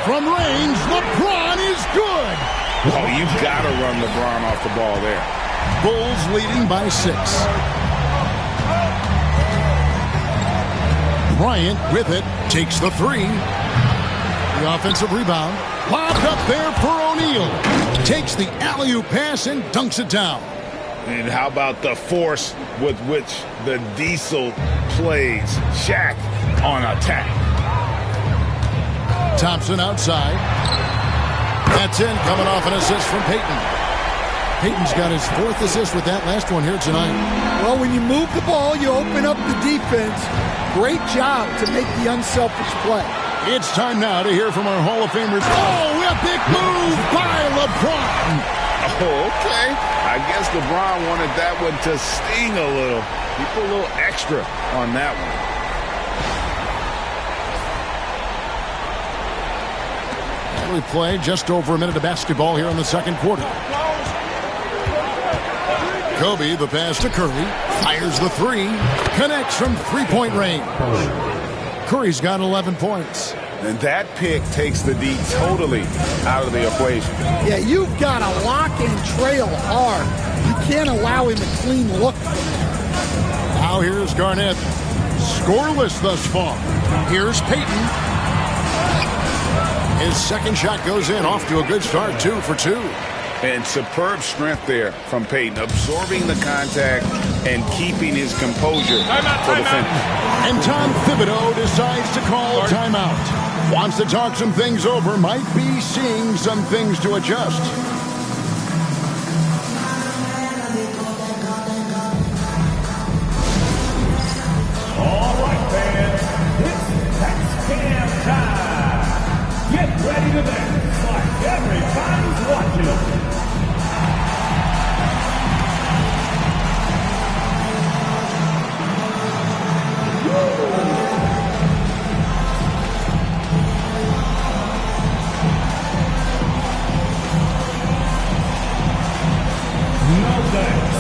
From range, LeBron is good. Oh, you've got to run LeBron off the ball there. Bulls leading by 6. Bryant with it, takes the 3. The offensive rebound. Lobbed up there for O'Neal. Takes the alley-oop pass and dunks it down. And how about the force with which the Diesel plays? Shaq on attack. Thompson outside. That's in, coming off an assist from Payton. Payton's got his 4th assist with that last one here tonight. Well, when you move the ball, you open up the defense. Great job to make the unselfish play. It's time now to hear from our Hall of Famers. Oh, a big move by LeBron. Oh, okay. I guess LeBron wanted that one to sting a little. He put a little extra on that one. We play just over a minute of basketball here in the second quarter. Kobe, the pass to Curry, fires the 3, connects from 3-point range. Curry's got 11 points. And that pick takes the D totally out of the equation. Yeah, you've got to lock and trail hard. You can't allow him a clean look. Now here's Garnett. Scoreless thus far. Here's Payton. His second shot goes in, off to a good start, 2 for 2. And superb strength there from Payton, absorbing the contact and keeping his composure for the finish. And Tom Thibodeau decides to call a timeout. Wants to talk some things over, might be seeing some things to adjust. All right, fans, it's Tax Cam time. Get ready to dance like everybody's watching. No thanks.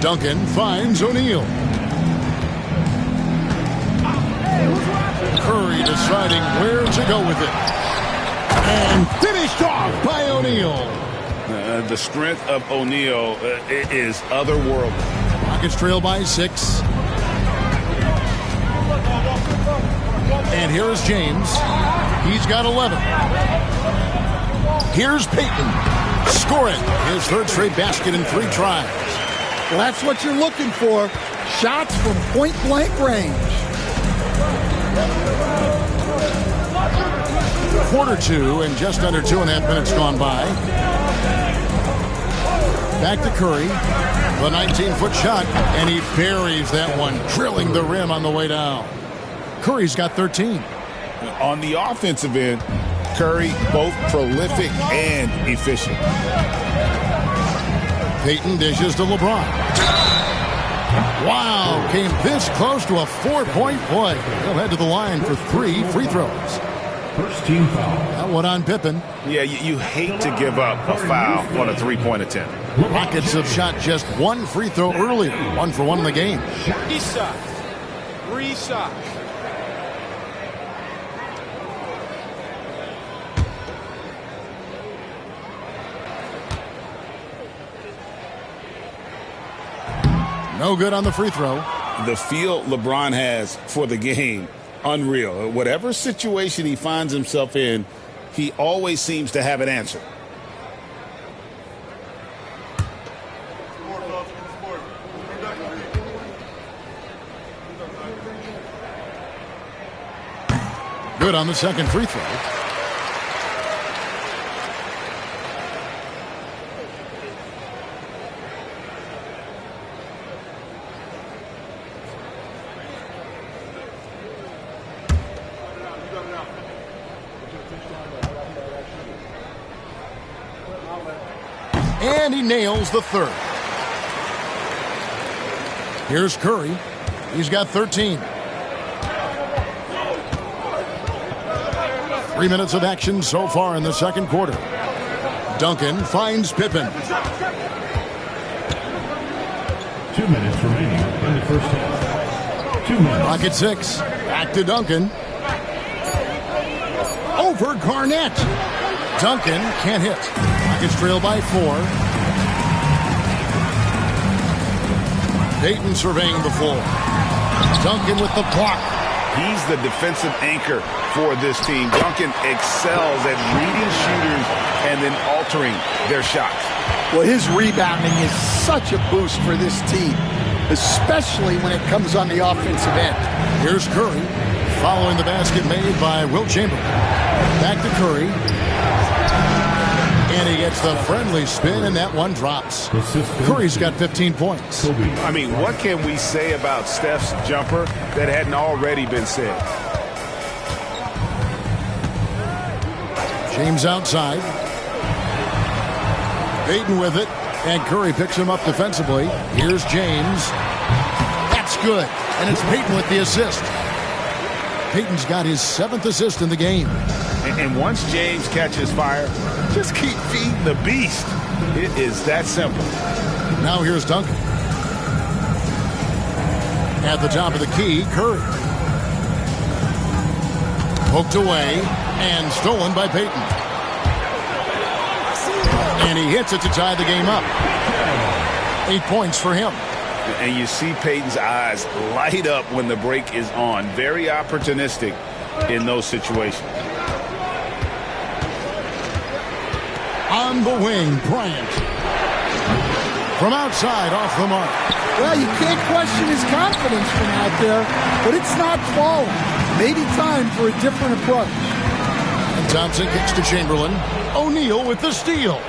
Duncan finds O'Neal. Curry deciding where to go with it. And finished off by O'Neal. The strength of O'Neal is otherworldly. Rockets trail by 6. And here is James. He's got 11. Here's Payton. Scoring his 3rd straight basket in 3 tries. Well, that's what you're looking for. Shots from point-blank range. Quarter 2 and just under 2.5 minutes gone by. Back to Curry. The 19-foot shot, and he buries that one, drilling the rim on the way down. Curry's got 13. On the offensive end, Curry both prolific and efficient. Payton dishes to LeBron. Wow, came this close to a 4-point play. He'll head to the line for 3 free throws. First team foul. That one on Pippen. Yeah, you hate to give up a foul on a 3-point attempt. Rockets have shot just 1 free throw earlier. 1 for 1 in the game. Reset. No good on the free throw. The feel LeBron has for the game, unreal. Whatever situation he finds himself in, he always seems to have an answer. Good on the second free throw. And he nails the third. Here's Curry. He's got 13. 3 minutes of action so far in the second quarter. Duncan finds Pippen. 2 minutes remaining in the first half. 2 minutes. Clock at 6. Back to Duncan. Over Garnett. Duncan can't hit. Rockets trail by 4. Payton surveying the floor. Duncan with the block. He's the defensive anchor for this team. Duncan excels at reading shooters and then altering their shots. Well, his rebounding is such a boost for this team, especially when it comes on the offensive end. Here's Curry, following the basket made by Wilt Chamberlain. Back to Curry. And he gets the friendly spin, and that one drops. Curry's got 15 points. I mean, what can we say about Steph's jumper that hadn't already been said? James outside. Payton with it, and Curry picks him up defensively. Here's James. That's good, and it's Payton with the assist. Payton's got his 7th assist in the game. And once James catches fire, just keep feeding the beast. It is that simple. Now here's Duncan. At the top of the key, Curry. Poked away and stolen by Payton. And he hits it to tie the game up. 8 points for him. And you see Payton's eyes light up when the break is on. Very opportunistic in those situations. On the wing, Bryant. From outside, off the mark. Well, you can't question his confidence from out there, but it's not falling. Maybe time for a different approach. And Thompson kicks to Chamberlain. O'Neal with the steal.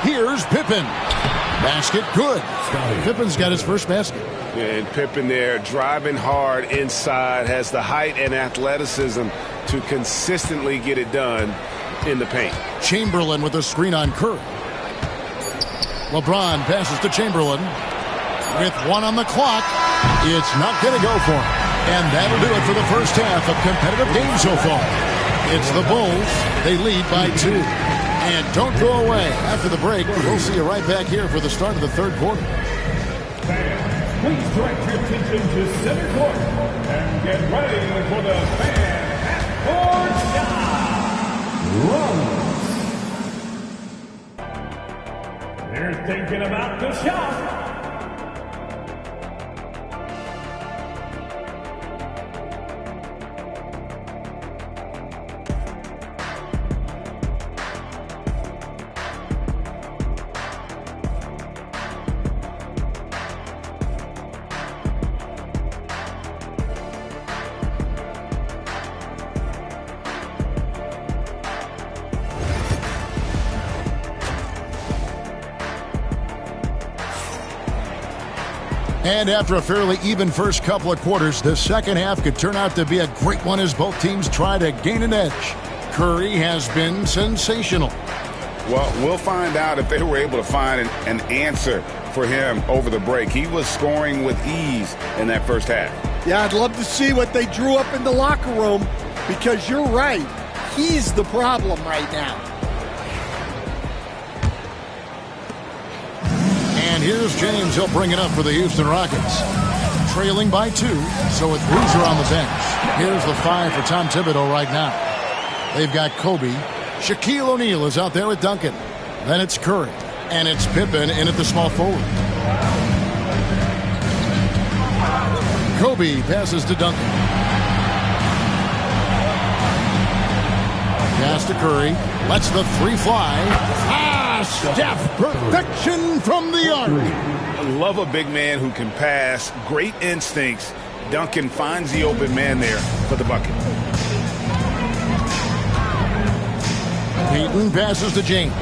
Here's Pippen. Basket good. Pippen's got his first basket. And Pippen there driving hard inside, has the height and athleticism to consistently get it done in the paint. Chamberlain with a screen on Curry. LeBron passes to Chamberlain. With 1 on the clock, it's not going to go for him. And that'll do it for the first half of competitive game so far. It's the Bulls. They lead by 2. And don't go away. After the break, we'll see you right back here for the start of the third quarter. Fans, please direct your attention to center court and get ready for the fan half-court shot. They're thinking about the shot. And after a fairly even first couple of quarters, the second half could turn out to be a great one as both teams try to gain an edge. Curry has been sensational. Well, we'll find out if they were able to find an answer for him over the break. He was scoring with ease in that first half. Yeah, I'd love to see what they drew up in the locker room, because you're right. He's the problem right now. And here's James. He'll bring it up for the Houston Rockets. Trailing by 2, so with Boozer on the bench. Here's the 5 for Tom Thibodeau right now. They've got Kobe. Shaquille O'Neal is out there with Duncan. Then it's Curry. And it's Pippen in at the small forward. Kobe passes to Duncan. Pass to Curry. Lets the 3 fly. Steph, perfection from the arc. I love a big man who can pass. Great instincts. Duncan finds the open man there for the bucket. Payton passes to James.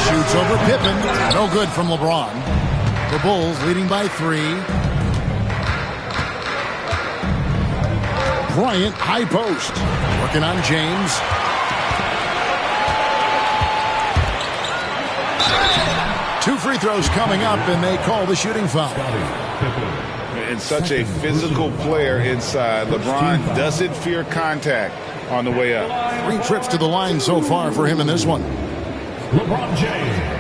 Shoots over Pippen. No good from LeBron. The Bulls leading by 3. Bryant, high post. Working on James. 2 free throws coming up, and they call the shooting foul. And such a physical player inside. LeBron doesn't fear contact on the way up. 3 trips to the line so far for him in this one. LeBron James.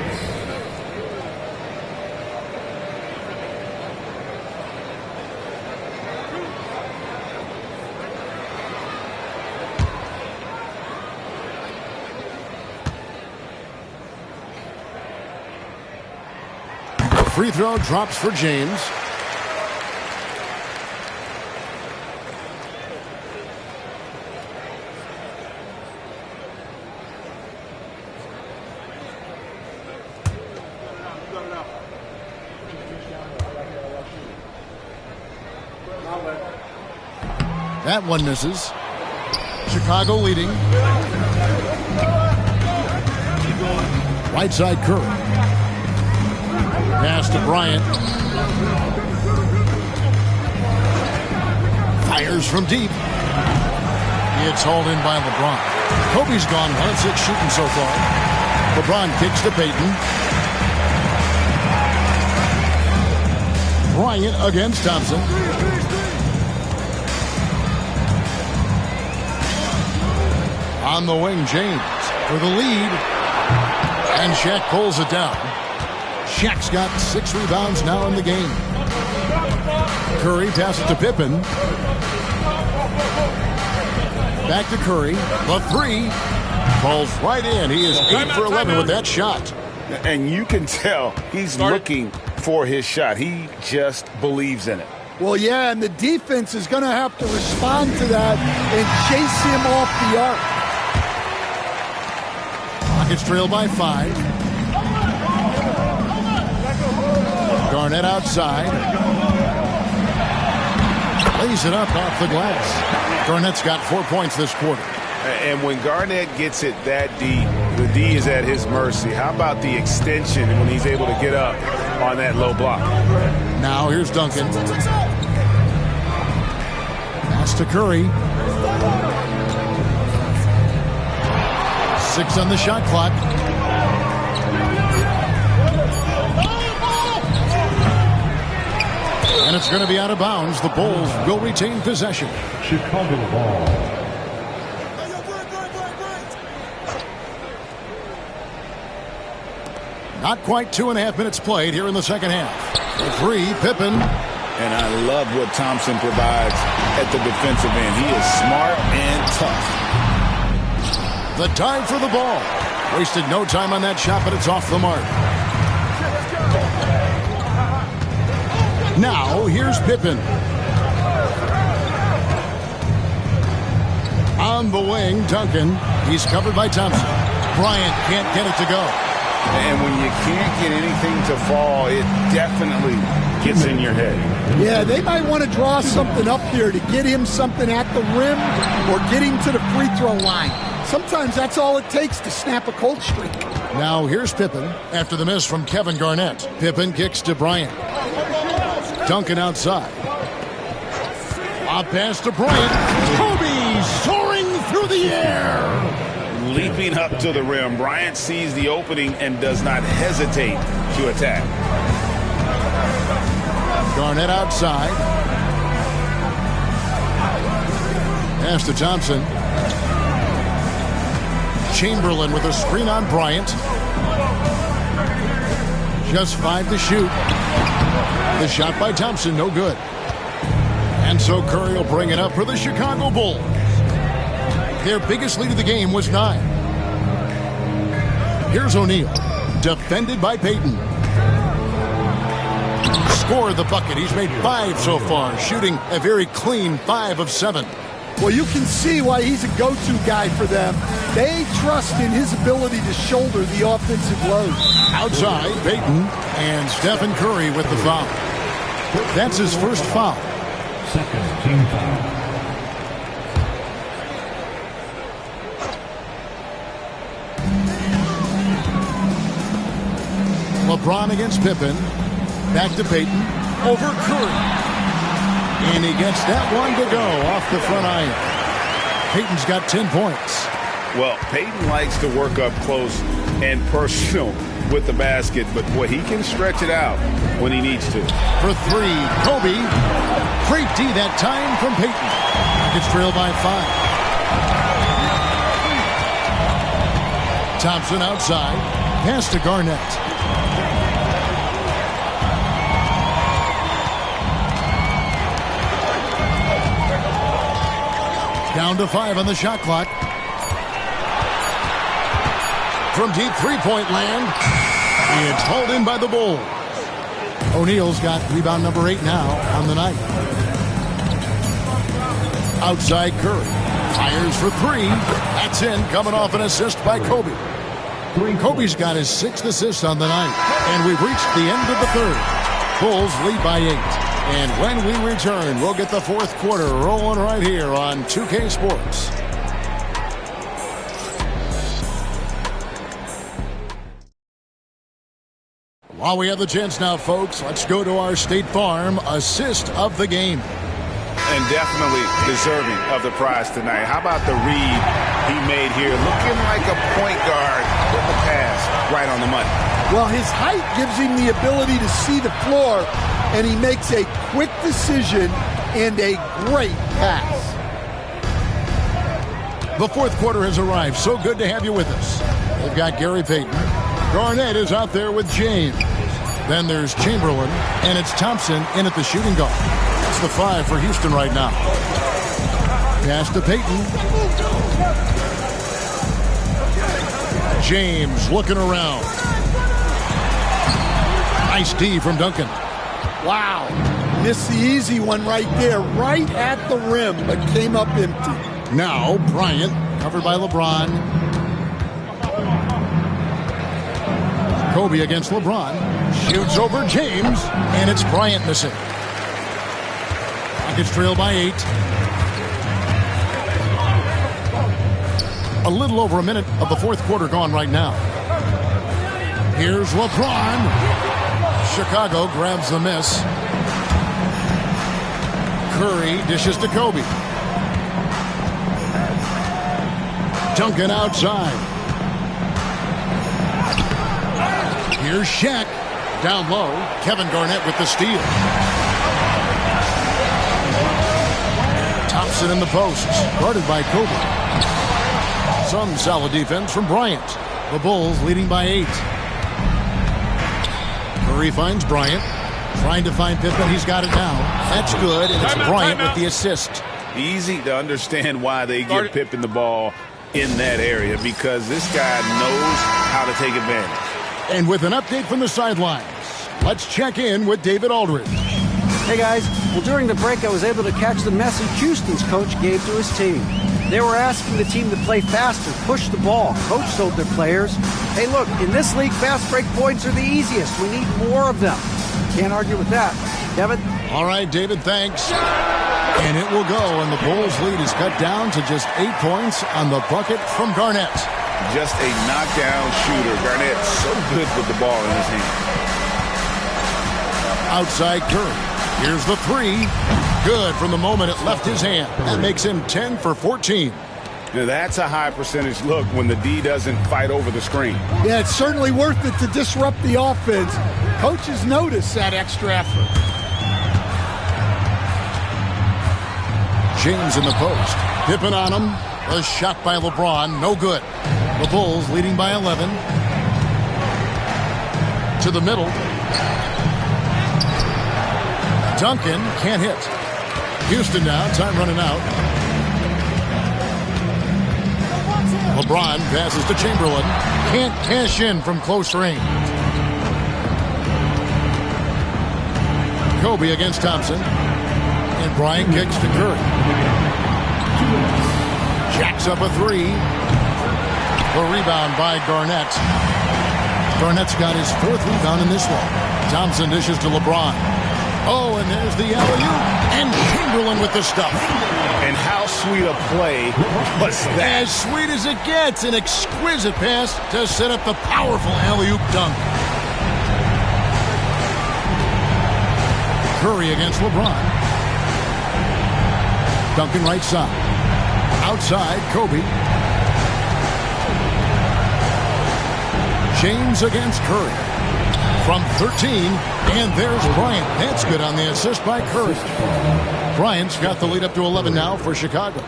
Free throw drops for James. That one misses. Chicago leading. Right side Curry. Pass to Bryant. Fires from deep. It's hauled in by LeBron. Kobe's gone 1 of 6 shooting so far. LeBron kicks to Payton. Bryant against Thompson. On the wing, James for the lead. And Shaq pulls it down. Shaq's got 6 rebounds now in the game. Curry passes to Pippen. Back to Curry. The 3 falls right in. He is 8 for 11 with that shot. And you can tell he's looking for his shot. He just believes in it. Well, yeah, and the defense is going to have to respond to that and chase him off the arc. Rockets trail by 5. Garnett outside. Lays it up off the glass. Garnett's got 4 points this quarter. And when Garnett gets it that deep, the D is at his mercy. How about the extension when he's able to get up on that low block? Now here's Duncan. Pass to Curry. 6 on the shot clock. And it's going to be out of bounds. The Bulls will retain possession. Chicago ball. Not quite 2.5 minutes played here in the second half. The 3, Pippen. And I love what Thompson provides at the defensive end. He is smart and tough. The dive for the ball. Wasted no time on that shot, but it's off the mark. Now, here's Pippen. On the wing, Duncan. He's covered by Thompson. Bryant can't get it to go. And when you can't get anything to fall, it definitely gets in your head. Yeah, they might want to draw something up here to get him something at the rim or get him to the free throw line. Sometimes that's all it takes to snap a cold streak. Now, here's Pippen after the miss from Kevin Garnett. Pippen kicks to Bryant. Duncan outside. A pass to Bryant. Kobe soaring through the air. Leaping up to the rim. Bryant sees the opening and does not hesitate to attack. Garnett outside. Pass to Thompson. Chamberlain with a screen on Bryant. Just 5 to shoot. The shot by Thompson, no good. And so Curry will bring it up for the Chicago Bulls. Their biggest lead of the game was 9. Here's O'Neal, defended by Payton. Scored the bucket. He's made 5 so far, shooting a very clean 5 of 7. Well, you can see why he's a go-to guy for them. They trust in his ability to shoulder the offensive load. Outside, Payton and Stephen Curry with the foul. That's his first foul. Second team foul. LeBron against Pippen. Back to Payton. Over Curry. And he gets that one to go off the front iron. Payton's got 10 points. Well, Payton likes to work up close and personal with the basket, but boy, he can stretch it out when he needs to. For three, Kobe. Great D that time from Payton. It's trailed by 5. Thompson outside. Pass to Garnett. Down to 5 on the shot clock. From deep three-point land, it's hauled in by the Bulls. O'Neal's got rebound number 8 now on the night. Outside Curry. Fires for 3. That's in, coming off an assist by Kobe. Kobe's got his 6th assist on the night. And we've reached the end of the third. Bulls lead by 8. And when we return, we'll get the fourth quarter rolling right here on 2K Sports. While we have the chance now, folks, let's go to our State Farm assist of the game. And definitely deserving of the prize tonight. How about the read he made here? Looking like a point guard with the pass right on the money. Well, his height gives him the ability to see the floor, and he makes a quick decision and a great pass. The fourth quarter has arrived. So good to have you with us. They've got Gary Payton. Garnett is out there with James. Then there's Chamberlain, and it's Thompson in at the shooting guard. That's the 5 for Houston right now. Pass to Payton. James looking around. Nice D from Duncan. Wow. Missed the easy one right there, right at the rim, but came up empty. Now Bryant, covered by LeBron. Kobe against LeBron. Shoots over James, and it's Bryant missing. Rockets trail by 8. A little over a minute of the fourth quarter gone right now. Here's LeBron. Chicago grabs the miss. Curry dishes to Kobe. Duncan outside. Here's Shaq. Down low, Kevin Garnett with the steal. Thompson in the post, guarded by Kobe. Some solid defense from Bryant. The Bulls leading by 8. Curry finds Bryant. Trying to find Pippen. He's got it now. That's good, and it's Bryant with the assist. Easy to understand why they give Pippen the ball in that area, because this guy knows how to take advantage. And with an update from the sidelines, let's check in with David Aldridge. Hey guys, well during the break I was able to catch the message Houston's coach gave to his team. They were asking the team to play faster, push the ball. Coach told their players, hey look, in this league fast break points are the easiest. We need more of them. Can't argue with that. Kevin? All right, David, thanks. And it will go, and the Bulls lead is cut down to just 8 points on the bucket from Garnett. Just a knockdown shooter. Garnett so good with the ball in his hand. Outside Curry. Here's the 3. Good from the moment it left his hand. That makes him 10 for 14. Now that's a high percentage look when the D doesn't fight over the screen. Yeah, it's certainly worth it to disrupt the offense. Coaches notice that extra effort. James in the post. Pippen on him. A shot by LeBron. No good. The Bulls leading by 11. To the middle. Duncan can't hit. Houston now. Time running out. LeBron passes to Chamberlain. Can't cash in from close range. Kobe against Thompson. And Bryant kicks to Curry. Jacks up a 3. The rebound by Garnett. Garnett's got his 4th rebound in this one. Thompson dishes to LeBron. Oh, and there's the alley-oop. And Chamberlain with the stuff. And how sweet a play was that? As sweet as it gets. An exquisite pass to set up the powerful alley-oop dunk. Curry against LeBron. Duncan right side. Outside, Kobe. James against Curry. From 13, and there's Bryant. That's good on the assist by Curry. Bryant's got the lead up to 11 now for Chicago.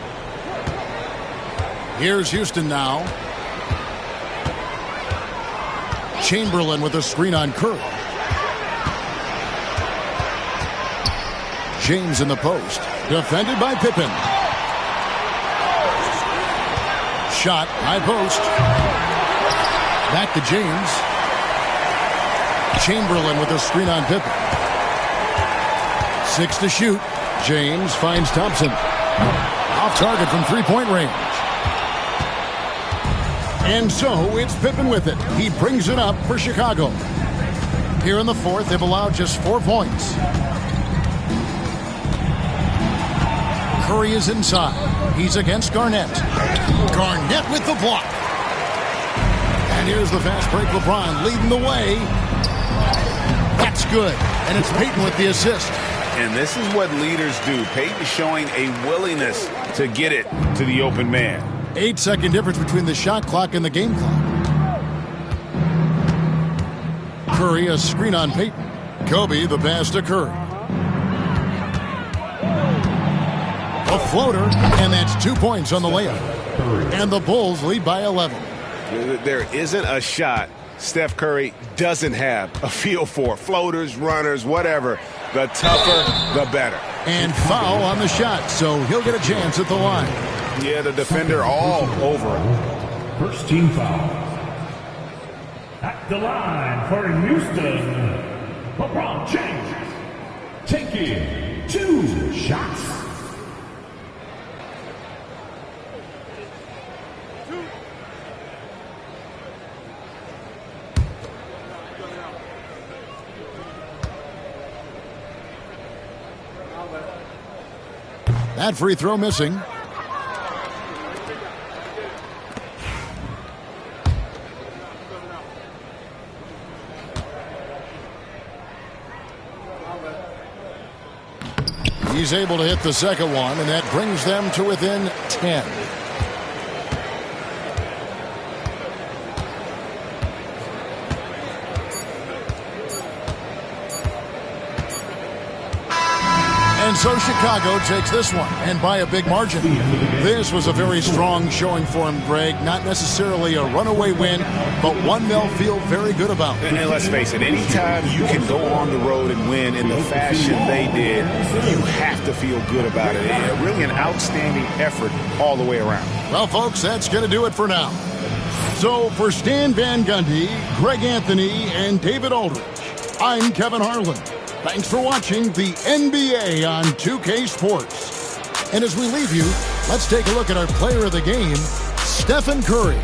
Here's Houston now. Chamberlain with a screen on Curry. James in the post. Defended by Pippen. Shot, high post. Back to James. Chamberlain with a screen on Pippen. 6 to shoot. James finds Thompson. Off target from three-point range. And so it's Pippen with it. He brings it up for Chicago. Here in the fourth, they've allowed just 4 points. Curry is inside. He's against Garnett. Garnett with the block. And here's the fast break. LeBron leading the way. That's good. And it's Payton with the assist. And this is what leaders do. Payton showing a willingness to get it to the open man. 8-second difference between the shot clock and the game clock. Curry, a screen on Payton. Kobe, the pass to Curry. A floater, and that's 2 points on the layup. And the Bulls lead by 11. There isn't a shot Steph Curry doesn't have a feel for. Floaters, runners, whatever. The tougher, the better. And foul on the shot, so he'll get a chance at the line. Yeah, the defender all over him. First team foul. At the line for Houston, LeBron James taking 2 shots. That free throw missing. He's able to hit the second one, and that brings them to within 10. And so Chicago takes this one, and by a big margin. This was a very strong showing for him, Greg. Not necessarily a runaway win, but one they'll feel very good about. And let's face it, anytime you can go on the road and win in the fashion they did, you have to feel good about it. And really an outstanding effort all the way around. Well, folks, that's going to do it for now. So for Stan Van Gundy, Greg Anthony, and David Aldridge, I'm Kevin Harlan. Thanks for watching the NBA on 2K Sports. And as we leave you, let's take a look at our player of the game, Stephen Curry.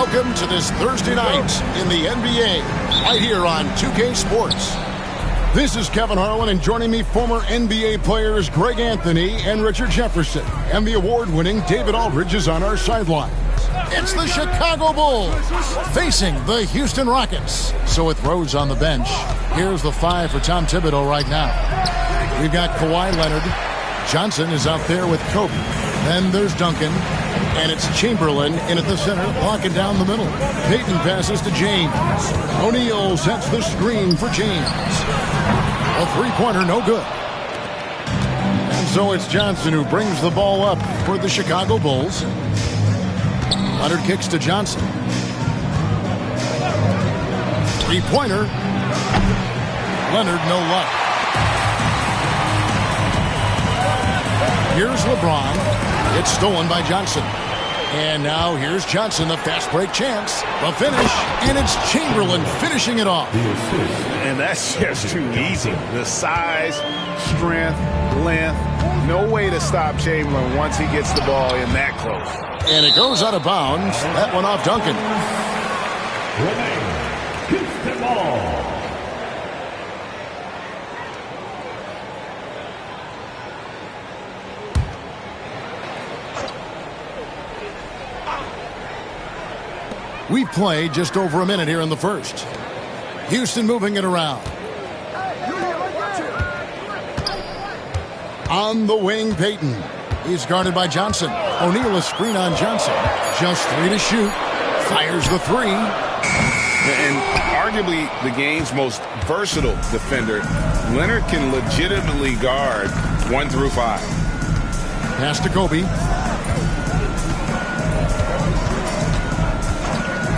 Welcome to this Thursday night in the NBA, right here on 2K Sports. This is Kevin Harlan, and joining me, former NBA players Greg Anthony and Richard Jefferson. And the award-winning David Aldridge is on our sideline. It's the Chicago Bulls facing the Houston Rockets. So with Rose on the bench, here's the 5 for Tom Thibodeau right now. We've got Kawhi Leonard. Johnson is out there with Kobe. Then there's Duncan. And it's Chamberlain in at the center, locking down the middle. Payton passes to James. O'Neal sets the screen for James. A three-pointer, no good. And so it's Johnson who brings the ball up for the Chicago Bulls. Leonard kicks to Johnson. Three-pointer. Leonard, no luck. Here's LeBron. It's stolen by Johnson. And now here's Johnson, the fast break chance. The finish, and it's Chamberlain finishing it off. And that's just too easy. The size, strength, length, no way to stop Chamberlain once he gets the ball in that close. And it goes out of bounds. That one off Duncan. Houston ball. We played just over a minute here in the first. Houston moving it around. On the wing, Payton. He's guarded by Johnson. O'Neal a screen on Johnson. Just 3 to shoot. Fires the 3. And arguably the game's most versatile defender, Leonard can legitimately guard 1 through 5. Pass to Kobe.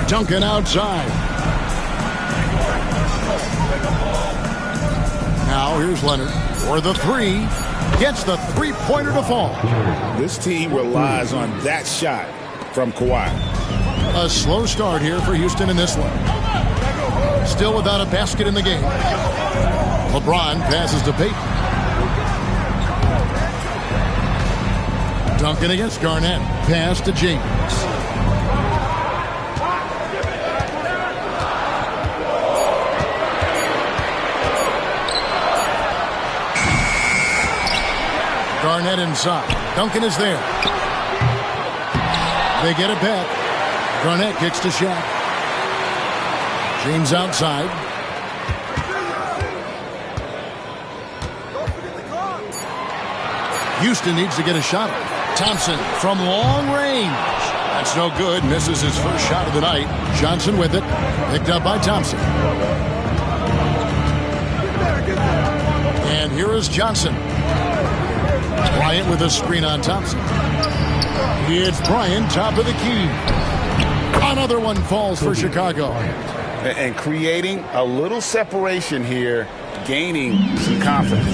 Duncan outside. Now here's Leonard for the 3. Gets the three-pointer to fall. This team relies on that shot from Kawhi. A slow start here for Houston in this one. Still without a basket in the game. LeBron passes to Payton. Duncan against Garnett. Pass to James. Garnett inside. Duncan is there. They get it back. Garnett kicks to Shaq. James outside. Houston needs to get a shot. Thompson from long range. That's no good. Misses his first shot of the night. Johnson with it. Picked up by Thompson. And here is Johnson. Bryant with a screen on Thompson. It's Bryant, top of the key. Another one falls for Chicago. And creating a little separation here, gaining some confidence.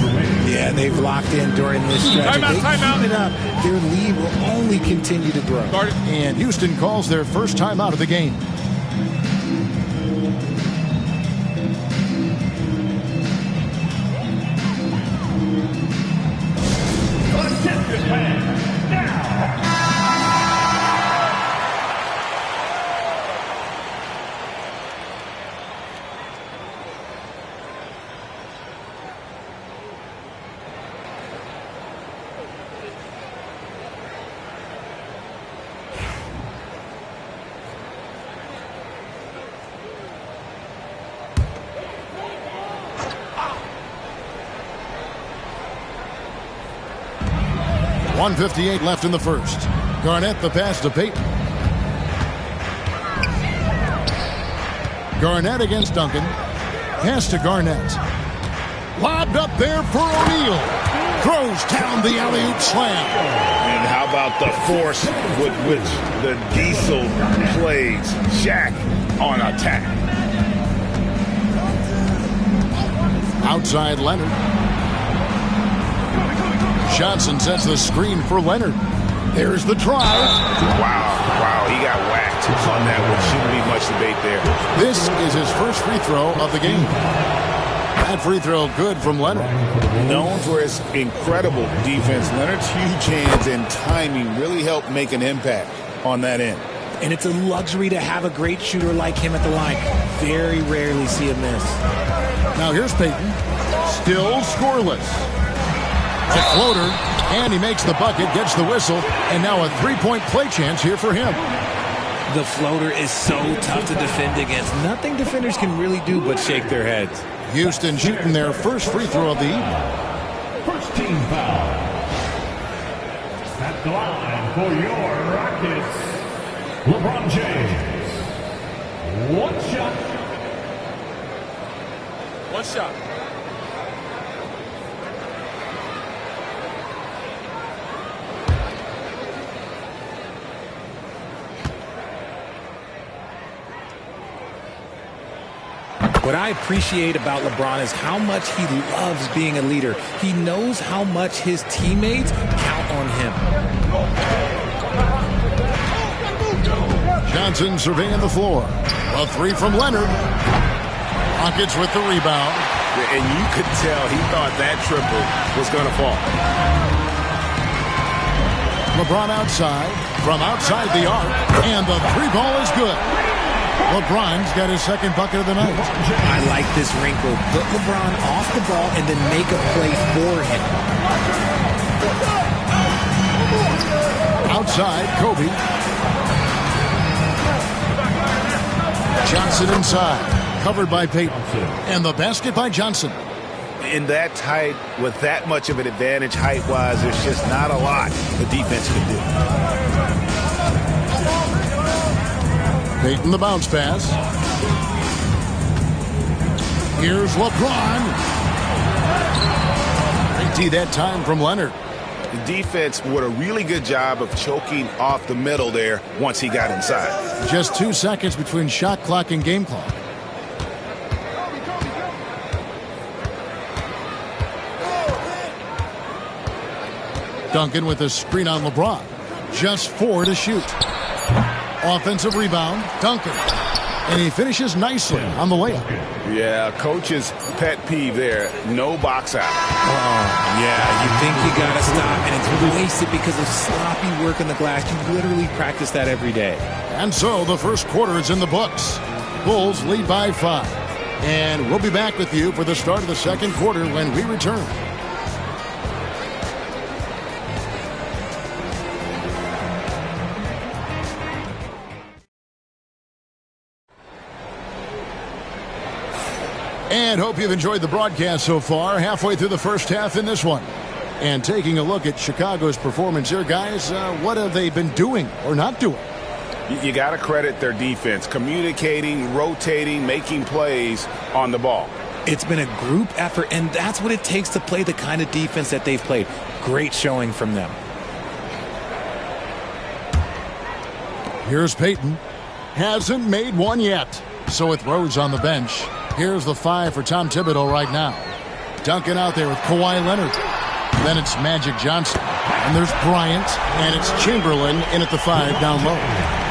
Yeah, they've locked in during this stretch. Keep it up. Their lead will only continue to grow. And Houston calls their first timeout of the game. .158 left in the first. Garnett the pass to Payton. Garnett against Duncan. Pass to Garnett. Lobbed up there for O'Neal. Throws down the alley-oop slam. And how about the force with which the Diesel plays Shaq on attack? Outside Leonard. Johnson sets the screen for Leonard. There's the drive. Wow, he got whacked on that one. Shouldn't be much debate there. This is his first free throw of the game. That free throw good from Leonard. Known for his incredible defense, Leonard's huge hands and timing really helped make an impact on that end. And it's a luxury to have a great shooter like him at the line. Very rarely see a miss. Now here's Payton. Still scoreless. The floater, and he makes the bucket, gets the whistle, and now a three-point play chance here for him. The floater is so tough to defend against. Nothing defenders can really do but shake their heads. Houston shooting their first free throw of the evening. First team foul. At the line for your Rockets, LeBron James. One shot. One shot. What I appreciate about LeBron is how much he loves being a leader. He knows how much his teammates count on him. Johnson surveying the floor. A three from Leonard. Rockets with the rebound. And you could tell he thought that triple was going to fall. LeBron outside. From outside the arc. And the three ball is good. LeBron's got his second bucket of the night. I like this wrinkle. Put LeBron off the ball and then make a play for him. Outside, Kobe. Johnson inside. Covered by Payton. And the basket by Johnson. In that tight, with that much of an advantage height-wise, there's just not a lot the defense can do. Payton the bounce pass. Here's LeBron. Great D that time from Leonard. The defense did a really good job of choking off the middle there once he got inside. Just 2 seconds between shot clock and game clock. Duncan with a screen on LeBron. Just 4 to shoot. Offensive rebound, Duncan. And he finishes nicely on the layup. Yeah, coach's pet peeve there. No box out. Oh, yeah, you think you got to stop, and it's wasted because of sloppy work on the glass. You literally practice that every day. And so the first quarter is in the books. Bulls lead by 5. And we'll be back with you for the start of the second quarter when we return. And hope you've enjoyed the broadcast so far. Halfway through the first half in this one. And taking a look at Chicago's performance here, guys, what have they been doing or not doing? You got to credit their defense. Communicating, rotating, making plays on the ball. It's been a group effort, and that's what it takes to play the kind of defense that they've played. Great showing from them. Here's Payton. Hasn't made one yet. So with Rose on the bench. Here's the 5 for Tom Thibodeau right now. Duncan out there with Kawhi Leonard. Then it's Magic Johnson. And there's Bryant. And it's Chamberlain in at the 5 down low.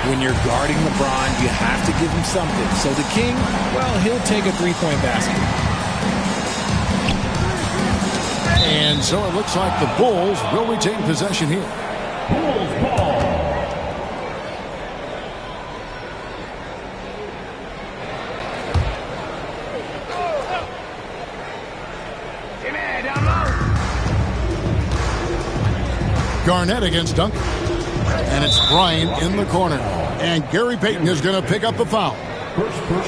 When you're guarding LeBron, you have to give him something. So the King, well, he'll take a three-point basket. And so it looks like the Bulls will retain possession here. Bulls ball. Garnett against Duncan. And it's Bryant in the corner. And Gary Payton is going to pick up the foul.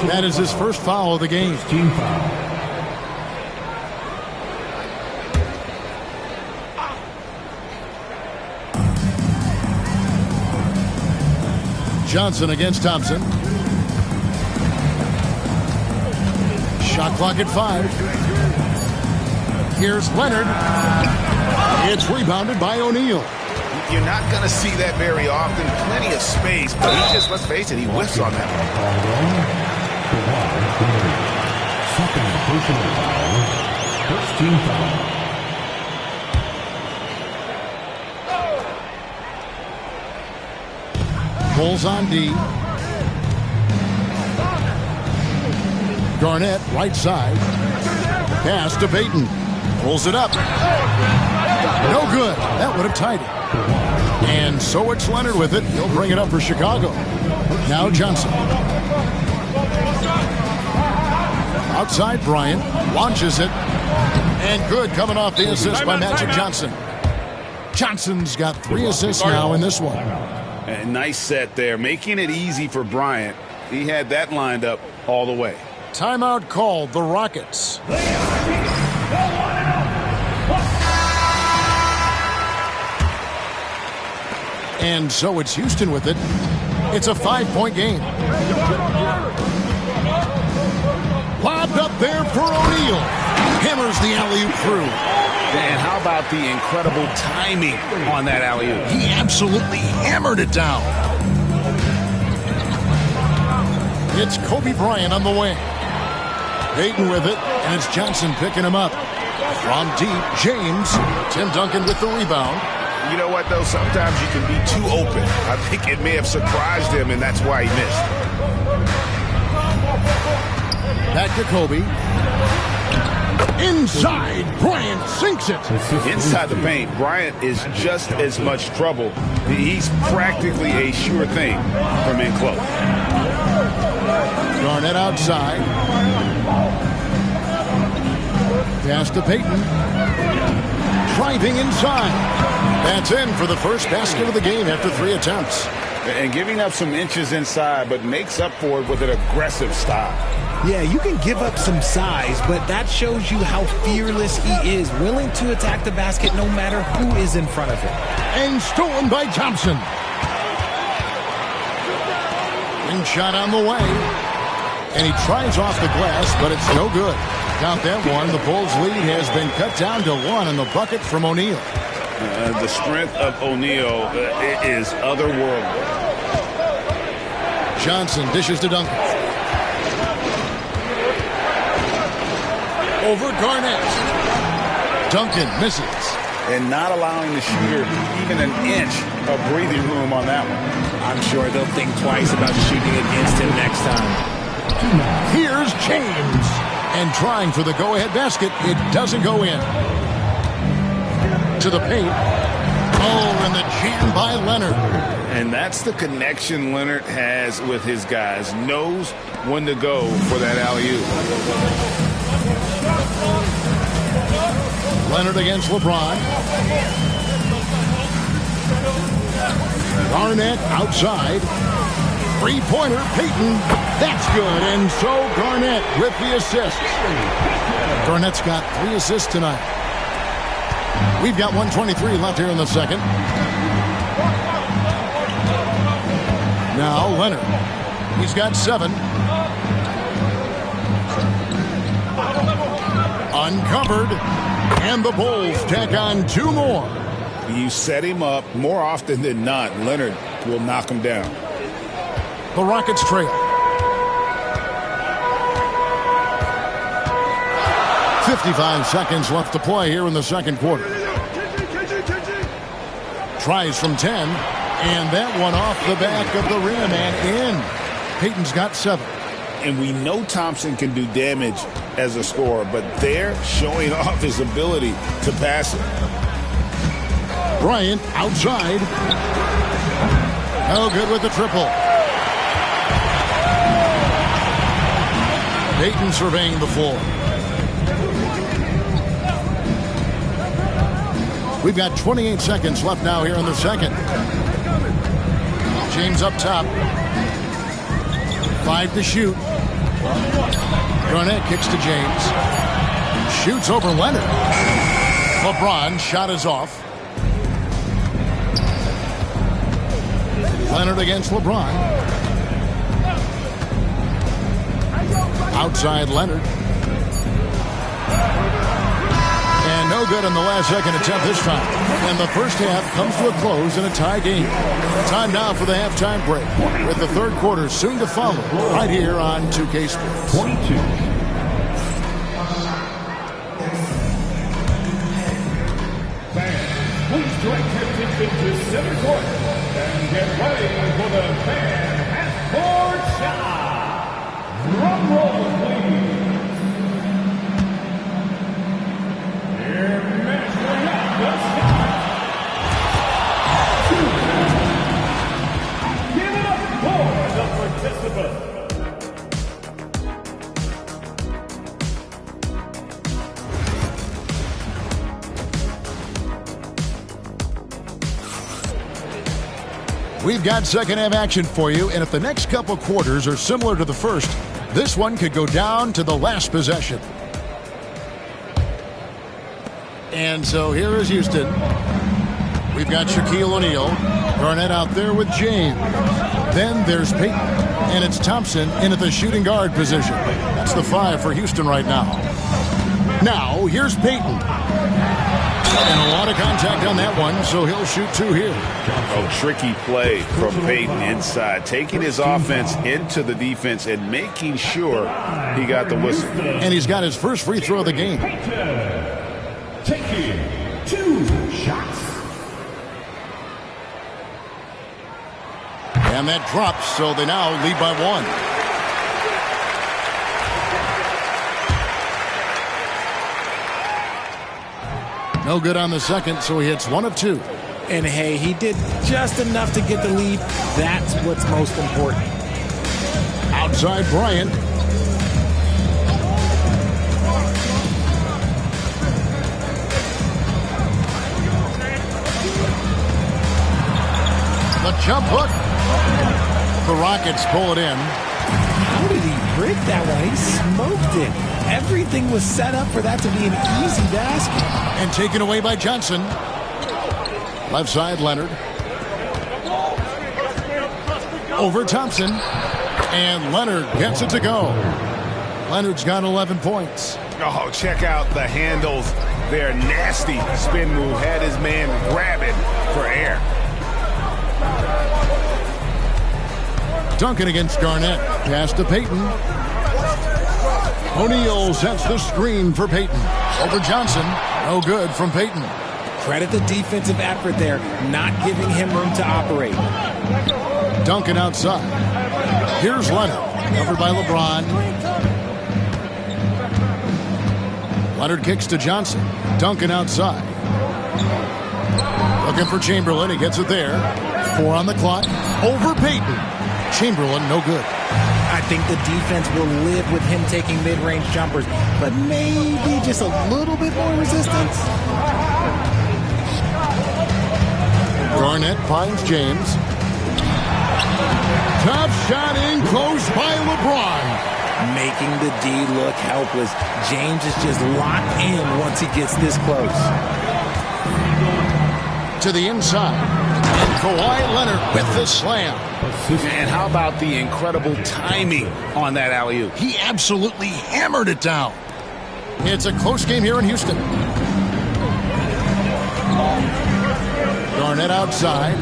That is his first foul of the game. Team foul. Johnson against Thompson. Shot clock at 5. Here's Leonard. It's rebounded by O'Neal. You're not going to see that very often. Plenty of space, but he just, let's face it, he whiffs on that one. Second personal foul. First team foul. Bulls on D. Garnett, right side. Pass to Payton. Pulls it up. No good. That would have tied it. And so it's Leonard with it. He'll bring it up for Chicago. Now Johnson. Outside Bryant. Launches it. And good coming off the assist by Magic Johnson. Johnson's got 3 assists now in this one. A nice set there, making it easy for Bryant. He had that lined up all the way. Timeout called, the Rockets. And so it's Houston with it. It's a 5-point game. Lobbed up there for O'Neal. Hammers the alley-oop through. And how about the incredible timing on that alley-oop? He absolutely hammered it down. It's Kobe Bryant on the wing. Payton with it, and it's Johnson picking him up. From deep, James. Tim Duncan with the rebound. You know what, though? Sometimes you can be too open. I think it may have surprised him, and that's why he missed. Back to Kobe. Inside, Bryant sinks it. Inside the paint, Bryant is just as much trouble. He's practically a sure thing from in close. Garnett outside. Pass to Payton. Driving inside. That's in for the first basket of the game after 3 attempts. And giving up some inches inside, but makes up for it with an aggressive style. Yeah, you can give up some size, but that shows you how fearless he is, willing to attack the basket no matter who is in front of him. And stolen by Thompson. And shot on the way. And he tries off the glass, but it's no good. Count that one. The Bulls' lead has been cut down to 1 in the bucket from O'Neal. The strength of O'Neal is otherworldly. Johnson dishes to Duncan. Over Garnett. Duncan misses. And not allowing the shooter even an inch of breathing room on that one. I'm sure they'll think twice about shooting against him next time. Here's James. And trying for the go-ahead basket. It doesn't go in. To the paint. Oh, and the jam by Leonard. And that's the connection Leonard has with his guys. Knows when to go for that alley-oop. Leonard against LeBron. Garnett outside. 3-pointer, Payton. That's good. And so Garnett with the assist. Garnett's got 3 assists tonight. We've got 1:23 left here in the second. Now Leonard. He's got 7. Uncovered. And the Bulls tack on 2 more. You set him up more often than not. Leonard will knock him down. The Rockets trail. 55 seconds left to play here in the second quarter. Tries from 10. And that one off the back of the rim and in. Payton's got 7. And we know Thompson can do damage as a scorer, but they're showing off his ability to pass it. Bryant outside. No good with the triple. Payton surveying the floor. We've got 28 seconds left now here in the second. James up top. 5 to shoot. Garnett kicks to James. Shoots over Leonard. LeBron shot is off. Leonard against LeBron. Outside Leonard. And no good in the last second attempt this time. And the first half comes to a close in a tie game. Time now for the halftime break, with the third quarter soon to follow, right here on 2K Sports. 22. Fans, please direct your attention to center court and get ready for the fan half-court shot. Drum roll, please. We've got second half action for you, and if the next couple quarters are similar to the first, this one could go down to the last possession. And so here is Houston. We've got Shaquille O'Neal. Garnett out there with James. Then there's Payton. And it's Thompson in at the shooting guard position. That's the 5 for Houston right now. Now, here's Payton. And a lot of contact on that one, so he'll shoot 2 here. A tricky play from Payton inside, taking his offense into the defense and making sure he got the whistle. And he's got his first free throw of the game. Taking 2 shots. And that drops, so they now lead by 1. No good on the second, so he hits 1 of 2. And hey, he did just enough to get the lead. That's what's most important. Outside Bryant. The jump hook. The Rockets pull it in. How did he break that one? He smoked it. Everything was set up for that to be an easy basket. And taken away by Johnson. Left side, Leonard. Over Thompson. And Leonard gets it to go. Leonard's got 11 points. Oh, check out the handles. Their nasty spin move had his man grabbing for air. Duncan against Garnett. Pass to Payton. O'Neal sets the screen for Payton. Over Johnson. No good from Payton. Credit the defensive effort there, not giving him room to operate. Duncan outside. Here's Leonard. Covered by LeBron. Leonard kicks to Johnson. Duncan outside. Looking for Chamberlain. He gets it there. 4 on the clock. Over Payton. Chamberlain, no good. I think the defense will live with him taking mid-range jumpers, but maybe just a little bit more resistance. Garnett finds James. Tough shot in close by LeBron. Making the D look helpless. James is just locked in once he gets this close. To the inside. And Kawhi Leonard with the slam. And how about the incredible timing on that alley-oop? He absolutely hammered it down. It's a close game here in Houston. Garnett outside.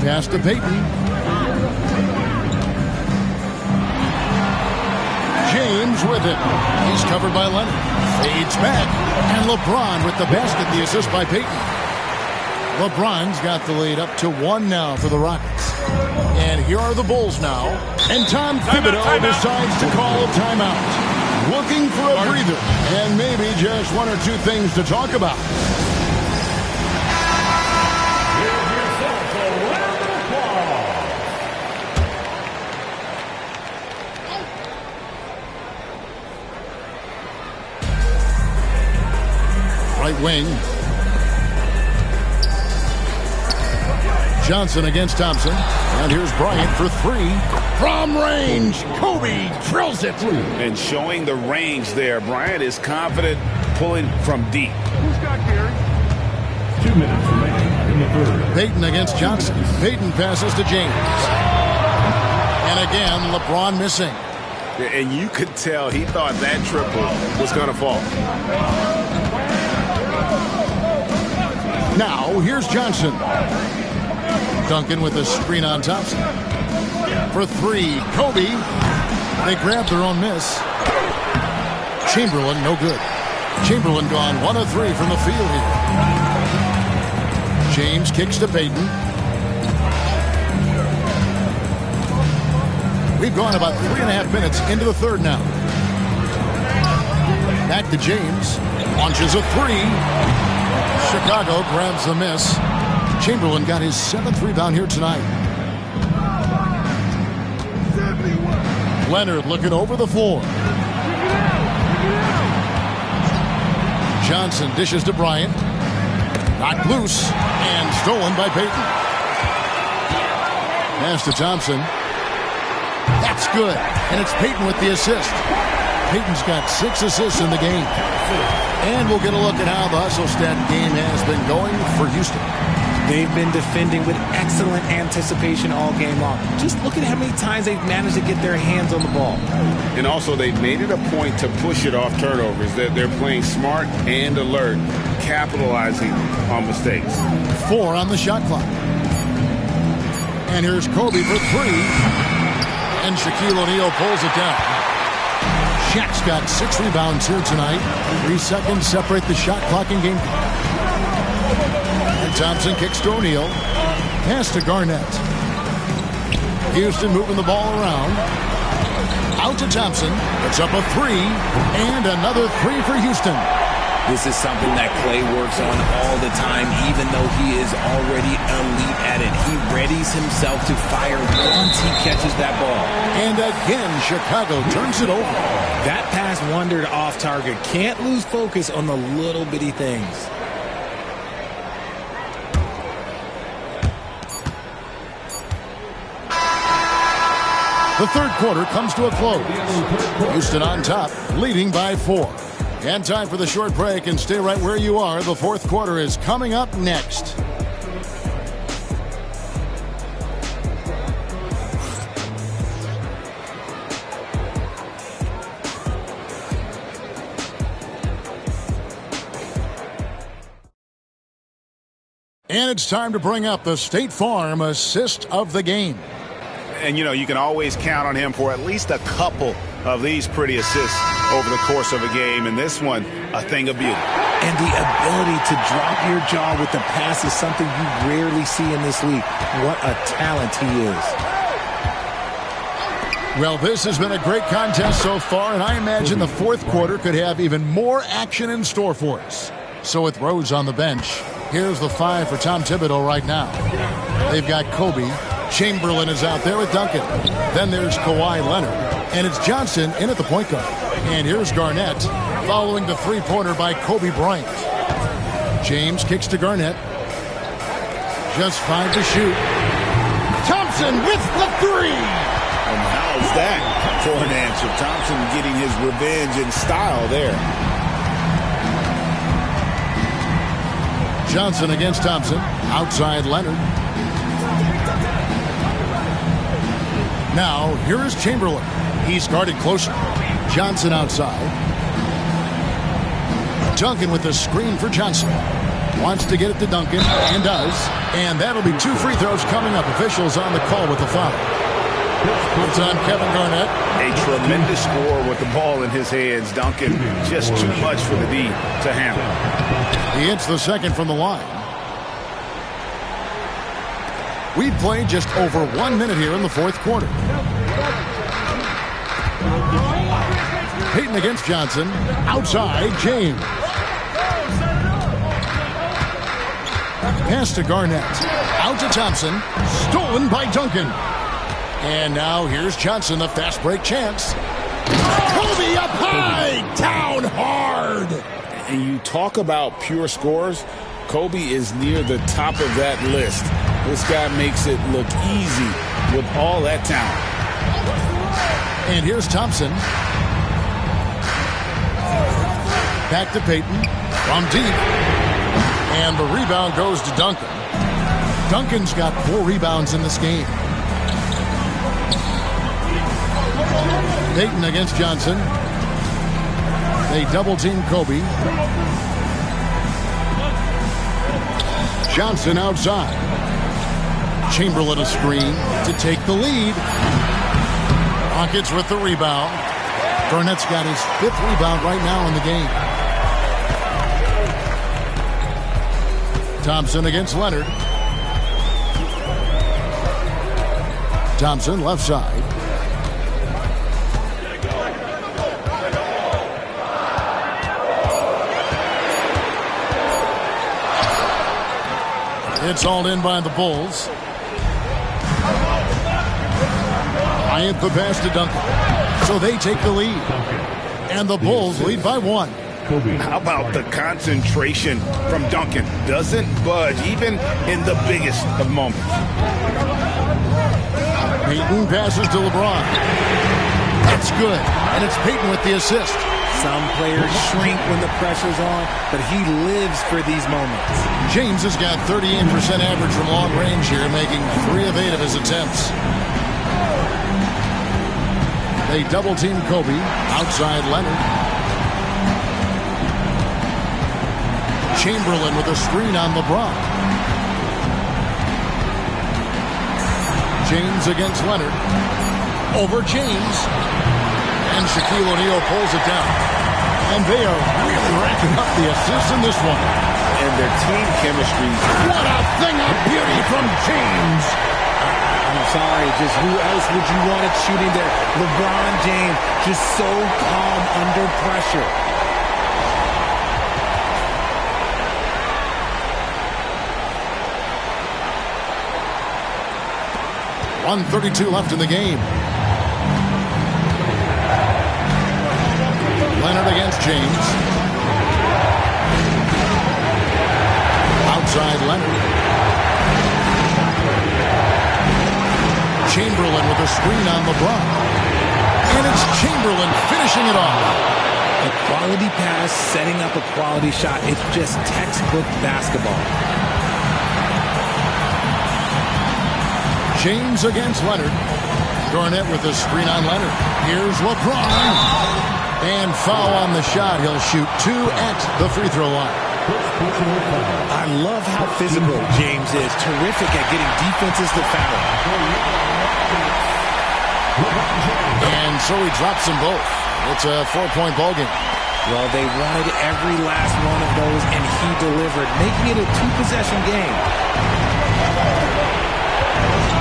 Pass to Payton. James with it. He's covered by Leonard. Fades back. And LeBron with the basket, the assist by Payton. LeBron's got the lead up to 1 now for the Rockets. And here are the Bulls now. And Tom Thibodeau decides to call a timeout. Looking for a breather. And maybe just 1 or 2 things to talk about. Right wing. Johnson against Thompson. And here's Bryant for 3. From range, Kobe drills it. And showing the range there, Bryant is confident pulling from deep. Who's got Gary? 2 minutes remaining in the third. Payton against Johnson. Payton passes to James. And again, LeBron missing. And you could tell he thought that triple was going to fall. Now, here's Johnson. Duncan with a screen on Thompson. For 3, Kobe. They grab their own miss. Chamberlain, no good. Chamberlain gone 1 of 3 from the field here. James kicks to Payton. We've gone about 3.5 minutes into the third now. Back to James. Launches a 3. Chicago grabs the miss. Chamberlain got his 7th rebound here tonight. Leonard looking over the floor. Johnson dishes to Bryant. Knocked loose and stolen by Payton. Pass to Thompson. That's good. And it's Payton with the assist. Payton's got 6 assists in the game. And we'll get a look at how the hustle stat game has been going for Houston. They've been defending with excellent anticipation all game long. Just look at how many times they've managed to get their hands on the ball. And also, they've made it a point to push it off turnovers. They're playing smart and alert, capitalizing on mistakes. 4 on the shot clock. And here's Kobe for 3. And Shaquille O'Neal pulls it down. Shaq's got 6 rebounds here tonight. 3 seconds separate the shot clock and game clock. And Thompson kicks to O'Neal. Pass to Garnett. Houston moving the ball around. Out to Thompson. It's up a 3. And another 3 for Houston. This is something that Klay works on all the time, even though he is already elite at it. He readies himself to fire once he catches that ball. And again, Chicago turns it over. That pass wandered off target. Can't lose focus on the little bitty things. The third quarter comes to a close. Houston on top, leading by 4. And time for the short break, and stay right where you are. The fourth quarter is coming up next. And it's time to bring up the State Farm assist of the game. And, you know, you can always count on him for at least a couple of these pretty assists over the course of a game. And this one, a thing of beauty. And the ability to drop your jaw with the pass is something you rarely see in this league. What a talent he is. Well, this has been a great contest so far, and I imagine the fourth quarter could have even more action in store for us. So with Rose on the bench, here's the 5 for Tom Thibodeau right now. They've got Kobe. Chamberlain is out there with Duncan. Then there's Kawhi Leonard. And it's Johnson in at the point guard. And here's Garnett following the three-pointer by Kobe Bryant. James kicks to Garnett. Just 5 to shoot. Thompson with the 3. And how's that for an answer? Thompson getting his revenge in style there. Johnson against Thompson. Outside Leonard. Now, here is Chamberlain. He's guarded closer. Johnson outside. Duncan with the screen for Johnson. Wants to get it to Duncan, and does. And that'll be 2 free throws coming up. Officials on the call with the foul. It's on Kevin Garnett. A tremendous score with the ball in his hands. Duncan, just too much for the D to handle. He hits the second from the line. We've played just over 1 minute here in the fourth quarter. Payton against Johnson. Outside, James. Pass to Garnett. Out to Thompson. Stolen by Duncan. And now here's Johnson, the fast break chance. Kobe up high, down hard. And you talk about pure scores. Kobe is near the top of that list. This guy makes it look easy with all that talent. And here's Thompson. Back to Payton from deep. And the rebound goes to Duncan. Duncan's got 4 rebounds in this game. Payton against Johnson. They double-team Kobe. Johnson outside. Chamberlain a screen to take the lead. Rockets with the rebound. Garnett's got his 5th rebound right now in the game. Thompson against Leonard. Thompson left side. It's all in by the Bulls. Bryant the pass to Duncan. So they take the lead. And the Bulls lead by 1. How about the concentration from Duncan? Doesn't budge, even in the biggest of moments. Payton passes to LeBron. That's good. And it's Payton with the assist. Some players shrink when the pressure's on, but he lives for these moments. James has got 38% average from long range here, making 3 of 8 of his attempts. They double-team Kobe. Outside Leonard. Chamberlain with a screen on LeBron. James against Leonard. Over James. And Shaquille O'Neal pulls it down. And they are really racking up the assists in this one. And their team chemistry. What a thing of beauty from James. I'm sorry, just who else would you want it shooting there? LeBron James, just so calm under pressure. .132 left in the game. Leonard against James. Outside Leonard. Chamberlain with a screen on LeBron. And it's Chamberlain finishing it off. A quality pass, setting up a quality shot. It's just textbook basketball. James against Leonard. Garnett with a screen on Leonard. Here's LeBron. And foul on the shot. He'll shoot 2 at the free throw line. I love how physical James is. Terrific at getting defenses to foul. And so he drops them both. It's a 4-point ball game. Well, they wanted every last one of those, and he delivered, making it a 2-possession game.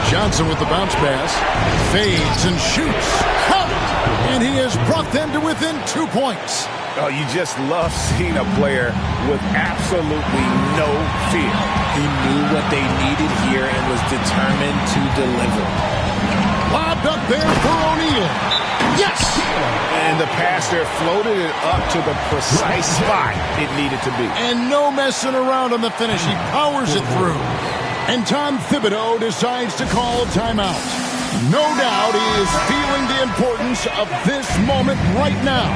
Johnson with the bounce pass. Fades and shoots. And he has brought them to within 2 points. Oh, you just love seeing a player with absolutely no fear. He knew what they needed here and was determined to deliver. Lobbed up there for O'Neal. Yes! And the pass there floated it up to the precise spot it needed to be. And no messing around on the finish. He powers it through. And Tom Thibodeau decides to call a timeout. No doubt he is feeling the importance of this moment right now.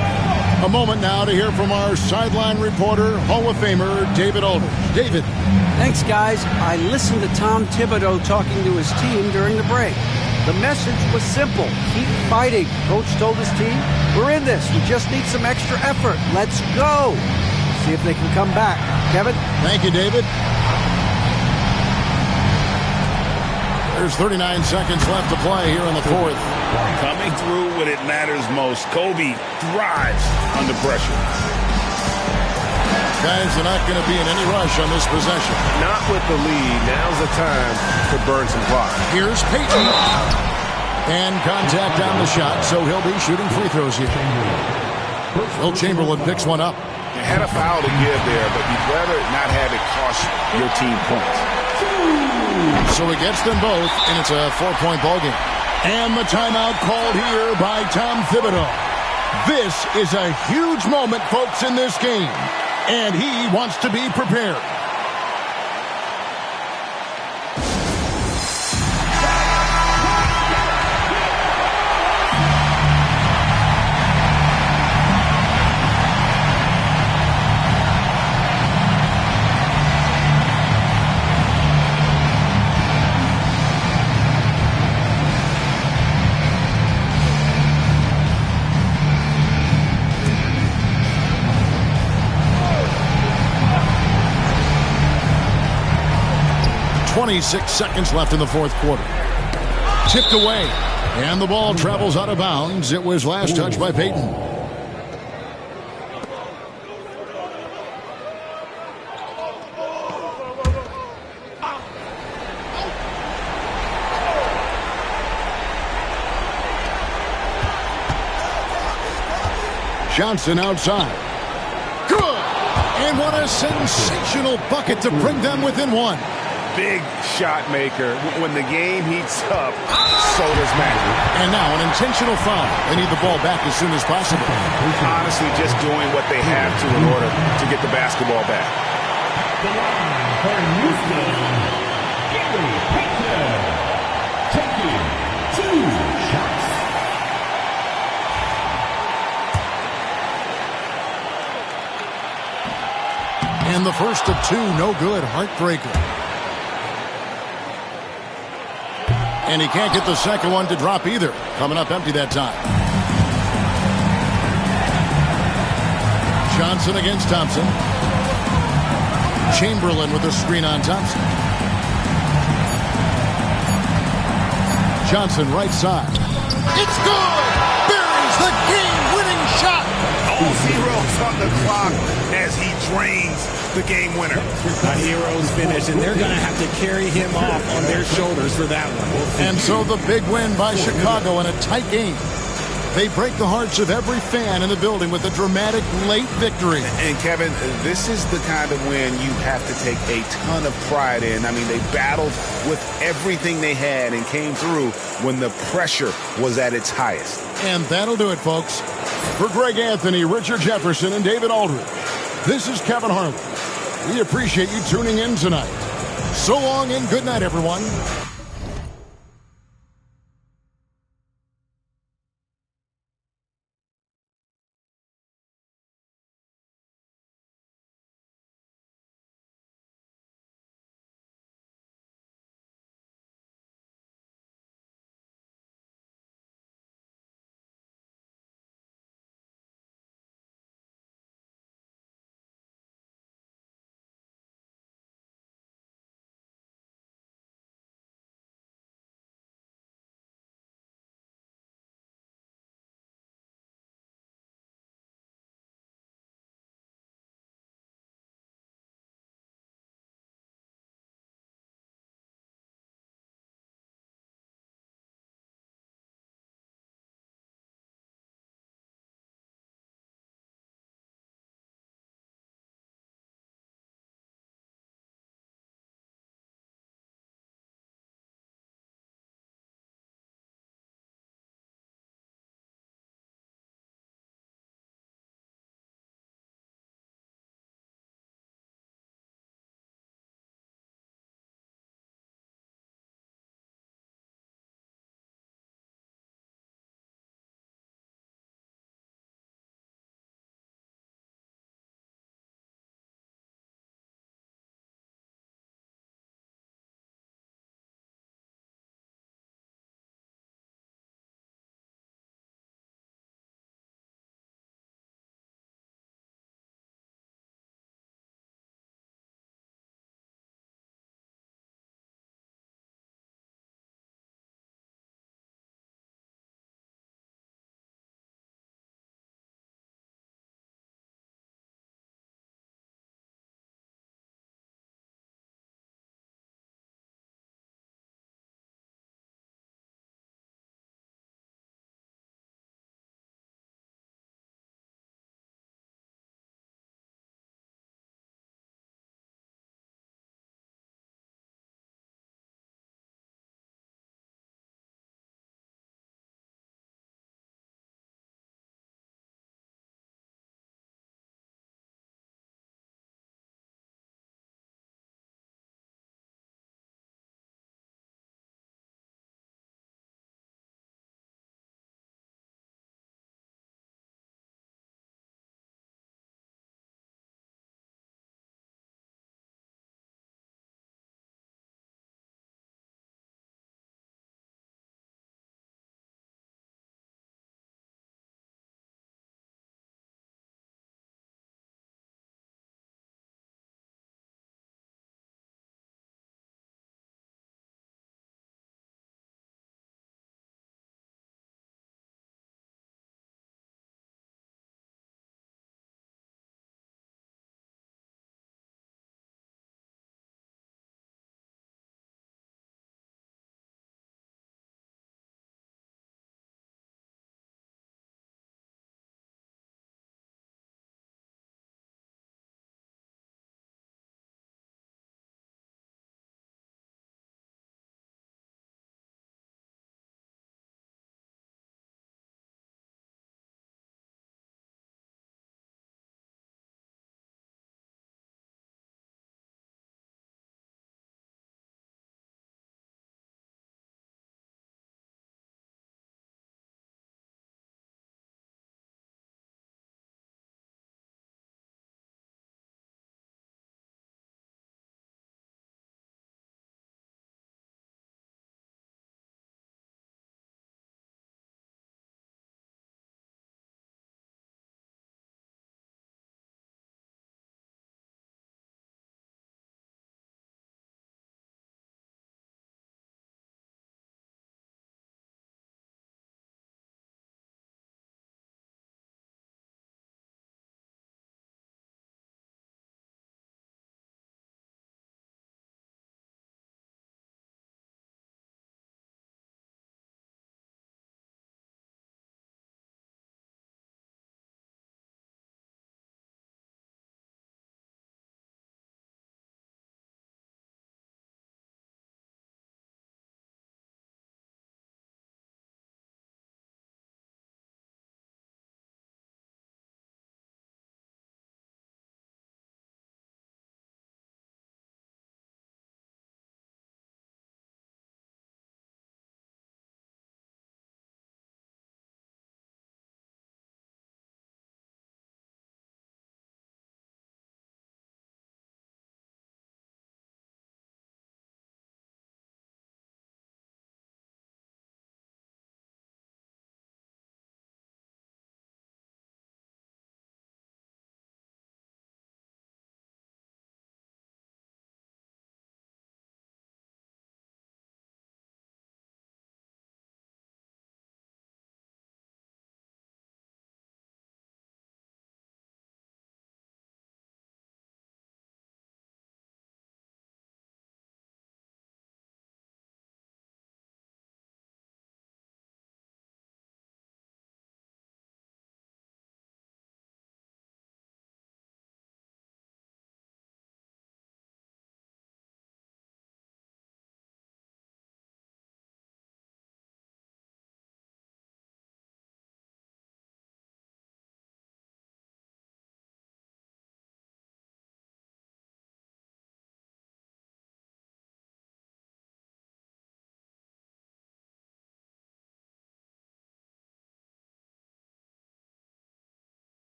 A moment now to hear from our sideline reporter, Hall of Famer, David Aldridge. David. Thanks, guys. I listened to Tom Thibodeau talking to his team during the break. The message was simple. Keep fighting. Coach told his team, we're in this. We just need some extra effort. Let's go. See if they can come back. Kevin? Thank you, David. There's 39 seconds left to play here in the fourth. Coming through when it matters most. Kobe thrives under pressure. Guys, they're not going to be in any rush on this possession. Not with the lead. Now's the time to burn some clock. Here's Payton. And contact on the shot, so he'll be shooting free throws here. Will Chamberlain picks one up. You had a foul to give there, but you'd rather not have it cost your team points. So he gets them both, and it's a 4-point ball game. And the timeout called here by Tom Thibodeau. This is a huge moment, folks, in this game. And he wants to be prepared. .26 seconds left in the fourth quarter. Tipped away, and the ball travels out of bounds. It was last touched by Payton. Johnson outside. Good! And what a sensational bucket to bring them within one. big shot maker. When the game heats up, so does Magic. And now an intentional foul. They need the ball back as soon as possible. Honestly, just doing what they have to in order to get the basketball back. The line for Houston, Gary Payton, taking 2 shots. And the first of 2, no good. Heartbreaker. And he can't get the second one to drop either. Coming up empty that time. Johnson against Thompson. Chamberlain with the screen on Thompson. Johnson right side. It's good! Buries the game-winning shot! All zeros on the clock as he drains the game winner. A hero's finish, and they're going to have to carry him off on their shoulders for that one. And so the big win by Chicago in a tight game. They break the hearts of every fan in the building with a dramatic late victory. And Kevin, this is the kind of win you have to take a ton of pride in. I mean, they battled with everything they had and came through when the pressure was at its highest. And that'll do it, folks. For Greg Anthony, Richard Jefferson, and David Aldridge, this is Kevin Harlan. We appreciate you tuning in tonight. So long and good night, everyone.